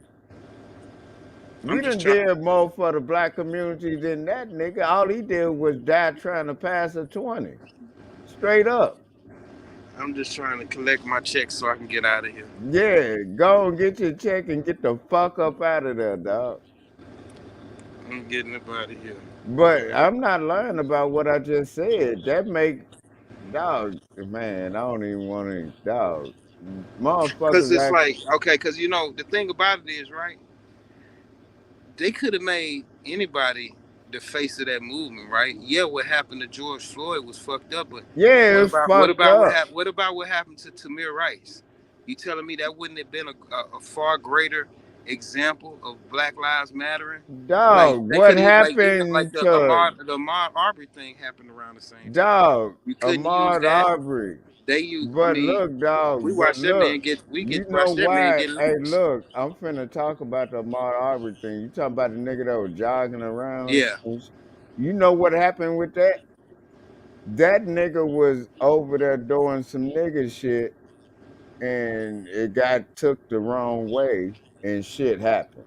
I'm We just done trying. did more for the black community than that nigga. All he did was die trying to pass a 20. Straight up. I'm just trying to collect my checks so I can get out of here. Yeah, go and get your check and get the fuck up out of there, dog. I'm getting up out of here. But Okay. I'm not lying about what I just said. That make dog, man, I don't even want to dog. Cause Motherfuckers it's act like, okay, cause the thing about it is, right? They could have made anybody the face of that movement, right? Yeah, what happened to George Floyd was fucked up, but yeah, what it's about what fucked about what up. happened? What about what happened to Tamir Rice? You telling me that wouldn't have been a far greater example of Black Lives Mattering. Like Dog, they what could even like even like happened to the Ahmaud Arbery thing happened around the same time. dog You couldn't use Ahmaud that. Arbery? They use. I But mean, look, we dog, but watch that man look, get. We you get know watch that man why? get Hey, loose. look, I'm finna talk about the Ahmaud Arbery thing. You talking about the nigga that was jogging around? Yeah. You know what happened with that? That nigga was over there doing some nigga shit, and it got took the wrong way, and shit happened.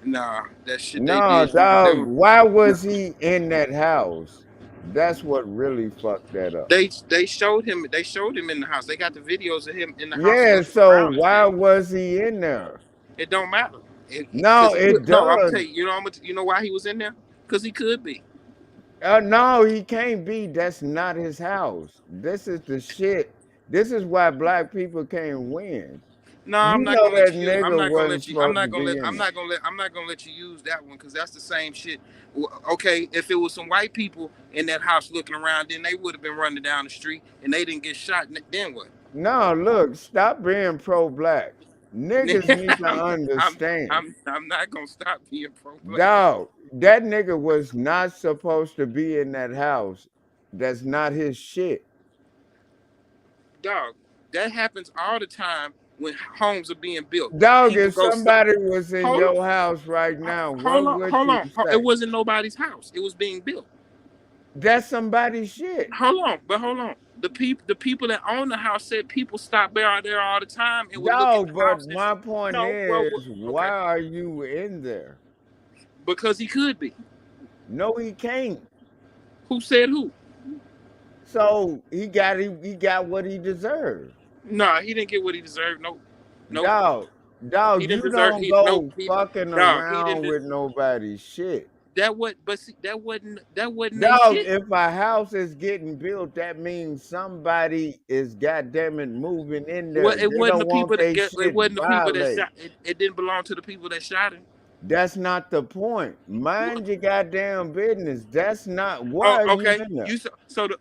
Nah, that shit they No, did. They dog, were. why was he in that house? That's what really fucked that up. They showed him. They showed him in the house. They got the videos of him in the house Yeah, looking so around and why shit. was he in there? It don't matter. No, Because he it could. No, I'm gonna does. tell you. You know. You know why he was in there? Because he could be. No, he can't be. That's not his house. This is the shit. This is why black people can't win. No, I'm You not know gonna let that you use. I'm nigga not gonna wasn't let you. I'm supposed to not gonna be let. in there. I'm not gonna let you use that one because that's the same shit. Okay, if it was some white people in that house looking around, then they would have been running down the street and they didn't get shot. Then what? No, look, stop being pro-black. Niggas need to I'm. understand. I'm not gonna stop being pro black. Dog, that nigga was not supposed to be in that house. That's not his shit. Dog, that happens all the time when homes are being built. Dog, People if go stuff. somebody was in Hold on, your house right now, what would hold you on. It say? wasn't nobody's house. It was being built. That's somebody's shit. Hold on. The people that own the house said people stop by there all the time and would look at Dog, the but house and my see. point No, well, is, why okay, are you in there? because he could be. No, he can't. Who said who? So he got what he deserved. Nah, he didn't get what he deserved. Nope, nope. Dog, He dog, didn't you deserve. don't He nope. go He fucking dog. He didn't. around with nobody's shit. That what? But see, that wasn't they Dog, shit. if a house is getting built, that means somebody is goddamn it moving in Well, there. it They wasn't don't the want people that their get. It shit wasn't the people that violated. shot. It didn't belong to the people that shot him. That's not the point. Well, Mind your goddamn business. That's not oh, why are you okay. in there?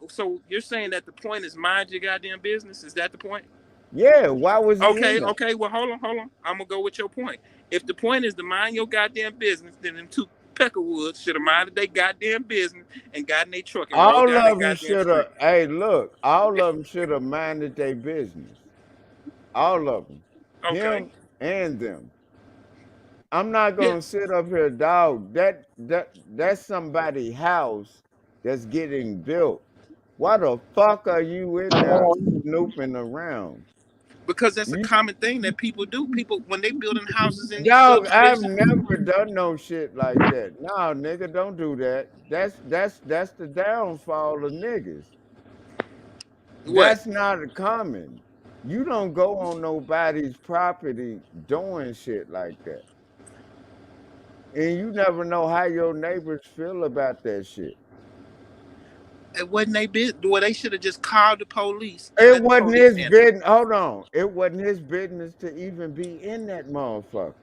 So you're saying that the point is mind your goddamn business? Is that the point? Yeah, why was he in Okay, there? okay. Well, hold on. I'm gonna go with your point. If the point is to mind your goddamn business, then them two Peckerwoods should have minded their goddamn business and got in their truck and rode All down the of them goddamn should have. street. Hey, look, all of them should have minded their business. All of them, Okay. him and them. I'm not Yeah. gonna sit up here, dog. That's somebody's house that's getting built. Why the fuck are you in there snooping around? Because that's a You common thing that people do. People when they building houses in these dog, I've subdivisions. never done no shit like that. No, nigga, don't do that. That's the downfall of niggas. What? That's not common. You don't go on nobody's property doing shit like that. And you never know how your neighbors feel about that shit. It wasn't they business. Well, they should have just called the police and It let the wasn't police his handle it. business. Hold on. It wasn't his business to even be in that motherfucker.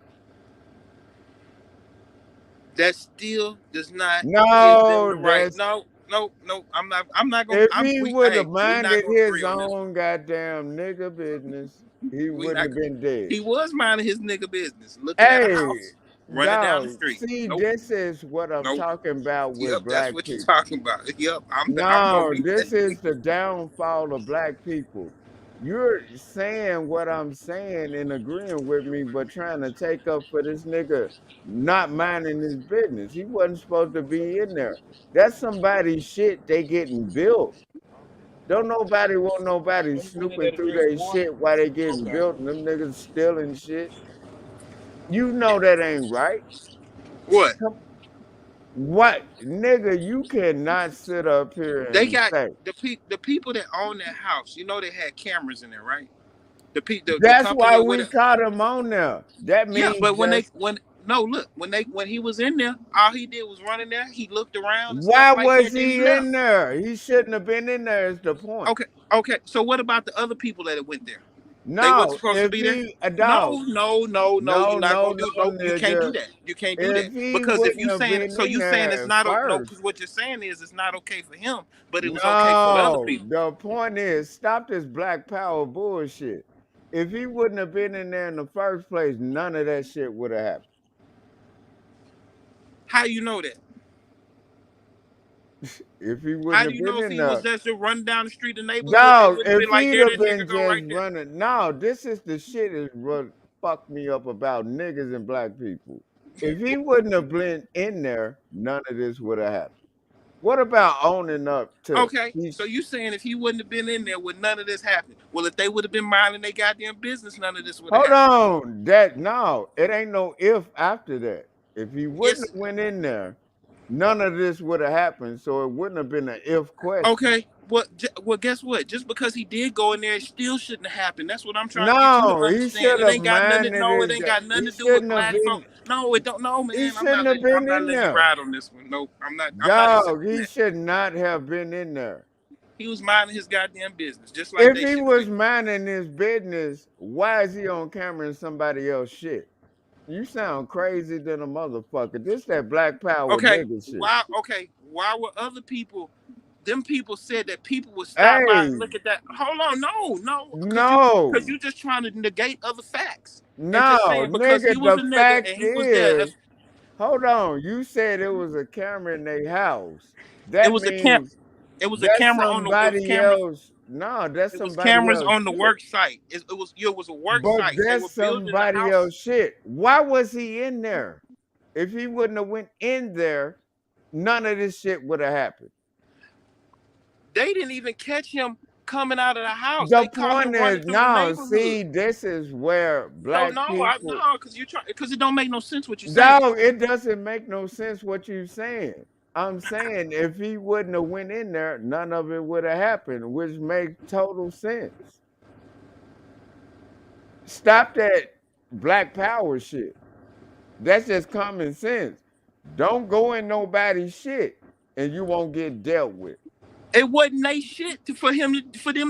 That still does not give them No, the right. that's No, no, no. I'm not. I'm not gonna. if I'm. he We. would have Hey, we not minded gonna his agree on this one. own goddamn nigga business, he We wouldn't not. have been dead. He was minding his nigga business, looking at a Hey, house, running down the dog, street. see, Nope, this is what I'm nope. talking about with Yep, that's black what you're people. talking about. Yep, I'm gonna No, be this that. is the downfall of black people. You're saying what I'm saying and agreeing with me, but trying to take up for this nigga not minding his business. He wasn't supposed to be in there. That's somebody's shit they getting built. Don't nobody want nobody snooping through their shit while they getting built and them niggas stealing shit. You know that ain't right. What? Come, what nigga, you cannot sit up here They and got say the people that own that house. You know they had cameras in there, right? The that's company why or we whatever. caught him on there. That Yeah, means but when they just when no look when he was in there, all he did was run in there. He looked around and stuff why like was that. Then he he left. in there? He shouldn't have been in there is the point. Okay, okay. So what about the other people that went there? They wasn't No, supposed to if be there. he a dog, No, no, no, no. no, You're not no, gonna do. no, Nope. You can't do nigga. that. You can't do that If he because if you wouldn't have saying been so, in you saying it's there not no. first. Because what you're saying is it's not okay for him, but it was okay for the other No, people. the point is stop this black power bullshit. If he wouldn't have been in there in the first place, none of that shit would have happened. How you know that? If he How wouldn't do have you been know if in he was there. just running down the street, the neighborhood, they Dog, wouldn't have if been like, he'd there have that been nigga go just right there. running. No, this is the shit is what fucked me up about niggas and black people. If he wouldn't have been in there, none of this would have happened. What about owning up to Okay, so each? you saying if he wouldn't have been in there, would none of this happen? Well, if they would have been minding their goddamn business, none of this would have Hold happened. on, that no, it ain't no if after that. If he wouldn't Yes. have went in there, none of this would have happened. So it wouldn't have been an if question. Okay. Well, guess what? Just because he did go in there, it still shouldn't have happened. That's what I'm trying to get you to No, he understand. should It have ain't got nothing to minded know. It his. ain't got nothing He to do with shouldn't have black folk. been. No, it don't. No, He man. I'm shouldn't not have letting. I'm been not in letting you there. ride on this one. No, I'm not. I'm not accepting Dog, he that. should not have been in there. He was minding his goddamn business, just like If they he should have was been. minding his business, why is he on camera in somebody else's shit? You sound crazy than a motherfucker. This that black power Okay. nigga shit. Why? Okay. Why were other people? Them people said that people would stop by and Hey, look at that. Hold on, no, because no, you just trying to negate other facts and no, just saying because he nigga. was The a nigga fact and he was there. is, hold on. You said it was a camera in their house. It That was a camp. means It was a that's camera on the. It was somebody cameras. else. No, that's It was somebody cameras else on the shit. work site. It was a work But site. They were that's building the somebody house. else shit. Why was he in there? If he wouldn't have went in there, none of this shit would have happened. They didn't even catch him coming out of the house. The They caught point him running is, through the no, neighborhood. see, this is where So black no, people. no, because it don't make no sense what you're saying. Dog, it doesn't make no sense what you're saying. I'm saying if he wouldn't have went in there, none of it would have happened, which makes total sense. Stop that black power shit. That's just common sense. Don't go in nobody's shit and you won't get dealt with. It wasn't they shit for them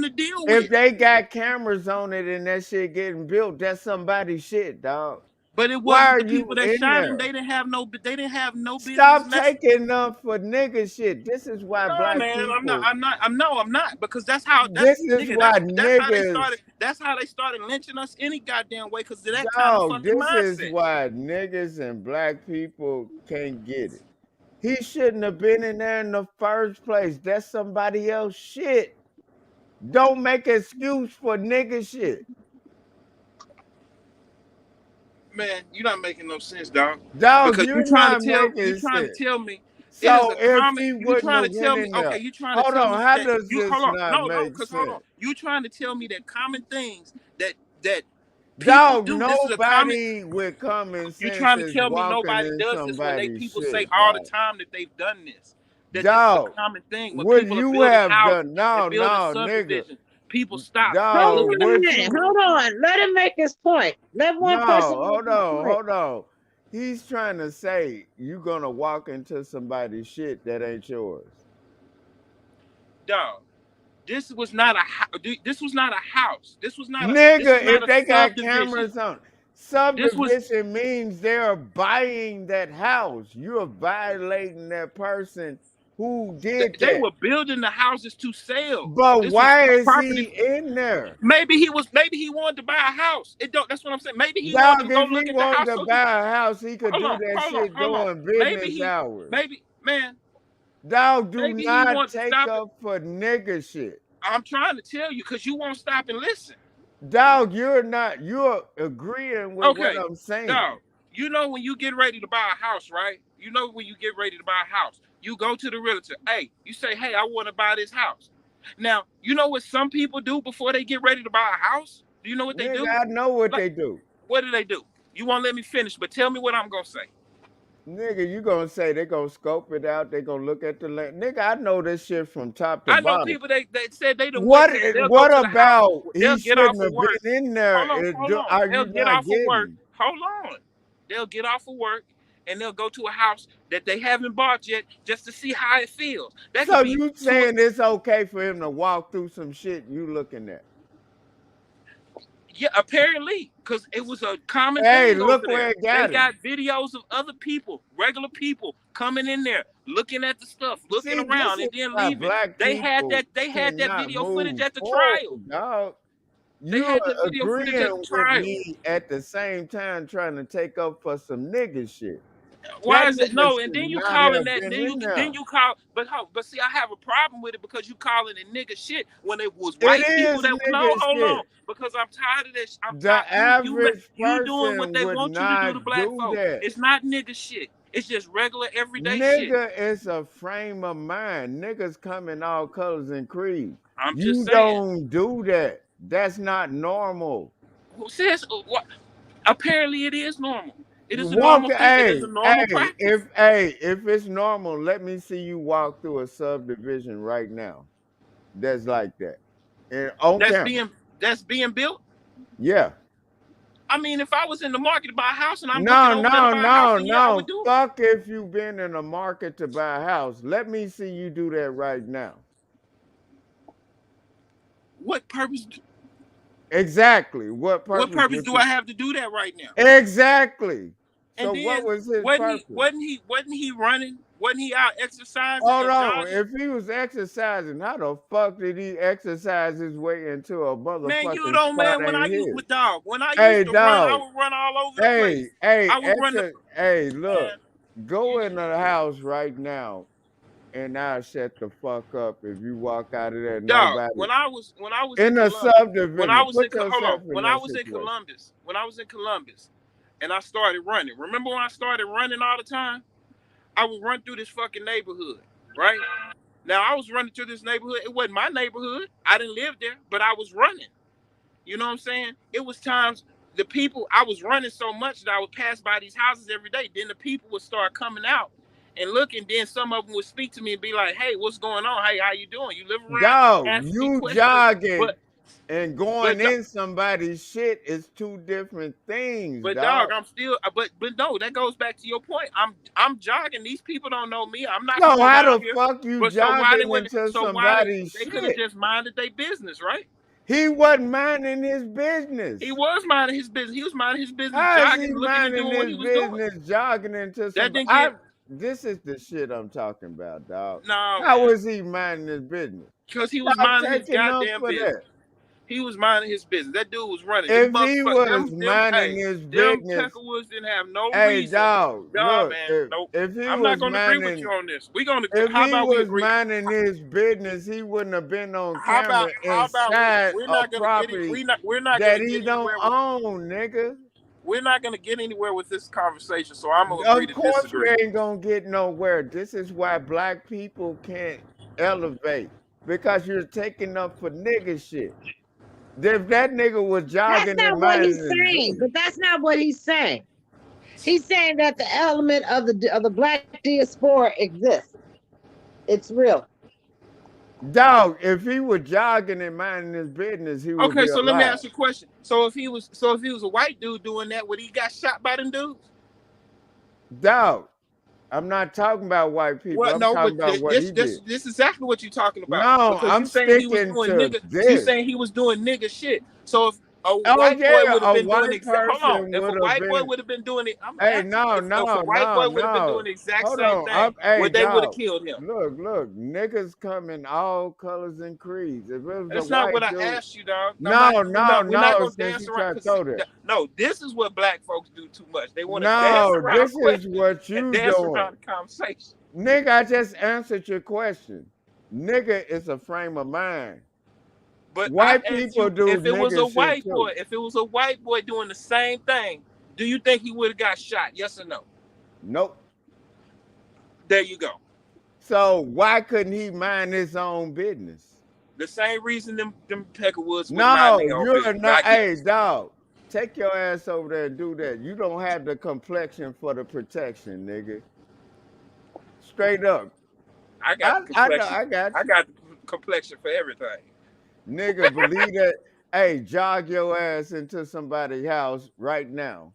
to deal If with. they got cameras on it and that shit getting built, that's somebody's shit, dog. But it Why wasn't are the people you that in shot him. there? They didn't have no business Stop messing. taking them for nigga shit. This is why No, black man, I'm not. people, I'm not. I'm no. I'm not because that's how. That's this is nigga. why That's how they niggas, started. That's how they started lynching us any goddamn way because of that kind of dog, fucking this is mindset. why niggas and black people can't get it. He shouldn't have been in there in the first place. That's somebody else shit. Don't make excuse for nigga shit. Man, you're not making no sense, dog. Dog, Because you're not you making trying to sense. tell me it is So a if common. he You wouldn't trying have to went tell me? in Okay, there, you trying to hold tell on, me how that does you hold this on. not No, make because hold on. sense? You trying to tell me that common things that people Dog, do. This is a common. nobody with common You sense trying to is tell me walking nobody in does this when they somebody's people say shit, all the dog. time that they've done this. That this is a Dog, common thing when would people are you building have houses done? and No, building no, nigga. subdivisions. People stop Hold and Dog, look on at a the would minute. you? people. Hold on. Let him make his point. Let one person No, make his point. hold on. He's trying to say you gonna walk into somebody's shit that ain't yours. Dog. This was not a this was not a house. This was Nigga, not if a they got subdivision. cameras on, This was subdivision means they're buying that house. You're violating that person who did they that. were building the houses to sell. But This was why is property. he in there? Maybe he wanted to buy a house. It don't That's what I'm saying. Maybe he wanted to Dog, go if he look at the wanted house to so he buy a house, he could do that shit hold on. during business hours. Maybe man, Dog, do maybe he not wanted to take stop it. up for nigga shit. I'm trying to tell you because you won't stop and listen. Dog, you're agreeing with what Okay, I'm saying. dog. You know when you get ready to buy a house, right? You know when you get ready to buy a house, you go to the realtor. Hey, you say, hey, I want to buy this house. Now, you know what some people do before they get ready to buy a house? Do you know what they Nigga, do? I know what Like, they do. what do they do? You won't let me finish, but tell me what I'm gonna say. Nigga, you gonna say they gonna scope it out, they gonna look at the land. Nigga, I know this shit from top to I know bottom. people they said they done went What to they'll go what to the house, about they'll he get off shouldn't of have work. been in there? Hold on. Are They'll you get not off of work. getting? Hold on. They'll get off of work and they'll go to a house that they haven't bought yet just to see how it feels. That could So be you two. saying it's okay for him to walk through some shit you looking at? Yeah, apparently, because it was a common Hey, thing look over where there. it They got him. got videos of other people, regular people, coming in there, looking at the stuff, looking See, this around, is and then why leaving. black They had people that cannot video footage move at the trial. forward, dog. They You're had the video footage at the agreeing with trial. me at the same time trying to take up for some nigga shit. Why That is it nigga no? And should then you not calling have that, and been then in there. you call, but how? But see, I have a problem with it because you calling it nigga shit when it was It white people is that no, nigga hold on, shit. because I'm tired of this. I'm The tired. average You doing what person they would want you to do to not black do folks. that. It's not nigga shit. It's just regular everyday shit. Nigga is a frame of mind. Niggas come in all colors and creeds. I'm just You saying. don't do that. That's not normal. Who says what? Apparently, it is normal. It is a Walk, normal thing. It is a normal practice. if it's normal, let me see you walk through a subdivision right now. That's like that. And on That's camera. being built. Yeah. I mean, if I was in the market to buy a house and I'm looking No, over there to no, buy a house, no, then yeah, I would no. do it. Fuck if you've been in the market to buy a house. Let me see you do that right now. What purpose? Exactly. What What purpose purpose would do you? I have to do that right now? Exactly. And So what then was his purpose? wasn't he running? Wasn't he out exercising Hold and on. jogging? If he was exercising, how the fuck did he exercise his way into a Man, you motherfucking don't, spot man. ain't his? When I used Hey, to run, I dog. would run all over the place. I would run the Hey, look. man. Go You, in the house right now and I'll shut the fuck up if you walk out of there. dog. Nobody. When I was in In a Columbus, subdivision. Put hold yourself on, in that situation. when I was in Columbus, and I started running. Remember when I started running all the time? I would run through this fucking neighborhood, right? Now I was running through this neighborhood. It wasn't my neighborhood. I didn't live there, but I was running. You know what I'm saying? It was times the people I was running so much that I would pass by these houses every day. Then the people would start coming out and looking. Then some of them would speak to me and be like, "Hey, what's going on? Hey, how you doing? You live around?" Dog, Asking me you questions, jogging but and but going in somebody's shit is two different things, but dog, dog. I'm still but no, that goes back to your point. I'm jogging. These people don't know me. I'm not So from how around the here. fuck you But so why they jogging wouldn't? into So why somebody's they could have shit? just minded their business, right? He wasn't minding his He business. was minding his business. He was minding his business, How is he jogging, looking and minding doing what he his was doing. business jogging into That somebody? didn't get This is the shit I'm talking about, dog. no How man, was he minding his business? because he was Stop minding his taking up goddamn for business. that. He was minding his business. That dude was running. Them If bucks, he was them, minding hey, his them business, Peckerwoods didn't have no hey reason. dog, Nah, look, man, if nope. if he I'm not was gonna agree with you minding on this. We gonna. if How he about we was agree? minding his business, he wouldn't have been on camera How about inside we're a not gonna get it? property We're not that gonna he get don't anywhere with. own, nigga. We're not gonna get anywhere with this conversation. So I'm gonna agree Of to course we disagree. ain't gonna get nowhere. This is why black people can't elevate because you're taking up for nigga shit. If that nigga was That's jogging not and what he's minding his saying, business, but that's not what he's saying. He's saying that the element of the black diaspora exists. It's real. dog, if he was jogging and minding his business, he would Okay, be so let me alive. ask you a question. So if he was a white dude doing that, would he got shot by them dudes? Dog, I'm not talking about white people. Well, I'm no, talking but about what he did. this is exactly what you're talking about No, because I'm sticking to you this. saying he was doing nigga shit. So if a Oh white boy yeah, would have a been doing white exact, hold on, person if a would have white boy been. would have been doing it, I'm Hey, asking no, if a no, white no, boy would have been doing no. the exact Hold same on. thing, Hey, would they would have dog. killed him? Look. Niggas come in all colors and creeds. If it was a That's not what white I dude, asked you, dog. No, no, we're not no. gonna Since dance you around. try to Cause throw that, no, this is what black folks do too much. They want to dance no, around this is questions what and you dance doing, around the conversation. nigga. I just answered your question. Nigga is a frame of mind. But I White asked people you do if it was nigga a shit white boy, too. if it was a white boy doing the same thing, do you think he would have got shot? Yes or no? Nope. There you go. So why couldn't he mind his own business? The same reason them Peckerwoods wouldn't mind No, their own you're business. I not. Hey, guess. dog, take your ass over there and do that. You don't have the complexion for the protection, nigga. Straight up. I got the I know. complexion. I got I you, got the complexion for everything. nigga. Believe that. Hey, jog your ass into somebody's house right now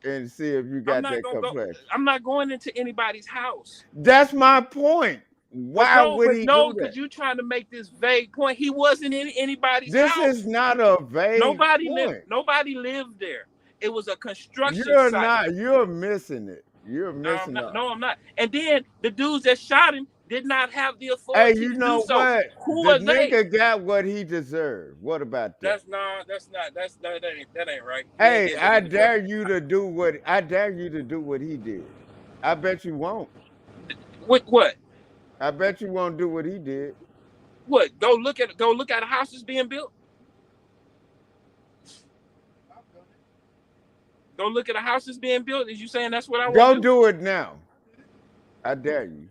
and see if you I'm got not that gonna go. complexion. I'm not going into anybody's house. That's my point. Why would he do Because that? you trying to make this vague point. He wasn't in anybody's This is house. not a vague point. Nobody lived there. It was a construction You're site. not. You're missing it. You're No, I'm missing not. up. No, I'm not. And then the dudes that shot him, did not have the Hey, authority you to do know so. what? Who The are they? nigga got what he deserved. What about that? That's not. That ain't right. He ain't Hey, get what I he deserved. dare you to do what I dare you to do what he did. I bet you won't. With what? I bet you won't do what he did. What? Go look at houses being built. Go look at the houses being built. Is you saying that's what I want Go to do? do it now. I dare you.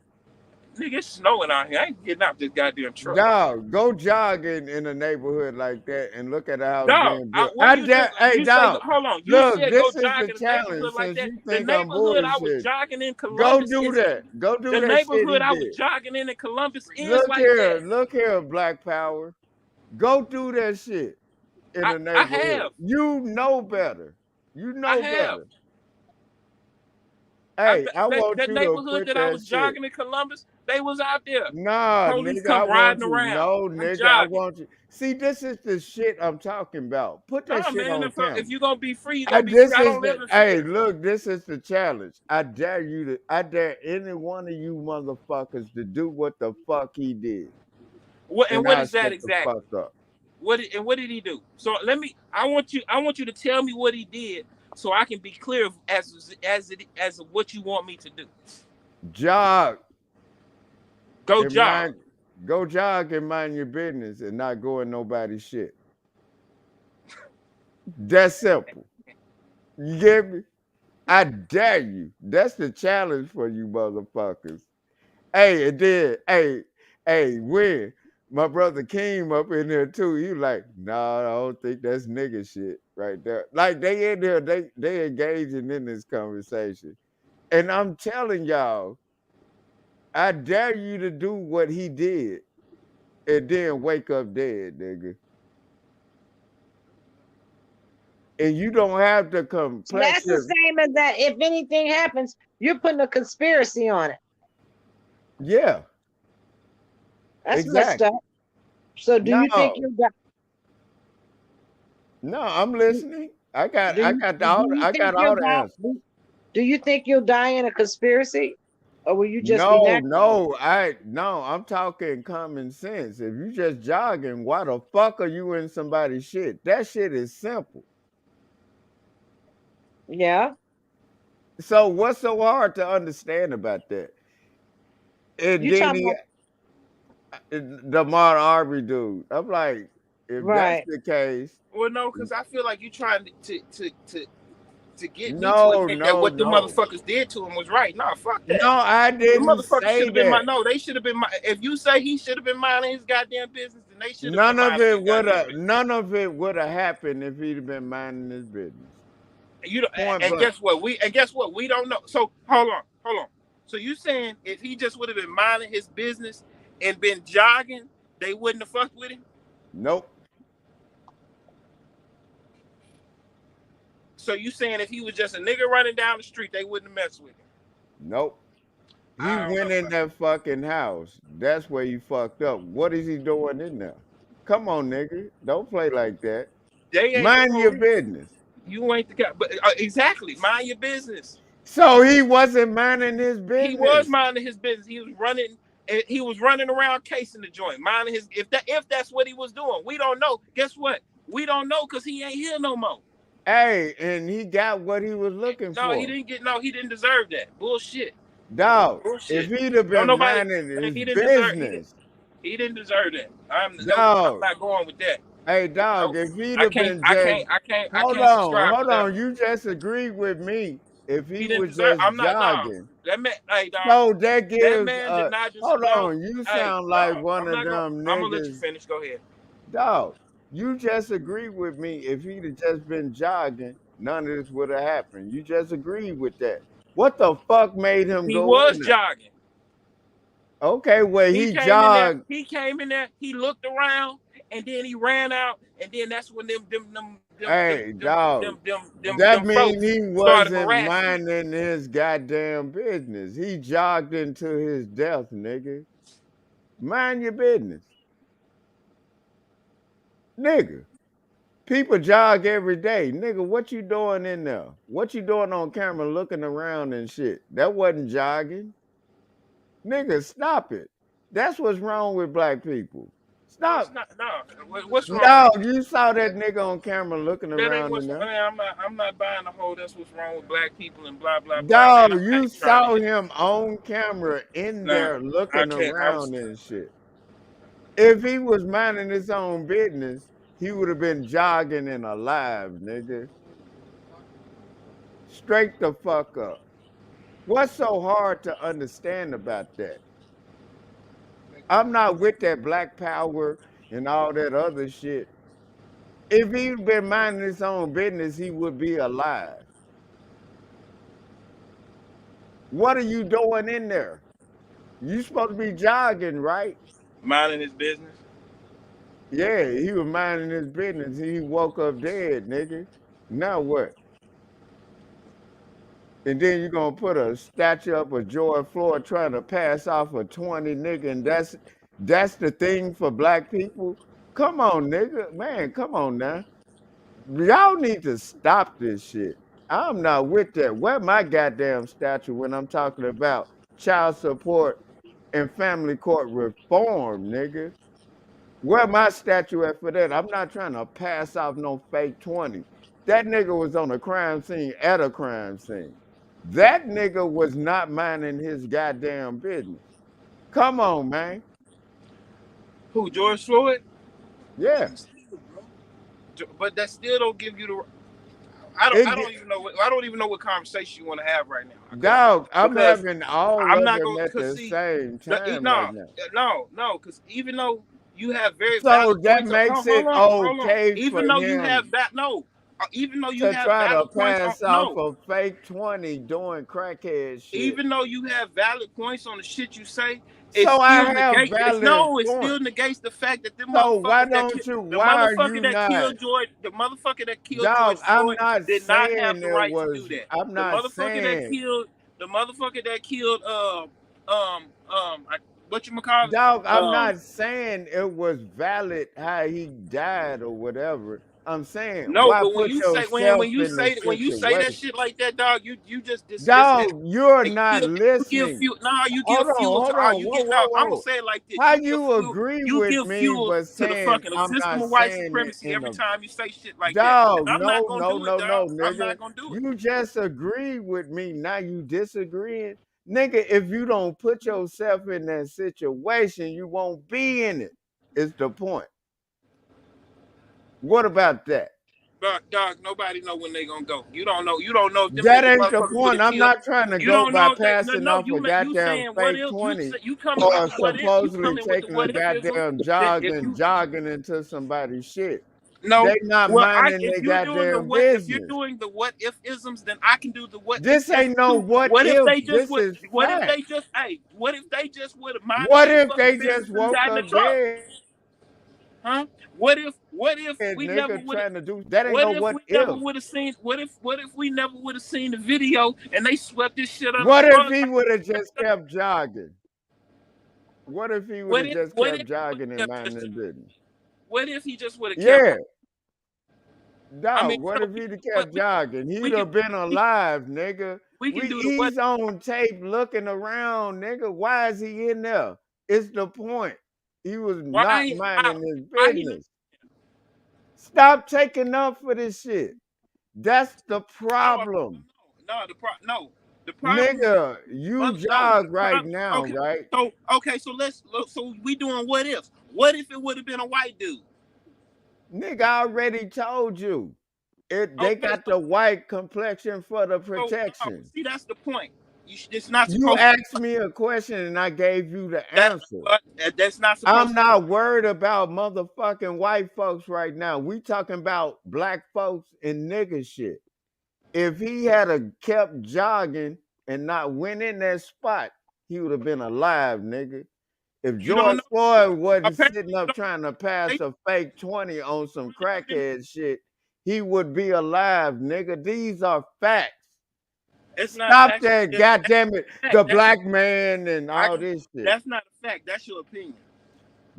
Nigga, it's snowing out here. I ain't getting out this goddamn truck. Dog, go jogging in a neighborhood like that and look at a house Dog, being built. what I are you dare talking? hey You say, dog. hold on. You Look, said go this is jog the in a challenge neighborhood like since that. you The think I'm neighborhood I was bullshit. jogging in Go Columbus do is that. Go do the that shit he neighborhood I was did. jogging in Columbus is like that. Look here, Black Power. Go do that shit in I the I neighborhood. have. You know better. You I know have. better. Hey, I want That you to neighborhood put that I that was shit. jogging in Columbus, they was out there. Nah, Police nigga, I come want riding you. around. No, I'm nigga, I jogging. want you. See, this is the shit I'm talking about. Put that Nah, shit man. on If camera. you're gonna be free, you're gonna be free. This I is don't live the in hey, fear. look, this is the challenge. I dare any one of you motherfuckers to do what the fuck he did. What I'll is that shut the exactly? fuck up. What did he do? So I want you to tell me what he did so I can be clear as what you want me to do. Jog Go and jog. mind go jog and mind your business and not go in nobody's shit. That's simple. You get me? I dare you. That's the challenge for you motherfuckers. Hey, it did. Hey, when my brother came up in there too, he was like, nah, I don't think that's nigga shit right there. Like they in there, they engaging in this conversation. And I'm telling y'all, I dare you to do what he did and then wake up dead, nigga. And you don't have the So that's the complexion. same as that. If anything happens, you're putting a conspiracy on it. Yeah, That's messed up. exactly. So do you think No, you'll die? no, I'm Do, listening. do you I got all the answers. do you think you'll die in a conspiracy, or will you just be No, natural? no, I'm talking common sense. If you just jogging, why the fuck are you in somebody's shit? That shit is simple. Yeah, So what's so hard to understand about that? And you then talking he, about the Mark Arbery dude. I'm like, if that's right? the case, Well, no, because I feel like you trying to get me to no, admit that no, what the no, motherfuckers did to him was right. Nah, fuck no, that. I The didn't motherfuckers should say have been that. no, they should have been if you say he should have been minding his goddamn business, then they should have been None of minding their it would goddamn have, business. none of it would have happened if he'd have been minding his business. You know, Point and blank. guess what? We don't know. So hold on. So you saying if he just would have been minding his business and been jogging, they wouldn't have fucked with him? Nope, So you saying if he was just a nigga running down the street, they wouldn't have messed with him? nope. He I don't know went in about that. that fucking house. That's where you fucked up. What is he doing in there? Come on, nigga. Don't play like that. They ain't the Mind your police. business. You ain't the guy. But exactly, mind your business. So he wasn't minding his He was business. minding his business. He was running. He was running around casing the joint, minding his. If that's what he was doing, we don't know. Guess what? We don't know because he ain't here no more. Hey, and he got what he was looking No, he for. didn't get. No, he didn't deserve that. Bullshit. Dog, if Bullshit. he'd have Don't been nobody. minding Man, his he didn't deserve. business, He didn't deserve that. I'm no. I'm dog. not going with that. Hey, dog, Nope. if he'd I have can't. been I just, can't. I can't. I can't subscribe to hold that on. one. You just agreed with me. If he He didn't was deserve. just I'm not. Nah. jogging, That man. Hey, dog. so that That gives, man did not just. hold No. on. You Hey, sound like dog. one I'm of not going. them I'm gonna let you niggas. finish. Go ahead. Dog, you just agreed with me. If he'd have just been jogging, none of this would have happened. You just agreed with that. What the fuck made him He go was in there? jogging. Okay, well, He he came in there. jogged. He came in there. He looked around, and then he ran out. And then that's when Hey, dog. them That means folks he started wasn't harassing him. minding his goddamn business. He jogged into his death, nigga. Mind your business. Nigga. People jog every day. Nigga, what you doing in there? What you doing on camera looking around and shit? That wasn't jogging. Nigga, stop it. That's what's wrong with black people. No, it's Stop. not. No, what's wrong? No, you saw that nigga on camera looking That ain't around what's. in there. Man, I'm not buying the whole. That's what's wrong with black people and blah blah blah. Man, Dog, I you ain't trying to saw hear. him on camera in Nah, there I looking can't. I was. around and shit. If he was minding his own business, he would have been jogging and alive, nigga. Straight the fuck up. What's so hard to understand about that? I'm not with that black power and all that other shit. If he'd been minding his own business, he would be alive. What are you doing in there? You supposed to be jogging, right? Minding his business. Yeah, he was minding his business. He woke up dead, nigga. Now what? And then you're gonna put a statue up of George Floyd trying to pass off a 20 nigga, and that's the thing for black people? Come on, nigga. Man, come on now. Y'all need to stop this shit. I'm not with that. Where my goddamn statue when I'm talking about child support and family court reform, nigga? Where my statue at for that? I'm not trying to pass off no fake 20. That nigga was on a crime scene at a crime scene. That nigga was not minding his goddamn business. Come on, man. Who? George Floyd? Yeah. But that still don't give you the. I don't. It, I don't even know. I don't even know what conversation you want to have right now. dog, I'm Because having all I'm of not them going at to the see. same time right No, now. no. Because even though you have very So valid that points. makes it Hold on. okay for Even though you have him that, no. Even though you to have try to valid points on pass off no. a fake 20 doing crackhead shit. Even though you have valid points on the shit you say, it So I still have negates. It's valid no. It still points. negates the fact that So why are you not? The motherfucker that killed Dog, George I'm Floyd not did not have saying the it right to do was, that. I'm The not motherfucker that saying, killed the motherfucker that killed what you call it dog, I'm not saying it was valid how he died or whatever. I'm saying, no, why but when put you say yourself in the when you say that situation? shit like that, dog, you just dismiss it. Dog, you're You not give listening. fuel. Nah, you give Hold on, fuel to hold all on. you Whoa, get. whoa, No, I'm gonna whoa. say it like this. How you agree You with give me, fuel but to the saying fucking I'm system not of white saying it supremacy in every a time you say shit like that, and dog? I'm not No, gonna no, do it, no, no, dog. I'm nigga. not gonna do it. You just agree with me. Now you disagreeing. Nigga, if you don't put yourself in that situation, you won't be in it. Is the point. What about that? Dog, nobody know when they gonna go. You don't know. You don't know if them That niggas ain't the motherfuckers would point. have I'm killed. not trying to You go don't by know if they. No, passing no. off a You goddamn saying what fake if you 20 say you coming with or the what if? You supposedly coming with the taking a what ifism? goddamn That jog if and you jogging into somebody's shit. no, They not well, minding if their you're doing the goddamn what if you're business. doing the what if isms, then I can do the what if This isms ain't no too. what What if if. they just This would? is What if fact. they just? Hey, what if they just would have minded What their if fucking they business just and woke got in the up truck? dead, Huh? What if we never nigga, would have? trying to do that ain't What no if what we never if. would have seen? What if we never would have seen the video and they swept this shit under What the if rug? he would have just kept jogging? What if he would What have if? just What if? kept He would jogging and have kept minding just? his business? What if he just would have kept? Yeah, I mean, dog. What no, if he'd have what kept jogging? we He'd can have been we, alive, nigga. we can do the what? He's on tape looking around, nigga. Why is he in there? It's the point. He was not Why? minding his Why he? business. Stop taking up for this shit. That's the No, problem. no. The problem is, Nigga, you no. jog The right problem. now, Okay, right? so let's look. So we doing what ifs? What if it would have been a white dude? Nigga, I already told you. They Okay, got the white complexion for the so no. protection. See, that's the point. It's not You supposed to be asked me a question and I gave you the that. answer. That's not I'm supposed to. not worried about motherfucking white folks right now. We talking about black folks and nigga shit. If he had a kept jogging and not went in that spot, he would have been alive, nigga. If You don't George know. Floyd wasn't Apparently, sitting you up don't. trying to pass They a fake 20 on some really haven't. crackhead shit, he would be alive, nigga. These are facts. It's not Stop actually. that, goddamn it. Fact. The black man and I all can. this shit. That's not a fact. That's your opinion.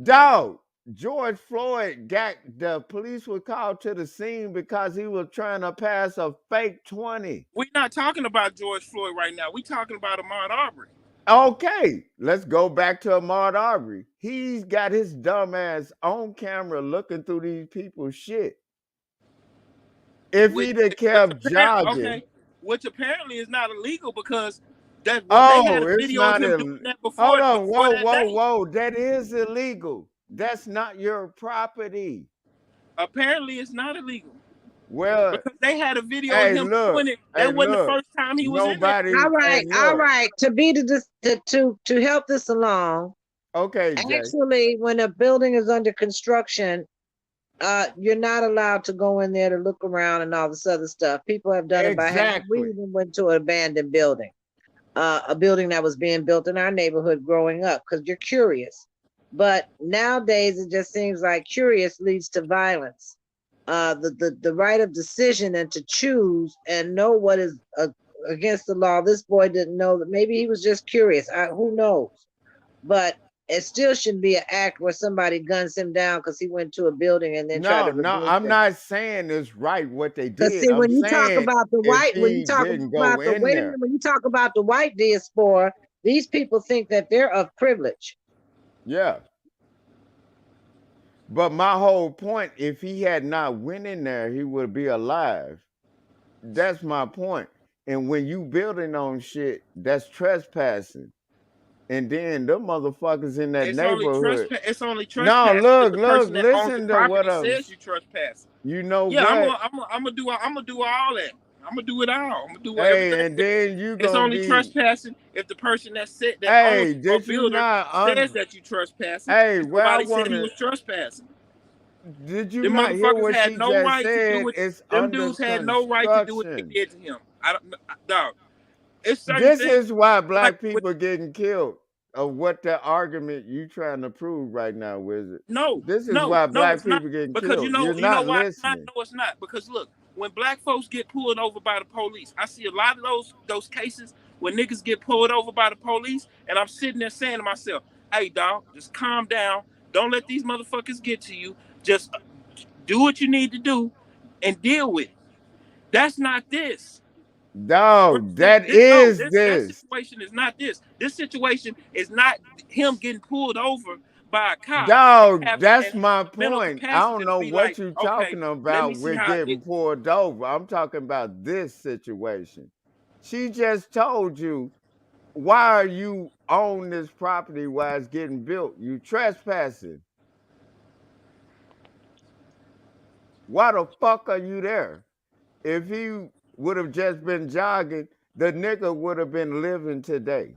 Dog, George Floyd got the police were called to the scene because he was trying to pass a fake 20. We're not talking about George Floyd right now. We're talking about Ahmaud Arbery. Okay, let's go back to Ahmaud Arbery. He's got his dumb ass on camera looking through these people's shit. If which he'd have which kept apparently jogging, okay, which apparently is not illegal because that what they had oh, a it's video of not him doing a. that Hold on, before whoa, that whoa, day. whoa. That is illegal. That's not your property. Apparently, it's not illegal Well, because they had a video of hey, him look, doing it. hey, That wasn't the look. first time he was in there. Nobody, hey, All look. right. To be to help this along, Okay, Jay. actually, when a building is under construction, you're not allowed to go in there to look around and all this other stuff. People have done it by hand. We Exactly. even went to an abandoned building, a building that was being built in our neighborhood growing up, because you're curious. But nowadays, it just seems like curious leads to violence. The right of decision and to choose and know what is against the law. This boy didn't know that. Maybe he was just curious. Who knows? But it still shouldn't be an act where somebody guns him down because he went to a building and then tried No, to no, revoke I'm him. not saying it's right what they Because did. see, I'm when you talk saying about the if white, when you he talk didn't about go the in wait a there. minute, when you talk about the white diaspora, these people think that they're of privilege. Yeah. But my whole point, if he had not went in there, he would be alive. That's my point. And when you building on shit, that's trespassing. And then them motherfuckers in that It's only neighborhood. trespass. It's only No, trespassing if look, the look, person that owns the listen to what property I'm. says you trespassing. You know Yeah, what? I'm gonna do I'm gonna do all that. I'm gonna do it all. I'm gonna do everything. Hey, and then you It's gonna only be. trespassing if the person that said that owns Hey, or did you builder not says that you trespassing, Hey, and where I nobody said he wanna was trespassing. did you Them not hear motherfuckers what had she no just right to do said? what It's them under dudes had no right to do what they construction. did to him. I don't, dog. It's certain This things is why like black with people getting killed. Of what the argument you trying to prove right now, Wizard. no, This is why no, black it's not people getting because killed. You're you know not why it's not. listening. No, it's not because look, when black folks get pulled over by the police, I see a lot of those cases where niggas get pulled over by the police, and I'm sitting there saying to myself, "Hey, dog, just calm down. Don't let these motherfuckers get to you. Just do what you need to do and deal with it." That's not this. No, that This no, is this that this. situation is not this. This situation is not him getting pulled over by a cop Dog, and that's having my the mental point. I capacity don't to know be what like, you okay, talking let me about see with how getting it. pulled over. I'm talking about this situation. She just told you, why are you on this property while it's getting built? You trespassing. Why the fuck are you there? If he would have just been jogging, the nigga would have been living today.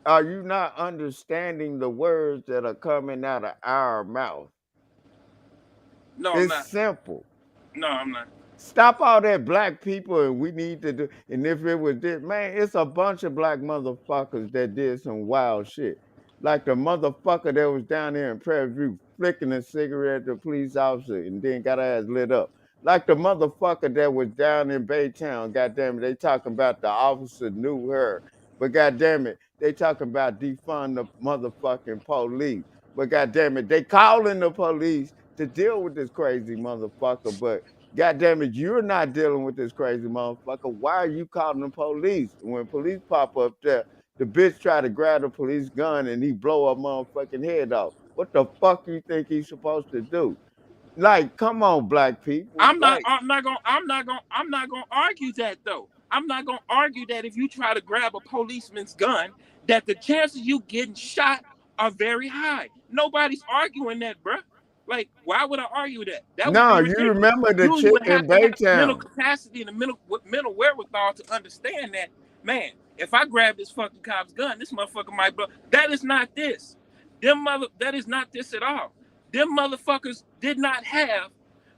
Are you not understanding the words that are coming out of our mouth? No, I'm It's not. simple. No, I'm not. Stop all that black people and we need to do. And if it was this, man, it's a bunch of black motherfuckers that did some wild shit. Like the motherfucker that was down there in Prairie View flicking a cigarette at the police officer and then got her ass lit up. Like the motherfucker that was down in Baytown, goddamn it, they talking about the officer knew her. But goddamn it, they talking about defund the motherfucking police. But goddamn it, they calling the police to deal with this crazy motherfucker. But God damn it, you're not dealing with this crazy motherfucker. Why are you calling the police? When police pop up there, the bitch try to grab the police gun and he blow a motherfucking head off. What the fuck you think he's supposed to do? Like, come on, black people. Like, I'm not gonna argue that though. I'm not gonna argue that if you try to grab a policeman's gun, that the chances you getting shot are very high. Nobody's arguing that, bruh. Like, why would I argue that? That would be no, you ridiculous. remember the You chick would in have to have the mental Baytown. capacity and the mental wherewithal to understand that, man, if I grab this fucking cop's gun, this motherfucker might blow. That is not this. That is not this at all. Them motherfuckers did not have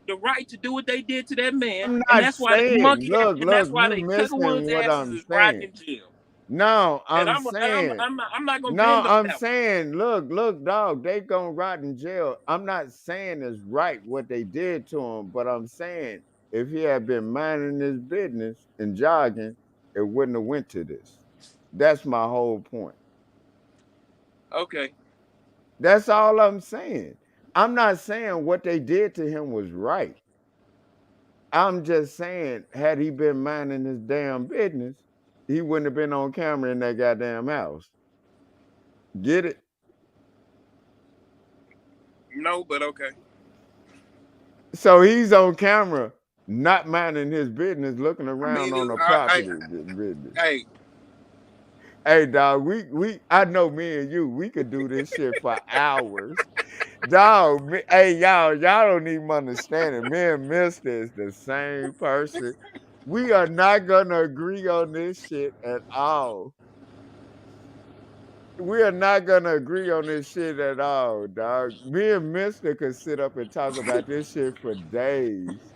the right to do what they did to that man, I'm and not that's why they saying, monkey look, and that's why you they Tugger Woods missing what asses I'm is riding saying. in jail. No, And I'm saying, I'm not gonna no, bend on I'm that one. saying, look, dog, they gonna rot in jail. I'm not saying it's right what they did to him, but I'm saying if he had been minding his business and jogging, it wouldn't have went to this. That's my whole point. Okay. That's all I'm saying. I'm not saying what they did to him was right. I'm just saying, had he been minding his damn business, he wouldn't have been on camera in that goddamn house. Get it? No, but okay. So he's on camera, not minding his business, looking I around mean, on the I, property business. hey, Hey, dog, I know me and you, we could do this shit for hours. Dog, hey, y'all don't even understand it. Me and Mister is the same person. We are not gonna agree on this shit at all. We are not gonna agree on this shit at all, dog. Me and Mister could sit up and talk about this shit for days.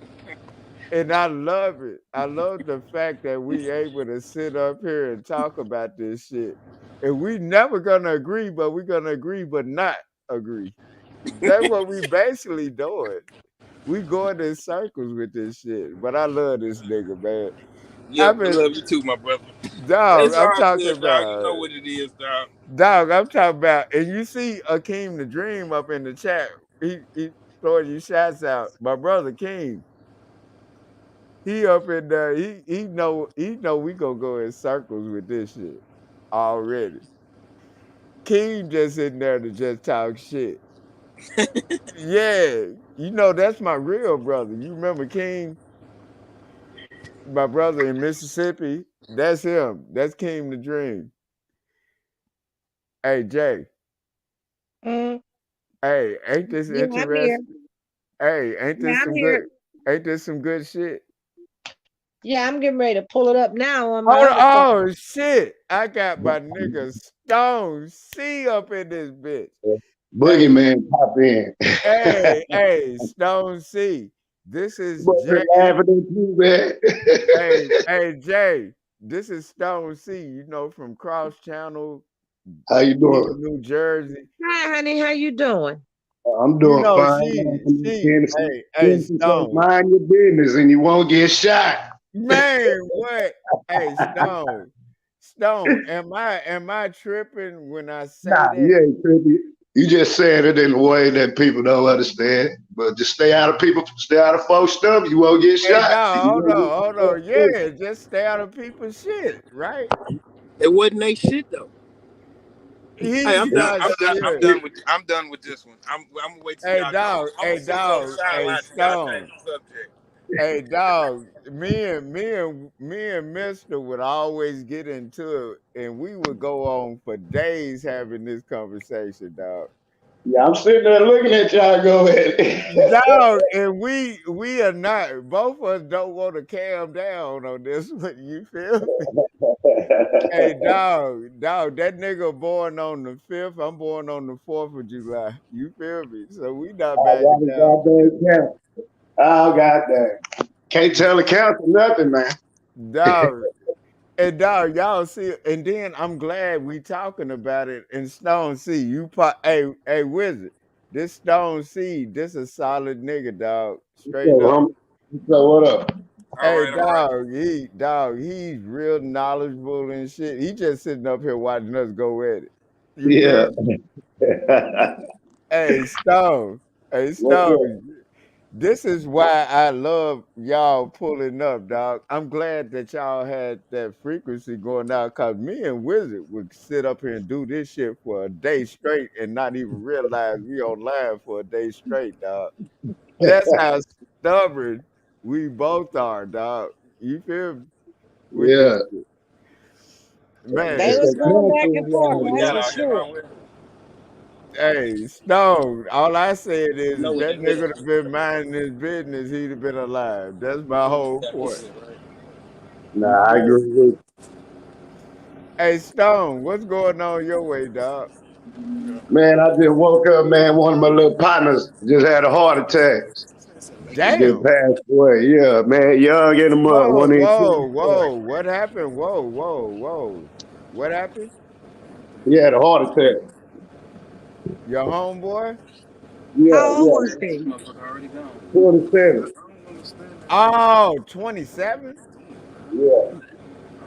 And I love it. I love the fact that we able to sit up here and talk about this shit. And we never gonna agree, but we gonna agree but not agree. That's what we basically doing. We going in circles with this shit. But I love this nigga, man. yeah, I've I been love you too, my brother. dog, It's I'm all talking good, dog. You know about what it is, dog. dog, I'm talking about, and you see Akeem the Dream up in the chat. He throwing you shots out. My brother King. He up in there. He know we gonna go in circles with this shit already. King just in there to just talk shit. Yeah, that's my real brother. You remember King, my brother in Mississippi? That's him. That's King the Dream. Hey Jay. Mm, Hey, ain't this yeah, I'm here. interesting? Hey, ain't Yeah, this I'm some here. good? Ain't this some good shit? Yeah, I'm getting ready to pull it up now on my Oh, other phone. oh shit! I got my nigga Stone C up in this bitch. Hey, Boogeyman pop in. hey, Stone C. This is But they're Jay. laughing at you, man. Hey, Jay. This is Stone C. From Cross Channel, How you doing? New Jersey. Hi, honey. How you doing? I'm doing fine. Hey, Tennessee, so Stone. mind your business and you won't get shot. Man, what? Hey, Stone. Am I tripping when I say Nah, that? you ain't trippy. You just saying it in a way that people don't understand. But just stay out of folks' stuff. You won't get Hey, shot. dog, You hold won't on, get hold on. shot. Yeah, just stay out of people's shit, right? It wasn't they shit though. Hey, He's I'm done. not I'm done. I'm shit. done with. I'm done with this one. I'm gonna wait till y'all. I'm gonna sit here on the Hey, sideline till y'all change Stone. the subject. Hey, dog. Me and Mister would always get into it, and we would go on for days having this conversation, dog. Yeah, I'm sitting there looking at y'all. Go ahead. Dog, and we are not. Both of us don't want to calm down on this one. You feel me? Hey, dog, that nigga born on the 5th. I'm born on the 4th of July. You feel me? So we not I backing got a down. goddamn count. Oh, goddamn. Can't tell the council nothing, man. Dog, and dog, y'all see, and then I'm glad we talking about it. And Stone C, hey, Wizard, this Stone C, this a solid nigga, dog. Straight So, up. so what up? All Hey, right, all right. he's real knowledgeable and shit. He just sitting up here watching us go at it. You feel Yeah. me? Hey, Stone. Hey, What's up? Stone. This is why I love y'all pulling up, dog. I'm glad that y'all had that frequency going out, cause me and Wizard would sit up here and do this shit for a day straight and not even realize we on live for a day straight, dog. That's how stubborn we both are, dog. You feel me? With this Yeah. shit. They If Man, was the going back council and forth, What we that's got for was out here, sure. huh? hey, Stone, all I said You is know if what that that is. nigga have been minding his business, he'd have been alive. That's my whole point. Right? You nah, I feel agree me? with Hey, Stone, what's going on your way, dog? you. Man, I just woke up, man. One of my little partners just had a heart attack. Just Damn. passed away. Yeah, man. Young in the mud. Whoa, One in whoa, 24. whoa. What happened? Whoa, whoa, whoa. What happened? He had a heart attack. Your homeboy? Yeah, How old yeah. was he? Motherfucker already gone. 27. Oh, 27? Yeah.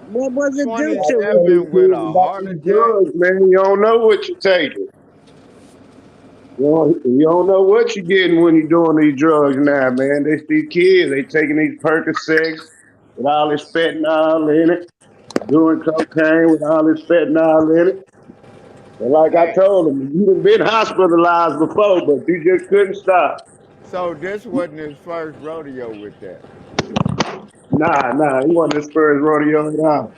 What was it due Like I to? tell these 27 with kids a about heart these attack? drugs, man. You don't know what you're taking. You don't know what you're getting when you're doing these drugs now, man. These kids, they taking these Percocets with all this fentanyl in it. doing cocaine with all this fentanyl in it. And like I Hey, told him, you done been hospitalized before, but you just couldn't stop. so this wasn't his first rodeo with that. Nah, he wasn't his first rodeo at all.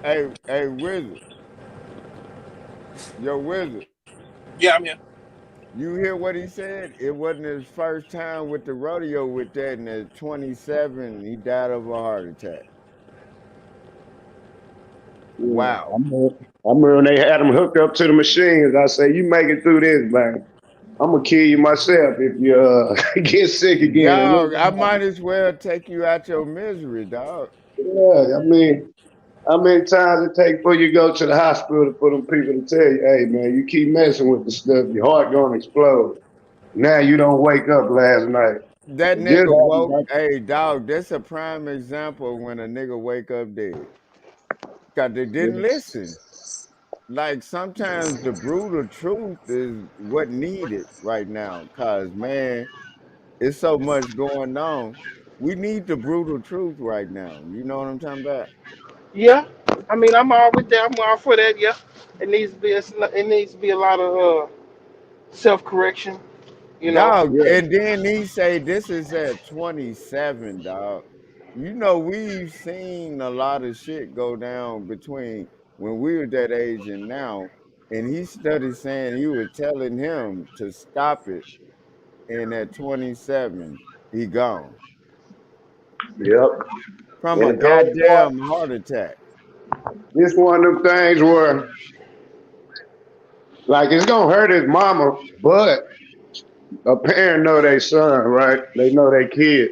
Hey, Wizard, yo, Wizard, Yeah, I'm here. you hear what he said? It wasn't his first time with the rodeo with that, and at 27, he died of a heart attack. Yeah, Wow. I remember when they had him hooked up to the machines. I say, you make it through this, man. I'm gonna kill you myself if you get sick again. And look Dog, I what might happened. as well take you out your misery, dog. Yeah, I mean, how many times it take for you to go to the hospital for them people to tell you, hey man, you keep messing with the stuff, your heart gonna explode. Now you don't wake up last night. That It just nigga happened. woke, hey, dog, that's a prime example when a nigga wake up dead. Because they didn't listen. Like sometimes the brutal truth is what needed right now. Because, man, it's so much going on. We need the brutal truth right now. You know what I'm talking about? Yeah, I mean, I'm all with that. I'm all for that. Yeah, it needs to be a lot of self correction. You know. Dog, Yeah, and then he say this is at 27, dog. You know, we've seen a lot of shit go down between when we were that age and now. And he started saying he was telling him to stop it. And at 27, he gone yep. from And a the cold part, goddamn heart attack. this one of them things where like it's gonna hurt his mama, but a parent know their son, right? They know their kid.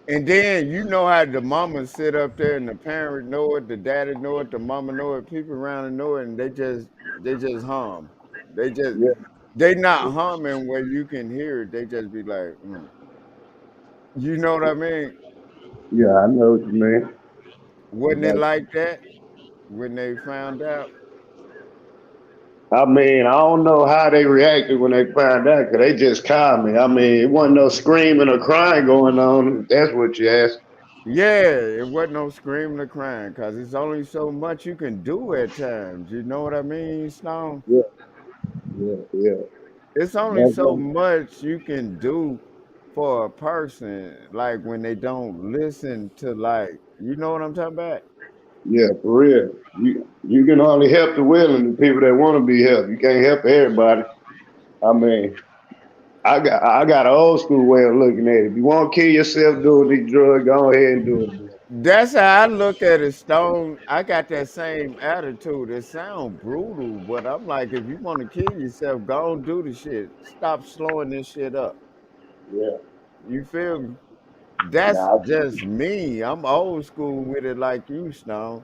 And then you know how the mama sit up there and the parent know it, the daddy know it, the mama know it, people around and know it, and they just hum. They just Yeah, they not humming where you can hear it. They just be like, mm. You know what I mean? yeah, I know what you mean. Wasn't it But like that when they found out? I mean, I don't know how they reacted when they found out, 'cause they just called me. I mean, it wasn't no screaming or crying going on. If that's what you asked. Yeah, it wasn't no screaming or crying, cause it's only so much you can do at times. You know what I mean, Stone? Yeah, yeah. It's only That's so much you can do for a person, like when they don't listen to, like, you know what I'm talking about? yeah, for real. You can only help the willing, the people that want to be helped. You can't help everybody. I mean, I got an old school way of looking at it. If you want to kill yourself doing these drugs, go ahead and do it. That's how I look at it, Stone. I got that same attitude. It sounds brutal, but I'm like, if you want to kill yourself, go and do the shit. Stop slowing this shit up. Yeah. You feel me? That's Nah, just me. I'm old school with it like you, Stone.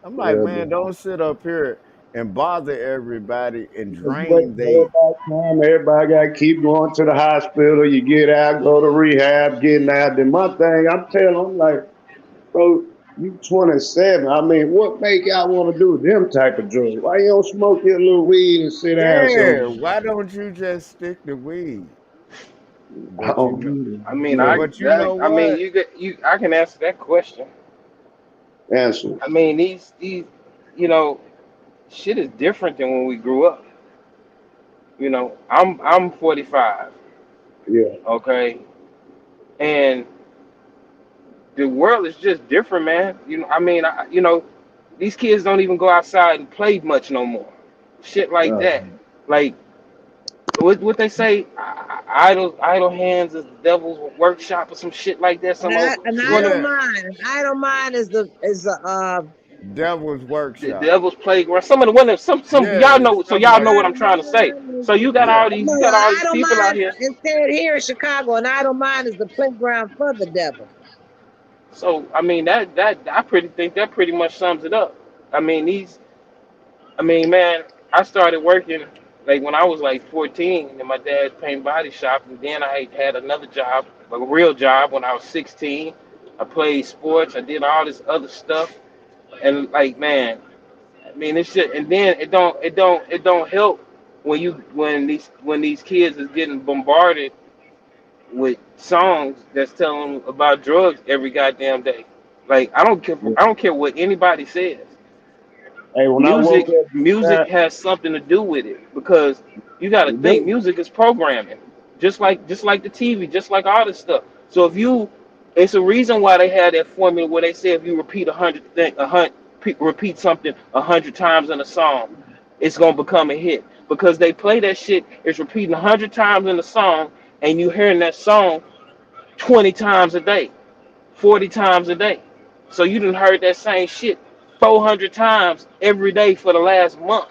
I'm like, yeah, man, don't sit up here and bother everybody and but drain they. everybody time, everybody got to keep going to the hospital. You get out, go to rehab, getting out. Then my thing, I'm telling them, I'm like, bro, you 27. I mean, what make y'all want to do them type of drugs? Why you don't smoke your little weed and sit down Yeah, somewhere? why don't you just stick to weed? I But you don't know, need I mean, to but you know I mean, what? I can answer that question. answer. I mean, you know, shit is different than when we grew up. You know, I'm 45, Yeah, okay, and the world is just different, man. You know, I mean, these kids don't even go outside and play much no more. Shit like uh, that. Like what they say, idle hands is the devil's workshop or some shit like that. Some old An one of idle Yeah, mind. An idle mind is the Devil's the Workshop. devil's playground. Some of the one of some y'all Yeah, know. So something y'all like know what I'm that. trying to say. So Yeah. you No, got an all these idle people out mind here. instead here in Chicago, an idle mind is the playground for the devil. So I mean that I pretty think that pretty much sums it up. I mean I mean man, I started working like when I was like 14 in my dad's paint body shop, and then I had another job, like a real job when I was 16. I played sports. I did all this other stuff, and like man, I mean it's shit. And then it don't help when when these kids is getting bombarded with songs that's telling them about drugs every goddamn day. Like I don't care what anybody says. Hey, when I woke Music up this music time, has something to do with it because you got to it think do. music is programming, just like the TV, just like all this stuff. So if you, it's a reason why they had that formula where they say if you repeat repeat something 100 times in a song, it's gonna become a hit because they play that shit. It's repeating 100 times in the song, and you hearing that song 20 times a day, 40 times a day. So you done heard that same shit 400 times every day for the last month.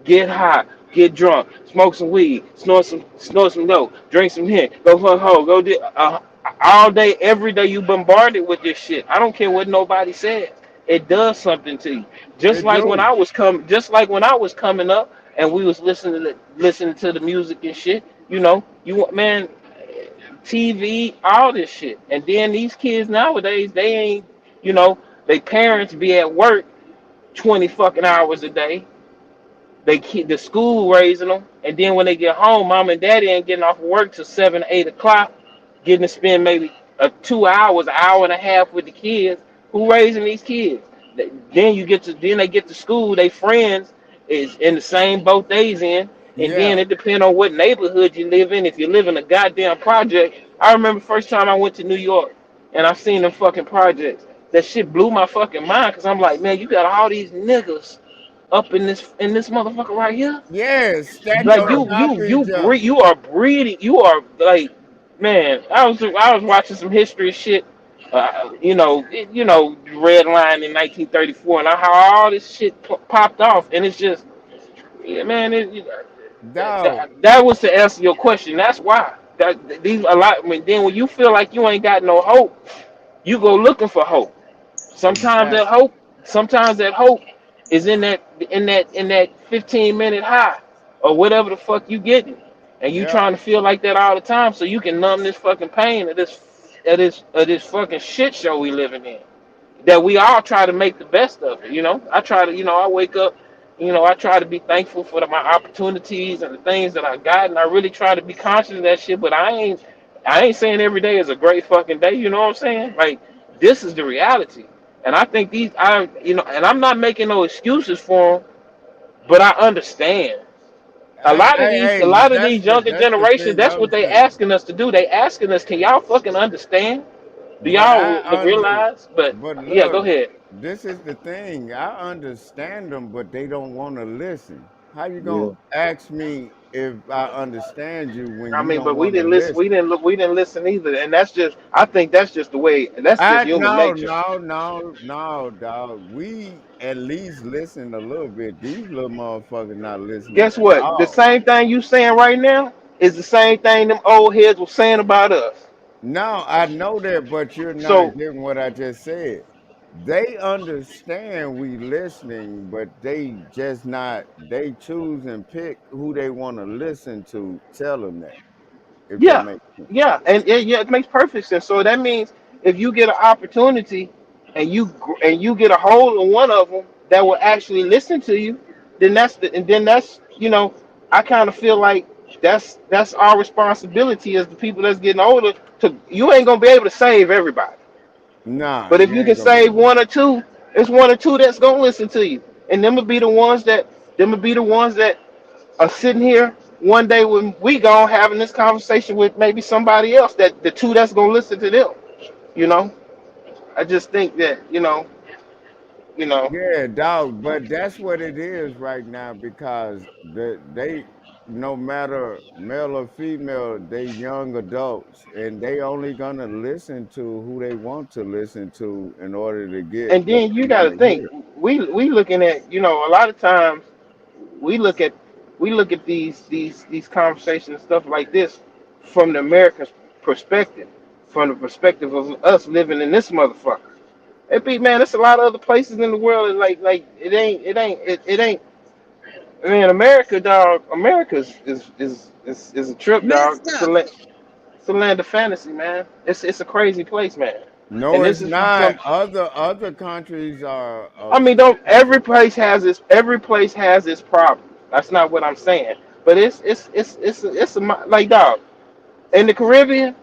Get high, get drunk, smoke some weed, snort some dope, drink some hit, go fuck hoe, all day, every day. You bombarded with this shit. I don't care what nobody says. It does something to you. It do. Just like when I was coming up, and we was listening to the music and shit. Man, TV, all this shit. And then these kids nowadays, they ain't, you know, they parents be at work 20 fucking hours a day. They keep the school raising them, and then when they get home, mom and daddy ain't getting off of work till 7, 8 o'clock, getting to spend maybe 2 hours, an hour and a half with the kids. Who raising these kids? Then they get to school. They friends is in the same boat they's in, and then Yeah. it depends on what neighborhood you live in. If you live in a goddamn project, I remember first time I went to New York, and I seen them fucking projects. That shit blew my fucking mind because I'm like, man, you got all these niggas up in this motherfucker right here. Yeah. Stacked Like on you top you of you each other. breed you are breeding. You are like, man. I was watching some history shit. Red Line in 1934, and how all this shit popped off, and it's just, yeah, man. Dog. That was to answer your question. That's why that these a lot. Then when you feel like you ain't got no hope, you go looking for hope. Sometimes that Exactly. hope, sometimes that hope is in that 15-minute high or whatever the fuck you getting, and you Yep. trying to feel like that all the time so you can numb this fucking pain of this fucking shit show we living in, that we all try to make the best of it. I try to, I wake up, I try to be thankful for my opportunities and the things that I got, and I really try to be conscious of that shit. But I ain't saying every day is a great fucking day. You know what I'm saying? Like, this is the reality, and I think and I'm not making no excuses for them, but I understand. A lot of these, a Hey, lot of these younger that's the generations, thing that's I'm what they saying. asking us to do. They asking us, can y'all fucking understand? Do But y'all realize? But but yeah, go look, ahead. this is the thing. I understand them, but they don't want to listen. How you gonna Yeah. ask me if I understand you when I you mean, don't but we want to didn't listen. listen? We didn't listen either, and that's just. I think that's just the way. That's just I human no nature. no no no dog. We at least listen a little bit. These little motherfuckers not listening Guess at what? The all. same thing you saying right now is the same thing them old heads were saying about us. No, I know that, but you're not So getting what I just said. They understand we listening, but they just not. They choose and pick who they want to listen to. Tell them that, if that yeah, makes sense. yeah, and yeah, it makes perfect sense. So that means if you get an opportunity and you get a hold of one of them that will actually listen to you, then that's I kind of feel like that's our responsibility as the people that's getting older. You ain't gonna be able to save everybody, Nah, but if you you ain't can gonna be save able to. one or two, it's one or two that's gonna listen to you, and them will be the ones that are sitting here one day when we gone having this conversation with maybe somebody else, that the two that's gonna listen to them. You know, I just think that you know, Yeah, dog. But that's what it is right now because they no matter male or female, they young adults and they only gonna listen to who they want to listen to in order to get and what then they you got want to to think, hear. we looking at, a lot of times we look at these conversations and stuff like this from the American perspective, from the perspective of us living in this motherfucker. It be, man, there's a lot of other places in the world that, like it ain't. Man, America, dog. America is a trip, dog. Messed It's a up. land, it's a land of fantasy, man. It's a crazy place, man. No, And this it's is from not. some. Other countries are I mean, don't perfect. every place has its problem. That's not what I'm saying. But like, dog, in the Caribbean,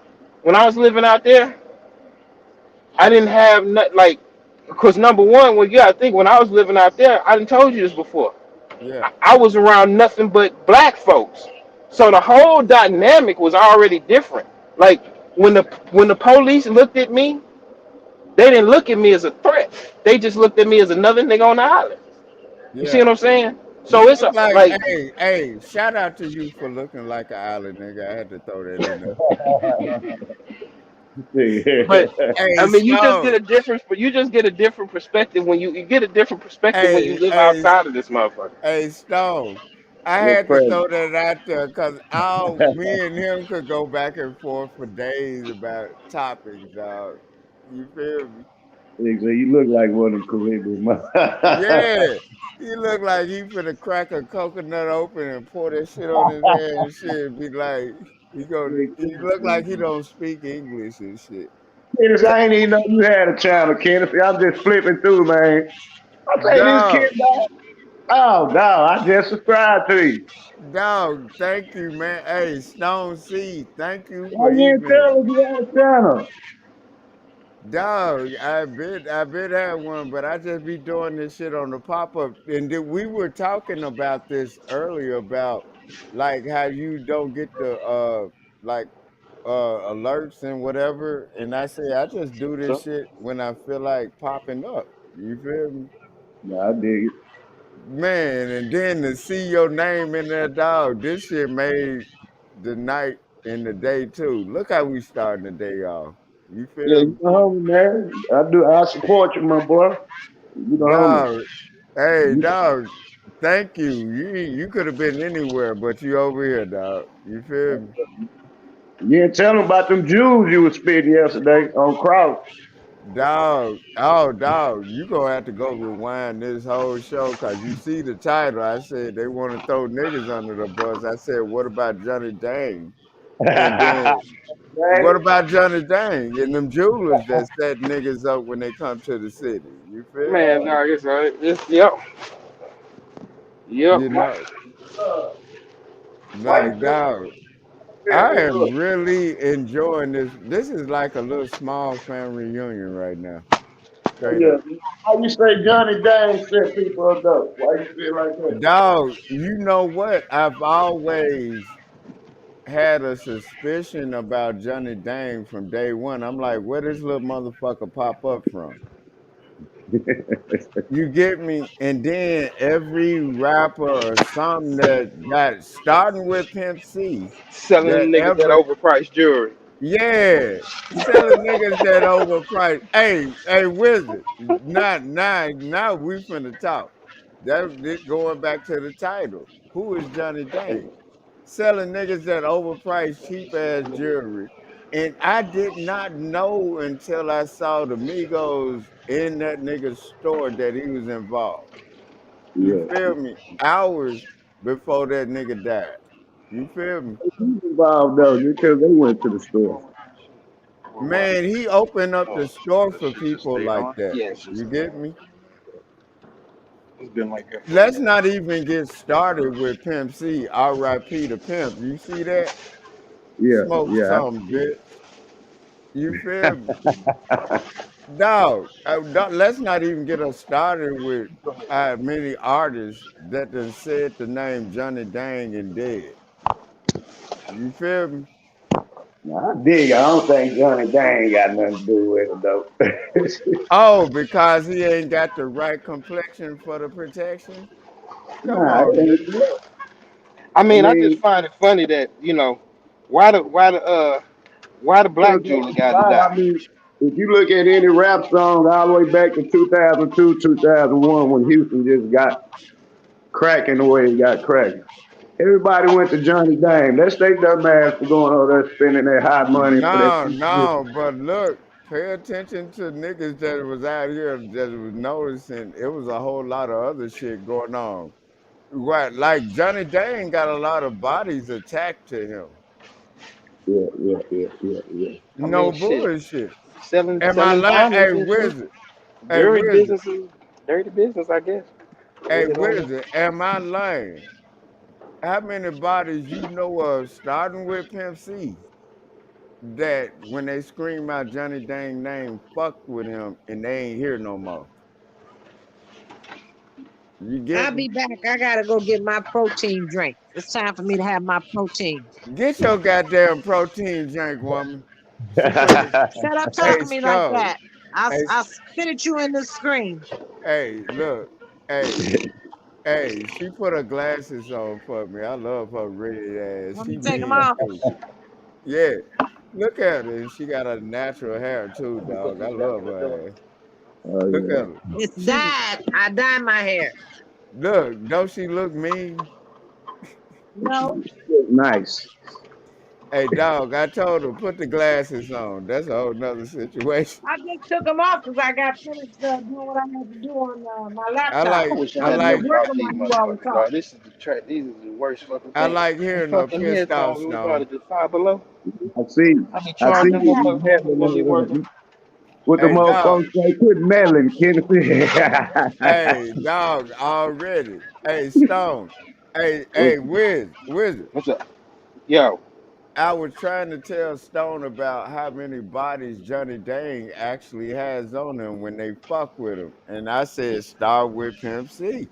when I was living out there, I didn't have not like Because number one, well, you gotta think when I was living out there, I done told you this before. Yeah, I was around nothing but black folks, so the whole dynamic was already different. Like when the police looked at me, they didn't look at me as a threat. They just looked at me as another nigga on the island. You see yeah. what I'm saying? You So it's look like, like, hey, shout out to you for looking like an island nigga. I had to throw that in there. but I Hey, mean, you just get Snow. a different, but you just get a different perspective when you get a different perspective when you Hey, live hey, outside of this motherfucker. hey, Stone. I Real had to present. throw that out there because all me and him could go back and forth for days about topics, dog. You feel me? So you look like one of them Caribbean. Yeah. He look like he finna crack a coconut open and pour that shit on his head and shit. Be like, he look like he don't speak English and shit. Kenneth, I ain't even know you had a channel, Kenneth. I'm just flipping through, man. I say this kid, Dog, dog. Oh, dog, I just subscribed to you. dog, thank you, man. Hey, Stone C, thank you Why for you ain't even. tell us you had a channel? Dog, I been had one, but I just be doing this shit on the pop up. And then we were talking about this earlier about like how you don't get the like alerts and whatever. And I say I just do this So shit when I feel like popping up. You feel me? Yeah, I dig it. Man, and then to see your name in there, dog, this shit made the night and the day too. Look how we starting the day off. You Yeah, feel you me? the homie, man. I support you, my boy. You the homie. Dog, hey, You, dog, thank you. You could have been anywhere, but you over here, dog. You feel me? you didn't tell them about them Jews you was spitting yesterday on Kraut. Dog, oh, dog, you gonna have to go rewind this whole show because you see the title. I said they want to throw niggas under the bus. I said, what about Johnny Dang? And then what Right? about Johnny Dang and them jewelers that set niggas up when they come to the city? You feel me? Man, no, it's yep, yep. You know, Why you like, feel dog. I that? am really enjoying this. This is like a little small family reunion right now. Oh, Straight yeah. up. How you say Johnny Dang set people up though? Why you feel like that? Dog, you know what? I've always had a suspicion about Johnny Dang from day one. I'm like, where this little motherfucker pop up from? You get me? And then every rapper or something that got starting with Pimp C Selling that them niggas that ever overpriced jewelry. yeah, selling niggas that overpriced. Hey, Wizard. Now we finna talk. Going back to the title. Who is Johnny Dang? Selling niggas that overpriced cheap ass jewelry. And I did not know until I saw the Migos in that nigga's store that he was involved. You Yeah. feel me? Hours before that nigga died. You feel me? He's involved though, because they went to the store. Man, he opened up the store for people like that. You get me? Let's not even get started with Pimp C, R.I.P. to Pimp. You see that? Yeah, Smoke yeah. some, bitch. You feel me? Dog, let's not even get us started with many artists that done said the name Johnny Dang and dead. You feel me? I dig. I don't think Johnny Dang got nothing to do with it though. Oh, because he ain't got the right complexion for the protection? Come Nah, it on, ain't nigga. that. I I mean, I just mean, find it funny that why the because black jeweler got to I die. mean, if you look at any rap song all the way back to 2002, 2001, when Houston just got cracking the way it got cracking, everybody went to Johnny Dang. Let's take dumb ass for going over there spending their hot money for that. No, no, but look, pay attention to niggas that was out here that was noticing it was a whole lot of other shit going on. Right, like Johnny Dane got a lot of bodies attached to him. Yeah, yeah, yeah, yeah, yeah. I No mean, shit, bullshit. Am I selling lying? Hey, diamonds and shit. Wizard. Hey, Jewelry Wizard. business is dirty business, I guess. I Hey, really don't know. Wizard. Am I lying? How many bodies you know of starting with Pimp C? that when they scream out Johnny Dang name, fucked with him and they ain't here no more. You get I'll me? be back. I gotta go get my protein drink. It's time for me to have my protein. Get your goddamn protein drink, woman. She put a Shut up hey talking to me like Stone. that. I'll, Hey, I'll spit at you in the screen. hey, look. Hey, hey, she put her glasses on for me. I love her red ass. Want She me to take them mean off? too. Yeah. Look at her. She got a natural hair too, dog. I love her ass. Oh Look at yeah. her. It's She dyed. I dye my hair. look, don't she look mean? No, Nice. Hey dog, I told her put the glasses on. That's a whole nother situation. I just took them off because I got finished doing what I had to do on my I laptop. I like wish I I had I was never like bought working these while you all were motherfuckers, talking. dog. This is the track. These are the worst fucking I things. like Them hearing her fucking pissed off, headphones we bought Stone. at the Five Below. I see. I be I see charging them what you motherfuckers. Motherfuckers don't be working. meddling. What the Hey dog, motherfuckers say? Quit meddling, Kennedy. hey dog, already. Hey Stone. Hey, Wizard. What's up? Yo, I was trying to tell Stone about how many bodies Johnny Dang actually has on him when they fuck with him. And I said, start with Pimp C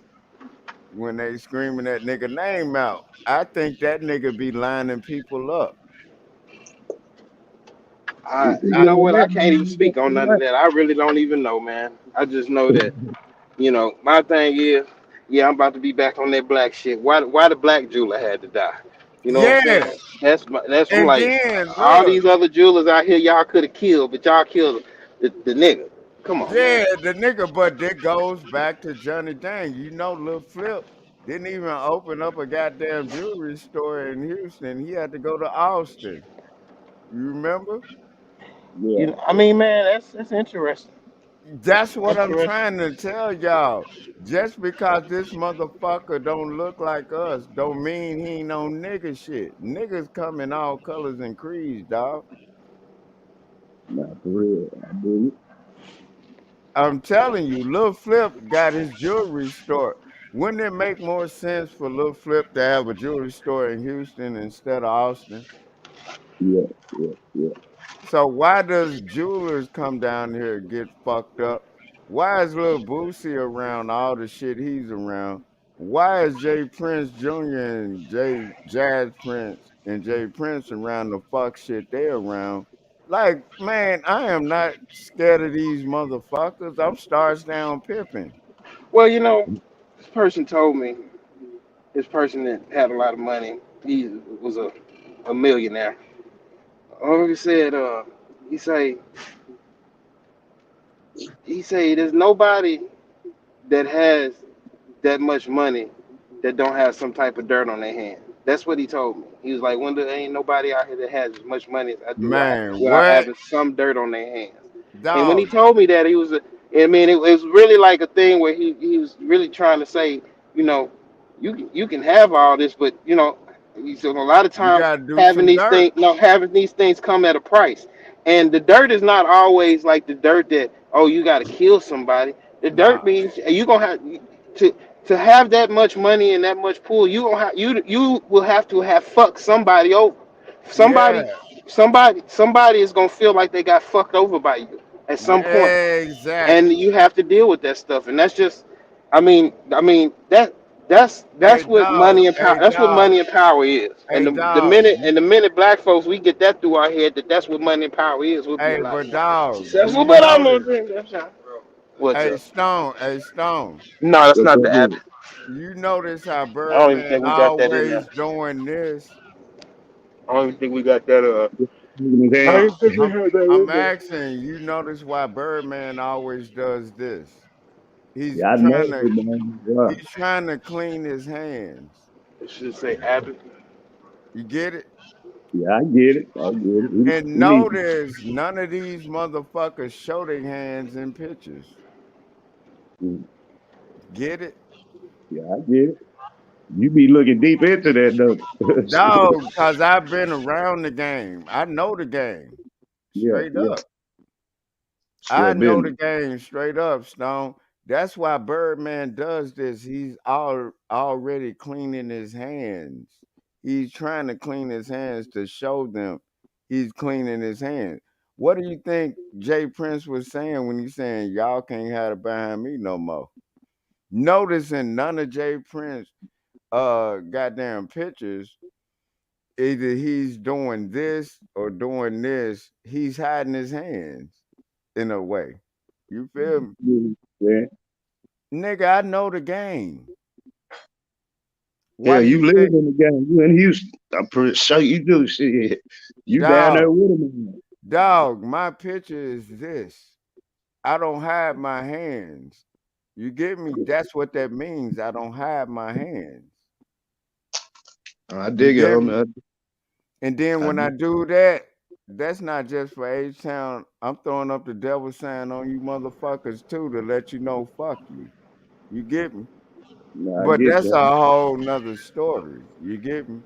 when they screaming that nigga name out. I think that nigga be lining people up. you I, know what? I can't even speak on none of that. I really don't even know, man. I just know that, my thing is, yeah, I'm about to be back on that black shit. Why the black jeweler had to die? You know what I'm yeah. saying? That's I'm And like, then all look, these other jewelers out here y'all could have killed, but y'all killed the nigga. Come on, man. yeah, the nigga, but that goes back to Johnny Dang. You know, Lil Flip didn't even open up a goddamn jewelry store in Houston. He had to go to Austin. You remember? Yeah, I mean, man, that's interesting. That's what I'm Interesting. trying to tell y'all. Just because this motherfucker don't look like us, don't mean he ain't no nigga shit. Niggas come in all colors and creeds, dog. nah, for real. I do. I'm telling you, Lil Flip got his jewelry store. Wouldn't it make more sense for Lil Flip to have a jewelry store in Houston instead of Austin? Yeah, yeah, yeah. So why does jewelers come down here and get fucked up? Why is Lil Boosie around all the shit he's around? Why is Jay Prince Jr. and Jazz Prince and Jay Prince around the fuck shit they around? Like, man, I am not scared of these motherfuckers. I'm stars down pimping. Well, this person told me, this person that had a lot of money, he was a millionaire. He said, he say, there's nobody that has that much money that don't have some type of dirt on their hand. That's what he told me. He was like, "When there ain't nobody out here that has as much money as I do, Man, without what? having some dirt on their hands." And when he Dog. told me that, I mean, it was really like a thing where he was really trying to say, you know, you can have all this, but he said a lot of You times gotta do some dirt. having these things come at a price, and the dirt is not always like the dirt that, oh, you got to kill somebody. The dirt Nah. means you gonna have to to have that much money and that much pool. You will have to have fucked somebody over. Yeah. Somebody somebody is gonna feel like they got fucked over by you at some point, and Exactly. you have to deal with that stuff. And that's just, that's Hey what dog. money and power. Hey That's what dog. money and power is. And Hey dog. the minute black folks we get that through our head that that's what money and power is, we'll be a Hey, lot but more dog, do successful. you But I'm gonna notice? drink that shot. What's Hey up? Stone, hey Stone. No, that's What's not up the with Abbott. it? You notice how I don't even Birdman think we got that in always there. doing this? I don't even think we got that. Shaking his I don't hand. even think we I'm had that I'm in there. asking, you notice why Birdman always does this? He's Yeah, I know trying it, to man. Yeah, he's trying to clean his hands. It should say Abbott. You get it? yeah, I get it. I get it. And He needs it. notice none of these motherfuckers show their hands in pictures. Mm, Get it? yeah, I get it. You be looking deep into that, though. Dog, because I've been around the game. I know the game. Yeah, Straight yeah. up. I Sure know been. the game straight up, Stone. That's why Birdman does this. He's already cleaning his hands. He's trying to clean his hands to show them he's cleaning his hands. What do you think Jay Prince was saying when he's saying y'all can't have it behind me no more? Noticing none of Jay Prince goddamn pictures, either he's doing this or doing this, he's hiding his hands in a way. You feel me? Yeah. Nigga, I know the game. Why Yeah, do you you live think, in the game. You in Houston. I'm pretty sure you do shit. You down there dog, with him. dog, my picture is this. I don't hide my hands. You get me? That's what that means. I don't hide my hands. I You dig it, get me? homie. And then I when I dig do that, that's not just for H-Town. I'm throwing up the devil sign on you motherfuckers too to let you know fuck you. You get me? nah, I But get that's that. a whole nother story. You get me?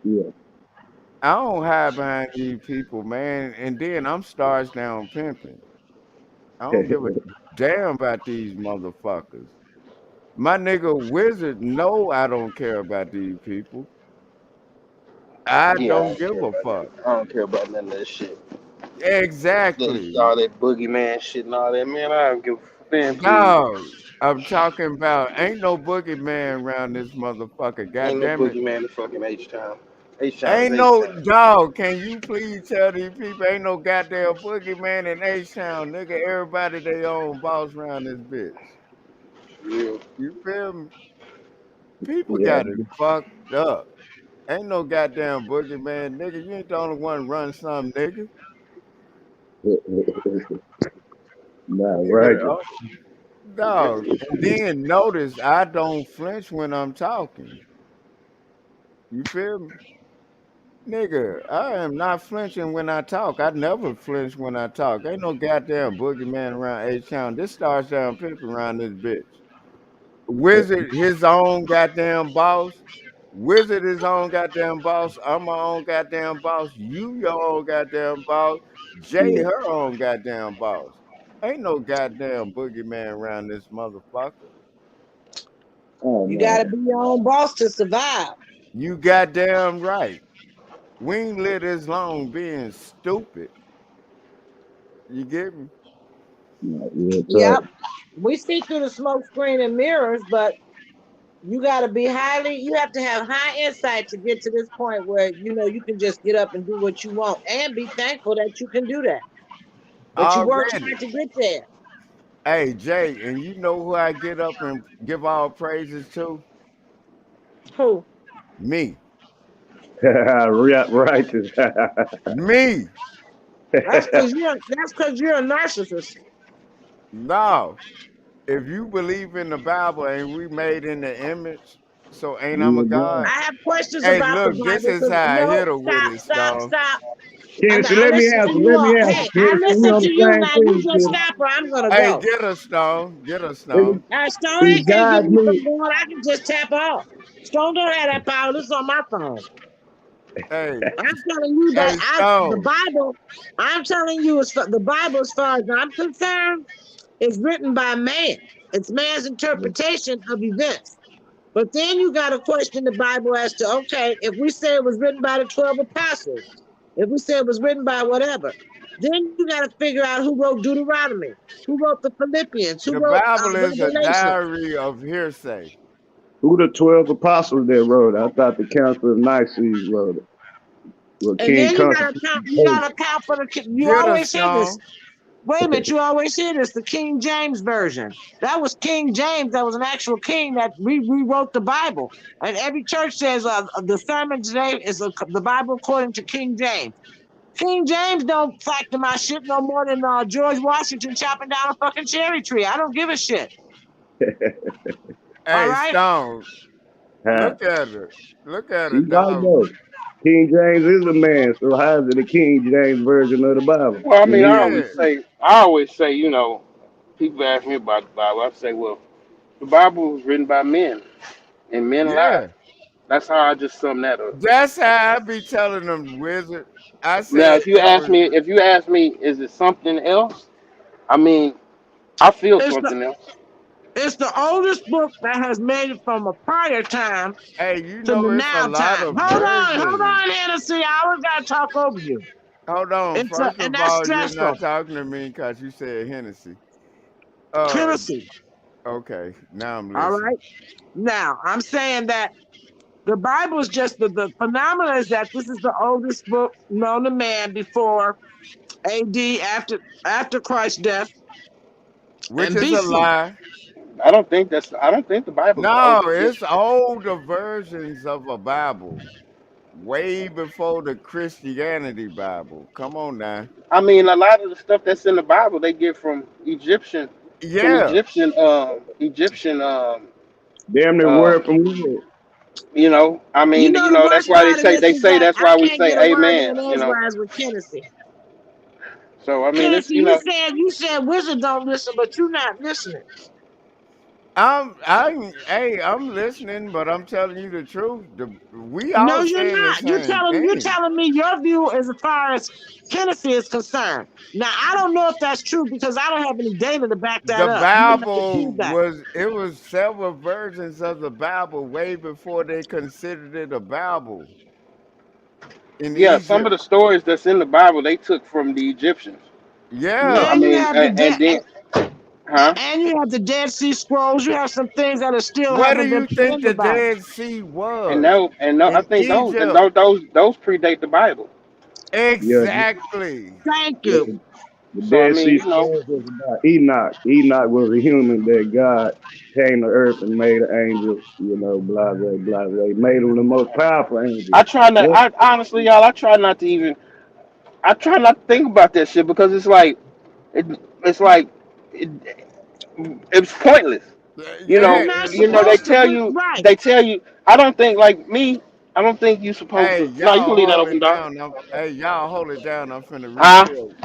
Yeah. I don't hide behind these people, man. And then I'm stars down pimping. I don't give a damn about these motherfuckers. My nigga Wizard know I don't care about these people. I Yeah, I don't don't give care a about fuck. that. I don't care about none of that shit. Exactly. All that boogeyman shit and all that, man. I don't give a man, please. Dog, I'm talking about ain't no boogeyman around this motherfucker. God Ain't no damn it. boogeyman in fucking H Town. H Town is Ain't H no Town. dog. Can you please tell these people ain't no goddamn boogeyman in H-Town, nigga? Everybody they own boss around this bitch. Yeah. You feel me? People Yeah. got it fucked up. Ain't no goddamn boogeyman, nigga. You ain't the only one run some, nigga. Nah, right. Nigga, dog. And then notice I don't flinch when I'm talking. You feel me? Nigga, I am not flinching when I talk. I never flinch when I talk. Ain't no goddamn boogeyman around H-Town. This starts down pimping around this bitch. Wizard, his own goddamn boss. Wizard, his own goddamn boss. I'm my own goddamn boss. You, your own goddamn boss. Jay, Yeah. her own goddamn boss. Ain't no goddamn boogeyman around this motherfucker. Oh You got to man. be your own boss to survive. You goddamn right. We ain't lived this long being stupid. You get me? Nah, real Yep. talk. We see through the smoke screen and mirrors, but you got to be highly, you have to have high insight to get to this point where, you can just get up and do what you want and be thankful that you can do that. But you work Already. hard to get there. Hey, Jay, and you know who I get up and give all praises to? Who? Me. Righteous. Me. That's because you're a narcissist. No. If you believe in the Bible and we made in the image, so ain't I'm a Real God? God. I have questions Hey, about the look, this Bible is because how I no, hit her with stop, it, stop, Stone. stop. And Kennedy, I let me listen to answer. you Let me all. answer. Hey, I Kennedy, we listen on to the you same now. You thing, just Kennedy. stop or I'm gonna Hey, go. get her, Stone. Get her, Nigga, Stone. Stone he ain't can't get guide me me. from going. I can just tap off. Stone don't have that power. This is on my phone. Hey, I'm telling you that hey, the Stone. Bible. I'm telling you, the Bible, as far as I'm concerned, is written by man. It's man's interpretation of events. But then you got to question the Bible as to, okay, if we say it was written by the 12 apostles, if we say it was written by whatever, then you got to figure out who wrote Deuteronomy, who wrote the Philippians, who The wrote Bible is a Revelation. diary of hearsay. Who the 12 apostles that wrote it? I thought the Council of Nicaea wrote it. Well, And King then you got to Constantine. count. You Hey, got to count for the. You Get her, always hear this. Stone. Wait a minute. You always hear this. The King James version. That was King James. That was an actual king that rewrote the Bible. And every church says the sermon today is the Bible according to King James. King James don't factor my shit no more than George Washington chopping down a fucking cherry tree. I don't give a shit. All Hey, right. Stone. huh? Look at her. Look at He her, right dog. though. King James is a man, so how's it the King James version of the Bible? Well, I It mean, is. Yeah, I always say, people ask me about the Bible. I say, well, the Bible was written by men, and men lie. yeah. That's how I just sum that up. That's how I be telling them, Wizard. I Now, said if you it ask was. me, is it something else? I mean, I feel It's the something else. it's the oldest book that has made it from a prior time Hey, you to know the it's a now lot time. of Hold versions. on, Hennessy. I always gotta talk over you. Hold on. First And of that's all, you're stressful. not talking to me because you said Hennessy. Uh, Tennessee. okay. Now I'm All listening. right. Now I'm saying that the Bible is just the phenomenon is that this is the oldest book known to man before AD, after Christ's death, Which and is a BC. lie. I don't think the Bible's the No, oldest book. it's older versions of a Bible, way before the Christianity Bible. Come on now. I mean, a lot of the stuff that's in the Bible they get from Yeah. Damn near uh, word from word. I You mean, know the that's worst why part of this they is say that that's I why we can't say get a word amen, in edgewise with Kennedy. So I mean, Kennedy, you said wizard don't listen, but you're not listening. I'm listening, but I'm telling you the truth. We No, all you're saying the not. You're same telling you're thing. telling me your view as far as Kennedy is concerned. Now I don't know if that's true because I don't have any data to back that The up. You have to Bible prove that. was several versions of the Bible way before they considered it a Bible in yeah, some of Egypt. the stories that's in the Bible they took from the Egyptians. I Yeah. And you mean, have the and then, huh? and you have the Dead Sea Scrolls. You have some things that are still Where do haven't been you put think in the the Bible. Dead Sea And was? no, and no, I In think Egypt. those predate the Bible. Yeah, Exactly. Thank yeah, you. the So I Dead mean, Sea Scrolls was about Enoch. Enoch was a human that God came to earth and made an angel, blah, blah, blah, blah. He made him the most powerful angel. I try not. What? I honestly, y'all, I try not to even. I try not to think about that shit because it's like it, it's like it, it's pointless. You're Yeah. not They supposed to tell think you, right. I don't think like me. I don't think you supposed Hey, to. No, you can y'all leave that hold open, it dog. down. Hey, y'all hold it down. I'm finna Huh? refill.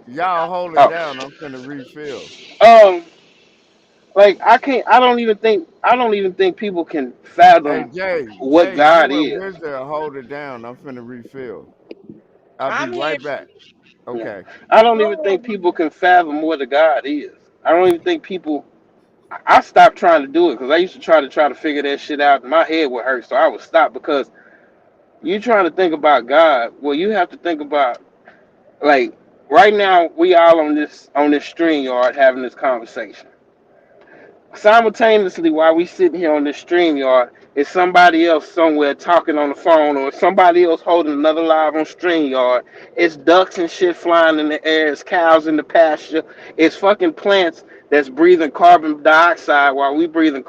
Y'all hold it Oh, down. I'm finna refill. um, like I can't. I don't even think. I don't even think people can Hey, fathom what Jay, you God and is. Wizard, hold it down. I'm finna refill. I'll be I'm here. right back. Yeah. Okay. I don't even Go think ahead. people can fathom what a God is. I don't even think people. I stopped trying to do it because I used to try to figure that shit out. And my head would hurt, so I would stop because you trying to think about God. Well, you have to think about like right now we all on this string yard having this conversation. Simultaneously, while we sitting here on this stream yard, is somebody else somewhere talking on the phone, or somebody else holding another live on stream yard. It's ducks and shit flying in the air. It's cows in the pasture. It's fucking plants that's breathing carbon dioxide while we breathing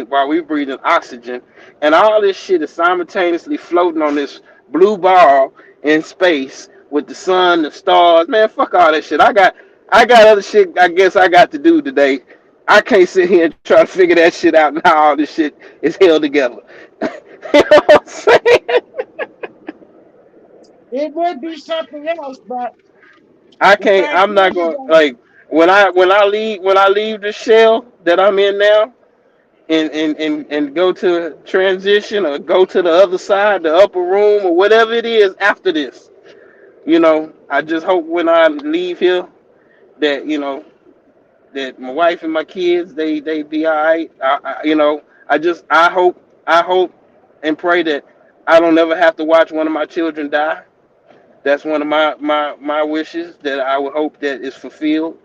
while we breathing oxygen, and all this shit is simultaneously floating on this blue ball in space with the sun, the stars. Man, fuck all that shit. I got other shit. I guess I got to do today. I can't sit here and try to figure that shit out and how all this shit is held together. You know what I'm saying? It would be something else, but I the can't. fact I'm not is going that like when I leave the shell that I'm in now and go to transition or go to the other side, the upper room or whatever it is after this. I just hope when I leave here that that my wife and my kids they be all right. I hope and pray that I don't ever have to watch one of my children die. That's one of my wishes that I would hope that is fulfilled.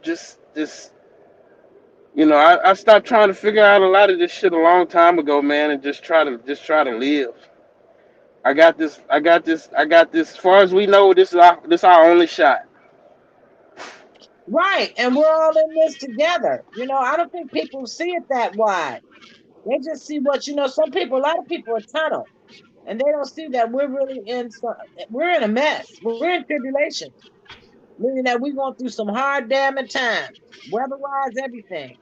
Just I stopped trying to figure out a lot of this shit a long time ago, man, and just try to live. I got this. As far as we know, this our only shot. right, and we're all in this together. I don't think people see it that wide. They just see what Some people, a lot of people are tunnel, and they don't see that we're in a mess. We're in tribulation, meaning that we're going through some hard damn times, weather-wise, everything.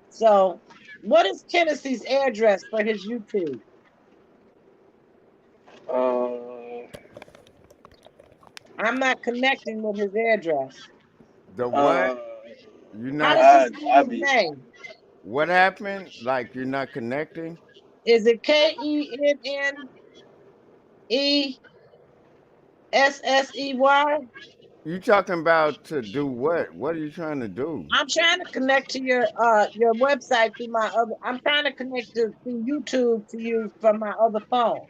So, what is Tennessee's address for his YouTube? Uh, I'm not connecting with his address. The what? uh, You're How not. does he I spell his be name? What happened? Like you're not connecting? Is it Kennessey? You talking about to do what? What are you trying to do? I'm trying to connect to your website through my other. I'm trying to connect to through YouTube to you from my other phone.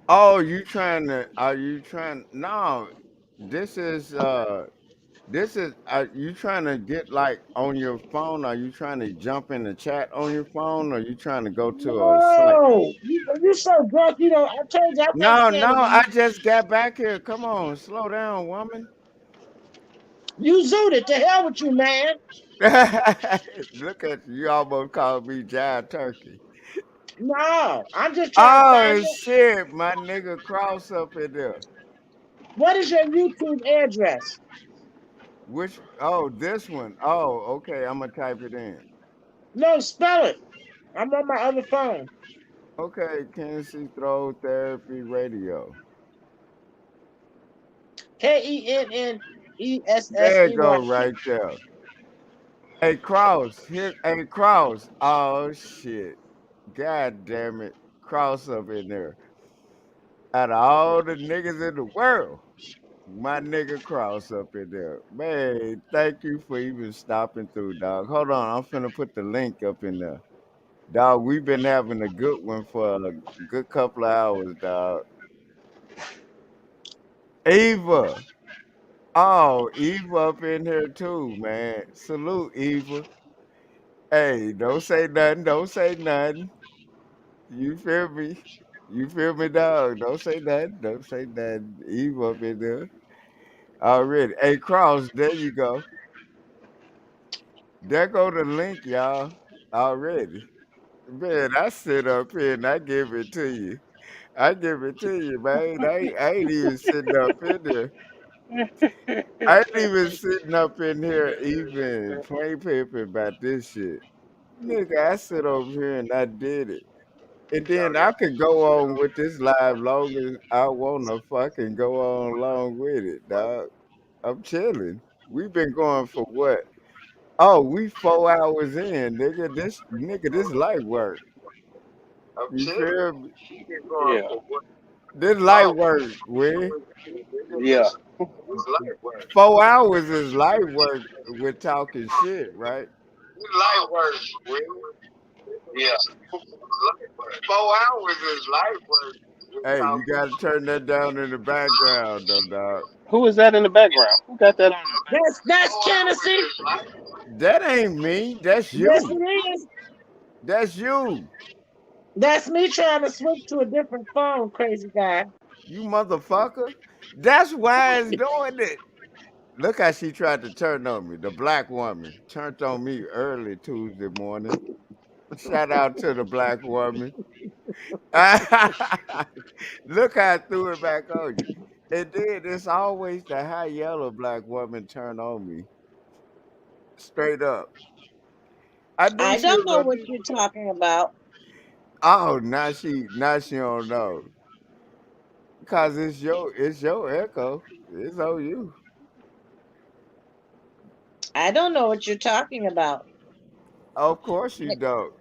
Oh, you trying to? Are you trying? No, this is this is. Are you trying to get like on your phone? Are you trying to jump in the chat on your phone? Or you trying to go to a site? No, you so drunk. You don't. I told you I'm not No, scared no, of I you. just got back here. Come on, slow down, woman. You zooted. To hell with you, man. Look at you. You almost called me Jive Turkey. No, I'm just trying to find Oh you. shit, my nigga Cross up in there. What is your YouTube address? Which? Oh, this one. Oh, okay. I'm gonna type it in. No, spell it. I'm on my other phone. Okay, Kennessey-Throwed Therapy Radio. There it Kennessey. go right there. Hey Cross, here. Hey Cross. Oh shit. God damn it, Cross up in there. Out of all the niggas in the world, my nigga Cross up in there. Man, thank you for even stopping through, dog. Hold on, I'm finna put the link up in there. Dog, we've been having a good one for a good couple of hours, dog. Eva. Oh, Eva up in here too, man. Salute, Eva. Hey, don't say nothing. Don't say nothing. You feel me? You feel me, dog? Don't say nothing. Don't say nothing. Eva up in there. Already. Hey, Cross, there you go. There go the link, y'all. Already. Man, I sit up here and I give it to you. I give it to you, man. I ain't even sitting up in there. I ain't even sitting up in here even plain paper about this shit. Nigga, I sit over here and I did it. And then I could go on with this live long as I wanna fucking go on along with it, dog. I'm chilling. We've been going for what? Oh, we 4 hours in, nigga, this light work. You feel me? Yeah, This light work, we yeah. 4 hours is light work with talking shit, right? Light work, Will. Yeah. 4 hours is light work. We're Hey, you talking. gotta turn that down in the background though, dog. Who is that in the background? Who got that on in the background? That's Tennessee. That ain't me. That's Yes, you. it is. That's you. That's me trying to switch to a different phone, crazy guy. You motherfucker. That's why it's doing it. Look how she tried to turn on me. The black woman turned on me early Tuesday morning. Shout out to the black woman. Look how I threw it back on you. And then it's always the high yellow black woman turn on me. Straight up. I knew I she don't was know gonna what do. you're talking about. Oh, now she don't know. Cause it's your echo. It's on you. I don't know what you're talking about. Of course you don't.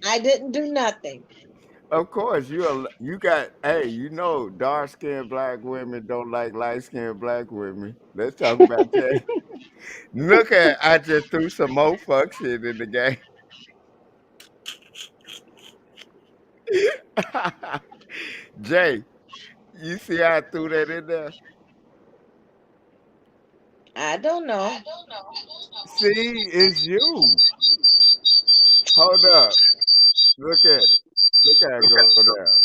I didn't do nothing. Of course you got. Hey, dark skinned black women don't like light skinned black women. Let's talk about that. Look at I just threw some more fuck shit in the game. Jay, you see how I threw that in there? I don't know. See, it's you. Hold up. Look at it. Look how it go down.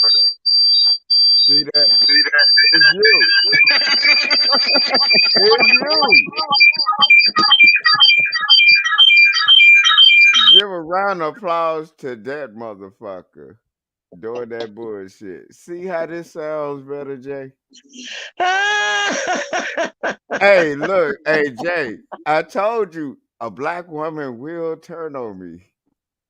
See that? It's you. It's you. Give a round of applause to that motherfucker doing that bullshit. See how this sounds better, Jay? Hey, look, hey Jay, I told you a black woman will turn on me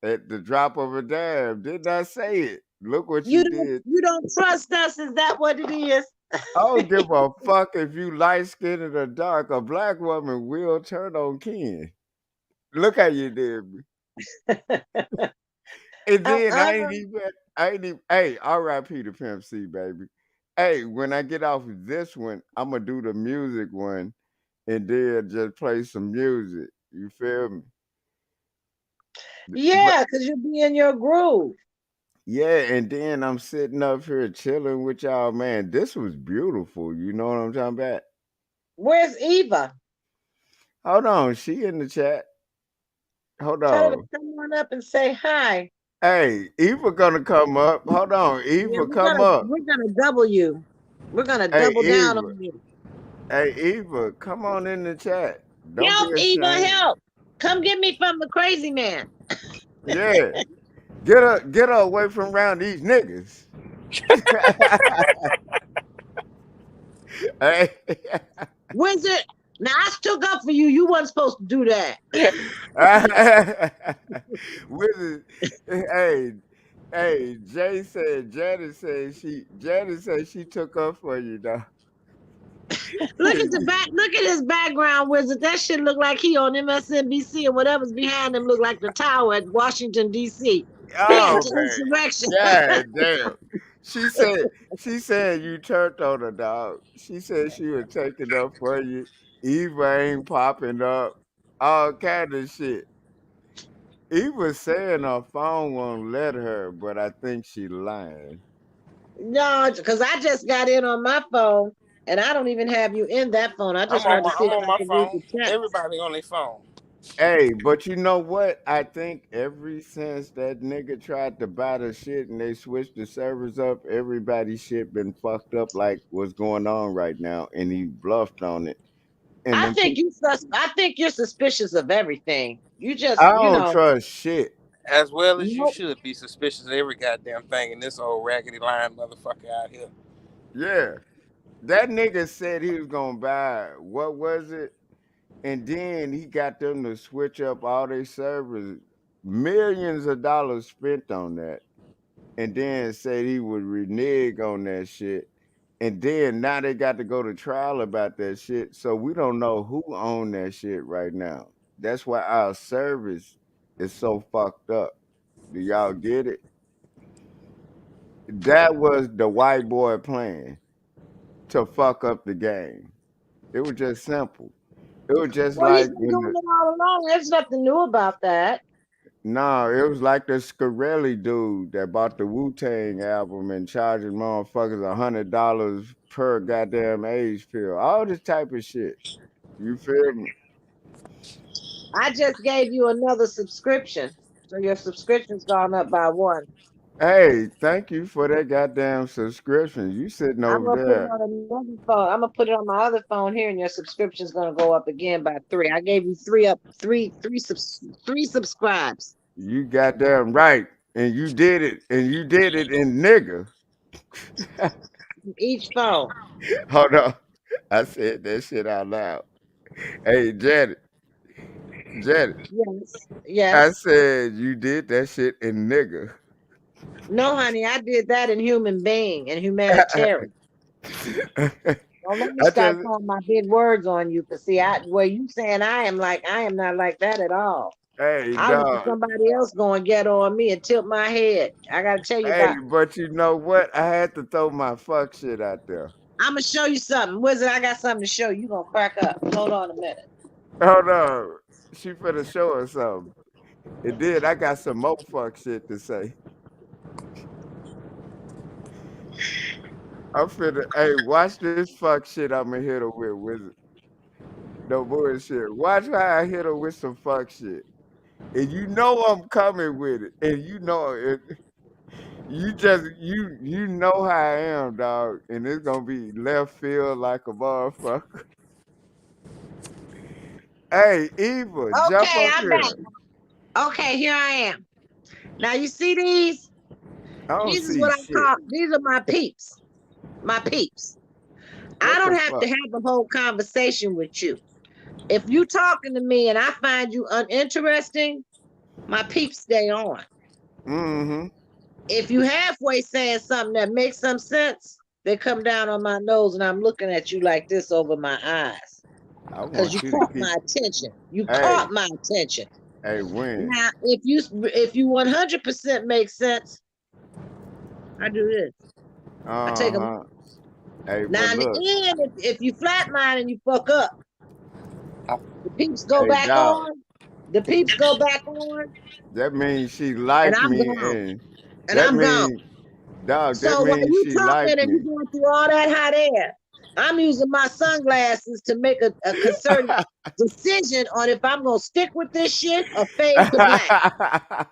at the drop of a dime. Didn't I say it? Look what You you don't did. you don't trust us, is that what it is? I don't give a fuck if you light skinned or dark. A black woman will turn on Ken. Look how you did me. And then Uh-uh. I ain't even, hey, R.I.P. to Pimp C, baby. Hey, when I get off of this one, I'm gonna do the music one and then just play some music. You feel me? But Yeah, because you'll be in your groove. Yeah, and then I'm sitting up here chilling with y'all, man. This was beautiful. You know what I'm talking about? Where's Eva? Hold on, she in the chat. Hold Tell her to on. come on up and say hi. Hey, Eva gonna come up. Hold on, Yeah, Eva, come up. we're gonna double you. We're gonna Hey, double down Eva. on you. Hey, Eva, come on in the chat. Don't be Help, Eva, ashamed. help. Come get me from the crazy man. Yeah, get her away from around these niggas. Hey, Wizard. Now I stood up for you. You wasn't supposed to do that. with it, hey, hey, Janet said she took up for you, though. Look at his background, Wizard. That shit look like he on MSNBC and whatever's behind him look like the tower at Washington, D.C. He at Oh the man, insurrection. God damn. She said she said you turned on her, dog. She said she was taking up for you. Eva ain't popping up. All kind of shit. Eva saying her phone won't let her, but I think she lying. No, because I just got in on my phone and I don't even have you in that phone. I just wanted to see I'm if on I my could read phone. the chat. Everybody on their phone. Hey, but you know what? I think ever since that nigga tried to buy the shit and they switched the servers up, everybody's shit been fucked up like what's going on right now, and he bluffed on it. And them people, I think you're suspicious of everything. You just, I you don't know, trust shit. As well as you nope. should be suspicious of every goddamn thing in this old raggedy line motherfucker out here. Yeah, that nigga said he was gonna buy. What was it? And then he got them to switch up all their servers. Millions of dollars spent on that. And then said he would renege on that shit. And then now they got to go to trial about that shit. So we don't know who owned that shit right now. That's why our service is so fucked up. Do y'all get it? That was the white boy plan to fuck up the game. It was just simple. It was just Well, he's like been when doing the it all along. There's nothing new about that. no, it was like the Scarelli dude that bought the Wu Tang album and charging motherfuckers $100 per goddamn age pill. All this type of shit. You feel me? I just gave you another subscription. So your subscription's gone up by one. Hey, thank you for that goddamn subscription. You sitting I'm over gonna put it there. on another phone. I'm gonna put it on my other phone here, and your subscription's gonna go up again by three. I gave you three subscribes You goddamn right. And you did it. And you did it in nigga. from each phone. Hold on. I said that shit out loud. Hey, Janet, Yes, I yes. said you did that shit in nigga. No, honey, I did that in human being and humanitarian. Don't let me I start just, throwing my big words on you. Cause see, where you saying I am not like that at all. hey, I'll let dog. somebody else go and get on me and tilt my head. I gotta tell you Hey, about. but you know what? I had to throw my fuck shit out there. I'm gonna show you something, Wizard. I got something to show you. You gonna crack up. Hold on a minute. Hold on. She finna show us something. And then I got some more fuck shit to say. I'm finna, hey, watch this fuck shit I'ma hit her with it. No bullshit. Watch how I hit her with some fuck shit. And you know I'm coming with it. And you know it. You know how I am, dog. And it's gonna be left field like a motherfucker. Hey, Eva, jump Okay, up I'm back. here. Okay, here I am. Now you see these? I don't These is see what I shit. call. These are my peeps. My peeps. I What don't the have to fuck? have a whole conversation with you. If you talking to me and I find you uninteresting, my peeps stay on. Mm-hmm. If you halfway saying something that makes some sense, they come down on my nose and I'm looking at you like this over my eyes. I Because you want you to caught keep my attention. You hey, caught my attention. when. Now, if you 100% make sense, I do this. I take them. Uh-huh. Hey, but Now in the look, end, if you flatline and you fuck up, the peeps go hey back dog, on. The peeps go back on, that means she and like I'm me gone. and and That I'm gone. mean, dog, that So while means you she talking like and you me. going through all that hot air, I'm using my sunglasses to make a concerted decision on if I'm gonna stick with this shit or fade to black.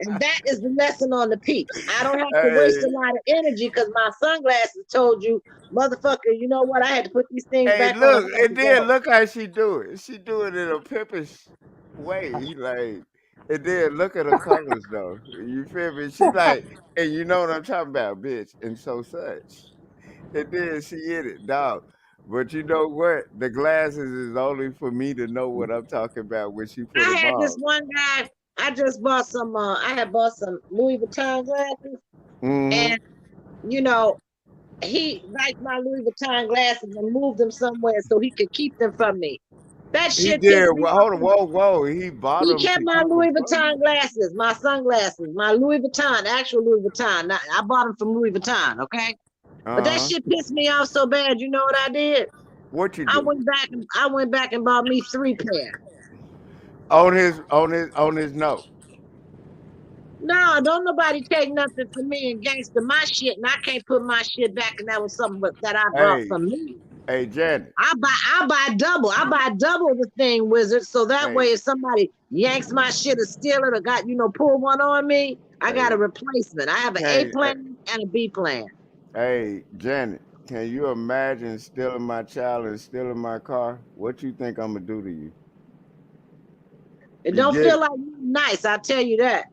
And that is the lesson on the peeps. I don't have to waste Hey, a lot of energy because my sunglasses told you, motherfucker, you know what? I had to put these things hey, back on. look, I had and to then go. look how she do it. She do it in a pimpish way. Like, and then look at her colors though. You feel me? She like, and you know what I'm talking about, bitch, and so such. And then she hit it, dog. But you know what? The glasses is only for me to know what I'm talking about when she put I them had this on. one guy, I just bought some, I had bought some Louis Vuitton glasses. Mm-hmm. And, you know, he liked my Louis Vuitton glasses and moved them somewhere so he could keep them from me. That He shit did. pissed me Well, off. hold on, whoa, whoa. He bought He them kept to my keep them Louis from Vuitton you. glasses, my sunglasses, my Louis Vuitton, actual Louis Vuitton. I bought them from Louis Vuitton, okay? But that Uh huh. shit pissed me off so bad. You know what I did? What you do I went back and bought me 3 pair. on his note? No, don't nobody take nothing from me and gangster my shit, and I can't put my shit back. And that was something that I brought Hey, from me. hey, Janet. I buy double. I buy double the thing, wizard. So that way, Hey, if somebody yanks my shit or steal it or got pull one on me, I got a hey, replacement. I have an A can plan and a B plan. hey, Janet. Can you imagine stealing my child and stealing my car? What you think I'm gonna do to you? It You don't get feel it? like nice. I tell you that.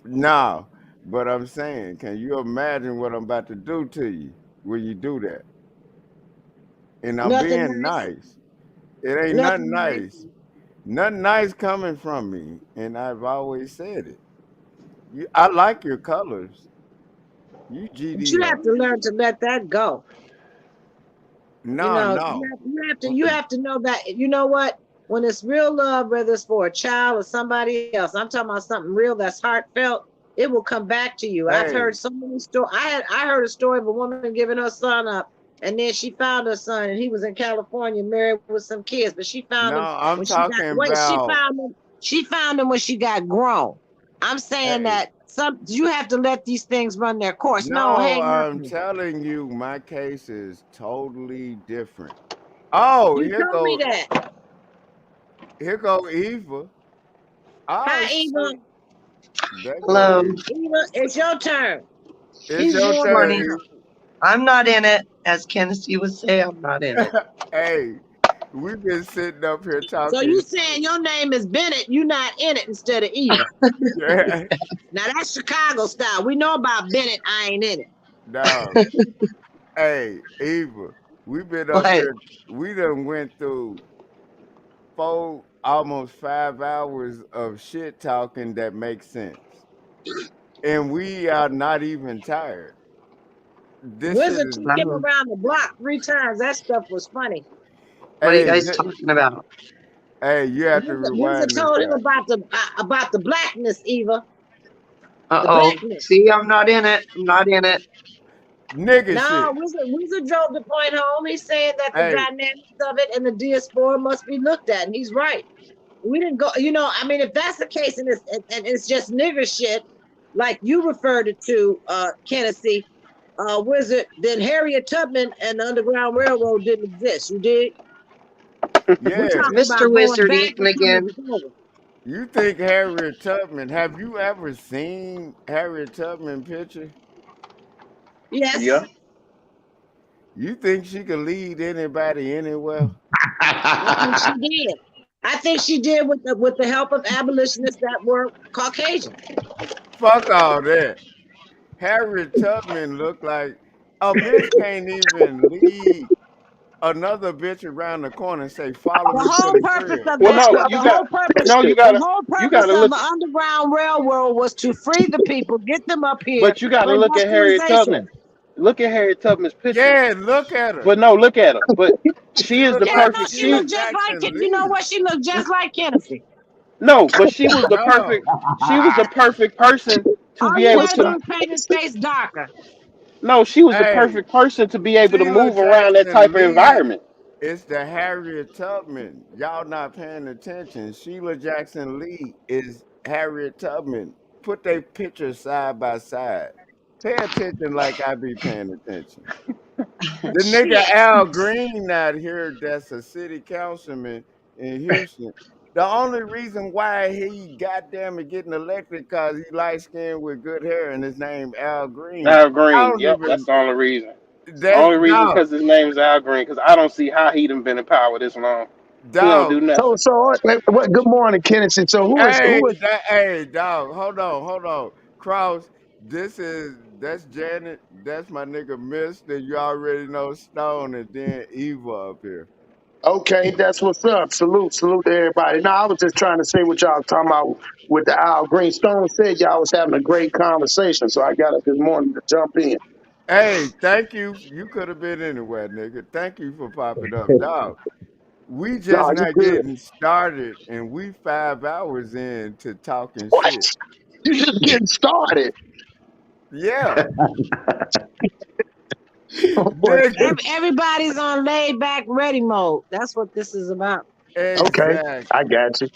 No, but I'm saying, can you imagine what I'm about to do to you when you do that? And I'm Nothing being nice. nice. It ain't nothing Nothing nice. nice. Nothing nice coming from me, and I've always said it. I like your colors. You But you GD have to on. learn to let that go. You No, know, no. you Mm-mm. have to know that. You know what? When it's real love, whether it's for a child or somebody else, I'm talking about something real that's heartfelt. It will come back to you. I've Hey, heard so many stories. I heard a story of a woman giving her son up, and then she found her son, and he was in California, married with some kids. But she found no, him when I'm she got talking wait. She about. found him. She found him when she got grown. I'm saying Hey, that you have to let these things run their course. No, no, hang I'm nothing. telling you, my case is totally different. Oh, You told me that. here go Eva. Oh Hi, Eva. shit, there go Hello. Eva. Eva, it's your turn. It's She's your warming turn, Morning. up. Eva. I'm not in it, as Kennedy would say. I'm not in it. Hey, we've been sitting up here So talking you shit. saying your name is Bennett, you not in it instead of Eva. Yeah, Now that's Chicago style. We know about Bennett, I ain't in it. no. Hey, Eva, we've been up What? here. We done went through almost 5 hours of shit talking that makes sense, and we are not even tired. This shit Wizard is. took him Um, around the block 3 times. That stuff was funny. what are you Hey, guys talking about? hey, you have to Wizard rewind this told him back. about the blackness, Eva. The Uh-oh. blackness. See, I'm not in it. I'm not in it. Nigga No, shit. Wizard drove the point home. He's saying that the Hey, dynamics of it and the diaspora must be looked at, and he's right. We didn't go. I mean, if that's the case, and it's just nigger shit, like you referred it to, Kennedy, Wizard, then Harriet Tubman and the Underground Railroad didn't exist. You did. We're yeah. talking Mr. about going Wizard back eating and coming again. forward. You think Harriet Tubman? Have you ever seen Harriet Tubman picture? Yes, Yeah. You think she could lead anybody anywhere? I think she did. I think she did with the help of abolitionists that were Caucasian. Fuck all that. Harriet Tubman looked like a bitch can't even lead another bitch around the corner and say, "Follow The me to whole the purpose crib." of Well, that, no, Well, you got no, the whole you purpose gotta of look the Underground Railroad was to free the people, get them up here but you for gotta look at Harriet Tubman. industrialization. Look at Harriet Tubman's picture. Yeah, look at her. But no, look at her. But She she is looked the Yeah, like no, perfect she Sheila she looked just like Jackson you know Lee. what? She looked just like Kennedy. no, but she was the No, perfect she was the perfect person to All be you able had to do to was paint his face darker. no, she was the hey, perfect person to be able to Sheila move around that Jackson type of Lee. environment. It's the Harriet Tubman. Y'all not paying attention. Sheila Jackson Lee is Harriet Tubman. Put their pictures side by side. Pay attention like I be paying attention. The nigga Shit. Al Green out here, that's a city councilman in Houston. The only reason why he goddamn it getting elected because he light skinned with good hair and his name Al Green. Al I Green. don't Yep, that's even the only reason. that's Only reason dog, because his name is Al Green. Because I don't see how he done been in power this long. He don't dog. do So, nothing. what? Good morning, Kennedy. So, Hey, dog, hold on. Kraus, that's Janet, that's my nigga Mister. You already know Stone and then Eva up here. Okay, that's what's up. Salute to everybody. Now, I was just trying to say what y'all was talking about with the Al Green. Stone said y'all was having a great conversation, so I got up this morning to jump in. Hey, thank you. You could have been anywhere, nigga. Thank you for popping up, dog. We just No, you not good. getting started, and we 5 hours into talking What? shit. You just getting started. Yeah, Boy, nigga. Everybody's on laid back ready mode. That's what this is about. okay, I Exactly. got you.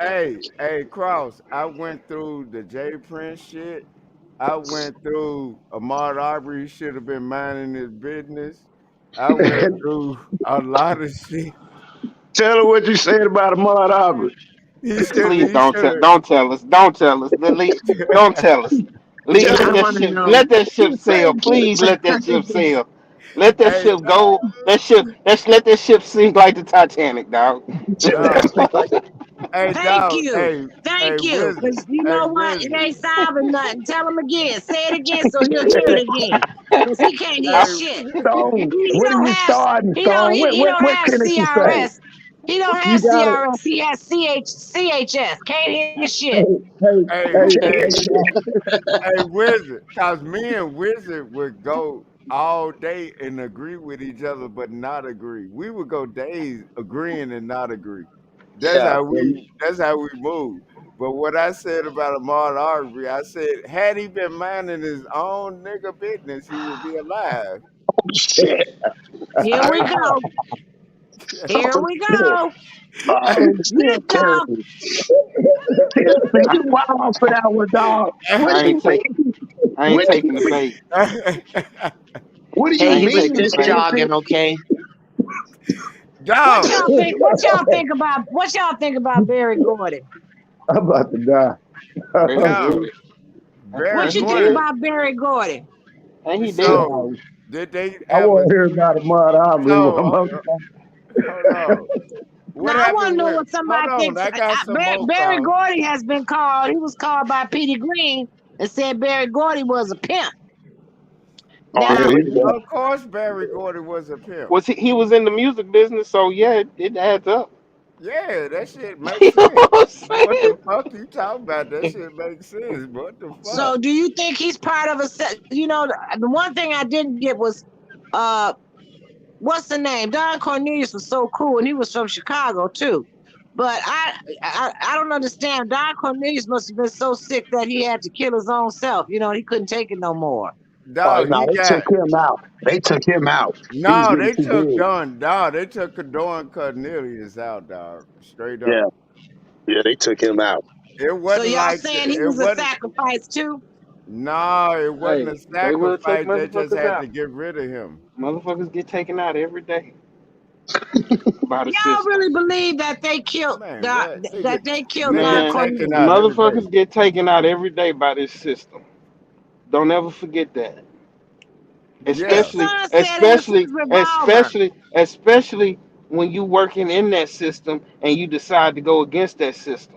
Hey, Cross. I went through the J Prince shit. I went through Ahmad Arbery should have been minding his business. I went through a lot of shit. Tell her what you said about Ahmad Aubrey. He should. Please He don't should tell. have. Don't tell us. Don't tell us. Don't tell us. Tell I Let her that want to ship. know. Let that ship you sail. Please let that ship sail. Let that Hey, ship go. That ship. Let's let that ship sink like the Titanic, dog. dog. Hey, Thank dog. you. Thank you. Wizard. Because you Hey, know what? It Wizard. ain't solving nothing. Tell him again. Say it again so he'll hear it again. Because he can't hear Hey, shit. Stone. He What are don't you have starting, he don't Stone? he, he don't What have can she say? CRS. He don't You have got it. CRS. He has CHS. Can't hear shit. Hey, hey, hey, hey, hey, hey, Wizard. Cause me and Wizard would go all day and agree with each other, but not agree. We would go days agreeing and not agree. That's Yeah. how we. That's how we move. But what I said about Ahmad Arbery, I said, had he been minding his own nigga business, he would be alive. shit. Here we Straight go. Here Oh, we shit. go. Oh, Yes, shit, dog. Kennedy. Kennedy, you wild for that one, dog. What I do ain't you take. mean? I ain't What do taking the you mean? bait. up. What do Hey, I you ain't he was taking mean, the just bait. Kennedy? jogging, okay? What Dog, y'all think? What y'all think about? What y'all think about Barry Gordy? I'm about to die. Barry dog, Gordy. Barry What Ain't you he think Gordy. dead? about Barry Gordy? Ain't he dead? So, I did they ever? want to hear about Ahmad Aubrey. So, I'm up. hold on. What Now I want happened to know with? what Hold somebody on, thinks. I got some more Barry calls. Gordy has been called. He was called by Petey Green and said Barry Gordy was a pimp. Oh Yeah, Now, yeah. he was. Of course, Barry Gordy was a pimp. Was he was in the music business, so yeah, it adds up. Yeah, that shit You makes know sense. what I'm What the saying? fuck you talking about? That shit makes sense. What the fuck? so do you think he's part of a set? You know, the one thing I didn't get was, uh, what's the name? Don Cornelius was so cool, and he was from Chicago too. But I don't understand. Don Cornelius must have been so sick that he had to kill his own self. You know, he couldn't take it no more. Oh, Dog, no, he they took got him out. They took him out. He was no. getting They too took big. Don. Dog, they took Don Cornelius out, dog. Straight Yeah, up. yeah, they took him out. It So wasn't y'all like saying he it was a wasn't. sacrifice too? No, it wasn't Hey, a they will take sacrifice. They just motherfuckers had to out. get rid of him. Motherfuckers get taken out every day by the Y'all system. really believe that they killed Man, Don, what that they killed they Don get Man, taken Cornelius? out every day. motherfuckers get taken out every day by this system. Don't ever forget that. His Yeah, son said it was his revolver. Especially when you working in that system and you decide to go against that system.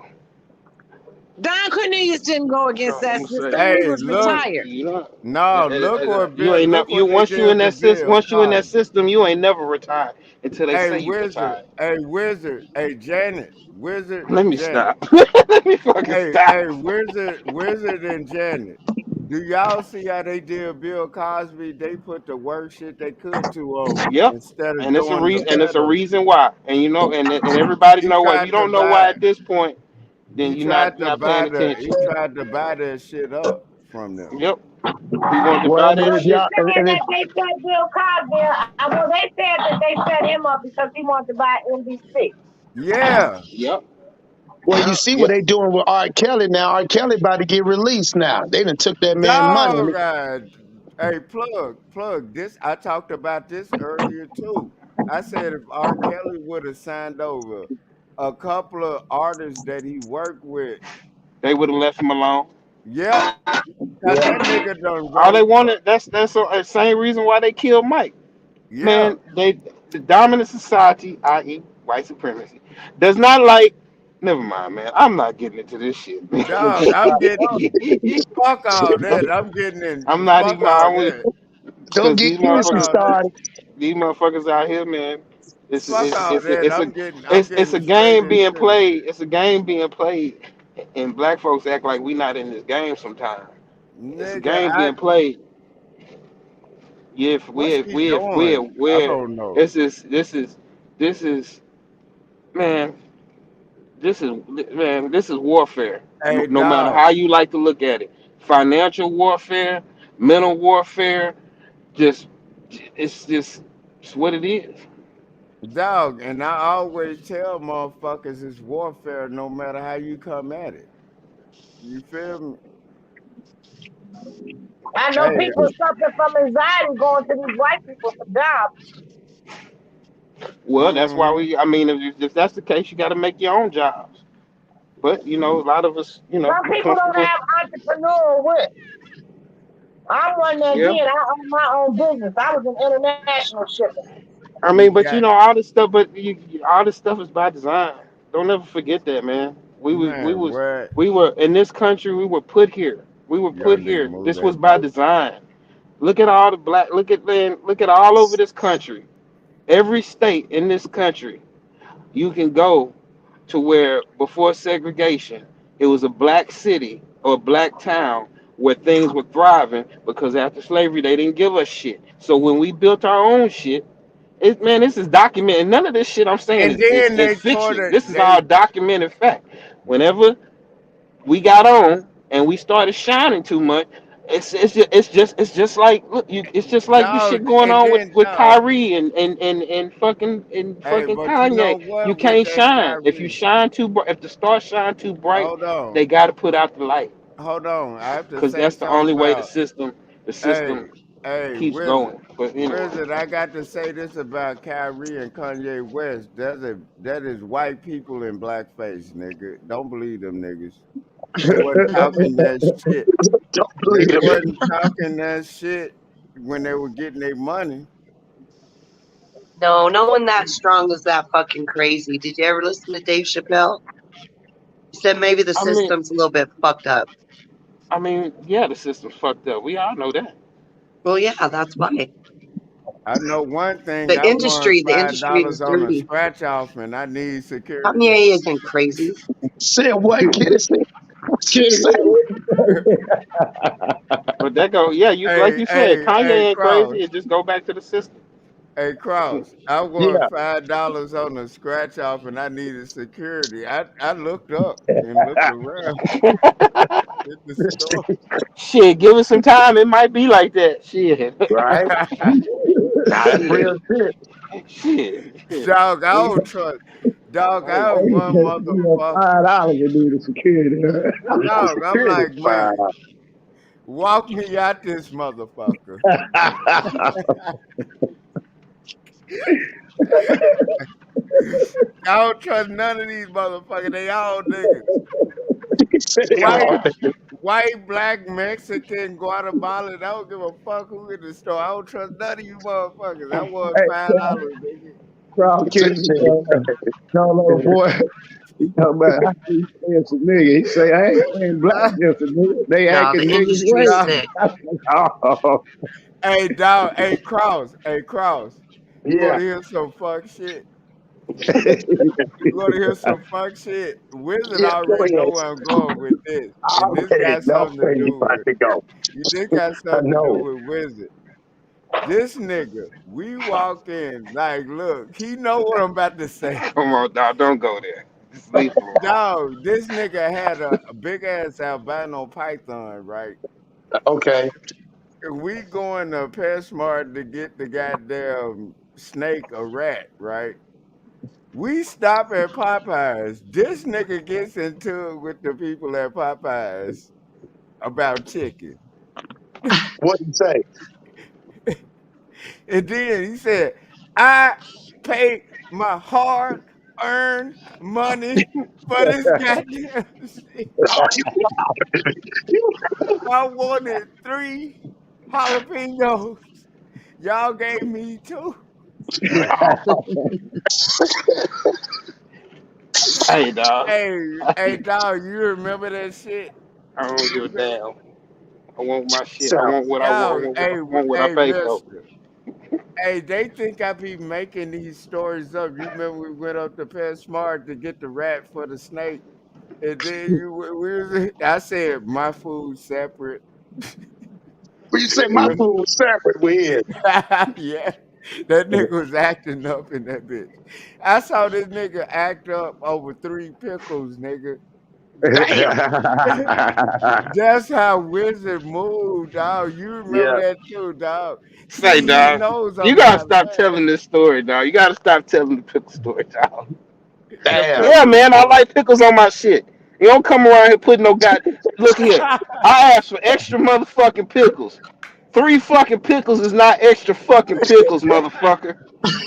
Don Cornelius didn't go against So I'm that gonna say, system. He hey, was look, retired. you know, no, look what you Bill, ain't look never you what they did to Bill once you in that Cosby. system, you ain't never retired until they say you retired. Hey Janet, Wizard, Let me Janet, stop. Let me fucking stop. hey, Wizard and Janet. Do y'all see how they did Bill Cosby? They put the worst shit they could to him Yep. instead of And it's a doing the reason. And it's a better reason shit. why. And you know, and everybody He know what. If you tried to don't know why buy. at this point, then He tried you're to not paying buy the. attention. He tried to buy that shit up from them. Yep. He wanted to Well, buy and that So if you shit. y'all, saying and if that they set Bill Cosby? Well, they said that they set him up because he wanted to buy NBC. Yeah, Yep. Well, you Yep. see what Yep. they doing with R. Kelly now. R. Kelly about to get released now. They done took that man money. Dog, hey, plug. This I talked about this earlier too. I said if R. Kelly would have signed over a couple of artists that he worked with, They would have left him alone. yep, cause Yeah, that nigga done All they wrote up. wanted, that's the same reason why they killed Mike. Yeah, Man, the dominant society, i.e., white supremacy, does not like. Never mind, man. I'm not getting into this shit, man. dog, I'm getting fuck all that. I'm getting I'm in not fuck even. all I want that. don't because get Fuck Kennedy all that. started. these motherfuckers out here, man. It's Fuck it's all it's a, that. it's a I'm it's getting a straight game being into the played. shit. It's a game being played, and black folks act like we not in this game sometimes. It's a Nigga, game being played. Yeah, if what's we he we if we doing? I we're don't know. this is man. This is warfare. Hey, No matter dog. how you like to look at it, financial warfare, mental warfare, just it's just it's what it is. Dog, and I always tell motherfuckers it's warfare no matter how you come at it. You feel me? I know Hey, people suffering from anxiety going to these white people for jobs. Well, that's why mm-hmm. we. I mean, if that's the case, you got to make your own jobs. But a lot of us, Some we people don't comfortable. have entrepreneurial wit. I'm one that Yeah. did. I own my own business. I was in international shipping. I You mean, but got all this stuff. But all this stuff is by design. Don't ever forget that, man. man, what? We were in this country. We were put here. We were Y'all put need to here. move This was that by mic. design. Look at all the black. Look at man. Look at all over this country. Every state in this country, you can go to where before segregation, it was a black city or a black town where things were thriving because after slavery they didn't give us shit. So when we built our own shit, man, this is documented. None of this shit I'm saying And is then is they tore fiction. the This is they all documented fact. Whenever we got on and we started shining too much. It's just like look you it's just like this shit dog going and on with then with dog. Kyrie and Hey, fucking but you know Kanye. You what with can't that shine if you Kyrie? shine too bright. If the stars shine too bright, Hold on. they got to put out the light Hold on. I have to because say that's the something only way about the hey, system hey, keeps Wizard. going. But anyway, Wizard, I got to say this about Kyrie and Kanye West. That is white people in blackface, nigga. Don't believe them niggas. They wasn't talking that shit. Don't They believe him. wasn't talking that shit when they were getting their money. No, no one that strong is that fucking crazy. Did you ever listen to Dave Chappelle? He said maybe the I mean, system's a little bit fucked up. yeah, the system's fucked up. We all know that. Well, yeah, that's why. I know one thing. The I won industry, the five industry dollars is on a dirty. scratch off, and I need security. Kanye isn't crazy. Said what, Kennedy? What you Shit, say? But that go, yeah, you like Hey, you said, hey, Kanye hey, ain't Cross. crazy. It just go back to the system. Hey, Cross. I won Yeah. $5 on a scratch off, and I needed security. I looked up and looked around at the store. Shit, give it some time. It might be like that. Shit. Right? Nah, that's real Shit. shit. Shit. Dog, I We, don't trust. Dog, hey, I was He one said, "Give me motherfucker. $5 and need a security." Dog, I'm Security like, fine. man, walk me out this motherfucker. I don't trust none of these motherfuckers. They all niggas. He said they White, all white, black, Mexican, Guatemalan. I don't give a fuck who in the store. I don't trust none of you motherfuckers. I won Hey, $5, nigga. Cross Kitty, tell old boy, he talking about how he saying some nigga. He say, I ain't saying black just a nigga. They No, the acting nigga industry is way. Dog, sick. Oh, hey, dog. Hey, Kraus. Hey, Kraus. You want Yeah. to hear some fuck shit? You want to hear some fuck shit? Wizard Yeah, go already know ahead. where I'm going with this, I and this already got know something to where you do about with. to go. This got I something to do know. with Wizard. This nigga, we walk in like, look, he know what I'm about to say. come on, dog. Don't go there. Just leave it alone. Dog, this nigga had a big ass albino python, right? Okay. We going to PetSmart to get the goddamn snake a rat, right? We stop at Popeyes. This nigga gets into it with the people at Popeyes about chicken. What you say? And then he said, I paid my hard earned money for this goddamn shit. Oh, you you I wanted 3 jalapenos. Y'all gave me 2. Hey, dog. Hey, hey, dog, you remember that shit? I don't You give a remember? damn. I want my shit. I so want what I want. Dog, hey, I want what I hey, pay for. mister. Hey, they think I be making these stories up. You remember we went up to Pet Smart to get the rat for the snake? And then I said, my food separate. when you say my food separate with Yeah, that nigga was acting up in that bitch. I saw this nigga act up over 3 pickles, nigga. damn. That's how Wizard moved, dog. You remember Yeah, that too, dog. Say, See, he dog, knows you I'm gotta not stop telling this story, dog. You gotta stop telling the pickle story, dog. the damn. Yeah, pickle man, I story. like pickles on my shit. You don't come around here putting no god. Look here, I asked for extra motherfucking pickles. 3 fucking pickles is not extra fucking pickles, motherfucker.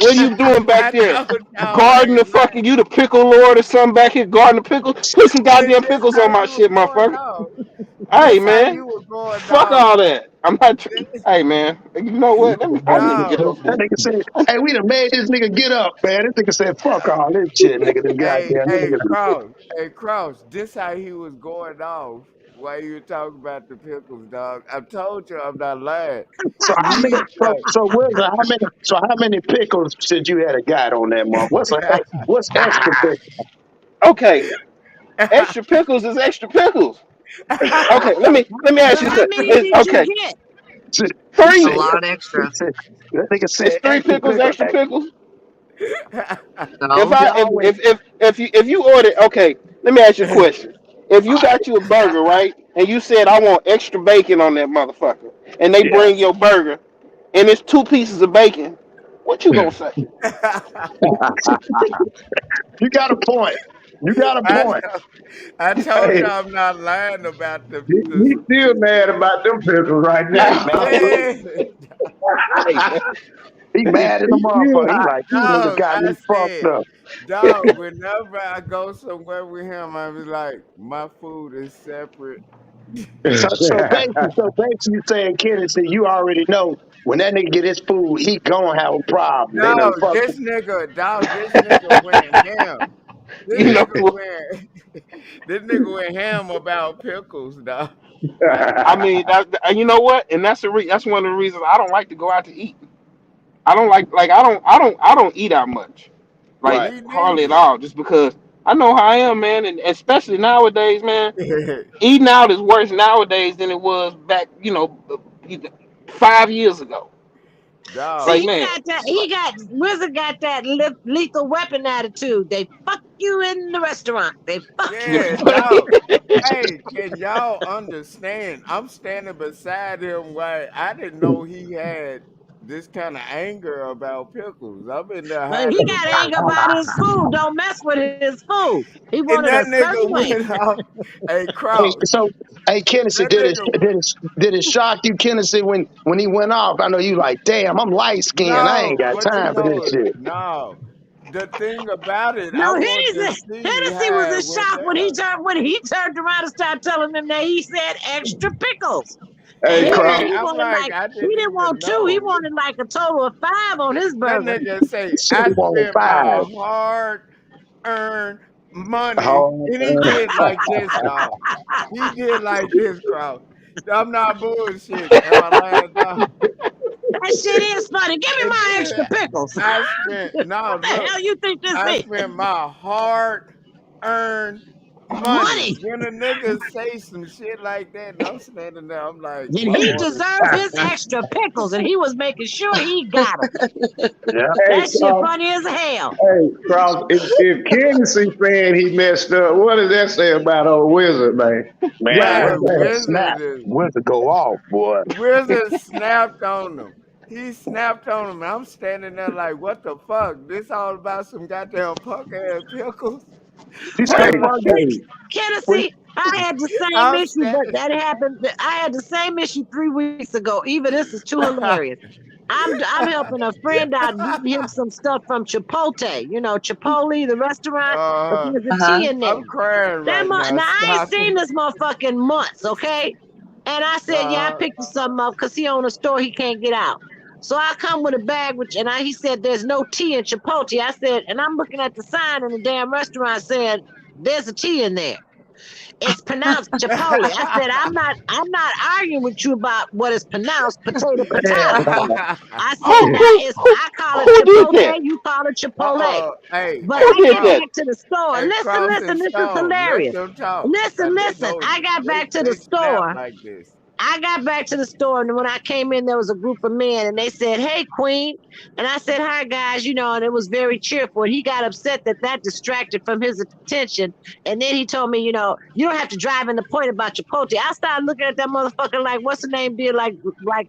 What are you doing back I there? told y'all I Garden the ain't lying. fucking you the pickle lord or something back here? Garden the pickles? Put some And goddamn this pickles how on he my was shit, going motherfucker. off. Hey, This how he man. was going Fuck off, all dog. that. I'm not. Hey, man. You know what? I need to Dog. get off That here. nigga said, hey, we done made this nigga get up, man. This nigga said, fuck all this shit, nigga. This Hey, goddamn hey, nigga. Kraus. Hey, Kraus. This how he was going off while you were talking about the pickles, dog. I told you I'm not lying. So how many, He like, so how many pickles should you had a got on that month? What's extra pickle? Okay. Extra pickles is extra pickles. Okay. Let me But ask you how something. many It's, did you okay. get? He A said, Three. lot he extra. said, that nigga It's said three extra pickles. pickle. Extra pickles. If No. I Y'all always, if you ordered, okay, let me ask you a question. If you got you a burger, right, and you said I want extra bacon on that motherfucker, and they yeah. bring your burger, and it's 2 pieces of bacon, what you gonna say? You got a point. You got a I, point. I told you Hey, I'm not lying about he still mad about them pickles right Hey, now. man. yeah. Hey, man. He mad in the He still motherfucker. He like, you niggas Dog, got I me fucked said, up. dog, whenever I go somewhere with him, I be like, my food is separate. So basically, you saying, Kennedy, you already know when that nigga get his food, he gonna have a problem. They done Dog, fucked him. this nigga, dog, this nigga went ham. This You know nigga what? went, this nigga went ham about I pickles, dog. mean, you know what? And that's one of the reasons I don't like to go out to eat. I don't like I don't eat out much, like Right. Me hardly at neither. all, just because I know how I am, man, and especially nowadays, man. Eating out is worse nowadays than it was back, 5 years ago. See, Dog. Like, he man, got that. Wizard got that lethal weapon attitude. They fuck you in the restaurant. They fuck you. Yeah, dog. Hey, can y'all understand? I'm standing beside him while I didn't know he had this kind of anger about pickles. I've been there But hiding he the got whole anger time. about his food. Don't mess with his food. He wanted And a that certain nigga way. went out. Hey, Hey, Kraus. so, hey, Kennedy, That nigga, did it shock you, Kennedy, when he went off? I know you like, damn, I'm light skinned. I ain't no, got but you time for this know, shit. no. The thing about it, I No, want to see Hennessy was how in it went shock when down. he turned around and started telling them that he said extra pickles. Hey, And Yeah, Cross. he I'm wanted like, like I he didn't didn't want even two, he know. wanted like a total of 5 on his That burger. nigga say, Shit I on spent my five. hard earned money. Hard And he did like this, dog. He did like this, crowd. I'm not bullshit. Am I lying, dog? That shit is funny. Give me And my then extra pickles. I spent, no, What the look, hell you think this I is? spent my hard earned money. Money. When a nigga say some shit like that, and I'm standing there, I'm like, And my he order. deserved his extra pickles, and he was making sure he got them. Yeah. Hey, That shit Cross. funny as hell. Hey, Cross. If Kennedy saying he messed up, what does that say about old Wizard, man? Man, Man, God Wizard damn. snap. Wizard is Wizard go off, boy. Wizard snapped on them. He snapped on him. I'm standing there like, what the fuck? This all about some goddamn punk ass pickles. She Well, said, I'm like, fuck it. When, Tennessee, I had the same I'm issue, but standing. that happened. I had the same issue 3 weeks ago. Eva, this is too hilarious. I'm helping a friend out getting him some stuff from Chipotle. You know, Chipotle, the restaurant, but uh, there's a T Uh-huh. in there. I'm crying That right now. now I ain't Stop seen it. this motherfucker in months, okay? And I said, yeah, I Uh, picked you something up because he own a store he can't get out. So I come with a bag, which he said there's no tea in Chipotle. I said, and I'm looking at the sign in the damn restaurant saying there's a tea in there. It's pronounced Chipotle. I said, I'm not arguing with you about what is pronounced hell potato. no. I said, Who now who it's who, I call it who did Chipotle, that? you call it Chipotle. hey, But Who hey, I did get Cross. that? back to the store. Hey, Listen, Cross listen, and this is Stone. Let hilarious. them talk. Listen, Cause they listen. go I got back to the they snap store. like this. I got back to the store, and when I came in, there was a group of men, and they said, "Hey, Queen," and I said, "Hi, guys," and it was very cheerful. And he got upset that distracted from his attention, and then he told me, you don't have to drive in the point about Chipotle. I started looking at that motherfucker like, what's the name did, like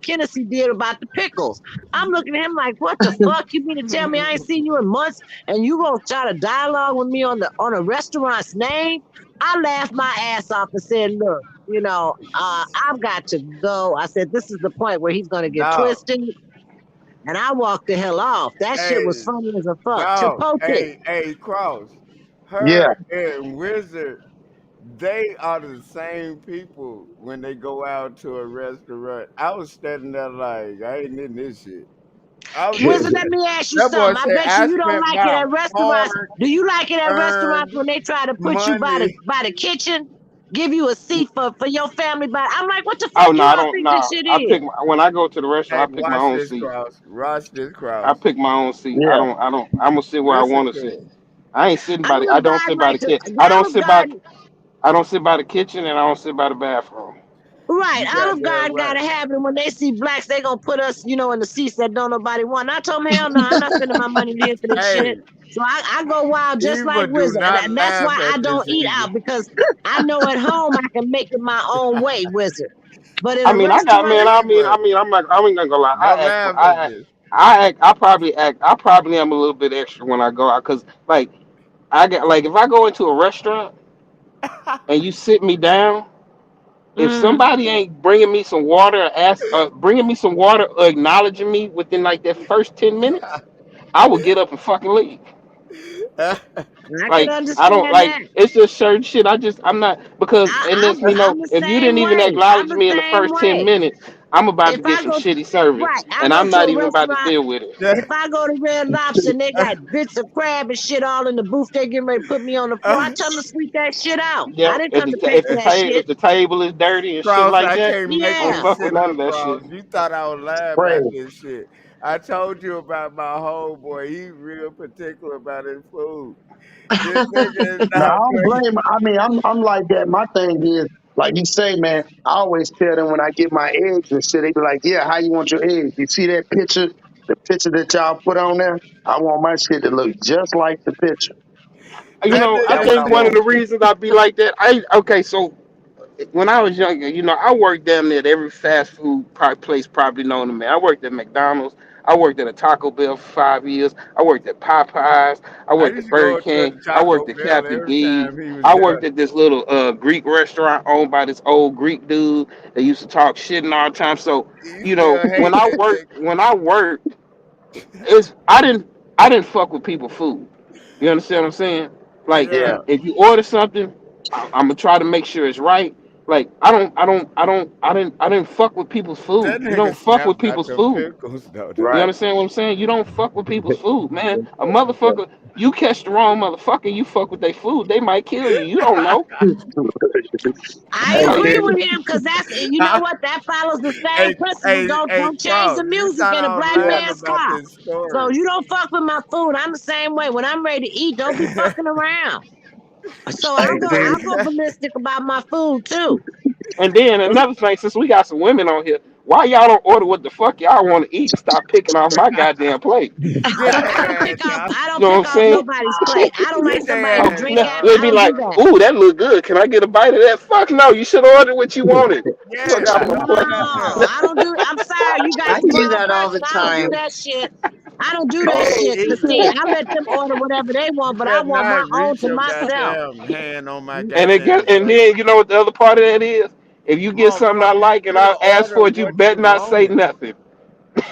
Kennessy did about the pickles. I'm looking at him like, what the fuck? You mean to tell me I ain't seen you in months, and you gonna try to dialogue with me on a restaurant's name? I laughed my ass off and said, look. I've got to go. I said, this is the point where he's going to get No. twisted. And I walked the hell off. That shit was Hey, funny as a fuck. no. Chipotle. Hey, Cross. Yeah. Her and Wizard, they are the same people when they go out to a restaurant. I was standing there like, I ain't in this shit. I was Wizard, just let me ask you that boy something. I said bet you I you don't spent like it my at restaurants. hard Do you like it at restaurants earned when they try to put you by the money by the kitchen, give you a seat for your family? But I'm like, what the Oh fuck no, you I all don't. think this No, shit I is? pick when I go to the Hey, restaurant. I pick my watch own this seat. cross. Watch this I cross. pick my own seat. I Yeah. don't. I don't. I'm gonna sit where I Listen want to to sit. me. I ain't sitting by the. I Olive don't Garden sit by like the to kid. the Olive Garden. I don't sit by the kitchen, and I don't sit by the bathroom. Right, You got Olive that Garden got right. a habit when they see blacks, they gonna put us, in the seats that don't nobody want. And I told them, hell no, I'm not spending my money here for this shit. Hey, So I go wild just Eva, like do Wizard, not and that's laugh why I at don't this eat Eva. out because I know at home I can make it my own way, Wizard. But in I a mean, I got man. restaurant, Eva, I'm like. I ain't gonna lie. don't laugh at this. I act. I probably act. I probably am a little bit extra when I go out, cause like I get like if I go into a restaurant and you sit me down, if mm, somebody ain't bringing me some water, bringing me some water, or acknowledging me within like that first 10 minutes, I will get up and fucking leave. I can Like I don't understand like that. it's just certain shit. I'm not because and I, then I'm I'm the if you same didn't even way. I'm acknowledge the me in the same first ten way. minutes, I'm about If to get I some go shitty service, right, I and go I'm to not a even about to restaurant. deal with it. If I go to Red Lobster and they got bits of crab and shit all in the booth, they getting ready to put me on the floor. I tell them to sweep that shit out. Yeah, I didn't come to pay for that shit. if the table is dirty and shit Cross, like I that, can't make I don't Yeah. this fuck with shit none up, of that Cross. shit. You thought I would laugh Praise. at this shit. I told you about my homeboy. He real particular about his food. This nigga is No, I not don't playing. blame. I mean, I'm like that. My thing is, like you say, man. I always tell them when I get my eggs and shit, they be like, "Yeah, how you want your eggs? You see that picture, the picture that y'all put on there? I want my shit to look just like the picture. You That know, I That what nigga I think one of want." the reasons I be like that, so when I was younger, I worked damn near at every fast food place probably known to me. I worked at McDonald's. I worked at a Taco Bell for 5 years. I worked at Popeyes. I I worked used at to Burger go to King. the I Taco worked at Bell Captain every D's. time he was I there. worked at this little Greek restaurant owned by this old Greek dude that used to talk shit all the time. So, You still hate that nigga. when I worked, it's I didn't fuck with people food. You understand what I'm saying? Like Yeah, Yeah. if you order something, I'm gonna try to make sure it's right. Like I didn't fuck with people's food. That You nigga don't fuck with snapped out people's them food. pickles though. You right. That understand what I'm saying? You don't fuck with people's food, man. A motherfucker, you catch the wrong motherfucker, you fuck with their food, they might kill you. You don't know. I Hey, Like agree man. with him because you know what? That follows the same hey, principle. hey, Don't change Cross, the you music thought in a I was black laughing man's about car. this So story. you don't fuck with my food. I'm the same way. When I'm ready to eat, don't be fucking around. So Hey, I'll man. go ballistic about my food too. and then another thing, since we got some women on here, Why y'all don't order what the fuck y'all want to eat and stop picking off my goddamn plate? Get Cause I their don't ass pick off. out. I You don't know what pick I'm off saying? nobody's plate. I don't like Get somebody their to ass drink Now, after. out. they'd I be don't like, do that. "Ooh, that look good. Can I get a bite of that?" Fuck no, you should order what you wanted. Fuck Yeah, out my No, no plate. goddamn. I don't do. I'm sorry, you guys I the do wrong that all person. the I don't do time. that shit. I don't do that Hey, shit. Cause see, evil. I let them order whatever they You want, but I better want my not own reach to your myself. goddamn hand on my And it goddamn get, and plate. then you know what the other part of that is? If you get something I Motherfucker, you like and could I have ask ordered for it, you what you better not say wanted. nothing.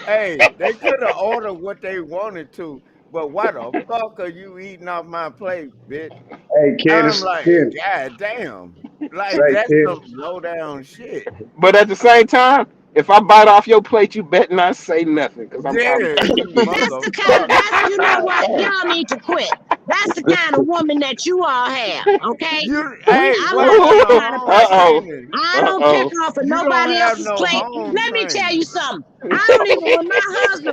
Hey, they could have ordered what they wanted to, but why the fuck are you eating off my plate, bitch? Hey, I'm Kenneth, like, Kenneth, God damn. Like, say, that's Kenneth. some low down shit. But at the same time, if I bite off your plate, you better not say nothing because I'm trying to Yeah, finish. you That's the kind. motherfucker. That's you know what y'all need to quit. That's the kind of woman that you all have. Okay, You, hey, I'm what not kind that of kind of home Uh person. oh. training? I Uh don't pick oh. off of You don't nobody have else's no plate. home Let me tell you training. something. I don't even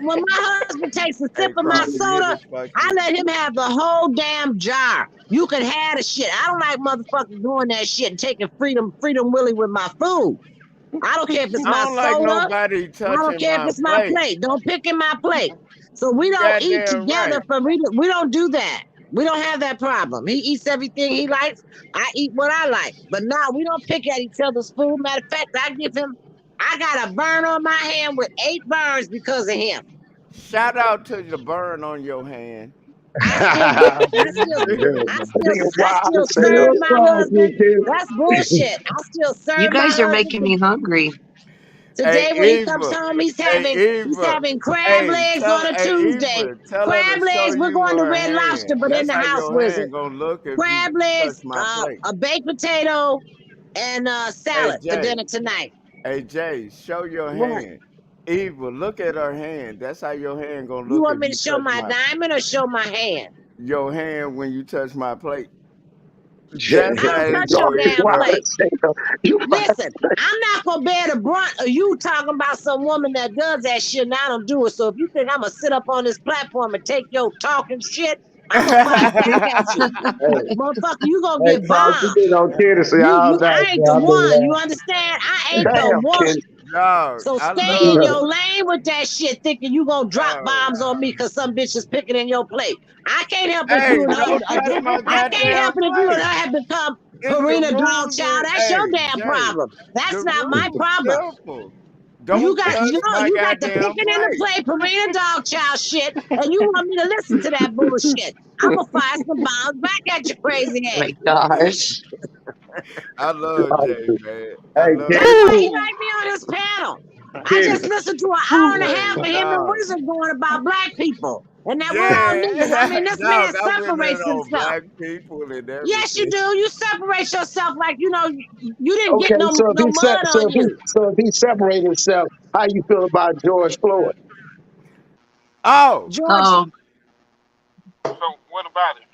when my husband takes a sip Hey, of my Carter, you soda, the fuck I you. let him have the whole damn jar. You can have the shit. I don't like motherfuckers doing that shit and taking freedom willy with my food. I don't care if it's I my don't like soda. nobody I don't touching care if my it's my plate. plate. Don't pick in my plate. So we You don't eat goddamn together right. for we don't do that. We don't have that problem. He eats everything he likes. I eat what I like. But now we don't pick at each other's food. Matter of fact, I got a burn on my hand with 8 burns because of him. Shout out to the burn on your hand. I still get Good, man. Nigga, I wild still as hell. serve What's my wrong with you, husband. That's bullshit. I still You serve my guys are husband. making me hungry. Hey, Today when he comes Eva. home, Hey, he's Eva. having crab Hey, legs tell on a hey Tuesday. Eva, tell her to Crab show legs, we're you going to her Red Lobster, hand. but in That's the how house your with it. hand gonna look if you Crab touch legs, my plate. a baked potato, and Hey salad for Jay. dinner tonight. Hey Jay, show your What? hand. Eva, look at her hand. That's how your hand gonna You look want if me to you show touch my my diamond or show my hand? your hand when you touch my plate. That's I how don't you it's touch your gonna fucking end damn wild up. plate. as hell. You Listen, I'm not gonna bear the brunt of you talking about some woman that does that shit and I don't do it. So if you think I'm gonna sit up on this platform and take your talking shit, I'm gonna fire back at you. hey, Motherfucker, you gonna hey, get Carl, you bombed. been on Kennedy all night, I ain't bro. the I've been one. You laughing. understand? I ain't the Damn, one. Kennedy. Dog, So I stay love in Yeah. your lane with that shit, thinking you gonna drop dog. bombs on me because some bitch is picking in your plate. I can't help if Hey, you and her. don't touch my I can't help goddamn it if you and plate. her have become It's the Purina dog rules child. is That's your hey, damn Jay. problem. The That's not my rules problem. simple. Don't touch my You got the goddamn picking in the plate. play Purina dog child shit, and you want me to listen to that bullshit. I'm gonna fire some bombs back at your crazy Oh ass. my gosh. I love Jay, man. I Hey, love That's Kennedy, why he Jay. like me on his panel. I just Kennedy. listened to an hour and a half Hey, of him and dog. Wizard going about black people. And that we're all niggas. I Yeah, mean, this dog. man I went in separates on himself. black people and Yes, you everything. do. You separate yourself like you didn't get Okay, no mud on you. so if he separated himself, how you feel about George Floyd? Oh, George, Oh, So what about it?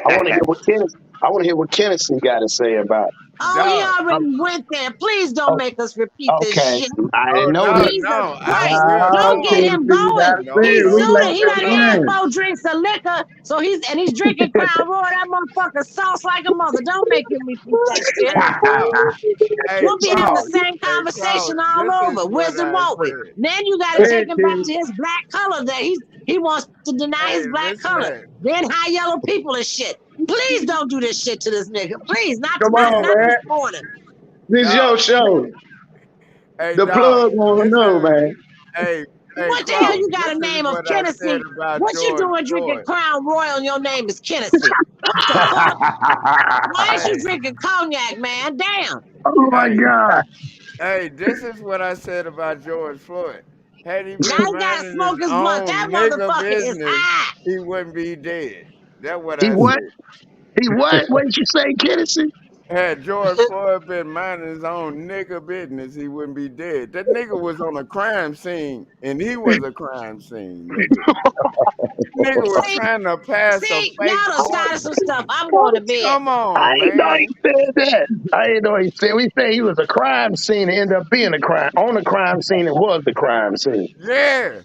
I want to hear what Kennedy. I want to hear what Kennedy got to say about it. oh, he dog. Um, already went there. Please don't oh, make us repeat this okay, shit. I didn't Oh know no, that. Jesus no. I Christ. will Don't go get on. Okay, him so you going. got to say Don't He's it. We go suited. like on. He that done had man. 4 drinks of liquor. And he's drinking Crown Royal. That motherfucker sauce like a mother. Don't make him repeat that shit. Hey, Cross. Hey, We'll be having the Cross. same Hey, Cross. conversation all This is over. what Wizard, I won't we? said. Then you got to Hey, take Hey, him back Kennedy. to his black color that he wants to deny hey, his black listen color. here. Then high yellow people and shit. Please don't do this shit to this nigga. Please, Come on, not man. this morning. This Dog. your show. Hey, The dog. plug want to This know, is man. hey, hey, What the hell Cross. you got This a is name of what I said Kennedy? about What you George doing drinking Floyd. Crown Royal and your name is Kennedy? What the fuck? Why is you Hey, drinking cognac, man? Damn. Oh my hey, God. hey. This is what I said about George Floyd. Had he Now been he gotta minding his smoke his blunt. That own nigga motherfucker is business, high. he wouldn't be dead. That's what He I what? said. He what? What did you say, Kennedy? Had George Floyd been minding his own nigga business, he wouldn't be dead. That nigga was on a crime scene, and he was a crime scene, nigga. Nigga was See, trying to pass a fake y'all done started 20. some stuff. I'm going to bed. Come I on, ain't know man. he said that. I ain't know he said. We say he was a crime scene and ended up being a crime on a crime scene. It was the crime scene. Yeah.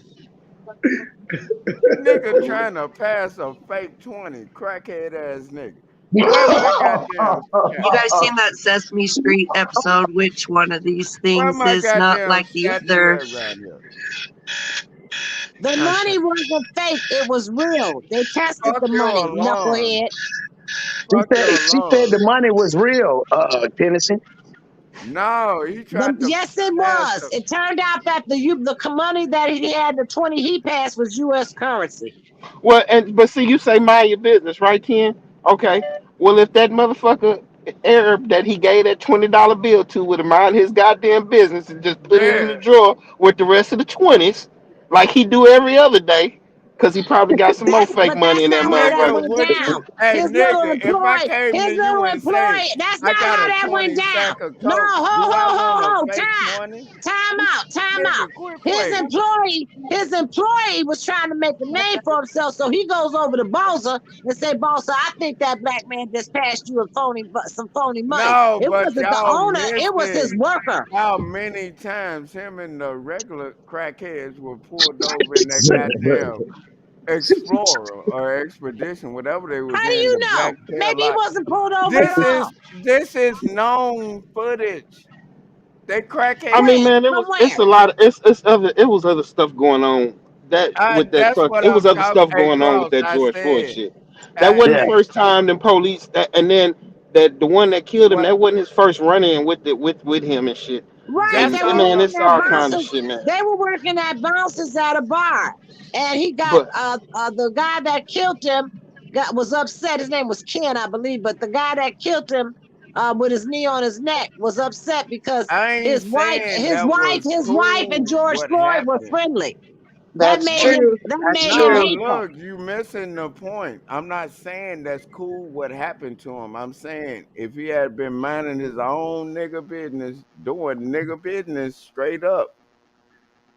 Nigga trying to pass a fake 20. Crackhead ass nigga. Where my goddamn You guys statue? seen that Sesame Street episode? Which one of these Where things my is not goddamn like the statue other? at around here? The Oh money shit. wasn't fake. It was real. They tested Fuck the your money, alarm. knucklehead. Fuck your She said the alarm. money was real, Tennessee. No, he tried to Yes, it pass was. the. It turned out that the money that he had, the 20 he passed, was U.S. currency. Well, but see, you say mind your business, right, Ken? Okay. Well, if that motherfucker Arab that he gave that $20 bill to would have mind his goddamn business and just put it in Yeah. the drawer with the rest of the 20s, like he do every other day, because he probably got some more fake But money that's in that not how that motherfucker. Nigga, went what you. down. Hey, His little nigga, if I employee, came his to little you and say, employee. That's I not got how a that went 20 down. sack of No, coke, do I want a fake time, 20? time out. Nigga, quit playing. His employee was trying to make a name for himself, so he goes over to Bosa and say, "Bosa, I think that black man just passed you some phony money." No, It but wasn't the y'all owner; missed it was it. his worker. How many times him and the regular crackheads were pulled over in that goddamn Explorer or Expedition, whatever they was How do in, you the black know? tail Maybe he light. wasn't pulled over at This all. is this is known footage. They I crackheads. mean, Where? man, From it's where? a lot. It's other. It was other stuff going on that with that That's truck. what It was I'm other talking. stuff Hey, going on with Cross, that I George Floyd said. shit. That I, wasn't the Yeah. first time them police. And then that the one that killed him. what? That wasn't his first run in with him and shit. Right, That's they And were all man, I'm working it's at all kind saying. of bouncers. shit, man. They were working at bouncers at a bar, and he got But the guy that killed him was upset. His name was Ken, I believe, but the guy that killed him with his knee on his neck was upset because I ain't saying that was his wife and cool. George What Floyd were happened? friendly. That's What? true. That That's made him No, true. hateful. look, you missing the point. I'm not saying that's cool what happened to him. I'm saying if he had been minding his own nigga business, doing nigga business straight up,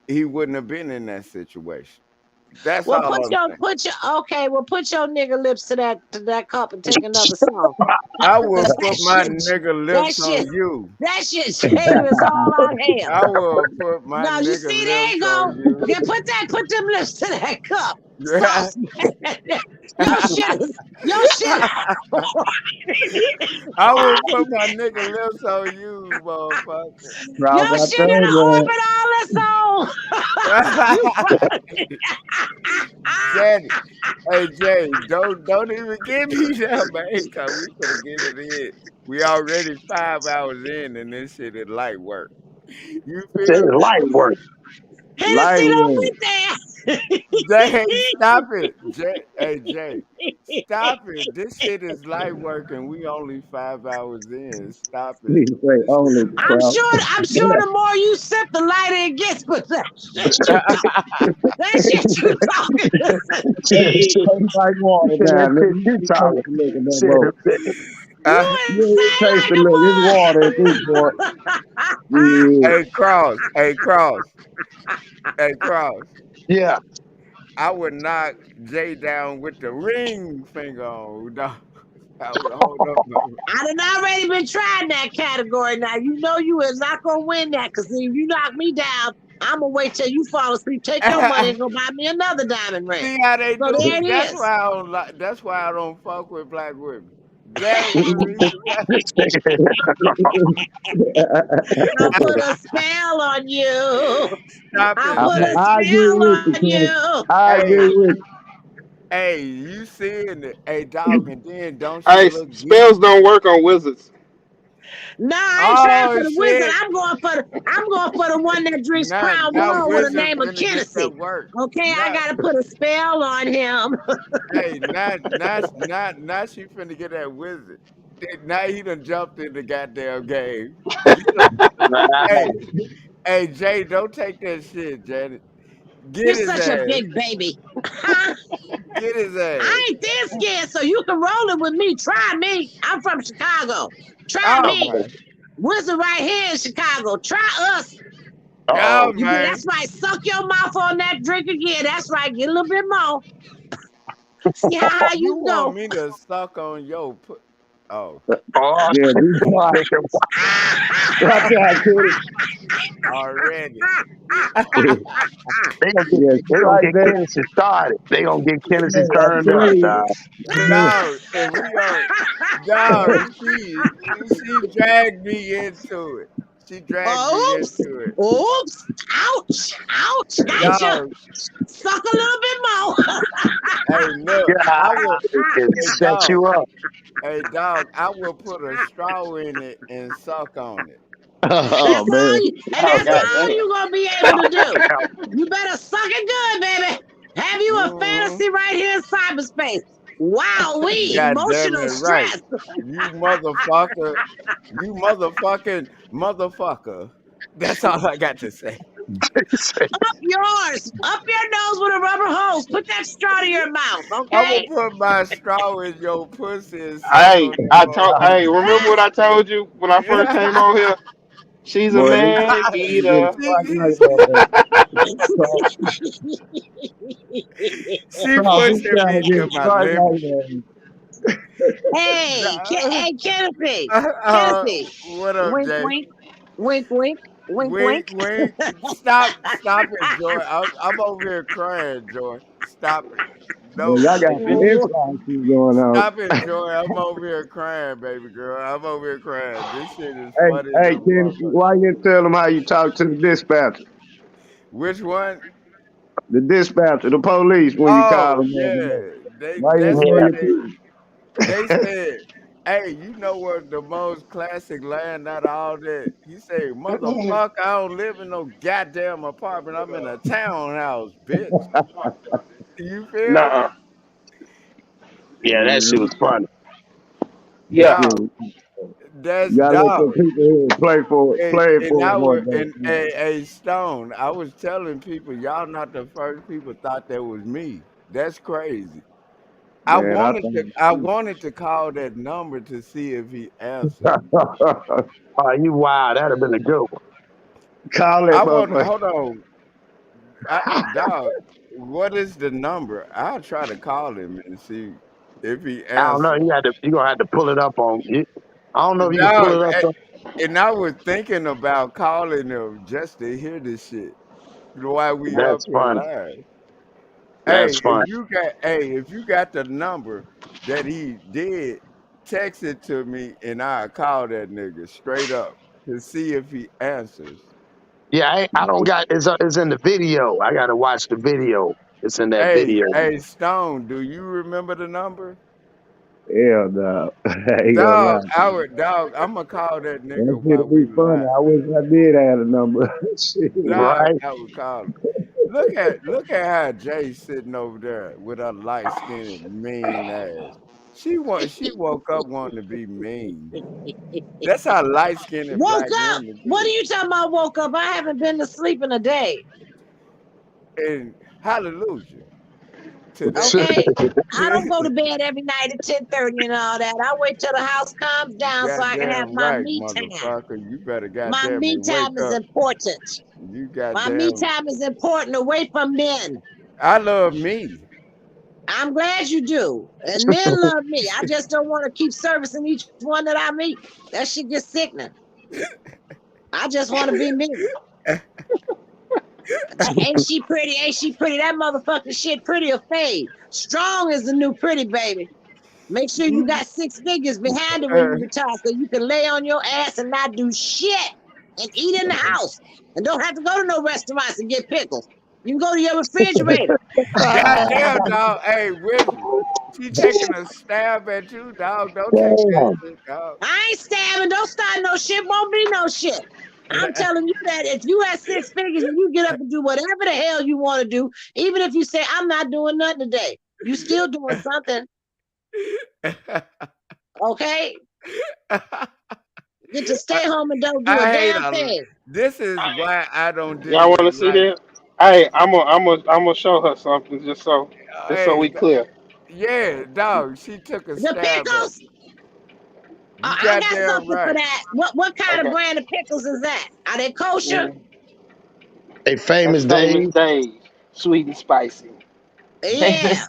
he wouldn't have been in that situation. That's Well, all I'm saying. put your nigga lips to that cup and take another song. I will Cause put my nigga that lips on shit, you. that shit Jada is all out hell. I will put my No, you nigga see, there lips you go. on you. Yeah, put them lips to that cup. Sauce, man. Your shit is, your shit. I will put my nigga lips on you, motherfucker. Your Rouse, I shit in told you. orbit all this on. You Jenny, hey Jay, don't even give me that, man. Cause we finna get it in. We already 5 hours in, and this shit is light work. You Say feel me? light work. Hennessy Light don't work. went there. Jay, stop it. Jay, hey Jay, stop it. This shit is light work, and we only 5 hours in. Stop it. He say This only shit is crowd. I'm sure the more you sip, the lighter it gets. But that shit you talking. It tastes like water Say that down there. shit You you taste talking. the liquor in that Say boat. You uh, You insane taste like the a liquor. It's water at this point. Yeah. hey Cross, hey Cross, hey Cross. Yeah. I would knock Jay down with the ring finger on. Dog. I would hold up my. I done already been trying that category. Now you know you is not gonna win that because if you knock me down, I'm gonna wait till you fall asleep, take your money, and go buy me another diamond ring. See how they So do there me? it That's is. why I don't like. That's why I don't fuck with black women. That's the reason why. I put a spell on you. Stop I it, put a Jay. I agree spell with you, on Kenny. you. I agree Hey, with hey, you seeing it? Hey, dog, and then don't she hey, look geek? spells don't work on wizards. Nah, I ain't trying Oh for the wizard. shit! I'm going for the one that drinks Crown Now Royal with the wizard name of finna get that Kennessy. work. Okay, I Now, gotta put a spell on him. hey, now she finna get that wizard. Now he done jumped in the goddamn game. Get him. Hey, hey, Jay, don't take that shit, Janet. You're Get his such a ass. big baby. I Get his ass. ain't this scared, so you can roll it with me. Try me. I'm from Chicago. Try Oh me. my. Wizard right here in Chicago. Try us. Oh Oh. That's man. right. Suck your mouth on that drink again. That's right. Get a little bit more. See how high You you can want go. me to suck on your put? Oh. Oh, you. Yeah, be quiet. nigga. Watch out, Kenny. already. Yeah, They gonna strike get that. Kennedy started. They gonna get Kennedy Man, I turned tell up, you. dog. Dog, and we are dog. She dragged me into it. She dragged me Oops. into it. Oops. Ouch. Ouch. Gotcha. Dog, Suck a little bit more. hey, look, Yeah, I will. it Hey, set dog. you up. Hey, dog. I will put a straw in it and suck on it. Oh man. And Oh that's god all damn. you gonna be able to do. You better suck it good, baby. Have you a Mm-hmm. fantasy right here in cyberspace? Wow, we God damn it, emotional right. stress. You motherfucker. You motherfucking motherfucker. That's all I got to say. Up yours. Up your nose with a rubber hose. Put that straw to your mouth, I'm gonna okay? put my straw in your pussy and suck Hey, on that I told. Hey, remember what Ah, I told you when I first came motherfucker. on here? She's a Boy, man they get eater. strike she, like that. Strike, she we pushing trying me to get to my strike limit. like that. hey, Kennedy. Uh, Kennedy. what up, Wink, Jay? wink. Wink, wink. Wink, Wink, wink. wink. Stop it, Joy. I'm over here crying, Joy. Stop it. Man, No, y'all got some inside shit going on. stop it, Joy. I'm over here crying, baby girl. I'm over here crying. This shit is Hey, funny as hey, a Ken, motherfucker. why you didn't tell them how you talk to the dispatcher? Which one? The dispatcher, the police, when you call Oh them the other day. yeah, Why you that's didn't tell what your people? they said. Hey, you know what the most classic line out of all that? He said, "Motherfucker, I don't live in no goddamn apartment. I'm in a townhouse, bitch." You feel me? Nuh-uh. Yeah, that shit was funny. That Yeah. shit Dog. was- That's You gotta let dog. the people here play And for I it one was day. and a Stone. I was telling people, y'all not the first people thought that was me. That's crazy. Man, I think I wanted to call that number to see if he answered. Oh, you wild. That'd have been a good one. call that I want motherfucker. hold on. Dog, what is the number? I'll try to call him and see if he I don't know. answers. You gonna have to pull it up on you. I don't know if you can pull Dog, it up. and I was thinking about calling him just to hear this shit while we up That's here funny. live. That's funny. If you got the number that he did, text it to me and I'll call that nigga straight up to see if he answers. Yeah, I don't got. It's in the video. I gotta watch the video. It's in that video. Hey, Stone, do you remember the number? Hell no. I ain't gonna Dog, lie. I'm gonna call that That nigga while shit'll we be funny. live. I wish I did have a number. Shit. Dog, Right? I would call him. Look at how Jay sitting over there with her light skinned mean ass. She woke up wanting to be mean. That's how light skinned Woke black up. women What are do. you talking about? Woke up. I haven't been to sleep in a day. And hallelujah to that. Okay. I don't go to bed every night at 10:30 and all that. I wait till the house calms You down so I can have goddamn my right, me time. motherfucker. You better My goddamn me me wake time is up. important. You My me goddamn time is important away from men. I love me. I'm glad you do. And men love me. I just don't want to keep servicing each one that I meet. That shit gets sickening. I just want to be me. Ain't she pretty? Ain't she pretty? That motherfucking shit pretty or fade. Strong is the new pretty, baby. Make sure you got 6 figures behind it when you retire so you can lay on your ass and not do shit and eat in the house and don't have to go to no restaurants and get pickles. You can go to your refrigerator. Goddamn dog. Hey, wisdom. She taking a stab at you, dog. Don't take that Damn. shit, dog. I ain't stabbing. Don't start no shit. Won't be no shit. I'm telling you that if you have 6 figures and you get up and do whatever the hell you want to do, even if you say, I'm not doing nothing today, you still doing something, okay? Get to stay home and don't do a I hate damn a. thing. This is why I don't deal Y'all want with to see light. that? Hey, I'm gonna show her something just so Hey, we clear. yeah, dog. She took a The stab at pickles, me. You I got goddamn something for right. that. What kind of Okay. brand of pickles is that? Are they kosher? Mm, Hey, that's famous famous Dave. Dave, sweet and spicy. Yeah.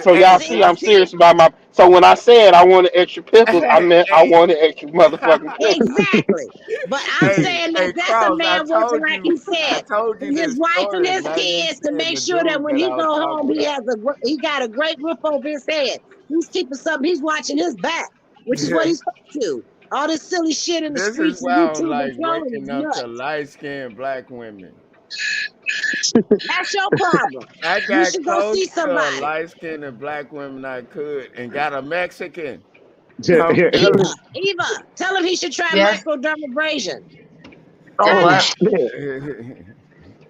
So y'all Hey, see, See, I'm see, serious about my. So when I said I wanted extra pickles, I hey, meant I hey, wanted extra motherfucking pickles. exactly. But I'm hey, saying that hey, that's a Cross, man working, like he I said, told you with his this wife and story, his now you kids to saying make the sure that dude when that he I go was home, talking about. he got a great roof over his head. He's keeping something. He's watching his back, which is what he's supposed to. All this silly shit in the This is streets why and I don't YouTube and like trolling is waking up to nuts. light skinned black women. That's your problem. I You got should go close see to a somebody. light skinned black woman I could and got a Mexican. I'm Yeah. telling Eva, tell him he should try Yes. microdermabrasion. The Tell Oh him. what? shit. you.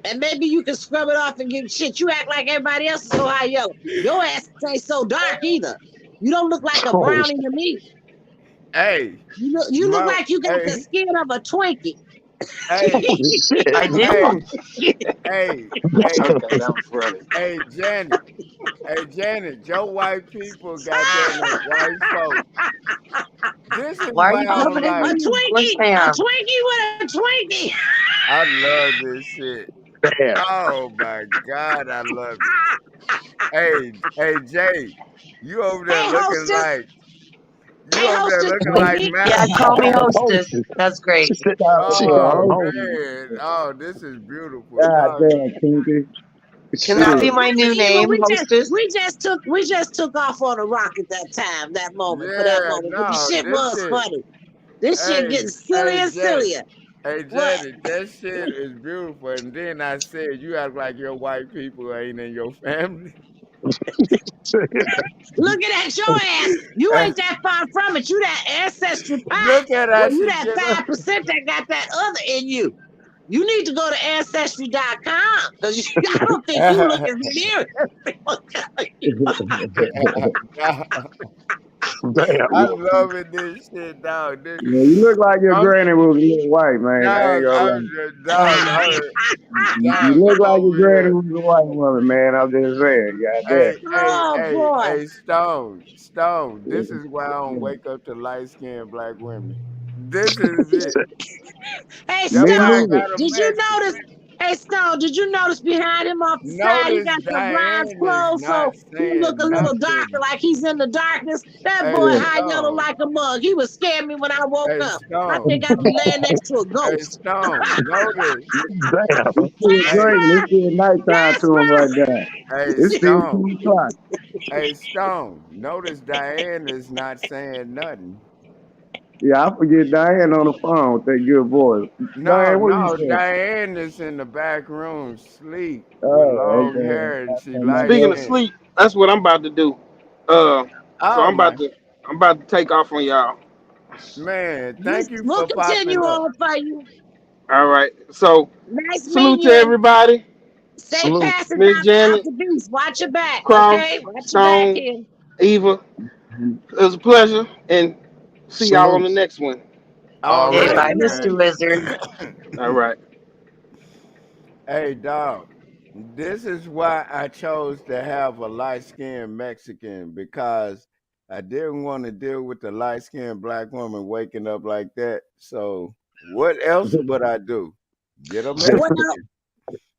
And maybe you can scrub it off and get shit. You act like everybody else is so high yellow. Your ass ain't so dark either. You don't look like a Oh brownie to me. Hey, You look my, like you got the hey, skin of a Twinkie. hey, shit. I Oh do. hey, shit. hey, Damn. hey, Okay, that was funny. hey, Janet. Hey, Janet, your white people, goddamn it, white folk. This is Why are why you I'm coming at A like, me? Where's Twinkie. A Pam? Twinkie with a Twinkie. I love this shit. Damn. Oh my God, I love it. Hey, Jay, you over there Hey looking hostess. like Hey hostess Twinkie. Yeah, call me Oh, hostess. That's great. she got Oh oh man, oh this is beautiful, God dog. damn, Kinky. Can that Dog, be Shit. my new Eva, name, hostess? we just took off on a rocket that time, that moment, for that yeah, moment. But the no, shit this was shit. funny. This shit Hey, getting sillier hey, and Janet. sillier. Hey, What? Janet, that shit is beautiful. And then I said, you act like your white people ain't in your family. Looking at your ass, you ain't that far from it. You that ancestry pie. Look at Well, how you she that get up. 5% that got that other in you. You need to go to ancestry.com because I don't think you look as near as people tell you. damn. I love it, this shit, dog. This, Yeah, you look like your I'm granny was a little white, man. I ain't dog. gonna lie. You Dog. look I'm like your over granny here. was a white woman, man. I'm just saying. Oh boy. Stone. This is why I don't wake up to light skinned black women. This is it. Hey That's Me why I Stone, neither. got a did you notice? Mexican. Hey Stone, did you notice behind him off the side he Notice got the bronze Diane is clothes not so he look saying a little darker nothing. like he's in the darkness? That boy Hey, Yeah. high yellow Stone. like a mug. He was scaring me when I woke Hey, up. I Stone. think I'd be laying next to a Hey, ghost. Stone. Notice. Damn. It's still Hey, great. It's still nighttime to him Jasper, right now. hey, It's still Stone. 2 o'clock. Hey, Stone. Notice Diane is not saying nothing. Yeah, I forget Diane on the phone with that good voice. No, Diane, what you no. saying? Diane is in the back room, sleep with Oh, long okay. hair, and she My light Speaking bad. of skinned. sleep, that's what I'm about to do. Uh, so Oh I'm my about to take off on y'all. man! Thank you we'll for continue popping up. on for you. All right. So Nice salute meeting to you. everybody. Safe Salute. passage Miss out Janet, the beast. Watch your back, okay? Cross, Watch your back Stone, here. Eva. Mhm. It was a pleasure, and see y'all on Salute. the next one. All Okay, Already. bye, right, Mr. man. Alrighty. Wizard. All right. Hey, dog. This is why I chose to have a light skinned Mexican because I didn't want to deal with the light skinned black woman waking up like that. So, what else would I do? Get a Well, Mexican.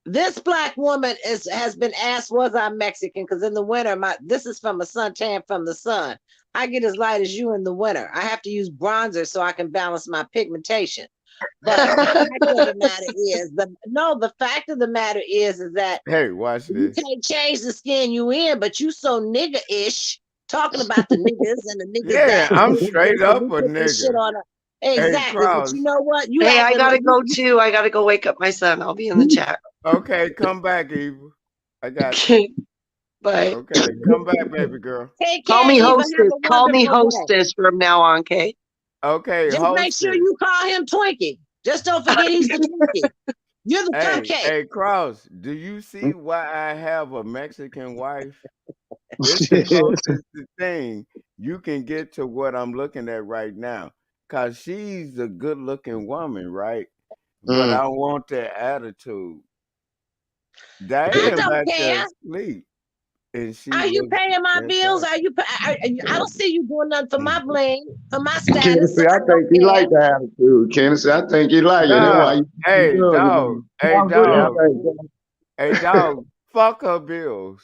this black woman has been asked, was I Mexican? Because in the winter, this is from a suntan from the sun. I get as light as you in the winter. I have to use bronzer so I can balance my pigmentation. But the fact of the matter is, the fact of the matter is that Hey, watch you this. can't change the skin you in, but you so nigga-ish talking about the niggas and the niggas that Yeah, and I'm niggas this, straight and up we a put this shit nigga. on her. Hey, Exactly. But you Kraus. know what? You Hey, I acting like gotta go too. I gotta go wake up my son. I'll be in the chat. Okay, come back, Eva. I got you. Okay, bye. Okay, come back, baby girl. take Call care, me Eva. Have hostess. a Call me wonderful day. hostess from now on, okay? Okay, Just make sure hostess. you call him Twinkie. Just don't forget he's the Twinkie. You're the cupcake. Hey, Kraus, do you see why I have a Mexican wife? It's the closest thing you can get to what I'm looking at right now. Cause she's a good looking woman, right? But Mm. I want that attitude. I Diane don't back there care. asleep and she Are you looks paying my bills? fantastic. Are you? I don't see you doing nothing for my bling, for my status, so Kennedy, I I think don't he care. like the attitude. Kennedy, I think he like it. That's why Dog, you drugs. hey Sounds good to Yeah. dog, me. fuck her bills.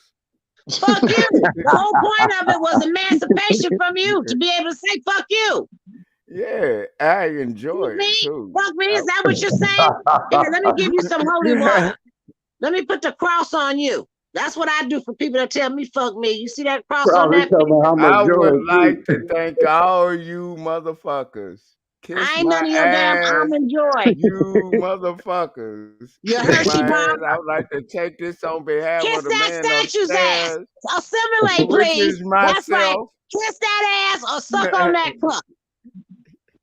Fuck you. The whole point of it was emancipation from you to be able to say fuck you. Yeah, I enjoy Fuck it me. too. Fuck me. Is that what you're saying? Here, let me give you some holy water. Let me put the cross on you. That's what I do for people that tell me fuck me. You see that cross on Bro, he that talking about finger? I'm I would enjoying too. like to thank all you motherfuckers. Kiss I ain't none my of your damn ass, almond joy. you motherfuckers. You Kiss my Hershey bar. ass. I would like to take this on behalf of Kiss the that man statue's ass. upstairs, Assimilate, which please. is That's right. myself. Kiss that ass or suck on that cup.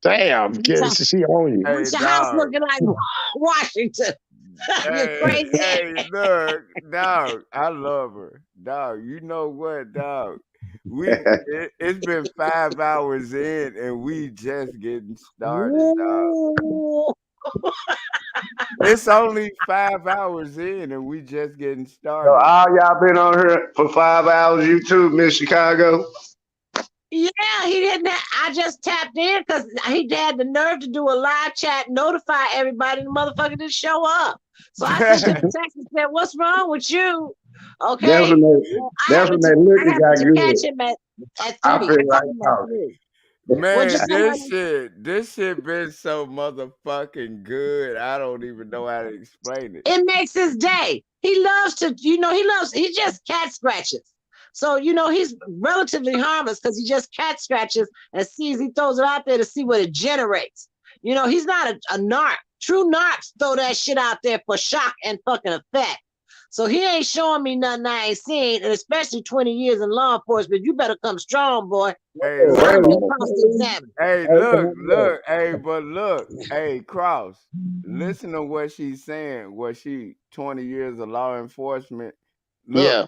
Damn, So, kids, she on you. Hey, with your house dog. looking like Washington. You crazy Hey, ass. look, dog. I love her, dog. You know what, dog? It's been 5 hours in, and we just getting started, dog. Ooh. It's only 5 hours in, and we just getting So started. all y'all been on here for 5 hours. You too, Miss Chicago. Yeah, he didn't. I just tapped in because he had the nerve to do a live chat, notify everybody, and the motherfucker didn't show up. So I sent him a text and said, "What's wrong with you?" That's Okay, when well, that's when that I liquor happened got to catch good. him at I 3. I feel caught like him at talking. 3. Well, Man, just somebody. this shit been so motherfucking good. I don't even know how to explain it. It makes his day. He loves to, he just cat scratches. So, he's relatively harmless because he just cat scratches and he throws it out there to see what it generates. He's not a narc. True narcs throw that shit out there for shock and fucking effect. So he ain't showing me nothing I ain't seen, and especially 20 years in law enforcement. You better come strong, boy. Hey, Oh, So I'm look. gonna wait get a cross minute. examined. Hey, Wait a look, minute. hey, but look, hey, Cross, listen to what she's saying. Was she 20 years of law enforcement? Look, Yeah,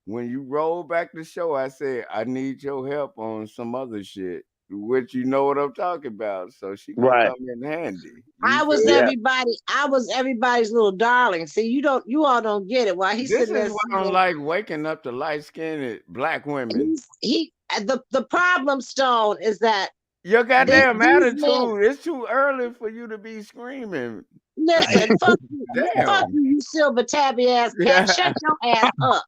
when you roll back the show, I said, I need your help on some other shit, which you know what I'm talking about. So she gonna right. come in handy. You I was feel me? Yeah. everybody's little darling. See, you all don't get it. While he's This sitting is there why I don't single, like waking up to light-skinned black women. the problem, Stone, is that Your goddamn these men, attitude, it's too early for you to be screaming. listen, fuck Damn. you, you silver tabby ass cat. Shut your ass up,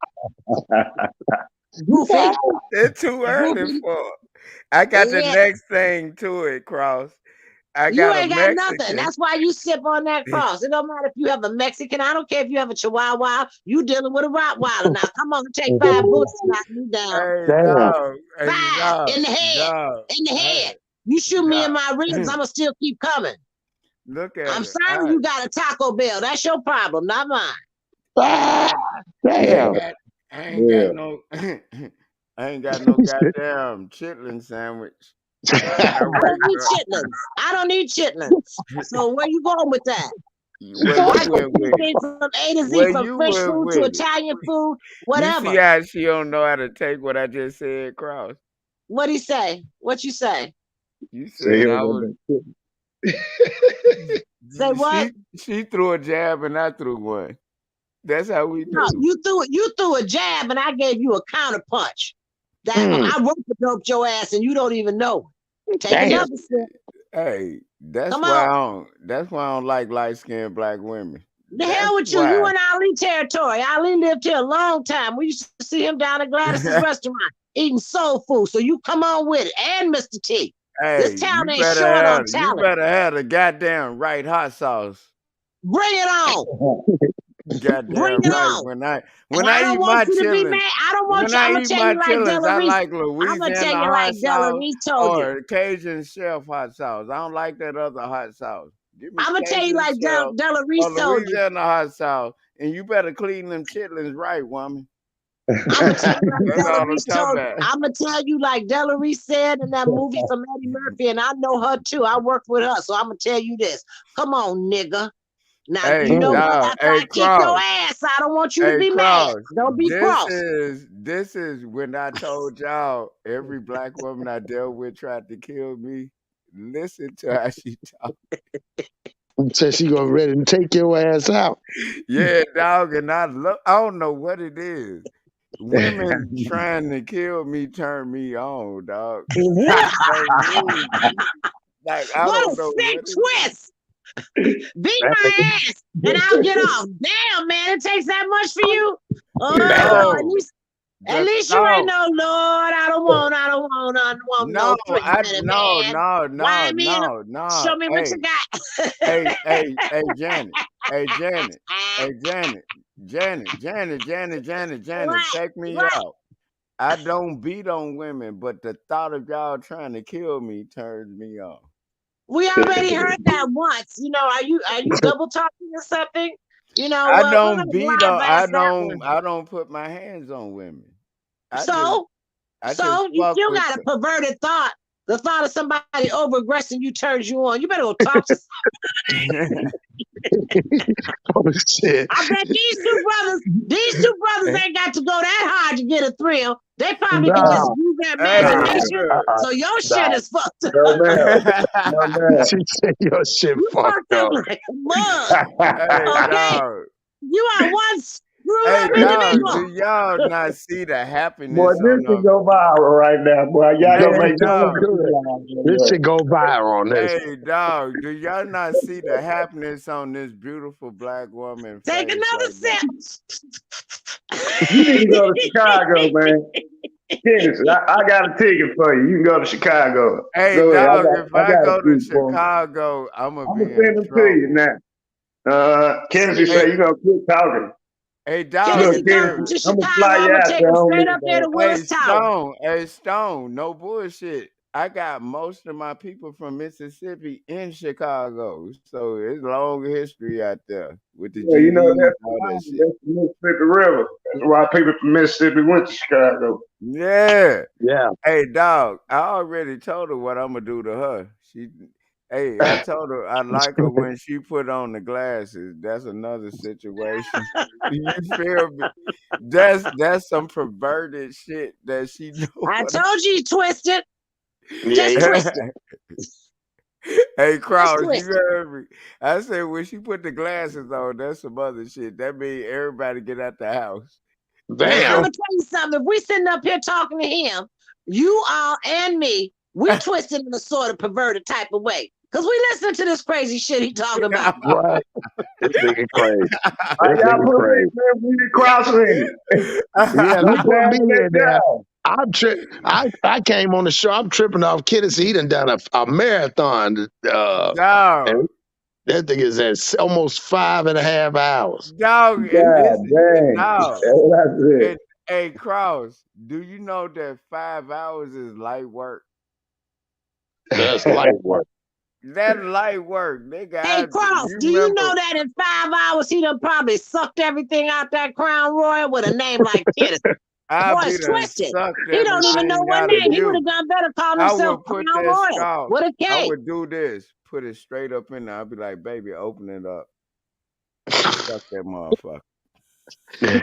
goofy, It's too early goofy. for. I got the Yeah, next thing to it, Cross. I you got a ain't got nothing. Mexican. That's why you sip on that cross. It don't matter if you have a Mexican. I don't care if you have a Chihuahua. You dealing with a Rottweiler now. Come on, take 5 bullets to knock me down. Hey, Damn. dog. Hey, 5 dog. in the head. Dog. In the Hey, head. You shoot me in my ribs, dog. I'ma still keep coming. Look at I'm it. sorry you got a Taco Bell. That's your problem, not mine. I ain't Ah, got. I ain't damn. got. I ain't got Yeah. no. I ain't got no goddamn chitlin sandwich. When I I don't need wake chitlins. I don't need chitlins. up, So where you going with that? where you I get went with it? anything from A to Z, Where from you fresh went food to with it? Italian food, You see whatever. how she don't know how to take what I just said, Cross? What'd he say? What you say? You Say said here I about was. that. Say what? She threw a jab and I threw one. That's how we No, do. you threw a jab and I gave you a counter punch. That Mm, I rope doped your ass and you don't even know. Take damn. another sip. Hey, that's Come why on. I don't. That's why I don't like light skinned black women. The That's hell with you. You why. in Ali territory. Ali lived here a long time. We used to see him down at Gladys's restaurant eating soul food. So you come on with it. And Mr. T. This Hey, town ain't short on you talent. better have the goddamn right hot sauce. Bring it on. Bring Goddamn it right. on. When And I I don't eat want my you to be chillin', mad. I don't want when you. I'm I gonna eat tell my you like chillins, Della I Reese. like I'm gonna tell Louisiana you like hot Della sauce Reese told you. or Cajun Chef hot sauce. I don't like that other hot sauce. Give me I'm gonna tell you Cajun like Chef Della or Reese told you. Louisiana hot sauce, and you better clean them chitlins right, woman. I'm gonna tell you like That's Della all I'm Reese talking told you. about. I'm gonna tell you like Della Reese said in that movie from Eddie Murphy, and I know her too. I worked with her, so I'm gonna tell you this. Come on, nigga. Now you Hey, know Mm, what? dog. After I Hey, kick your Cross. ass, I don't want you to Hey, be mad. Cross. Don't be cross. This is when I told y'all every black woman I dealt with tried to kill me. Listen to how she talk. said she gonna ready to take your ass out. Yeah, dog, and I don't know what it is. Women trying to kill me turn me on, dog. What? For real. Like I What a don't know sick what it is. twist! Beat my ass and I'll get off. Damn, man, it takes that much for you. Oh, Oh, At The least you ain't thought. no Lord. I don't want No, no no, man. no, Why no, me and no, no. show me what you got. Hey, Janet. Hey, Janet. Hey, Janet. Janet, What? check me What? out. I don't beat on women, but the thought of y'all trying to kill me turns me on. We already heard that once. You know, are you double talking or something? You know I what? We're don't gonna beat on. bypass that one. I don't put my hands on women. I just, So, I just so you fuck still with got a them. perverted thought. The thought of somebody over aggressing you turns you on. You better go talk to. Oh shit! I bet these two brothers ain't got to go that hard to get a thrill. They probably can just Nah, use their Hey, nah, imagination. uh-uh, So your shit nah. is fucked up. No, ma'am. No, ma'am. She said your shit You fucked fucked up up. like a mug. hey, Okay? dog. You are one screwed Hey, up dog. Do individual. y'all not see the Boy, happiness this on should the? go viral right now, boy. Y'all Yeah, gonna Hey, make it sure dog. millions could. of dollars This on should go viral on this. Hey, dog. Do y'all not see the happiness on this beautiful black woman Take face another right now? sip. You need to go to Chicago, man. Dennis, I got a ticket for you. You can go to Chicago. Hey, Go ahead. dog. If I I got a go to ticket for 'em. Chicago, I'm gonna I'm be gonna in send them to you trouble. now. Kennedy Hey, say you gonna quit talking. hey, dog. Look, Kennedy, If come there, Kennedy, to I'm gonna fly Chicago. I'm you gonna out take there him on straight me, up there man. to Willis Tower. Hey, Stone, no bullshit. I got most of my people from Mississippi in Chicago, so it's long history out there with the Yeah, you know GDs, that's the all that line. shit. That's the Mississippi River. That's why people from Mississippi went to Chicago. Yeah. Yeah. Hey, dog. I already told her what I'm gonna do to her. Hey, I told her I like her when she put on the glasses. That's another situation. You feel me? That's some perverted shit that she I doing. told you, twist it. Yeah, Just twist it. Hey, Just Kraus, you twist it. heard me. I said when she put the glasses on, that's some other shit. That means everybody get out the house. That's Now I'm Damn. a gonna tell you something. If we sitting up here talking to him, you all and me, we twisted in a sort of perverted type of way. Cause we listen to this crazy shit he talking about. Right. This nigga crazy. This Y'all nigga put me, crazy. man, we the cross in it. Yeah, We don't put me down on that in there. job. I came on the show. I'm tripping off Kennedy. He done a marathon. And dog, that thing is at almost 5.5 hours. dog, God dang. dog. That's what I said. And hey, Kraus, do you know that 5 hours is light work? That's light work. That light work, nigga. Hey Cross, You do you know remember? that in 5 hours he done probably sucked everything out that Crown Royal with a name like Kenneth? I Boy, be it's done twisted. sucked He don't even know everything what out of name. He would have you. done better calling I himself would put Crown that Royal scarf. with a I K. would do this. Put it straight up in there. I'd be like, baby, open it up and suck that motherfucker.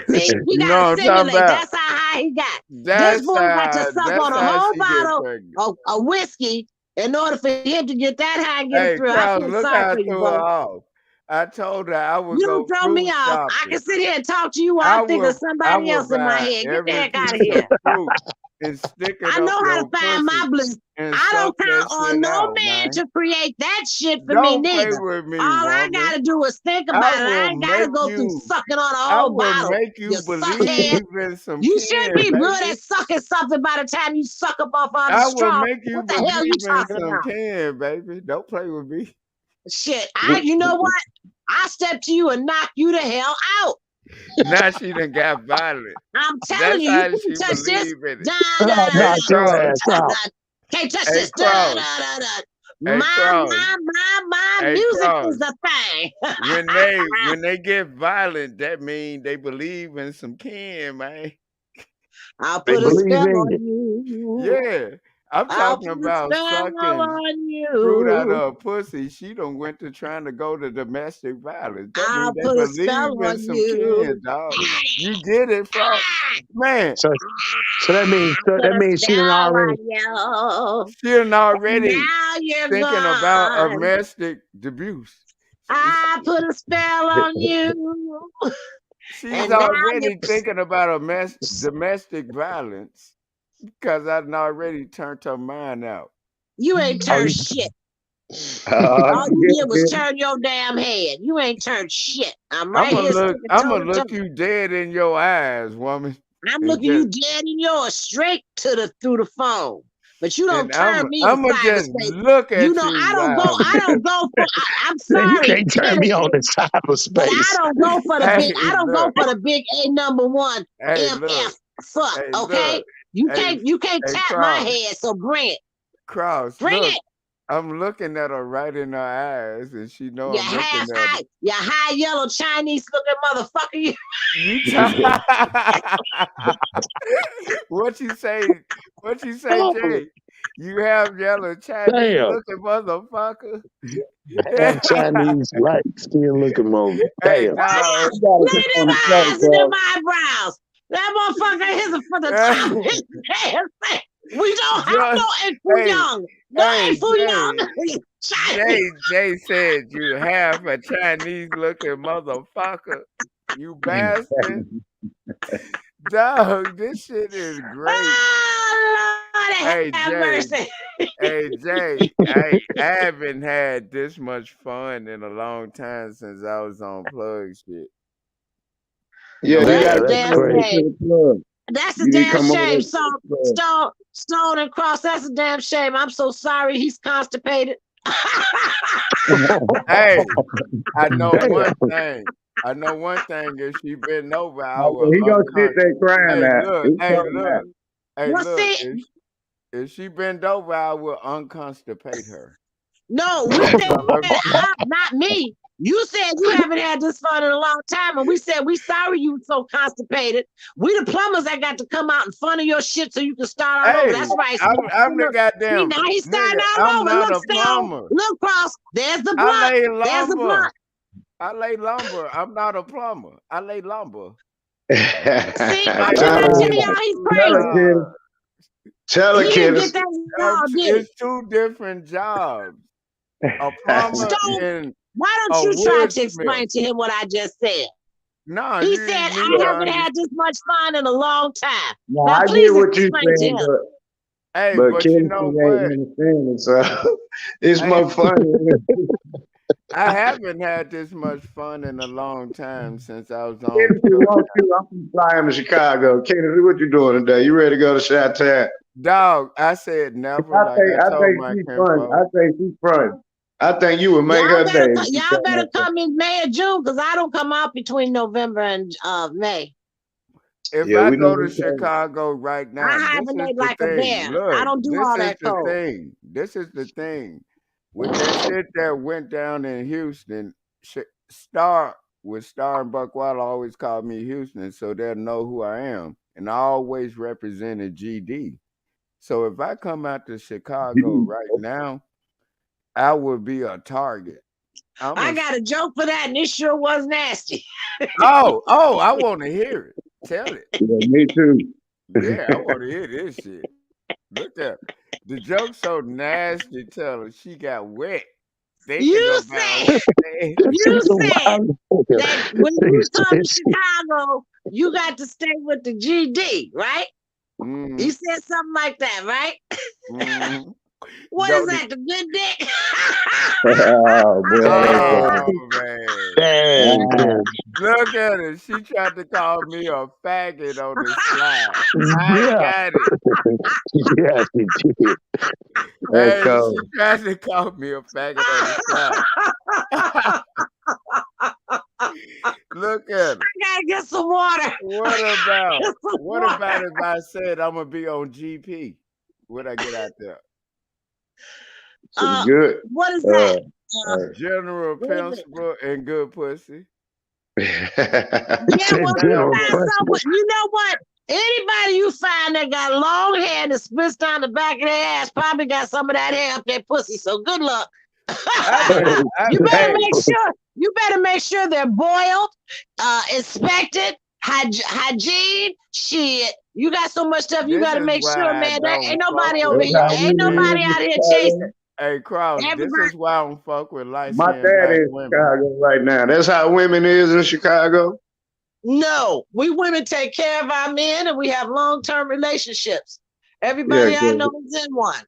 See, he You know got to what I'm talking simulate. about? That's how high he got. This boy got to suck That's on a how whole she get bottle pregnant. of whiskey in order for him to get that high and get it Hey, through. I Kraus, feel look sorry how I for you, threw her brother. off. I told her I would You don't go throw me fruit off. I shopping. can sit here and talk to you while I think of I somebody would else in my buy head. Get the every heck out of piece of here. fruit and stick it I know up how to your find my pussy bliss. and I suck don't that count on shit no out, man man. to create that shit for me Don't play neither. with me, All I woman. gotta do is think I about it. I will ain't gotta make go through you sucking on a I whole will bottle. make You you suckhead. believe in some You should kin, be good baby. at sucking something by the time you suck up off all the I will straw. make you What the hell you believe in talking some about? kin, baby. Don't play with me. Shit, you know what? I step to you and knock you the hell out. Now she done got violent. I'm telling That's you, you how can't she touch this. believe in it. Da, da, I'll da, Hey, knock your Cross. ass da, da, out. da. Can't touch Hey, this. Da, da, Cross. da, da. Hey, Cross. My Hey, music is Cross. the thing. When they get violent, that means they believe in some kin, man. I'll They put a believe spell in on you. you. Yeah. I'm I'll talking put a about spell sucking on fruit out you. of a pussy. She done went to trying to go to domestic violence. That I'll means they put a spell believe in on some you. kin, dog. You get it, Frog? Man, So I'll that put a means she done spell already on you. she done And already now you're thinking about gone. domestic abuse. I put a spell on you. She's And now you're already thinking about domestic violence because I've already turned her mind out. you ain't oh turned you shit. All you Yeah, did was man. turn your damn head. You ain't turned shit. I'm right here sticking I'm toe gonna to look toe. you dead in your eyes, woman. I'm and looking you just dead in yours, straight through the phone. But you don't and I'm turn me in I'ma just cyberspace. look You at know, you I wildly. don't go for. I'm You sorry, can't turn me on Kennedy, in but I cyberspace. don't go for the big. Hey, I don't go look. for the big A number one Hey, look. MF fuck. Hey, Okay, look. Hey, you can't hey, tap my Cross. head. So bring it, Cross. bring Look. it. I'm looking at her right in her eyes, and she know You I'm looking half at her. high, you high yellow Chinese looking motherfucker. You. You try. What you say? What you say, Oh, Jay? You have yellow Chinese damn. looking motherfucker. Half Chinese, light skin looking mother. Hey, Damn. Ah, dog. You gotta look keep at on them the credit, eyes and them bro. eyebrows. That motherfucker is for the top of his head. We don't have Just, no Fu hey, Young. No hey, Fu Jay. Young. Chinese. Jay said you half a Chinese looking motherfucker. You bastard. Dog, this shit is great. Oh, Lord, Hey, have Jay. mercy. Hey, Jay. I haven't had this much fun in a long time since I was on plug shit. Yeah, No you That's Damn, a gotta bullshit. that's come damn over here crazy. to shame. the club. That's a You need to damn come over shame. here So to the club. Stone and Cross. That's a damn shame. I'm so sorry. He's constipated. Hey, I know one Damn. thing. I know one thing. If she been over, I Oh, well, will he gonna sit unconscious. there crying Hey, now. look. He Hey, told look. that. Hey, Well, look. see, If she bend over, I will unconstipate her. no, we That's said all I'm saying. not me. You said you haven't had this fun in a long time, and we said we sorry you were so constipated. We the plumbers that got to come out in front of your shit so you can start all over. Hey, That's right. I'm the Look, see goddamn now he's starting nigga. all I'm over. not Look, a Stone, plumber. look, Cross. There's the I blunt. lay There's the lumber. blunt. I lay lumber. I'm not a plumber. I lay lumber. See, Hey, didn't I Tell tell look. her, y'all he's tell her, crazy? kid. Tell her, He didn't kid. get that at all, did he? It's two different jobs. A plumber Stone, and why don't a you try to woodsmith. explain to him what I just said? No, He you said, need I to haven't understand. had this much fun in a long time. No, Now, I get please what you're explain to saying, him. Hey, but but you Kennedy know ain't what? understanding, so it's Hey, more funny. I haven't had this much fun in a long time since I was on Kennedy plug. wants you. I'm flying to Chicago. Kennedy, what you doing today? You ready to go to Chi-Town? Dog, I said never like I I told think my she's fun. I kinfolk. think she's fun. I think you would make her day if she Y'all come better up there. come in May or June because I don't come out between November and May. If Yeah, I we know go to we can. Chicago right now, I this is hibernate the like a thing. bear. I Look, don't do this all is that the cold. thing. This is the thing. With that shit that went down in Houston, Star and Buckwild always called me Houston, so they'll know who I am. And I always represented GD. So if I come out to Chicago right now, I would be a target. I'm I a got a joke for that, and this sure was nasty. I want to hear it. Tell it. Yeah, me too. Yeah, I want to hear this shit. Look at the joke so nasty. Tell her she got wet thinking You about. said, you She's a said wild that when you come to nigga. Chicago, you got to stay with the GD, right? You Mm, said something like that, right? mm. What is Don't that? The good dick? Oh boy, that's funny. oh man. Dang, Ah, kid. Look at it. She tried to call me a faggot on the slide. I Yeah. got it. Yeah, he did. that's Hey, she cold. tried to call me a faggot on the slide. Look at it. Gotta get some water. What Get about some what about water. if I said I'm gonna be on GP? Would I get out there? Some Uh, good. what is that? Uh, General What is it? principal and good pussy. He Yeah, said well, Now you y'all general find want principle. someone. You know what? Anybody you find that got long hair that splits down the back of their ass probably got some of that hair up their pussy. So good luck. I You better hey, make sure. You better make sure they're boiled, inspected, hygiene. Shit, you got so much stuff. You this got to is make sure, why I man. That ain't don't fuck nobody over with that's here. how light Ain't women skinned. nobody is in out here chasing Chicago. Hey, Cross, this everybody. is why I don't fuck with light My skinned dad black is in women. Chicago right now. That's how women is in Chicago. No, we women take care of our men, and we have long-term relationships. Yeah, Everybody I 'cause know is in one.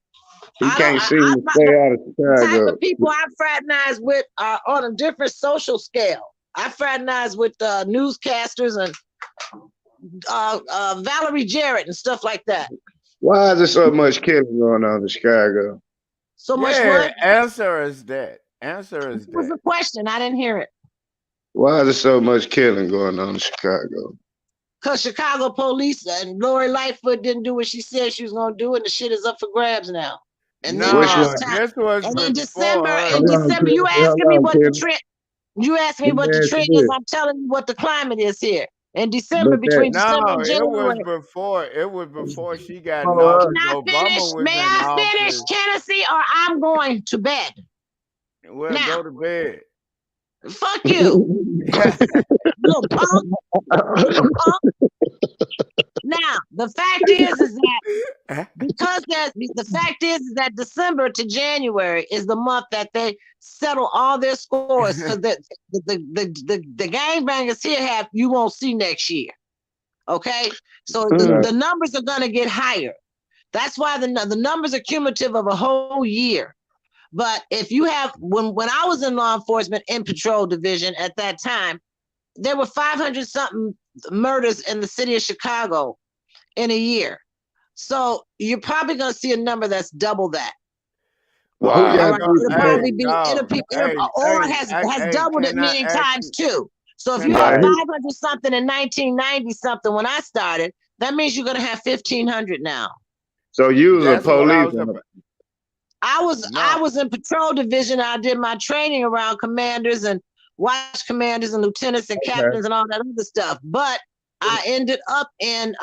he I don't. can't seem to stay The out of type Chicago. of people I fraternize with are on a different social scale. I fraternize with newscasters and Valerie Jarrett and stuff like that. Why is there so much killing going on in Chicago? So much Yeah, what? answer is that. Answer is What was that. the question? I didn't hear it. Why is there so much killing going on in Chicago? Because Chicago police and Lori Lightfoot didn't do what she said she was going to do, and the shit is up for grabs now. And then What's now No, it's your time. this was And in before December, her. hold on, you Kennedy, hold asking me on, what the Kennedy. trend. You asked me Let me what the ask trend you is. this. I'm telling you what the climate is here. In December, But that between No, December and it was January. before. It was before she got in follow Can office. up. I Obama finish? was May in I finish, office. Tennessee, or I'm going to bed? Well, Now, go to bed. fuck you, little punk. You little punk. Now, the fact is that because the fact is that December to January is the month that they settle all their scores because the gangbangers here have you won't see next year. Okay, so the numbers are going to get higher. That's why the numbers are cumulative of a whole year. But if you have when I was in law enforcement in patrol division at that time, there were 500 something murders in the city of Chicago in a year. So you're probably going to see a number that's double that. Well, who Well, All y'all it's right, going. chief it'll of Hey, probably police? be dog. Hey, or hey, has hey. doubled it Can I many ask times you? too. So if Can you I had Right. ask? 500 something in 1990 something when I started, that means you're going to have 1,500 now. So you was a That's what I police was officer. about. I No. was in patrol division. I did my training around commanders and watch commanders and lieutenants and Okay. captains and all that other stuff. But I ended up in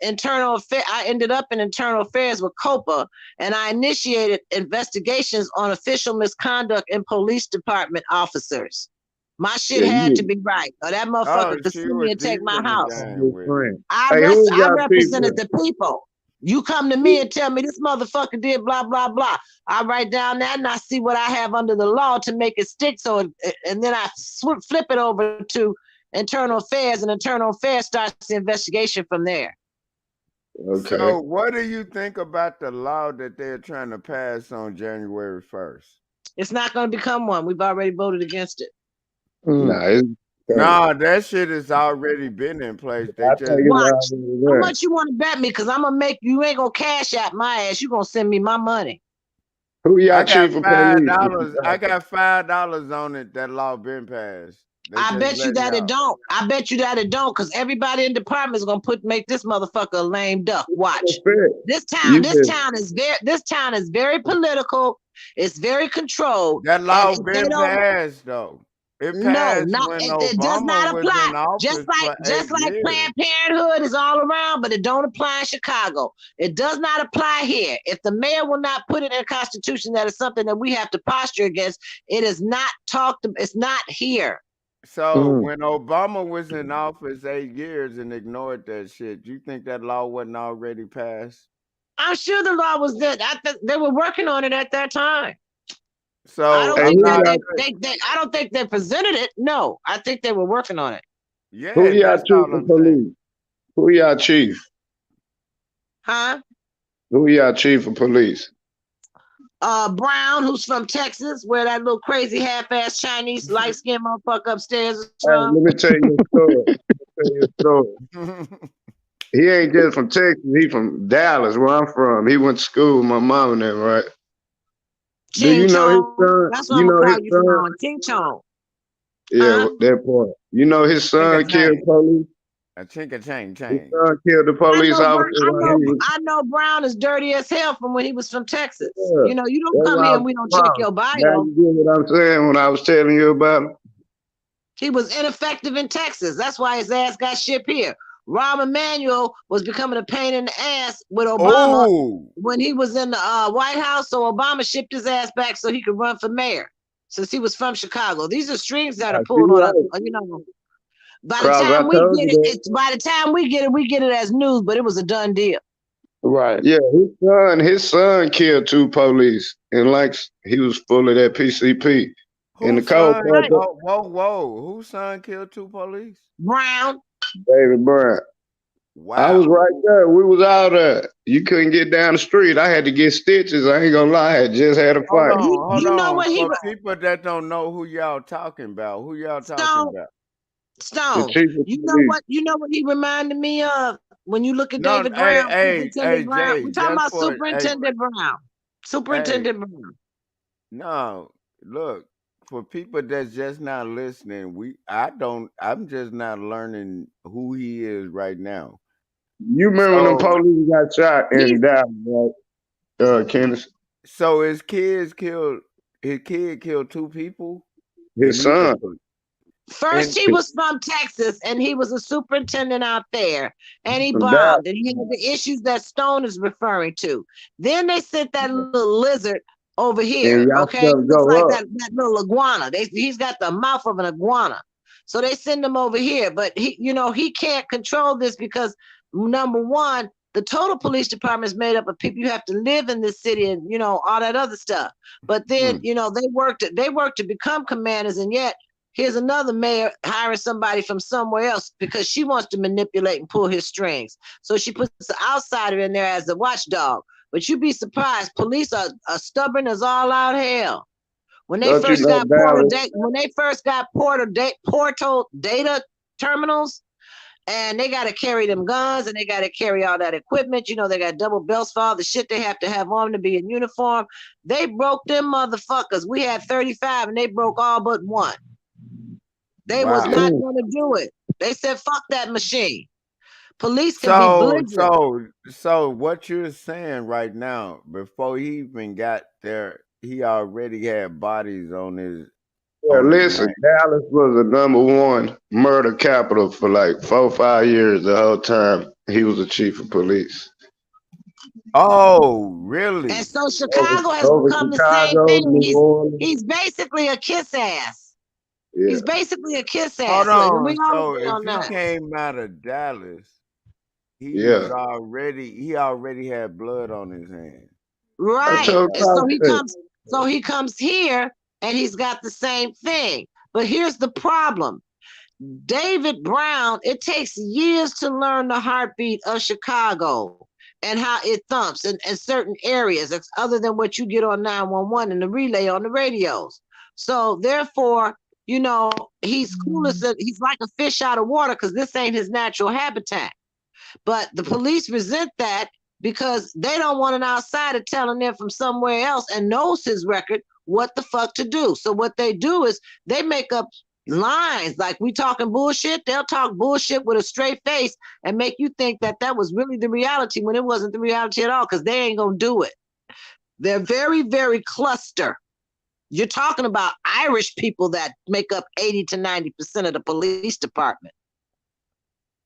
internal affairs. I ended up in internal affairs with COPA, and I initiated investigations on official misconduct in police department officers. My shit Yeah, had to you be right, or that Oh, motherfucker could she sue me was and take deep my in the house. game was with it. friend. Hey, who was I y'all chief represented with? the people. You come to me and tell me this motherfucker did blah blah blah. I write down that and I see what I have under the law to make it stick. So and then I flip it over to internal affairs, and internal affairs starts the investigation from there. Okay. So, what do you think about the law that they're trying to pass on January 1st? It's not going to become one. We've already voted against it. Nah, it's coming. No, that shit has already been in place. They I just think it's Watch. already How done. much you want to bet me? Because I'm gonna make you ain't gonna cash out my ass. You gonna send me my money. Who y'all I got chief of five police? dollars. I got $5 on it. That law been passed. They I just bet you letting that it out. don't. I bet you that it don't, because everybody in the department is gonna make this motherfucker a lame duck. Watch. This You said this town is very political. It's very controlled, That and law if they been don't, passed though. It no, passed not when it does Obama not was apply. in office for Just 8 like years. Planned Parenthood is all around, but it don't apply in Chicago. It does not apply here. If the mayor will not put it in the Constitution, that is something that we have to posture against. It is not talked. It's not here. So when Obama was in office 8 years and ignored that shit, you think that law wasn't already passed? I'm sure the law was there. They were working on it at that time. I So don't hey, I'm think who that not. y'all I don't think they presented it. No, I think they were working on it. who Yeah, y'all that's chief all of I'm saying. police? Who y'all chief? Huh? Who y'all chief of police? Brown, who's from Texas, where that little crazy half-ass Chinese light-skinned motherfucker upstairs is Hey, from. let me tell you a story. Tell you a story. He ain't just from Texas. He from Dallas, where I'm from. He went to school with my mom and them, right? Do Ching you know his Chong. son? That's what You I'm gonna know his call you from son? now on. Ching Chong. Yeah, Huh? that part. You know his Ching a son killed chang. police. A chink a chang His chang. son killed the police officer while he was. I know Brown is dirty as hell from when he was from Texas. Yeah, You know, you don't that's come why I here was and we don't check surprised. your Now bio. you get what I'm saying when I was telling you about him. He was ineffective in Texas. That's why his ass got shipped here. Rahm Emanuel was becoming a pain in the ass with Obama Oh, when he was in the White House. So Obama shipped his ass back so he could run for mayor, since he was from Chicago. These are strings that I are see pulled on us. right. You know, by the Cross, I time we told get you it, that. we get it as news. But it was a done deal. Right. Yeah, his son killed two police, and like he was full of that PCP. And the whose cold son? part, Right, that Oh, whoa. Whose son killed 2 police? Brown. David Bryant. I was Wow. right there. We was out there. You couldn't get down the street. I had to get stitches. I ain't gonna lie. I had just had a fight. Hold You know on. what he For was. people that don't know who y'all talking about, who y'all talking So about? The Stone. chief of You know police. what? You know what he reminded me of when you look at No, David hey, Brown, hey, Superintendent hey, Brown. Jay, We're talking just about for hey, Superintendent Brown. hey, Superintendent Brown. no, look, for people that's just not listening, I'm just not learning who he is right now. You remember when them So police got shot He's in Dallas, right? Kenneth, so his kid killed two people and his he's a son. First, and he was from Texas, and he was a superintendent out there, and he From Dallas. bombed, and he had the issues that Stone is referring to. Then they sent that little lizard over here. And y'all Okay, stuff he looks like go up. that little iguana. He's got the mouth of an iguana, so they send him over here. But he can't control this because number one, the total police department is made up of people you have to live in this city, and all that other stuff. But then mm, they work to become commanders, and yet here's another mayor hiring somebody from somewhere else because she wants to manipulate and pull his strings. So she puts the outsider in there as a watchdog. But you'd be surprised, police are stubborn as all out hell. When they Don't you first know got Dallas? portal data terminals, and they got to carry them guns and they got to carry all that equipment. They got double belts for all the shit they have to have on to be in uniform. They broke them motherfuckers. We had 35 and they broke all but one. They was wow. not going to do it. They said, fuck that machine. Police can be So belligerent. so so what you're saying right now, before he even got there, he already had bodies Yeah, on his listen, name. Dallas was the #1 murder capital for like 4 or 5 years. The whole time he was the chief of police. Oh, And really? so Over, Chicago has over become the same Chicago, thing. New He's Orleans. he's basically a kiss ass. Yeah. He's basically a kiss Hold ass. And we on. all So agree if on he that. came out of Dallas, Yeah. he already had blood on his hands. That's Right. your And so talk he shit. comes here and he's got the same thing. But here's the problem. David Brown, it takes years to learn the heartbeat of Chicago and how it thumps in certain areas. It's other than what you get on 911 and the relay on the radios. So therefore, he's he's like a fish out of water because this ain't his natural habitat. But the police resent that because they don't want an outsider telling them from somewhere else and knows his record what the fuck to do. So what they do is they make up lines like we talking bullshit. They'll talk bullshit with a straight face and make you think that that was really the reality when it wasn't the reality at all because they ain't gonna do it. They're very, very cluster. You're talking about Irish people that make up 80 to 90% of the police department.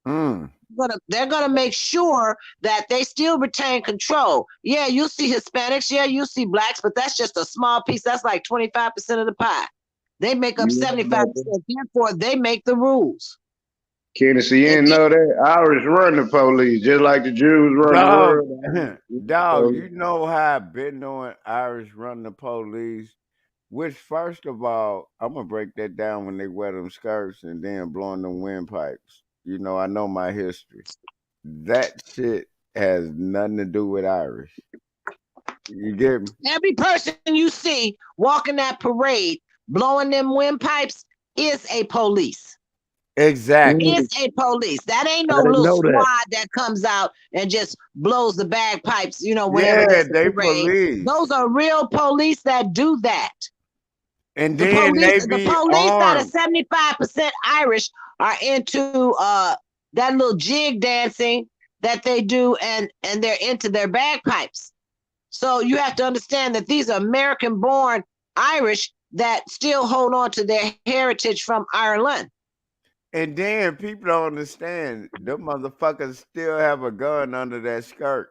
Mm. They're gonna make sure that they still retain control. Yeah, you'll see Hispanics, yeah, you'll see blacks, but that's just a small piece. That's like 25% of the pie. They make up You know about that? 75%. Therefore, they make the rules. Kennedy, you And didn't know that? Irish run the police, just like the Jews run the Dog, world. The Irish run the dog, police. you know how I've been knowing Irish run the police. Which, first of all, I'm gonna break that down when they wear them skirts and then blowing them windpipes. I know my history. That shit has nothing to do with Irish. You get me? every person you see walking that parade, blowing them windpipes, is a police. Exactly. Is Mm, a police. That ain't I no didn't little know that. squad that comes out and just blows the bagpipes, whenever Yeah, there's a they parade. Those police, are real police that do that. and The then police, they the be police that are armed. 75% Irish are into that little jig dancing that they do, and they're into their bagpipes. So you have to understand that these are American born Irish that still hold on to their heritage from Ireland. And then people don't understand. Them motherfuckers still have a gun under that skirt.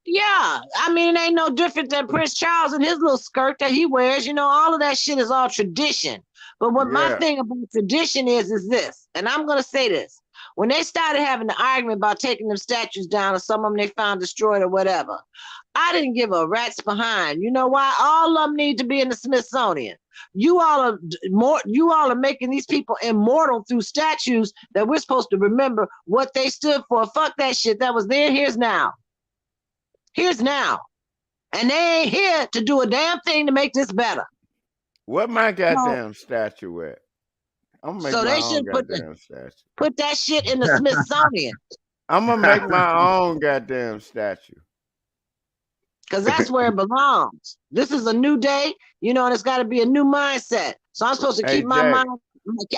Yeah, I mean, it ain't no different than Prince Charles and his little skirt that he wears. All of that shit is all tradition. But what my Yeah. thing about tradition is this, and I'm gonna say this: when they started having the argument about taking them statues down, or some of them they found destroyed or whatever, I didn't give a rat's behind. You know why? All of them need to be in the Smithsonian. You all are making these people immortal through statues that we're supposed to remember what they stood for. Fuck that shit. That was then. Here's now. Here's now. And they ain't here to do a damn thing to make this better. What my So goddamn statue at? I'm gonna make So my they own should goddamn statue. put that shit in the Smithsonian, I'm gonna make my own goddamn statue. because that's where it belongs. This is a new day, and it's got to be a new mindset. So I'm supposed to Hey keep my Jay, mind.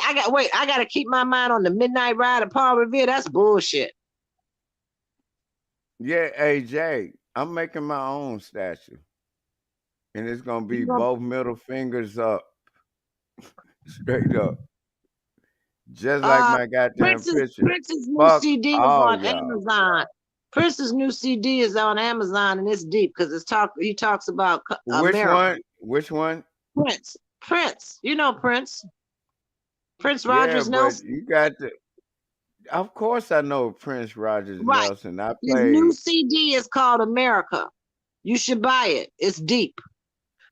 I got to keep my mind on the midnight ride of Paul Revere. That's bullshit. yeah, hey Jay, I'm making my own statue, and it's gonna be You know, both middle fingers up, straight up, just like uh, my goddamn Prince's picture. Prince's new Fuck CD is all on y'all. Amazon. Prince's new CD is on Amazon, and it's deep because he talks about Which America. one? Which one? Prince. You know Prince Yeah, Rogers but Nelson. you got to. Of course, I know Prince Rogers Right. Nelson. I His new played. CD is called America. You should buy it. It's deep.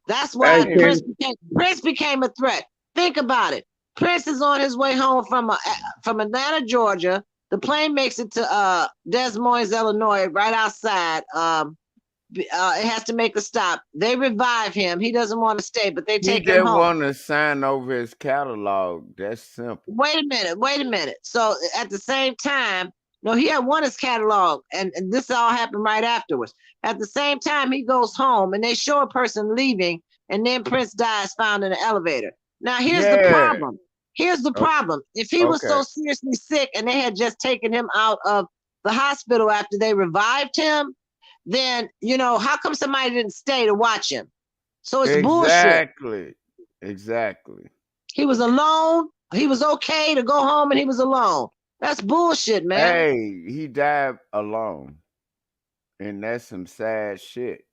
That's Hey, why Damn. Ken, Prince became a threat. Think about it. Prince is on his way home from Atlanta, Georgia. The plane makes it to Des Moines, Illinois, right outside. It has to make a stop. They revive him. He doesn't want to stay, but they He take him just home. want to sign over his catalog. That's simple. Wait a minute. So at the same time, no, he had won his catalog, and this all happened right afterwards. At the same time, he goes home, and they show a person leaving, and then Prince dies found in an elevator. Now, here's the Yeah. problem. Here's the O- problem. If he was Okay. so seriously sick and they had just taken him out of the hospital after they revived him, then, how come somebody didn't stay to watch him? So it's bullshit. Exactly. Exactly. He was alone. He was okay to go home and he was alone. That's bullshit, man. Hey, he died alone, and that's some sad shit.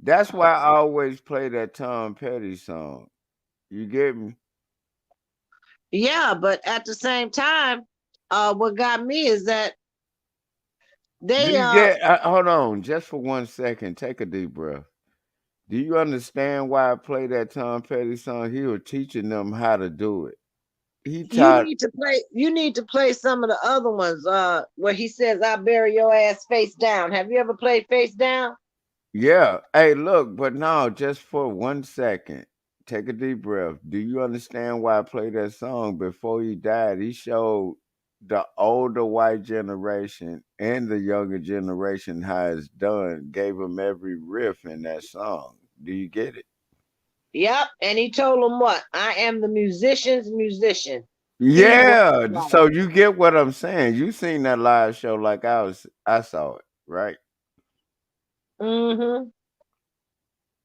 That's why I always play that Tom Petty song. You get me? Yeah, but at the same time, what got me is that Do they you get? Hold on, just for 1 second. Take a deep breath. Do you understand why I play that Tom Petty song? He was teaching them how to do it. He taught. you need to play some of the other ones, where he says, "I bury your ass face down." Have you ever played Face Down? Yeah. Hey, look, but no, just for 1 second. Take a deep breath. Do you understand why I played that song? Before he died, he showed the older white generation and the younger generation how it's done, gave them every riff in that song. Do you get it? Yep. And he told them what? I am the musician's musician. He was Yeah. right. So you get what I'm saying. You seen that live show like I saw it, right? Mm-hmm.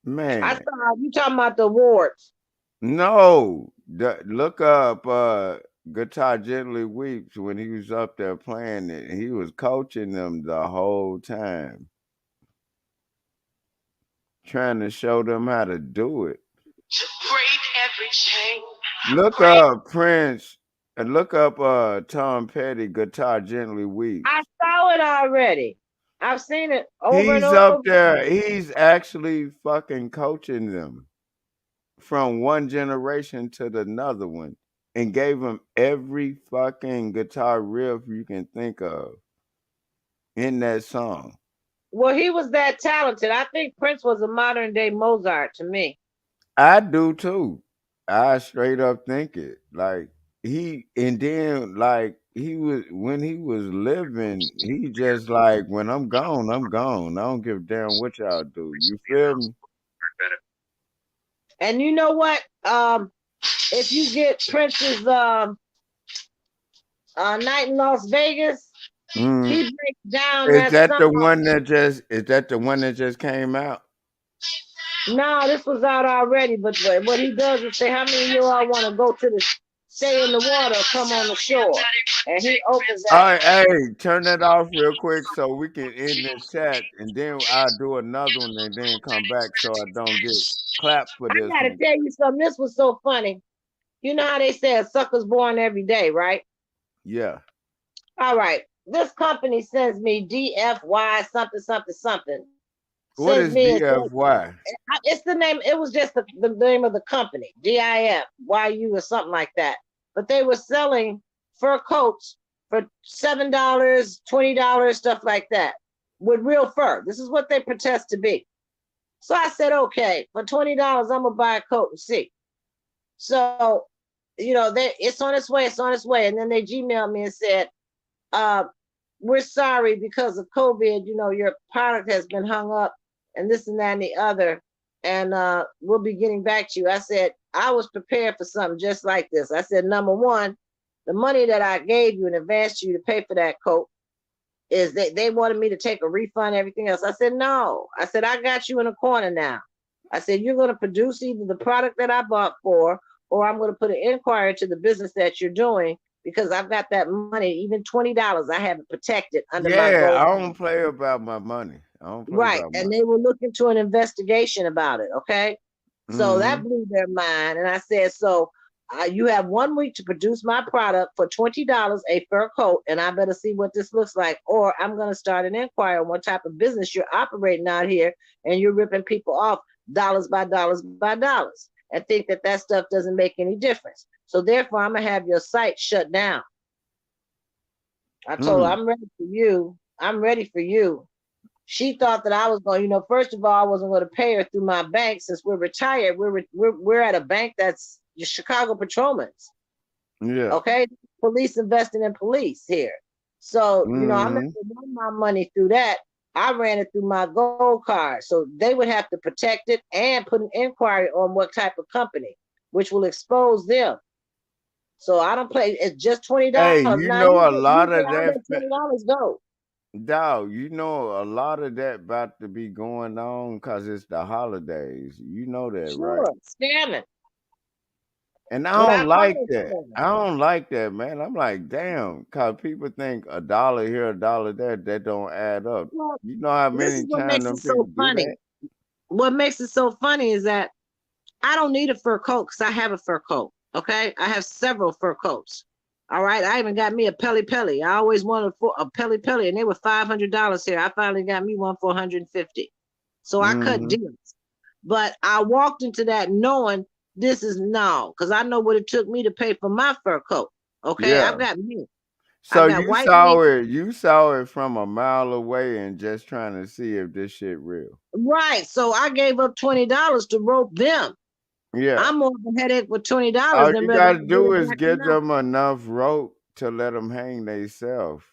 I Man. saw you talking about the awards. No, look up Guitar Gently Weeps when he was up there playing it. He was coaching them the whole time, trying to show them how to do it. To break every chain, Look break. up Prince and look up Tom Petty Guitar Gently I Weeps. saw it already. I've seen it over and He's over up again. there. He's actually fucking coaching them from one generation to the another one and gave them every fucking guitar riff you can think of in that song. Well, he was that talented. I think Prince was a modern day Mozart to me. I do too. I straight up think it. Like he and then like he was when he was living, he just like when I'm gone, I'm gone. I don't give a damn what y'all do. You feel me? And you know what? If you get Prince's Night in Las Vegas, Mm. he breaks down Is that that song. the one that just is that the one that just came out? No, this was out already, but what he does is say, how many of you all want to go to the stay in the water, come on the shore? And he opens All that. right, hey, turn that off real quick so we can end this chat, and then I'll do another one and then come back so I don't get clapped for I this gotta one. tell you something. This was so funny. You know how they say a sucker's born every day, right? Yeah. All right. This company sends me DFY something something something. What Sends is me and says, DFY? it's the name. It was just the name of the company, DIFYU or something like that. But they were selling fur coats for $7, $20, stuff like that, with real fur. This is what they protest to be. So I said, okay, for $20, I'm gonna buy a coat and see. So it's on its way, it's on its way. And then they Gmailed me and said, uh, we're sorry because of COVID, your product has been hung up and this and that and the other. And we'll be getting back to you. I said, I was prepared for something just like this. I said, number one, the money that I gave you in advance to you to pay for that coat is they wanted me to take a refund, everything else. I said, no. I said, I got you in a corner now. I said, you're going to produce either the product that I bought for, or I'm going to put an inquiry to the business that you're doing because I've got that money, even $20, I have it protected under my Yeah, gold I card. don't play about my money. I don't play Right. about And money. they were looking to an investigation about it. Okay. So that Mm-hmm. blew their mind. And I said, so you have 1 week to produce my product for $20, a fur coat, and I better see what this looks like. Or I'm going to start an inquiry on what type of business you're operating out here, and you're ripping people off dollars by dollars by dollars and think that that stuff doesn't make any difference. So therefore, I'm going to have your site shut down. I told her, Mm. I'm ready for you. I'm ready for you. She thought that I was going, first of all, I wasn't going to pay her through my bank since we're retired. We're at a bank that's the Chicago Patrolmen's. Yeah. Okay, police investing in police here. So I'm not Mm-hmm. going to run my money through that. I ran it through my gold card, so they would have to protect it and put an inquiry on what type of company, which will expose them. So I don't play. It's just Hey, $20. you Now know a you lot say of I that, let $20 go. dog. You know a lot of that about to be going on because it's the holidays. You know that, right? Sure, scamming. And I And don't I call like it that. scamming. I don't like that, man. I'm like, damn, because people think a dollar here, a dollar there, that don't add up. Well, You know how this is many what times makes it them people so do funny. that? What makes it so funny is that I don't need a fur coat because I have a fur coat. Okay, I have several fur coats. All right, I even got me a Pelly Pelly. I always wanted a Pelly Pelly, and they were $500 here. I finally got me one for 150. So I cut Mm-hmm. deals. But I walked into that knowing this is no, because I know what it took me to pay for my fur coat. Okay, I've Yeah. got me. So I've got you white saw mink. it, you saw it from a mile away and just trying to see if this shit real. Right. So I gave up $20 to rope them. Yeah. I'm more of a headache with $20 All than you whether I gotta can get do it is back or get not. them enough rope to let them hang themselves,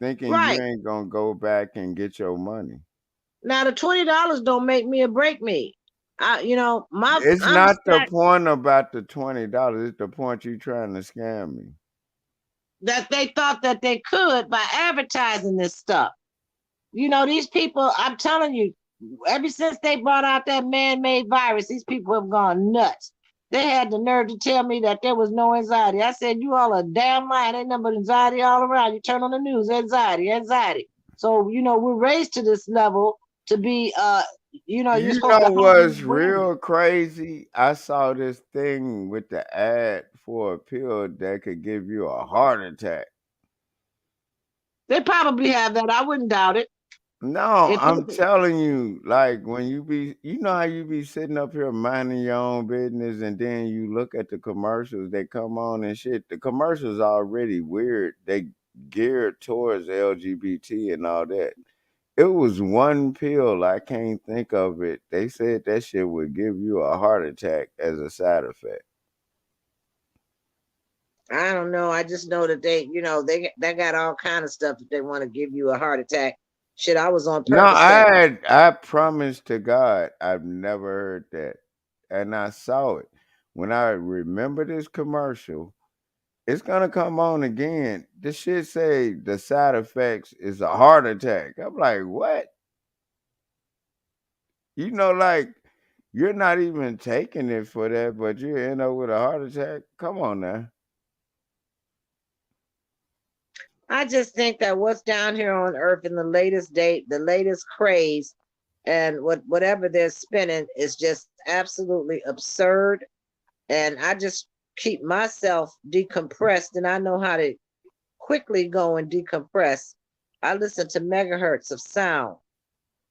thinking you Right. ain't gonna go back and get your money. Now the $20 don't make me or break me. It's I'm not the stacked point about the $20. It's the point you trying to scam me. that they thought that they could by advertising this stuff. These people, I'm telling you, ever since they brought out that man-made virus, these people have gone nuts. They had the nerve to tell me that there was no anxiety. I said, you all are damn lying. Ain't nothing but anxiety all around. You turn on the news, anxiety, anxiety. So, we're raised to this level to be, you're You supposed to know heighten what's your awareness. real crazy? I saw this thing with the ad for a pill that could give you a heart attack. They probably have that. I wouldn't doubt it. No, If I'm they, telling you, like when you know how you be sitting up here minding your own business and then you look at the commercials that come on and shit. The commercials already weird. They geared towards LGBT and all that. It was one pill, I can't think of it. They said that shit would give you a heart attack as a side effect. I don't know. I just know that they got all kind of stuff that they want to give you a heart attack. Shit, I was on No, Percocet. I promise to God, I've never heard that. And I saw it. When I remember this commercial, it's gonna come on again. This shit say the side effects is a heart attack. I'm like, what? Like you're not even taking it for that, but you end up with a heart attack. Come on now. I just think that what's down here on earth in the latest date, the latest craze, and whatever they're spinning is just absolutely absurd. And I just keep myself decompressed, and I know how to quickly go and decompress. I listen to megahertz of sound.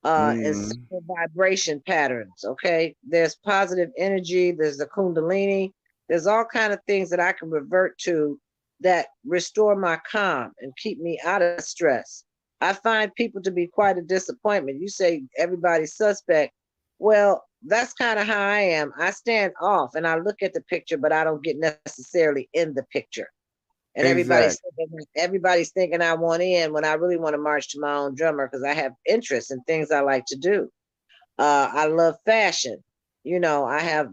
And Mm, certain vibration patterns. Okay, there's positive energy. There's the kundalini. There's all kind of things that I can revert to that restore my calm and keep me out of stress. I find people to be quite a disappointment. You say everybody's suspect. Well, that's kind of how I am. I stand off and I look at the picture, but I don't get necessarily in the picture. And Exactly. everybody's thinking I want in when I really want to march to my own drummer because I have interests in things I like to do. I love fashion. You know, I have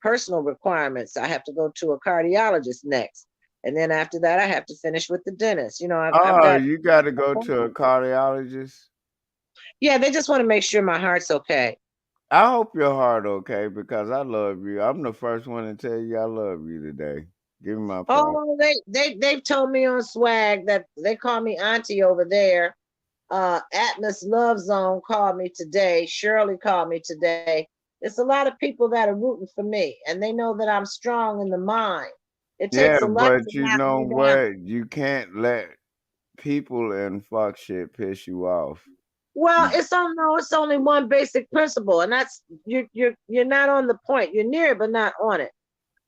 personal requirements. I have to go to a cardiologist next. And then after that, I have to finish with the dentist. You know, I've Oh, got you got to go to a appointments. cardiologist. Yeah, they just want to make sure my heart's okay. I hope your heart okay because I love you. I'm the first one to tell you I love you today. Give me my props. Oh, they've told me on swag that they call me auntie over there. Atlas Love Zone called me today. Shirley called me today. It's a lot of people that are rooting for me, and they know that I'm strong in the mind. It Yeah, takes a lot to but you knock know me down. what? You can't let people and fuck shit piss you off. Well, You, it's only one basic principle, and that's you're not on the point. You're near it, but not on it.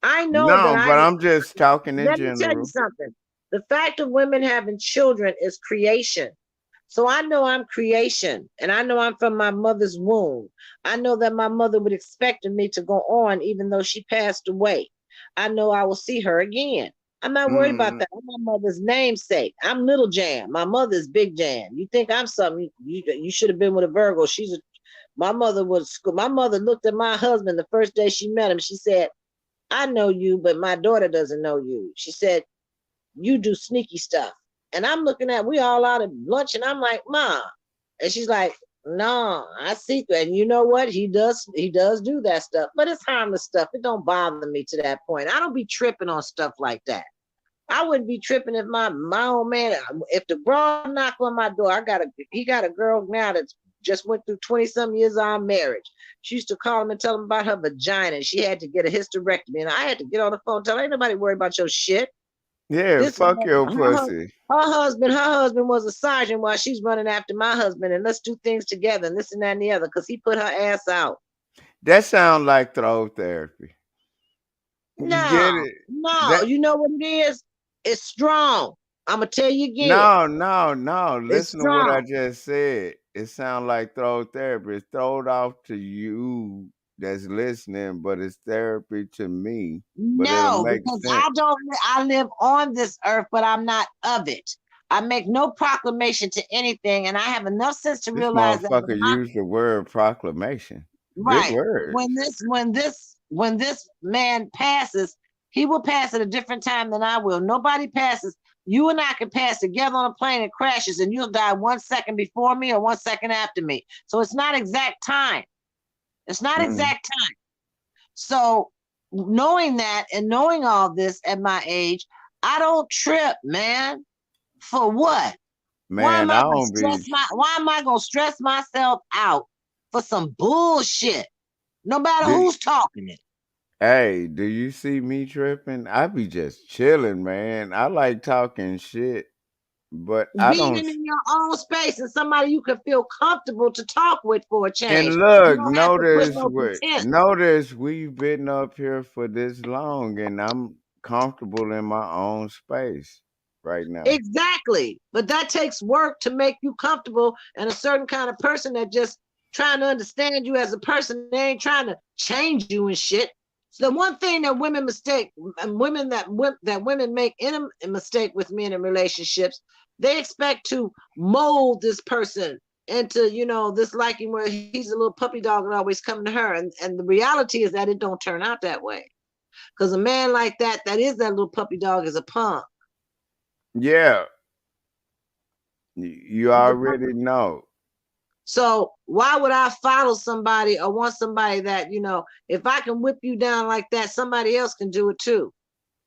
I know that no, but I'm just talking in let me tell you general. something. The fact of women having children is creation. So I know I'm creation, and I know I'm from my mother's womb. I know that my mother would expect of me to go on, even though she passed away. I know I will see her again. I'm not worried about Mm, that. I'm my mother's namesake. I'm Little Jan. My mother's Big Jan. You think I'm something? You should have been with a Virgo. My mother was. My mother looked at my husband the first day she met him. She said, "I know you, but my daughter doesn't know you." She said, "You do sneaky stuff." And I'm looking at, we all out at lunch, and I'm like, "Mom." And she's like, "No, I see that." And you know what? He does do that stuff, but it's harmless stuff. It don't bother me to that point. I don't be tripping on stuff like that. I wouldn't be tripping if my old man, if the bro knock on my door. He got a girl now that's just went through 20 some years of marriage. She used to call him and tell him about her vagina, and she had to get a hysterectomy. And I had to get on the phone and tell her, ain't nobody worried about your shit. yeah, This is fuck your her, pussy. her husband was a sergeant while she's running after my husband, and let's do things together and this and that and the other, because he put her ass out. That sounds like throw therapy. You get No, it? no, That you know what it is? It's strong. I'm gonna tell you again. no, no, no. It's Listen to what I strong. just said. It sounds like throw therapy. It's throwed off to you that's listening, but it's therapy to me. But it'll No, make because sense. I live on this earth, but I'm not of it. I make no proclamation to anything, and I have enough sense to This realize that motherfucker used the word proclamation. Good right. words. When this man passes, he will pass at a different time than I will. Nobody passes. You and I can pass together on a plane and crashes, and you'll die 1 second before me or 1 second after me. So it's not exact time. It's not Mm. exact time. So knowing that and knowing all this at my age, I don't trip, man. For what? Man, I don't be. Why am I gonna stress myself out for some bullshit? No matter Do, who's talking it. hey, do you see me tripping? I be just chilling, man. I like talking shit, but I Being don't. in your own space and somebody you can feel comfortable to talk with for a change. And You look, don't have to put no pretense. notice we've been up here for this long, and I'm comfortable in my own space right now. Exactly. But that takes work to make you comfortable and a certain kind of person that just trying to understand you as a person. They ain't trying to change you and shit. So the one thing that women mistake, and women make in a mistake with men in relationships, they expect to mold this person into, this liking where he's a little puppy dog and always coming to her. And the reality is that it don't turn out that way. Because a man like that is that little puppy dog, is a punk. Yeah, you He's a puppy. already know. So why would I follow somebody or want somebody that, if I can whip you down like that, somebody else can do it too.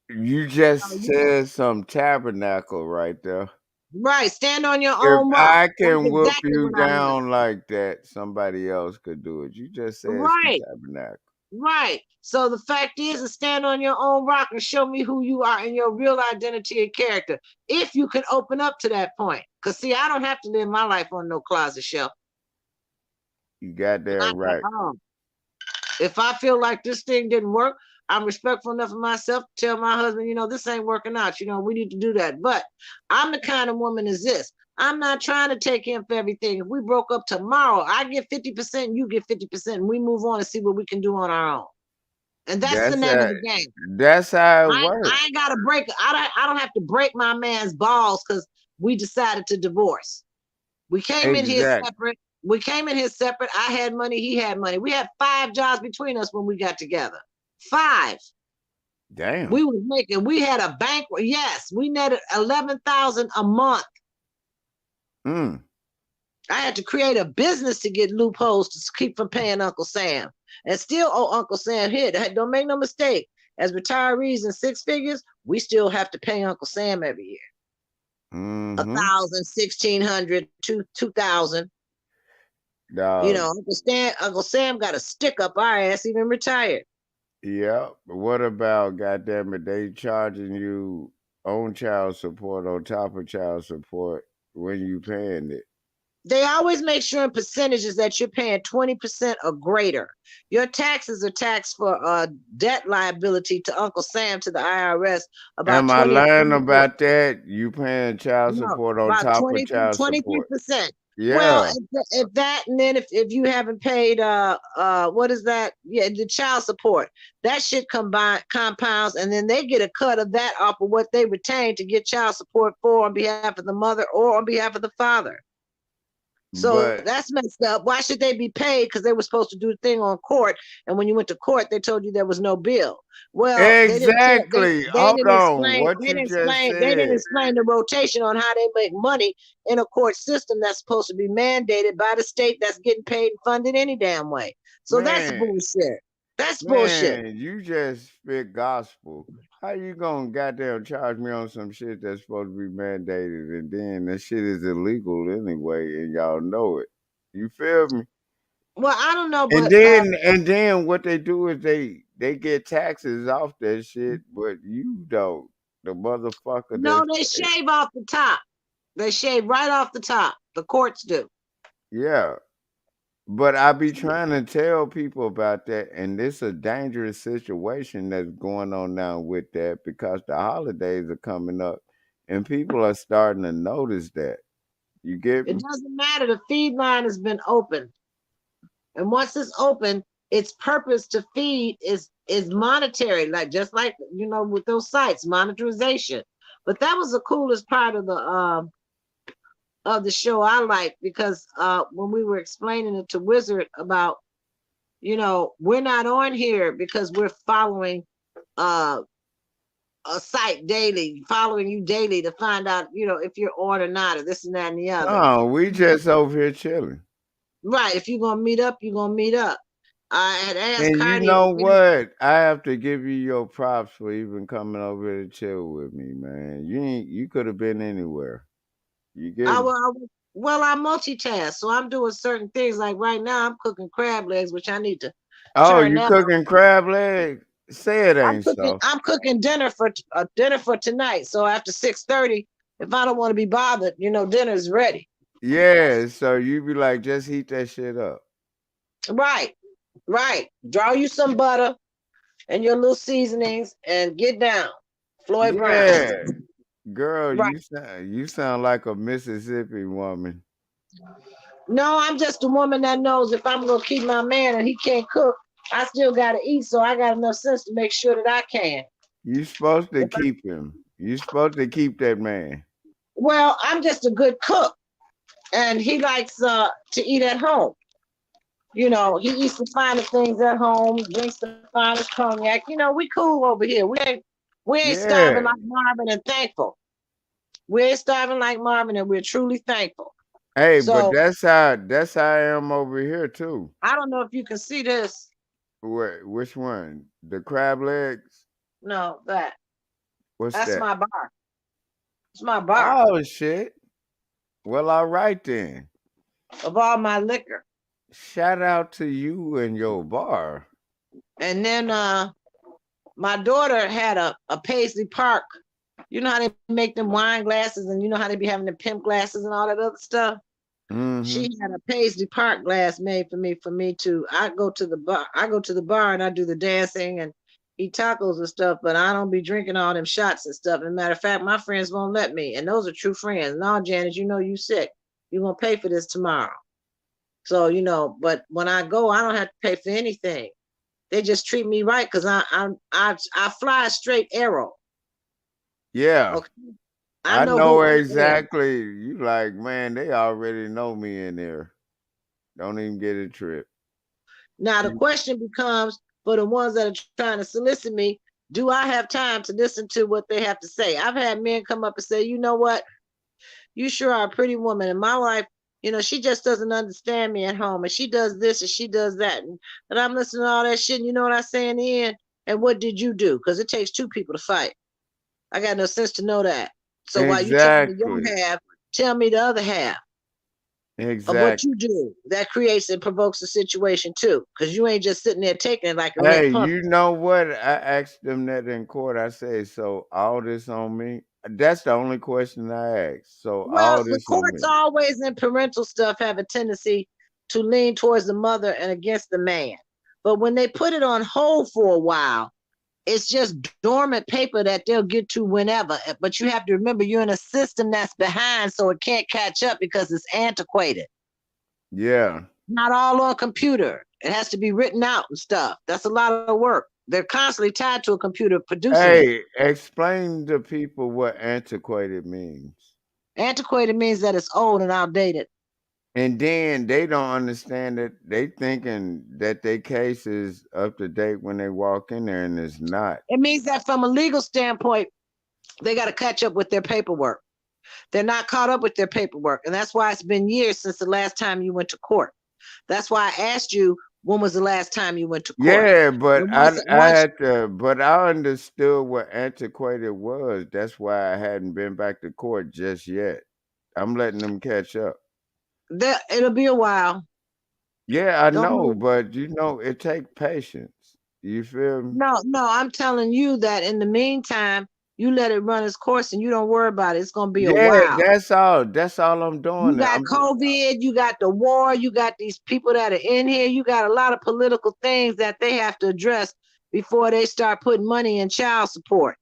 You So, just said some tabernacle right there. right. Stand on your If own rock. I That's can whoop exactly you what I meant. down like that, somebody else could do it. You just said some Right. tabernacle. Right. So the fact is to stand on your own rock and show me who you are and your real identity and character. If you can open up to that point. Because see, I don't have to live my life on no closet shelf. You got that Not at right. all. If I feel like this thing didn't work, I'm respectful enough of myself to tell my husband, this ain't working out. We need to do that. But I'm the kind of woman is this. I'm not trying to take him for everything. If we broke up tomorrow, I get 50%, you get 50%, and we move on and see what we can do on our own. And that's the That's name of how, the game. that's how it I works. ain't gotta break. I don't have to break my man's balls because we decided to divorce. We came in here Exactly. separate. We came in here separate. I had money. He had money. We had 5 jobs between us when we got together. 5. Damn. We was making. We had a bank. Yes, we netted 11,000 a month. Mm. I had to create a business to get loopholes to keep from paying Uncle Sam, and still owe Uncle Sam here. Don't make no mistake. As retirees in 6 figures, we still have to pay Uncle Sam every year. Mm-hmm. 1,000, 1,600, 2,000. Dog. Uncle Sam got a stick up our ass, even retired. Yeah. But what about, goddamn it, they charging you on child support on top of child support when you paying it? They always make sure in percentages that you're paying 20% or greater. Your taxes are taxed for debt liability to Uncle Sam to the IRS about Am I 20 to lying 24. about that? You paying child No, support on about top of 20 to child support? 23%. Well, Yeah. if that, and then if you haven't paid what is that? Yeah, the child support. That shit compounds, and then they get a cut of that off of what they retain to get child support for on behalf of the mother or on behalf of the father. So But that's messed up. Why should they be paid? Because they were supposed to do the thing on court, and when you went to court, they told you there was no bill. Well, they didn't tell exactly. they Hold didn't on. explain What you just they didn't said. explain the rotation on how they make money in a court system that's supposed to be mandated by the state that's getting paid and funded any damn way. So that's Man, bullshit. That's bullshit. man, you just spit gospel. How you gonna goddamn charge me on some shit that's supposed to be mandated and then that shit is illegal anyway and y'all know it? You feel me? Well, I don't know, And but then what they do is they get taxes off that shit, but you don't. The motherfucker no, that's they shave off the top. They shave right off the top. The courts do. yeah. But I be trying to tell people about that, and it's a dangerous situation that's going on now with that because the holidays are coming up, and people are starting to notice that. You get It me? doesn't matter. The feed line has been opened. And once it's open, its purpose to feed is monetary, like just like with those sites, monetization. But that was the coolest part of the show I liked because when we were explaining it to Wizard about, we're not on here because we're following uh a site daily, following you daily to find out, if you're on or not, or this and that and the other. No, we just over here chilling. Right. If you're gonna meet up, you're gonna meet up. I had asked And you Cardi know what? I have to give you your props for even coming over here to chill with me, man. You could have been anywhere. You get I, me? well, I multitask, so I'm doing certain things. Like right now, I'm cooking crab legs, which I need to Oh, turn you that on. cooking crab leg? Say it ain't so. I'm cooking dinner for tonight. So after 6:30, if I don't want to be bothered, dinner's ready. Yeah, so you be like, just heat that shit up. Right, right. Draw you some butter and your little seasonings and get down. Floyd Brown. Yeah, girl, Right. you sound like a Mississippi woman. No, I'm just a woman that knows if I'm gonna keep my man and he can't cook, I still gotta eat. So I got enough sense to make sure that I can. You supposed to If I, keep him. You supposed to keep that man. well, I'm just a good cook, and he likes to eat at home. He eats the finest things at home, drinks the finest cognac. We cool over here. We ain't starving Yeah. like Marvin and thankful. We ain't starving like Marvin, and we're truly thankful. Hey, but So that's how I am over here too. I don't know if you can see this. Which one? The crab legs? No, What's that's that? my bar. It's my bar Oh shit. Well, all right then. of all my liquor. Shout out to you and your bar. And then my daughter had a Paisley Park. You know how they make them wine glasses, and you know how they be having the pimp glasses and all that other stuff. Mm-hmm. She had a Paisley Park glass made for me to. I go to the bar and I do the dancing, and eat tacos and stuff, but I don't be drinking all them shots and stuff. And matter of fact, my friends won't let me. And those are true friends. No, Janet, you know you sick. You're gonna pay for this tomorrow. So, but when I go, I don't have to pay for anything. They just treat me right because I fly a straight arrow. Yeah. Okay. I I know who know I am. exactly. You like, man, they already know me in there. Don't even get a trip. Now the You- question becomes for the ones that are trying to solicit me, do I have time to listen to what they have to say? I've had men come up and say, you know what? You sure are a pretty woman. And my wife, she just doesn't understand me at home. And she does this and she does that. And I'm listening to all that shit. And you know what I say in the end? And what did you do? Because it takes two people to fight. I got no sense to know that. So while you tell me your Exactly. half, tell me the other half of what Exactly. you do. That creates and provokes a situation too. Because you ain't just sitting there taking it like a limp Hey, puppy. you know what? I asked them that in court. I said, so all this on me? That's the only question I asked. So Well, all the this on courts me. always in parental stuff have a tendency to lean towards the mother and against the man. But when they put it on hold for a while, it's just dormant paper that they'll get to whenever. But you have to remember you're in a system that's behind, so it can't catch up because it's antiquated. Yeah. Not all on computer. It has to be written out and stuff. That's a lot of work. They're constantly tied to a computer producing it. Hey, explain to people what antiquated means. Antiquated means that it's old and outdated. And then they don't understand it. They thinking that their case is up to date when they walk in there, and it's not. It means that from a legal standpoint, they got to catch up with their paperwork. They're not caught up with their paperwork. And that's why it's been years since the last time you went to court. That's why I asked you, when was the last time you went to court? Yeah, but And I once had to, but I understood what antiquated was. That's why I hadn't been back to court just yet. I'm letting them catch up. it'll be a while. Yeah, I Don't know, know. but it take patience. You feel me? No, I'm telling you that in the meantime, you let it run its course and you don't worry about it. It's going to be a Yeah, while. that's all. That's all I'm You doing. got COVID, you got the war, you got these people that are in here, you got a lot of political things that they have to address before they start putting money in child support.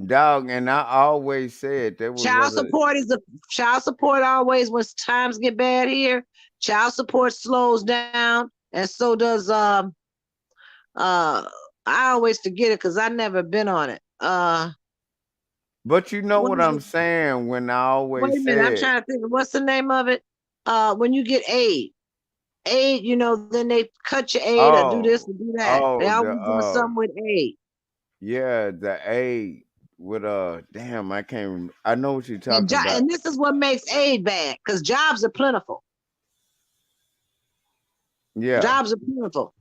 Dog, and I always said they would Child rather. support is a child support always when times get bad here, child support slows down, and so does uh I always forget it because I never been on it. But you know What what is I'm it? saying when I Wait always a minute, I'm said, trying to think. What's the name of it? When you get aid. Aid, then they cut your aid or do this oh, or do that. They oh, always doing something with aid. yeah, the A with damn, I can't. I know what you're And talking about. and this is what makes aid bad because jobs are plentiful. Yeah, Jobs are plentiful.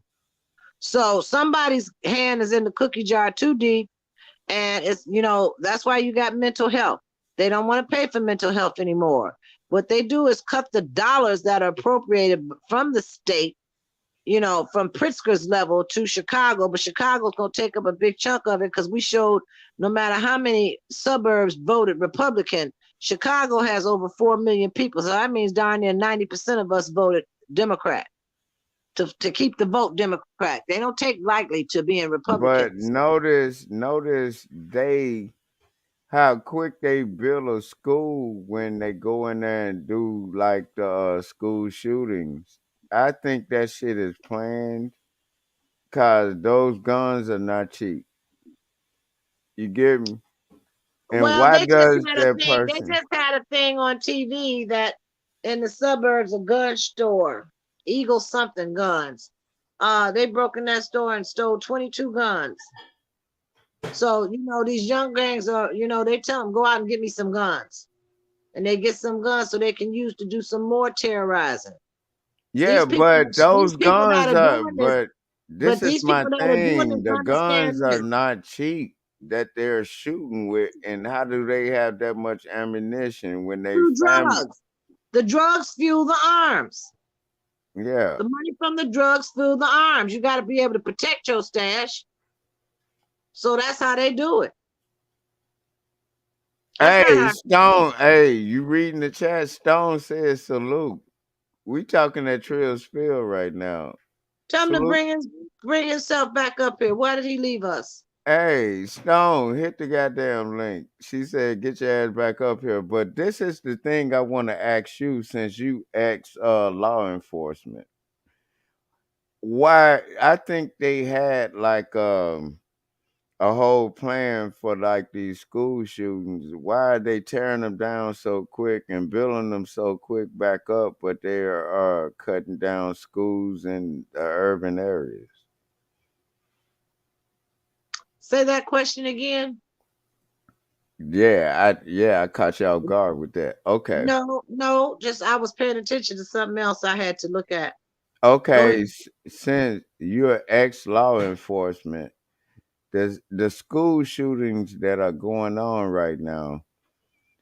So somebody's hand is in the cookie jar too deep, and it's that's why you got mental health. They don't want to pay for mental health anymore. What they do is cut the dollars that are appropriated from the state, from Pritzker's level to Chicago, but Chicago's gonna take up a big chunk of it because we showed no matter how many suburbs voted Republican, Chicago has over 4 million people. So that means darn near 90% of us voted Democrat to keep the vote Democrat. They don't take lightly to being but Republicans. notice they how quick they build a school when they go in there and do like the school shootings. I think that shit is planned because those guns are not cheap. You get me? And Well, why they just does had a that thing. They person? just had a thing on TV that in the suburbs, a gun store, Eagle something guns. They broke in that store and stole 22 guns. So these young gangs are, they tell them go out and get me some guns, and they get some guns so they can use to do some more terrorizing. Yeah, These people, but these those people that guns are are, doing this, but but this is these my people that are doing thing. this The guns understand are this not cheap that they're shooting with, and how do they have that much ammunition when they through family? drugs. The drugs fuel the arms. Yeah. The money from the drugs fuel the arms. You got to be able to protect your stash. So that's how they do it. That's not Hey, how. Stone. Hey, you reading the chat? Stone says salute. We talking at Trill Spill right now. Tell them to Salute. bring in. Bring himself back up here. Why did he leave us? Hey, Stone, hit the goddamn link. She said, "Get your ass back up here." But this is the thing I want to ask you, since you ex law enforcement. Why? I think they had like a whole plan for like these school shootings. Why are they tearing them down so quick and building them so quick back up, but they are cutting down schools in the urban areas? Say that question again. Yeah, I caught you off guard with that. Okay. No, no, just I was paying attention to something else I had to look at. Go Okay, ahead. since you're ex law enforcement, the school shootings that are going on right now,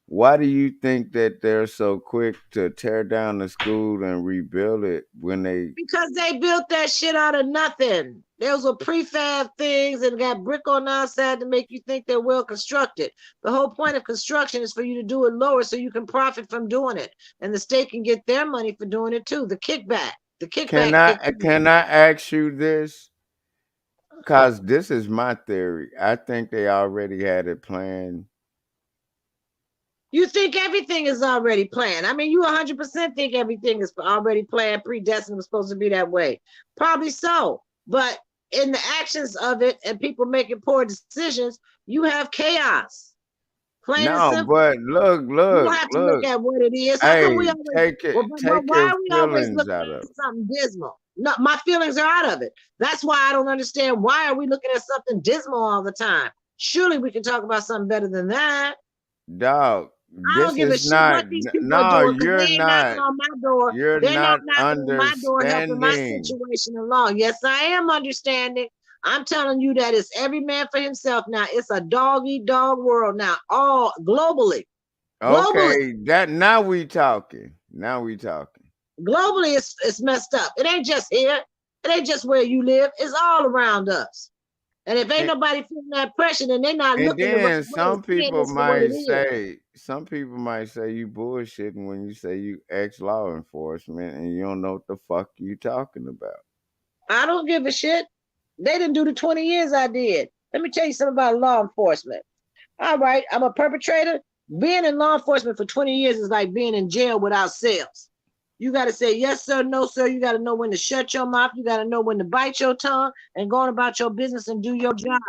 why do you think that they're so quick to tear down the school and rebuild it when they Because they built that shit out of nothing. Those were prefab things and got brick on the outside to make you think they're well constructed. The whole point of construction is for you to do it lower so you can profit from doing it. And the state can get their money for doing it too. The kickback. The can kickback kicks I in. can I ask you this? Cause this is my theory. I think they already had it planned. You think everything is already planned. I mean, you 100% think everything is already planned, predestined, was supposed to be that way. Probably so. But in the actions of it and people making poor decisions, you have chaos. Plain and No, simple. but look, You look, don't have to look look. at what it is. How come we Hey, always, take well, it, but take why your are we always feelings looking out of at something dismal? No, my feelings are out of it. That's why I don't understand. Why are we looking at something dismal all the time? Surely we can talk about something better than that. it. Dog, I don't this give a is shit not what these people are no, doing because they ain't knocking on my door. you're They're not not knocking on my door helping my understanding. situation along. Yes, I am understanding. I'm telling you that it's every man for himself now. It's a dog eat dog world now, all globally. Globally, Okay, that now we talking. Now we talking. globally, it's messed up. It ain't just here. It ain't just where you live. It's all around us. And if ain't And, nobody feeling that pressure, then they're not and looking the right then way and seeing this for what it is. some people might say you bullshitting when you say you ex law enforcement and you don't know what the fuck you talking about. I don't give a shit. They didn't do the 20 years I did. Let me tell you something about law enforcement. All right, I'm a perpetrator. Being in law enforcement for 20 years is like being in jail without cells. You got to say yes, sir, no, sir. You got to know when to shut your mouth. You got to know when to bite your tongue and go on about your business and do your job.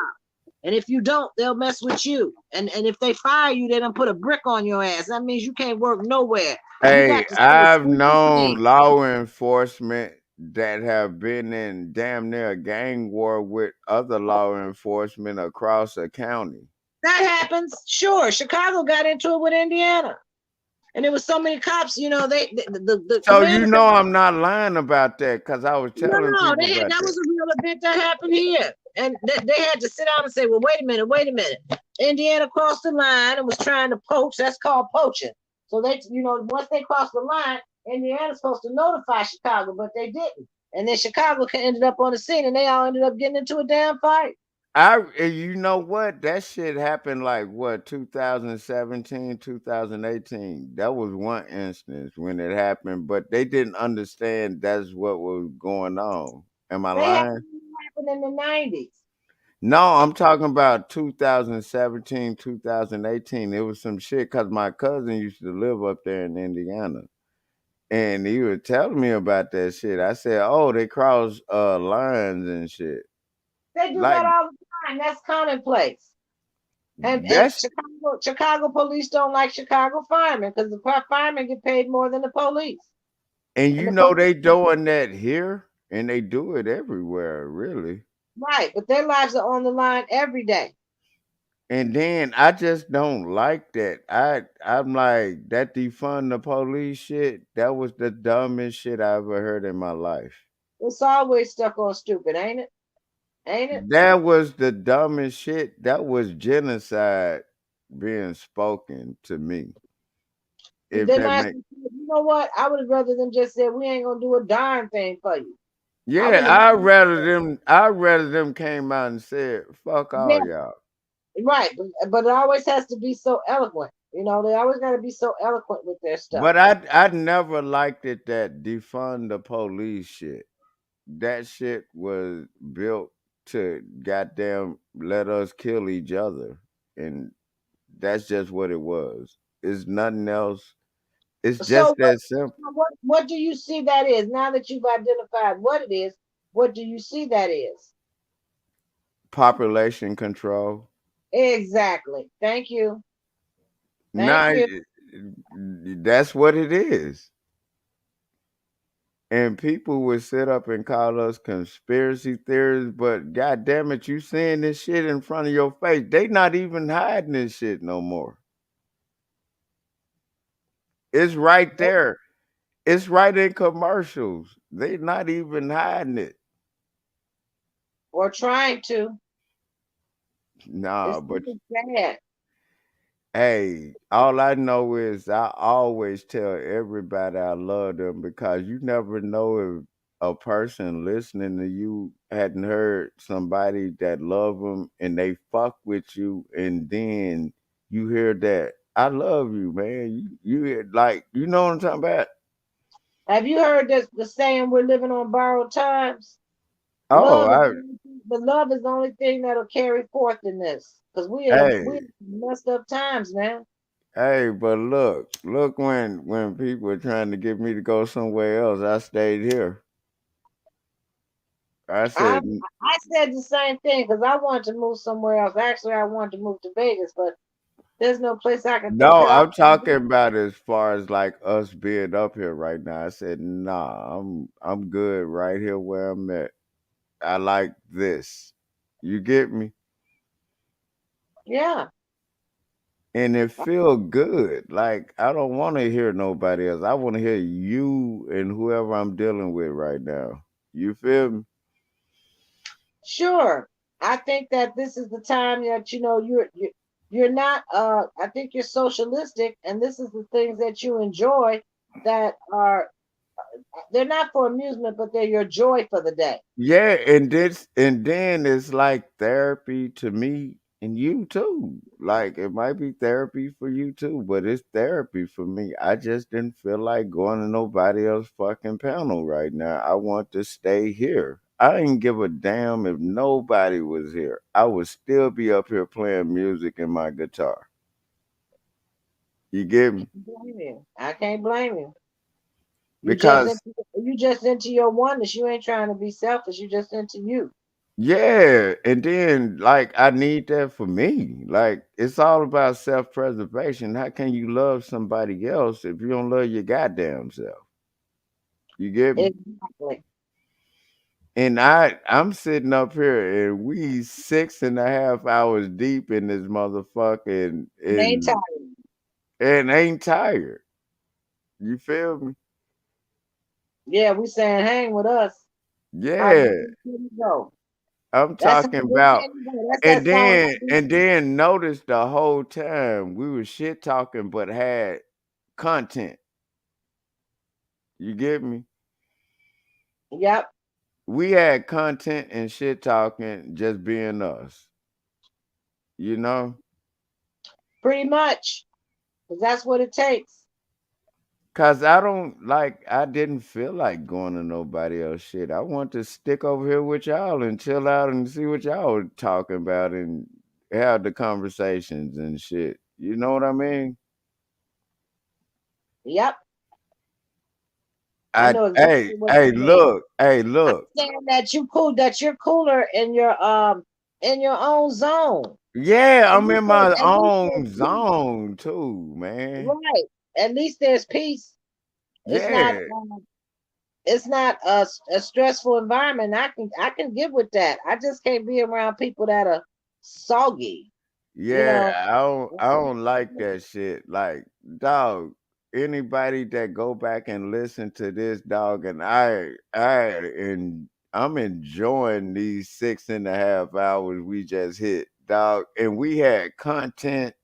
And if you don't, they'll mess with you. And if they fire you, they don't put a brick on your ass. That means you can't work nowhere. You Hey, got to stay I've squeaky known clean. law enforcement that have been in damn near a gang war with other law enforcement across a county. That happens. Sure. Chicago got into it with Indiana. And there was so many cops, the So you commander. know I'm not lying about that because I was No, telling no, people about that that. was a real event that happened here. And they had to sit down and say, well, wait a minute. Indiana crossed the line and was trying to poach. That's called poaching. So once they crossed the line, Indiana's supposed to notify Chicago, but they didn't. And then Chicago ended up on the scene and they all ended up getting into a damn fight. You know what? That shit happened like what 2017, 2018. That was one instance when it happened, but they didn't understand that's what was going on. Am I They had lying? happened in the 90s. No, I'm talking about 2017, 2018. It was some shit because my cousin used to live up there in Indiana. And he was telling me about that shit. I said, "Oh, they cross lines and shit." They do Like that all the time. That's commonplace. And that's Chicago police don't like Chicago firemen because the firemen get paid more than the police. and And you the know police, they doing that here and they do it everywhere, really. right, but their lives are on the line every day. And then I just don't like that. I'm like that defund the police shit. That was the dumbest shit I ever heard in my life. It's always stuck on stupid, ain't it? Ain't it? That was the dumbest shit. That was genocide being spoken to me. If They that might make say, you know what? I would have rather them just said we ain't gonna do a darn thing for you. I yeah, wouldn't have. I'd rather them came out and said, fuck Yeah, all y'all. right. But it always has to be so eloquent. They always got to be so eloquent with their stuff. But I never liked it that defund the police shit. that shit was built to goddamn let us kill each other. And that's just what it was. It's nothing else. It's So just that simple. what do you see that is? Now that you've identified what it is, what do you see that is? Population control. Exactly. Thank you. Thank Nah, you. that's what it is. And people would sit up and call us conspiracy theorists, but god damn it, you seeing this shit in front of your face. They not even hiding this shit no more. It's right there. It's right in commercials. They not even hiding it. Or trying to. Nah, It's but really sad. hey, all I know is I always tell everybody I love them because you never know if a person listening to you hadn't heard somebody that love them and they fuck with you, and then you hear that I love you, man. You hear like you know what I'm talking about? Have you heard this the saying we're living on borrowed times? Oh, Love is the only thing that'll carry forth in this. Because we hey, in messed up times, man. hey, but look when people were trying to get me to go somewhere else, I stayed here. I I said I said the same thing because I wanted to move somewhere else. Actually, I wanted to move to Vegas, but there's no place I can think no, that I I'm can talking go. about as far as like us being up here right now. I said, nah, I'm good right here where I'm at. I like this. You get me? Yeah, And it feel good. Like I don't want to hear nobody else. I want to hear you and whoever I'm dealing with right now. You feel me? sure. I think that this is the time that you're not. I think you're socialistic, and this is the things that you enjoy that are they're not for amusement, but they're your joy for the day. Yeah, and then it's like therapy to me and you too. Like it might be therapy for you too, but it's therapy for me. I just didn't feel like going to nobody else fucking panel right now. I want to stay here. I didn't give a damn if nobody was here. I would still be up here playing music and my guitar. You get me? Blame you. I can't blame you. Because You just into your oneness. You ain't trying to be selfish. You just into you. yeah, and then like I need that for me. Like it's all about self-preservation. How can you love somebody else if you don't love your goddamn self? You get me? Exactly. And I'm sitting up here and we 6.5 hours deep in this motherfucker And ain't and tired. ain't tired. You feel me? Yeah, we saying hang with us. How deep Yeah, can you go? I'm That's how talking deep about can you go. That's that song. How deep. and then notice the whole time we were shit talking but had content. You get me? Yep, We had content and shit talking just being us, you know? pretty much. 'Cause that's what it takes. Cause I don't like I didn't feel like going to nobody else shit. I want to stick over here with y'all and chill out and see what y'all are talking about and have the conversations and shit. You know what I mean? Yep, I I know exactly what you mean. hey I'm look. saying that that you're cooler in your own zone. Yeah, At I'm least in my at least there's own peace. zone too, man. Right. At least there's peace. It's not Yeah, it's not a stressful environment. I can get with that. I just can't be around people that are soggy. You yeah, know. I don't like that shit. Like, dog, anybody that go back and listen to this dog and and I'm enjoying these 6.5 hours we just hit, dog. And we had content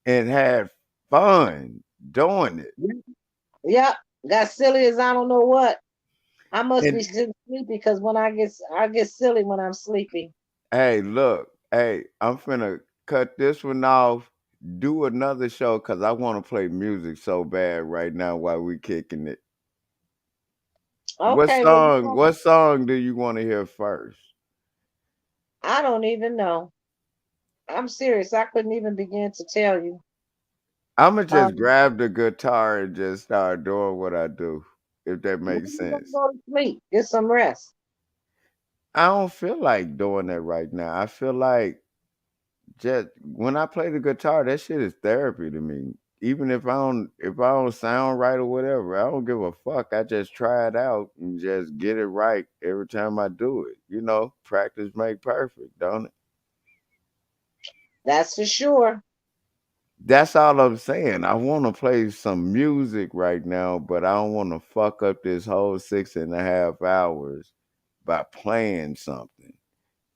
and had fun doing it. Yep. Got silly as I don't know what. I must be And sleepy because when I get silly when I'm sleepy. hey, look, hey, I'm finna cut this one off. Do another show because I want to play music so bad right now while we kicking it. What Okay, well, song? What song do you want to hear first? I don't even know. I'm serious. I couldn't even begin to tell you. I'ma just Um, grab the guitar and just start doing what I do, if that when makes you gonna sense. go to sleep? Get some rest. I don't feel like doing that right now. I feel like just when I play the guitar, that shit is therapy to me. Even if I don't sound right or whatever, I don't give a fuck. I just try it out and just get it right every time I do it. Practice make perfect, don't it? That's for sure. That's all I'm saying. I want to play some music right now, but I don't want to fuck up this whole 6.5 hours by playing something.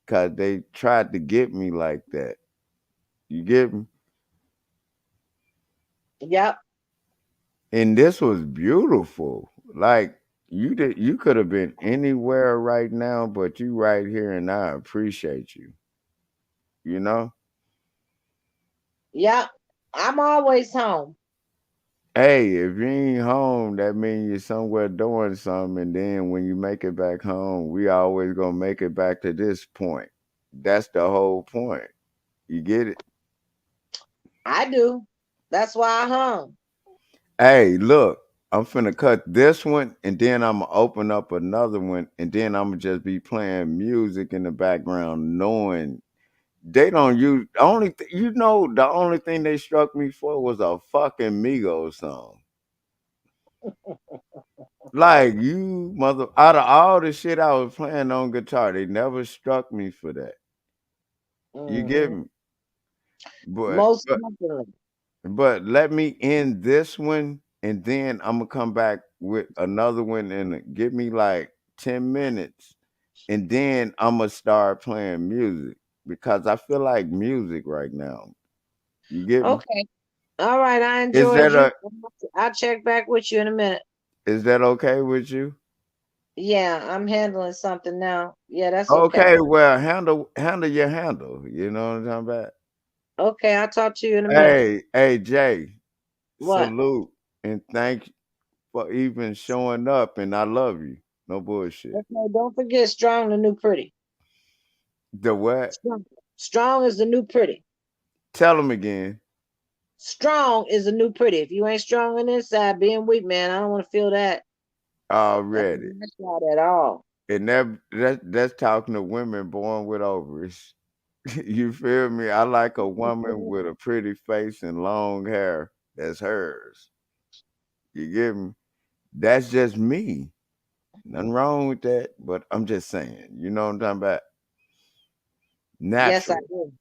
Cause they tried to get me like that. You get me? Yep. And this was beautiful. Like you could have been anywhere right now, but you right here and I appreciate you. You know? Yep. I'm always home. Hey, if you ain't home, that means you're somewhere doing something. And then when you make it back home, we always gonna make it back to this point. That's the whole point. You get it? I do. That's why I hung. Hey, look, I'm finna cut this one and then I'm gonna open up another one and then I'm gonna just be playing music in the background, knowing they don't use the only thing they struck me for was a fucking Migos song. Like you mother out of all the shit I was playing on guitar, they never struck me for that. You get Hmm. me? But Most but definitely. but let me end this one and then I'm gonna come back with another one and give me like 10 minutes and then I'm gonna start playing music because I feel like music right now. You get me? Okay. All right. I Is enjoyed that you. a I'll check back with you in a minute. is that okay with you? Yeah, I'm handling something now. Yeah, that's okay. Okay, well handle your handle. You know what I'm talking about? Okay, I'll talk to you in a minute. Hey, Jay, What? salute and thank you for even showing up and I love you. No bullshit. Okay, don't forget strong the new pretty. The what? Strong. Strong is the new pretty. Tell them again. Strong is the new pretty. If you ain't strong on the inside, being weak, man, I don't want to feel that. That's Already. not shot at all. And that's talking to women born with ovaries. You feel me? I like a woman with a pretty face and long hair that's hers. You get me? That's just me. Nothing wrong with that, but I'm just saying, you know what I'm talking about? Yes, I Natural. do.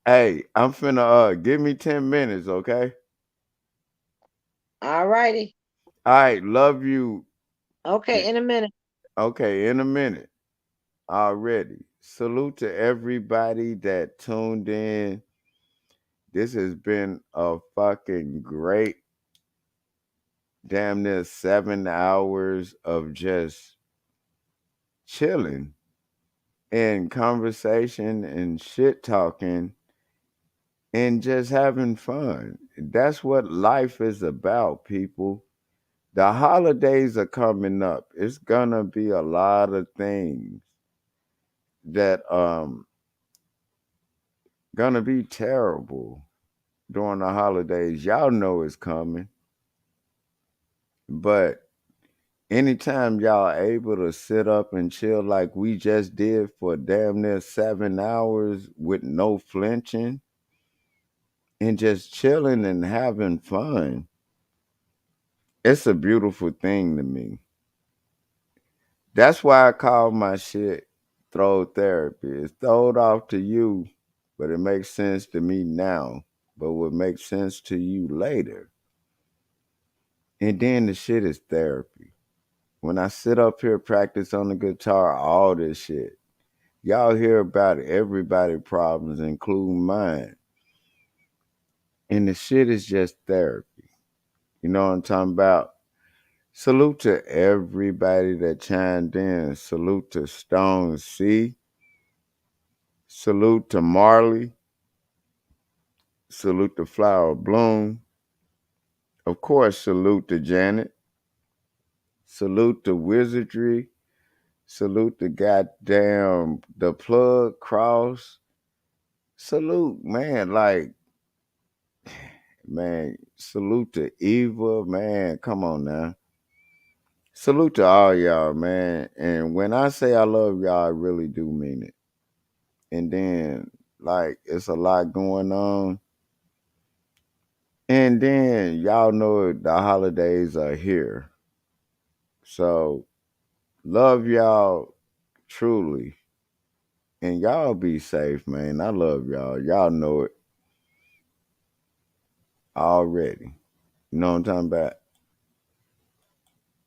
Hey, I'm finna give me 10 minutes, okay? All righty. All right, love you. Okay, in a minute. Okay, in a minute already. Salute to everybody that tuned in. This has been a fucking great damn near 7 hours of just chilling and conversation and shit talking and just having fun. That's what life is about, people. The holidays are coming up. It's gonna be a lot of things that gonna be terrible during the holidays. Y'all know it's coming. But anytime y'all able to sit up and chill like we just did for damn near 7 hours with no flinching and just chilling and having fun, it's a beautiful thing to me. That's why I call my shit throw therapy. It's throwed off to you, but it makes sense to me now. But what makes sense to you later. And then the shit is therapy. When I sit up here practice on the guitar, all this shit, y'all hear about everybody problems, including mine. And the shit is just therapy. You know what I'm talking about? Salute to everybody that chimed in. Salute to Stone C. Salute to Marley. Salute to Flower Bloom. Of course, salute to Janet. Salute the wizardry. Salute the goddamn the plug cross. Salute, man. Like, man, salute to Eva, man. Come on now. Salute to all y'all, man. And when I say I love y'all, I really do mean it. And then, like, it's a lot going on. And then y'all know the holidays are here. So love y'all truly. And y'all be safe, man. I love y'all. Y'all know it already. You know what I'm talking about?